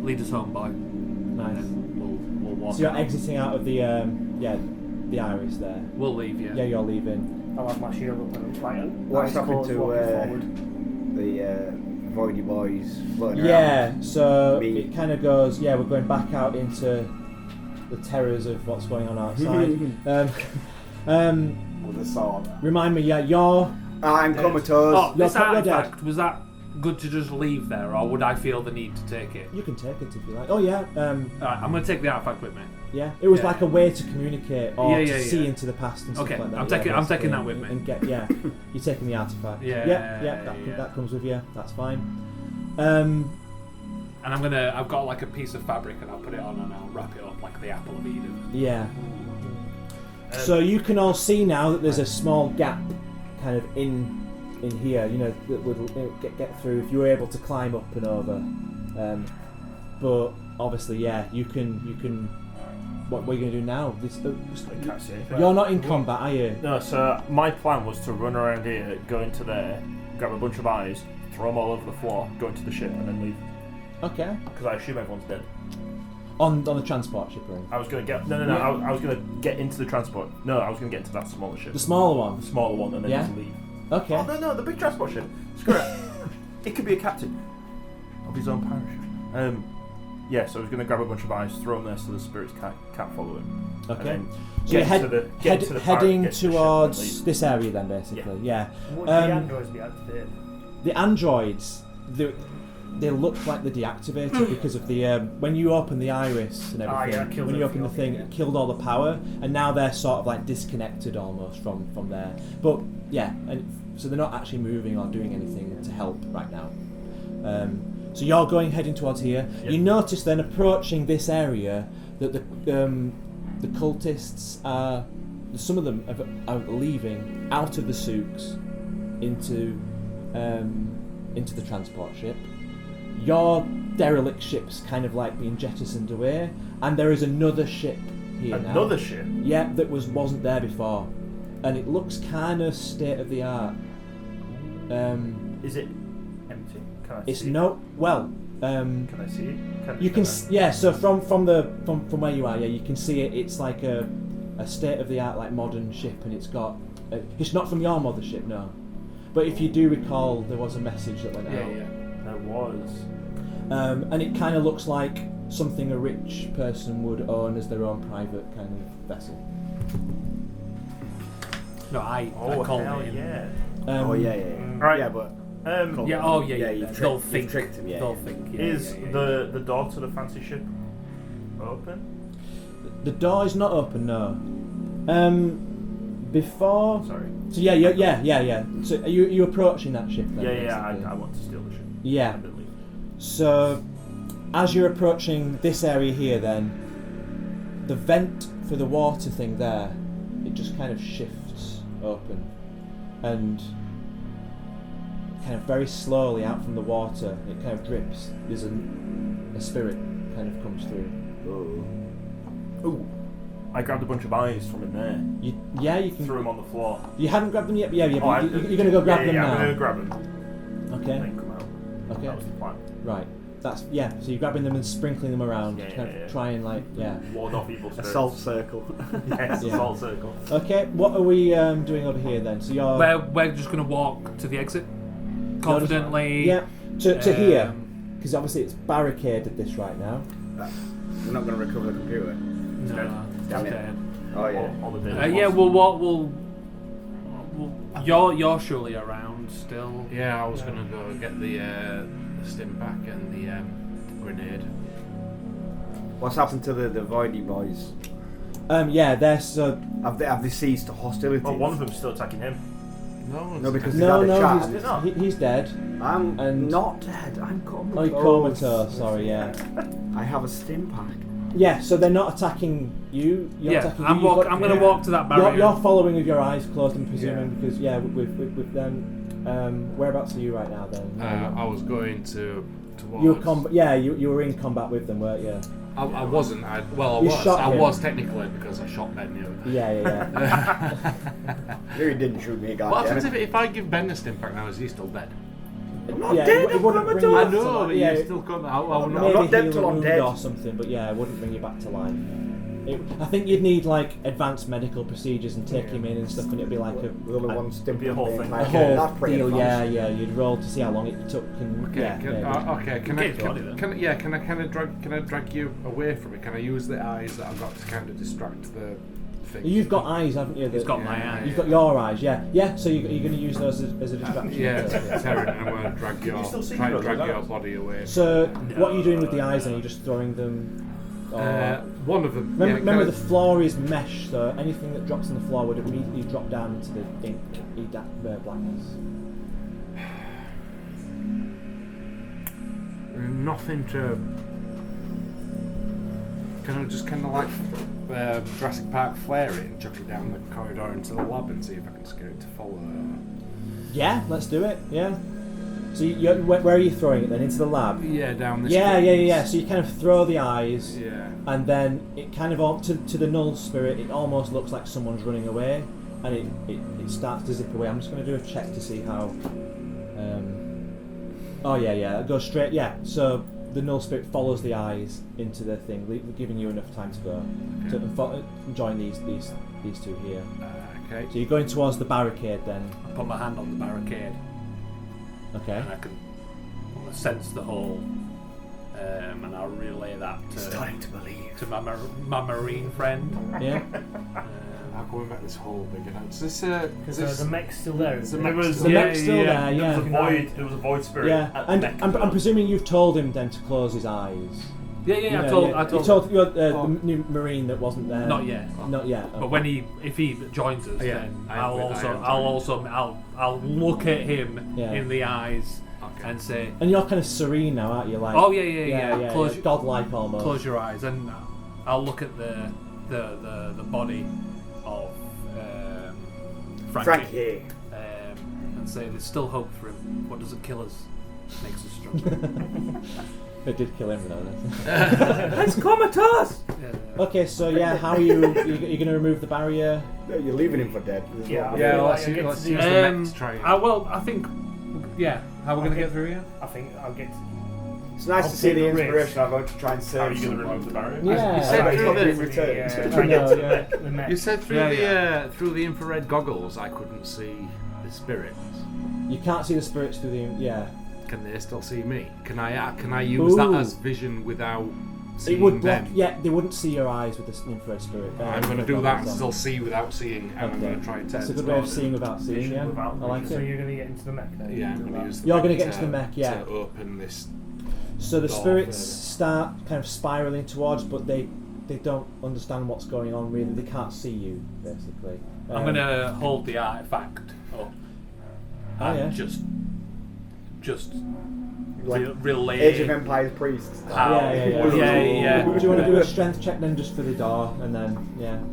lead us home, boy. Nice. And we'll walk. So you're out. exiting out of the iris there. We'll leave, yeah. Yeah, you're leaving. I'll have my shield up and fight. What's happened to the Voidy boys floating around? So Me. it kind of goes, we're going back out into the terrors of what's going on outside. With a sword. Remind me, you're... I'm comatose. Oh, this you're artifact, was that good to just leave there, or would I feel the need to take it? You can take it if you like. Oh, yeah. Alright, I'm going to take the artifact with me. Yeah, it was Yeah. like a way to communicate or Yeah, to yeah, see yeah. into the past and stuff Okay, like that. I'm yeah, taking basically, that with me. And get you're taking the artifact. Yeah, That comes with you. That's fine. And I've got like a piece of fabric, and I'll put it on and I'll wrap it up like the apple of Eden. Yeah. So you can all see now that there's a small gap, kind of in here. That would get through if you were able to climb up and over. But obviously, you can. What are you going to do now? I can't see anything. You're not in combat, are you? No, so my plan was to run around here, go into there, grab a bunch of eyes, throw them all over the floor, go into the ship, and then leave. Okay. Because I assume everyone's dead. On the transport ship, right? I was going to get... No, Yeah. I was going to get into the transport... No, I was going to get into that smaller ship. The smaller one. The smaller one, and then Yeah. just leave. Okay. Oh, no, the big transport ship. Screw it. It could be a captain of his own parachute. So I was going to grab a bunch of eyes, throw them there so the spirits can't follow him. Okay. And So you're heading get to the ship towards and leave. this area then, basically. Yeah. Would the androids be activated? The androids, they look like they're deactivated because of the when you open the iris and everything. When you open the thing, it killed all the power, and now they're sort of like disconnected almost from there. But so they're not actually moving or doing anything to help right now. So you're heading towards here. Yep. You notice then approaching this area that the cultists are. Some of them are leaving out of the souks into into the transport ship. Your derelict ship's kind of like being jettisoned away, and there is another ship here now. Another ship? Yeah, that wasn't there before, and it looks kind of state of the art. Is it empty? Can I It's see no well. Can I see it? You can yeah. So from where you are, yeah, you can see it. It's like a state of the art like modern ship, and it's got. It's not from your mothership, no. But if you do recall, there was a message that went out. Yeah. There was. And it kind of looks like something a rich person would own as their own private kind of vessel. No, I Oh, called hell it. yeah. Right. Yeah, but Yeah. Oh yeah. Yeah, Yeah. you've They'll tricked- think. you've tricked him, yeah, They'll yeah. think. Yeah, Is yeah. the door to the fancy ship open? The door is not open, no. Before. Sorry. So yeah. So are you approaching that ship then? Yeah, basically? I want to steal the ship. Yeah. I believe. So, as you're approaching this area here, then the vent for the water thing there, it just kind of shifts open, and kind of very slowly out from the water, it kind of drips. There's a spirit kind of comes through. Ooh. I grabbed a bunch of eyes from in there. You can. Threw them on the floor. You haven't grabbed them yet, but Oh, but you're going to go grab them yeah, now. I'm going to grab them. Okay. And then come out. Okay. That was the plan. Right. So you're grabbing them and sprinkling them around, Yeah, kind yeah, of yeah. try and Ward off evil spirits. assault circle. Yes, Yeah. assault circle. Okay. What are we doing over here then? So you're. We're just gonna walk to the exit confidently. Yeah, to here, Um, because obviously it's barricaded this right now. We're not going to recover the computer. No, Damn it. dead. Oh yeah. All the dead Yeah, ones. we'll you're surely around still. Yeah, I was gonna go get the stim pack and the grenade. What's happened to the Voidy boys? Yeah, they're so. Have they ceased hostility? Well, one of them's still attacking him. No, because No, he's had a chat. Is it not? he's dead. I'm and- not dead. I'm comatose. Oh, comatose. Sorry, yeah. I have a stim pack. Yeah, so they're not attacking you. You're Yeah, attacking I'm you. You've got- I'm gonna walk to that barrier. You're following with your eyes closed, I'm presuming, because with them. Whereabouts are you right now then? I was going towards. you were you were in combat with them, weren't you? I wasn't. I You shot I him. was technically because I shot Ben the other day. Yeah. No, he didn't shoot me, What happens goddammit. if I give Ben the stim pack now? Is he still dead? I'm not Yeah, dead. it wouldn't bring you comatose. I back to know, life. but Yeah, you still come out. No, maybe I'm not dead heal till a I'm wound dead. or something, but yeah, it wouldn't bring you back to life. I think you'd need like advanced medical procedures and take him in and stuff, and it'd be like The other one stim be a whole thing. a Like, whole that's pretty deal. advanced. Yeah, you'd roll to see how long it took. And Okay, yeah, maybe. can Get your body then. I drag you away from it? Can I use the eyes that I've got to kind of distract the thing? You've got eyes, haven't you? He's got my Yeah, eye. You've got your eyes, yeah. So you're going to use those as a distraction. Yeah, Terry, I'm going to drag You your still see try and those drag your eyes? body away. So what are you doing with the eyes? Then are you just throwing them? Or- One of them. remember, the floor is mesh, so anything that drops on the floor would immediately drop down into the ink, blackness. Nothing to. Can I just kind of like Jurassic Park flare it and chuck it down the corridor into the lab and see if I can just get it to follow? Yeah, let's do it. Yeah. So where are you throwing it then? Into the lab? Yeah, down this. Yeah. So you kind of throw the eyes, Yeah. and then it kind of to the null spirit. It almost looks like someone's running away, and it starts to zip away. I'm just going to do a check to see how. Oh yeah, it goes straight. Yeah, so the null spirit follows the eyes into the thing, giving you enough time to go to join these two here. Okay. So you're going towards the barricade then. I put my hand on the barricade Okay. and I can sense the hole, and I'll relay that Starting to believe. to my marine friend. Yeah. I'm going back this hole big enough. Is this Because the mech's still there. Is isn't the it? mech was- The still- mech's still there. There Yeah. was a void spirit. Yeah, at the and neck I'm as well. presuming you've told him then to close his eyes. Yeah, You I know, told. You told the new marine that wasn't there. Not yet. Not yet. But when if he joins us, Yeah, then I I'll look at him Yeah. in the eyes Okay. and say, And you're kind of serene now, aren't you? Like. "Oh yeah. Close, godlike almost. close your eyes," and I'll look at the body of Frankie, Frankie. and say, "There's still hope for him. What doesn't kill us makes us stronger. It did kill him though. It's comatose! Okay, so yeah, how are you going to remove the barrier? Yeah, you're leaving him for dead. Yeah, Yeah, I let's feel like I use get the to mech to try it. Well, I think, yeah. How are we going to get through here? I think I'll get. It's nice I'll to see take the the risk. inspiration I've got to try and How are save you going to someone. remove the barrier? Yeah. You said It's through not being the, returned. Yeah. I know, yeah. The mech. you said through Yeah, through the infrared goggles I couldn't see the spirits. You can't see the spirits through the... Yeah. Can they still see me? Can I use that Ooh. as vision without It seeing would block... them? Yeah, they wouldn't see your eyes with the infrared spirit. I'm going to do that and still see without seeing, and I'm Okay. going to try and turn That's a it good way of on. seeing without seeing, Vision yeah. without I like So it. you're going to get into the mech then? Yeah, I'm going to use the You're mech gonna get into the mech, yeah. to open this. So the door spirits further. start kind of spiraling towards, but they don't understand what's going on really. They can't see you, basically. I'm going to hold the artifact up and yeah. just Like relay. Age of Empires priests. How- Yeah. yeah. Do you want to do a strength check then, just for the door, and then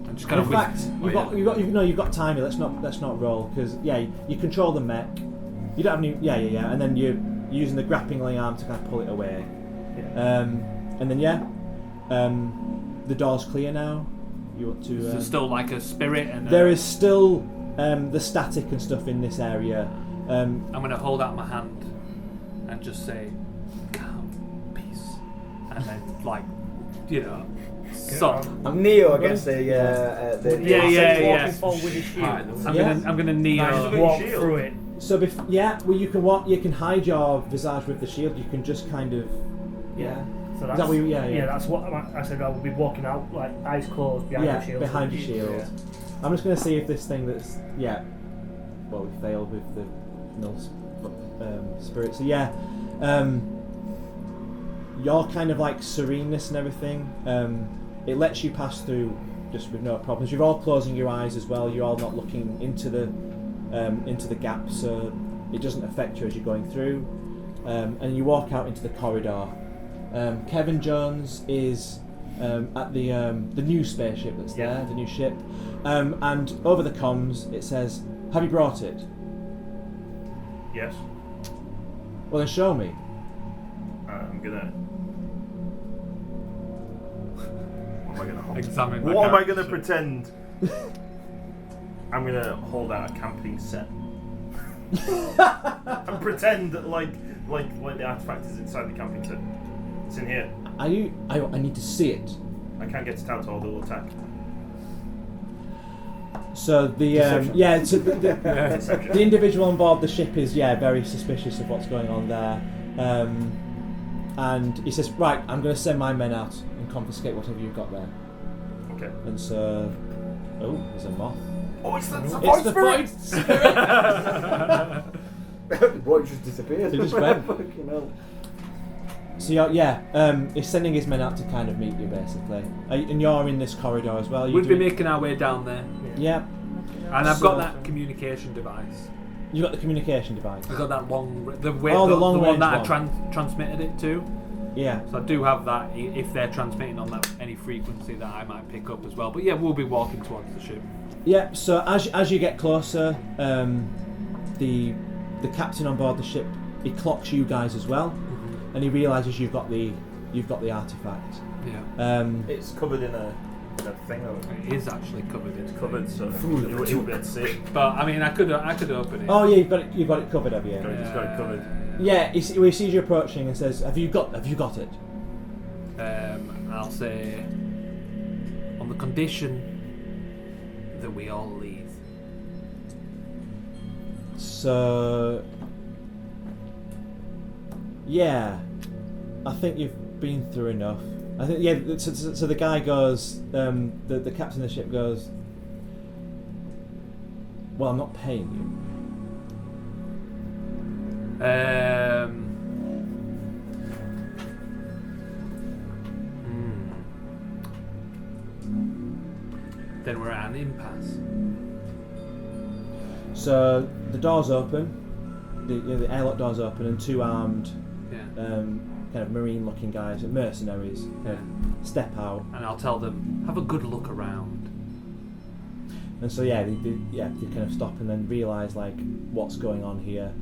I'm just kind In of fact, you've got time here. Let's not roll because you control the mech. You don't have any. Yeah. And then you're using the grappling arm to kind of pull it away. Yeah. And then the door's clear now. You want to? There's still like a spirit and There is still the static and stuff in this area. I'm going to hold out my hand and just say, "Calm, peace," and then stop. I'm Neo against the Yeah. Walking forward with his shield. I'm gonna kneel. Nice. Walk Shield. through it. So you can walk. You can hide your visage with the shield. You can just kind of. Yeah. So Is that's, that what yeah. that's what I said. I would be walking out like eyes closed behind the shield. behind your shield. Yeah. I'm just going to see if this thing that's well, we failed with the null spirit. So your kind of like sereneness and everything. It lets you pass through just with no problems. You're all closing your eyes as well. You're all not looking into the gap, so it doesn't affect you as you're going through. And you walk out into the corridor. Kevin Jones is at the new spaceship that's there, the new ship, and over the comms it says, "Have you brought it?" Yes. Well, then show me. I'm gonna. What am I gonna hold? Examine. What am I gonna pretend? I'm gonna hold out a camping set. And pretend like the artifact is inside the camping set. It's in here. Are you? I need to see it. I can't get it out or they'll attack. So the so the individual on board the ship is very suspicious of what's going on there, and he says, "Right, I'm going to send my men out and confiscate whatever you've got there." Okay. And so, there's a moth. Oh, it's the It's void the spirit! void spirit. The boy just disappeared. He just went. Fucking hell. So he's sending his men out to kind of meet you basically, and you're in this corridor as well. We'd be making our way down there, Yeah. and I've So- got that communication device. You got the communication device. I've got that the long one range that one. I transmitted it to. Yeah. So I do have that if they're transmitting on that any frequency that I might pick up as well. But we'll be walking towards the ship. Yeah. So as you get closer, the captain on board the ship, he clocks you guys as well, and he realizes you've got the artifact. Yeah. It's covered in a thing. It is actually covered in Covered, so you won't be able to see it. But I mean, I could open it. Oh yeah, you've got it covered, have you? He's got it covered. Yeah. He sees you approaching and says, "Have you got it?" I'll say, on the condition that we all leave. So, yeah, I think you've been through enough. I think So the guy goes, the captain of the ship goes, "Well, I'm not paying you." Then we're at an impasse. So the doors open, the airlock doors open, and two armed, kind of marine-looking guys, mercenaries, step out. And I'll tell them, have a good look around. And so they kind of stop and then realise like what's going on here.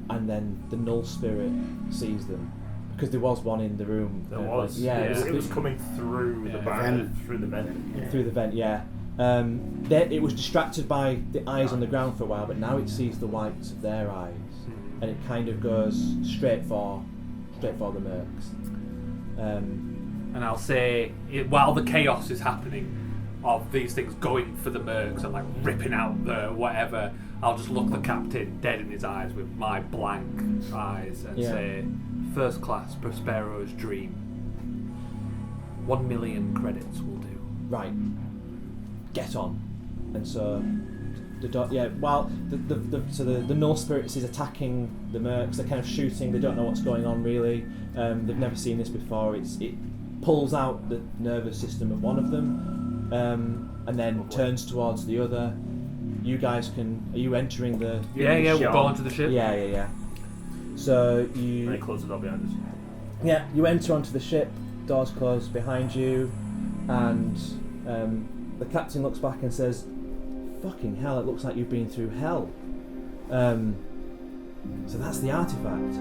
and then the Null spirit sees them. Because there was one in the room. There was. It was coming through the vent. Through the vent. Through the vent, yeah. It was distracted by the eyes on the ground for a while, but now it sees the whites of their eyes, and it kind of goes straight for the mercs. And I'll say, while the chaos is happening of these things going for the mercs and like ripping out the whatever, I'll just look the captain dead in his eyes with my blank eyes and say, first class Prospero's dream. 1 million credits will do. Right. Get on. And so the Null spirits is attacking the mercs. They're kind of shooting. They don't know what's going on really. They've never seen this before. It pulls out the nervous system of one of them, and then turns towards the other. You guys are you entering the? We'll go onto the ship. Yeah. So you. And it closes the door behind us. Yeah, you enter onto the ship. Doors close behind you, and the captain looks back and says, "Fucking hell! It looks like you've been through hell." So that's the artifact.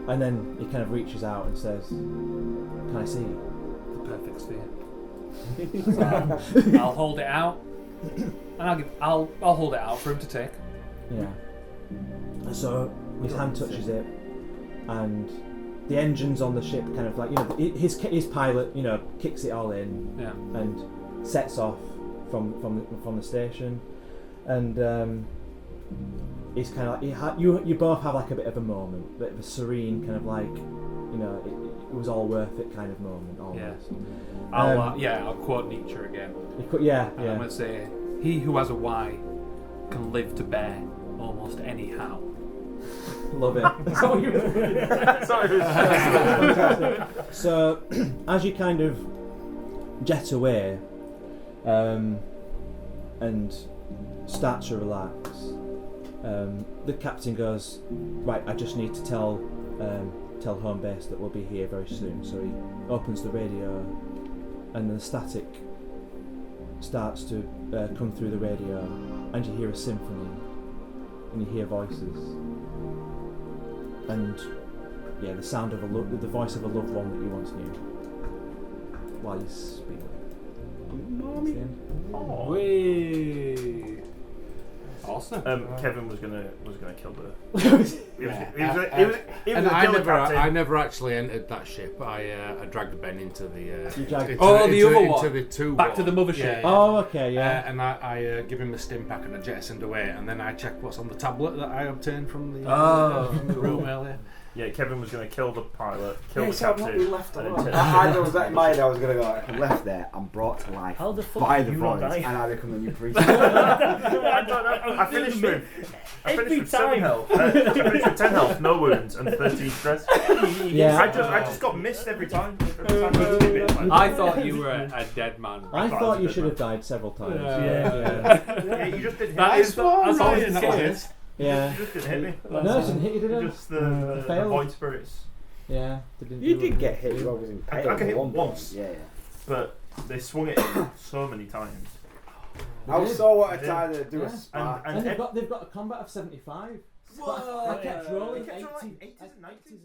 And then he kind of reaches out and says, "Can I see it?" The perfect sphere. So I'll hold it out, and I'll hold it out for him to take. Yeah. So his hand touches it, and the engines on the ship kind of like his pilot kicks it all in, and sets off from the station, and it's kind of like you both have like a bit of a moment, a bit of a serene kind of like it was all worth it kind of moment almost. I'll quote Nietzsche again. I'm going to say, he who has a why can live to bear almost any how. Love it. Fantastic. So as you kind of jet away and start to relax, the captain goes, "Right, I just need to tell home base that we'll be here very soon." So he opens the radio, and the static starts to come through the radio, and you hear a symphony, and you hear voices, and the sound of the voice of a loved one that you once knew while he's speaking. Mommy. Wee. Awesome. Kevin was gonna kill the. I never actually entered that ship. I dragged Ben into the. The other one. Into the two. Back to the mothership. Oh, okay, yeah. And I give him the stim pack and I jettisoned away, and then I checked what's on the tablet that I obtained from the room earlier. Yeah, Kevin was going to kill the pilot, kill the captain. We left alone. I was that in my head. I was going to go. I left there and brought to life by the voice, and I become the new priest. I finished with 7 health. I finished with 10 health, no wounds, and 13 stress. Yeah. I just got missed every time. I thought you were a dead man. I thought you should have died several times. Yeah, you just didn't hit me. That's all it is. Yeah. You just didn't hit me. No, it didn't hit you, did it? Just the void spirits. Yeah. You did get hit. I was in pain. I got hit once. Yeah. But they swung it so many times. I saw what I tried to do a spark. And they've got a combat of 75. Whoa! I kept rolling 80s and 90s.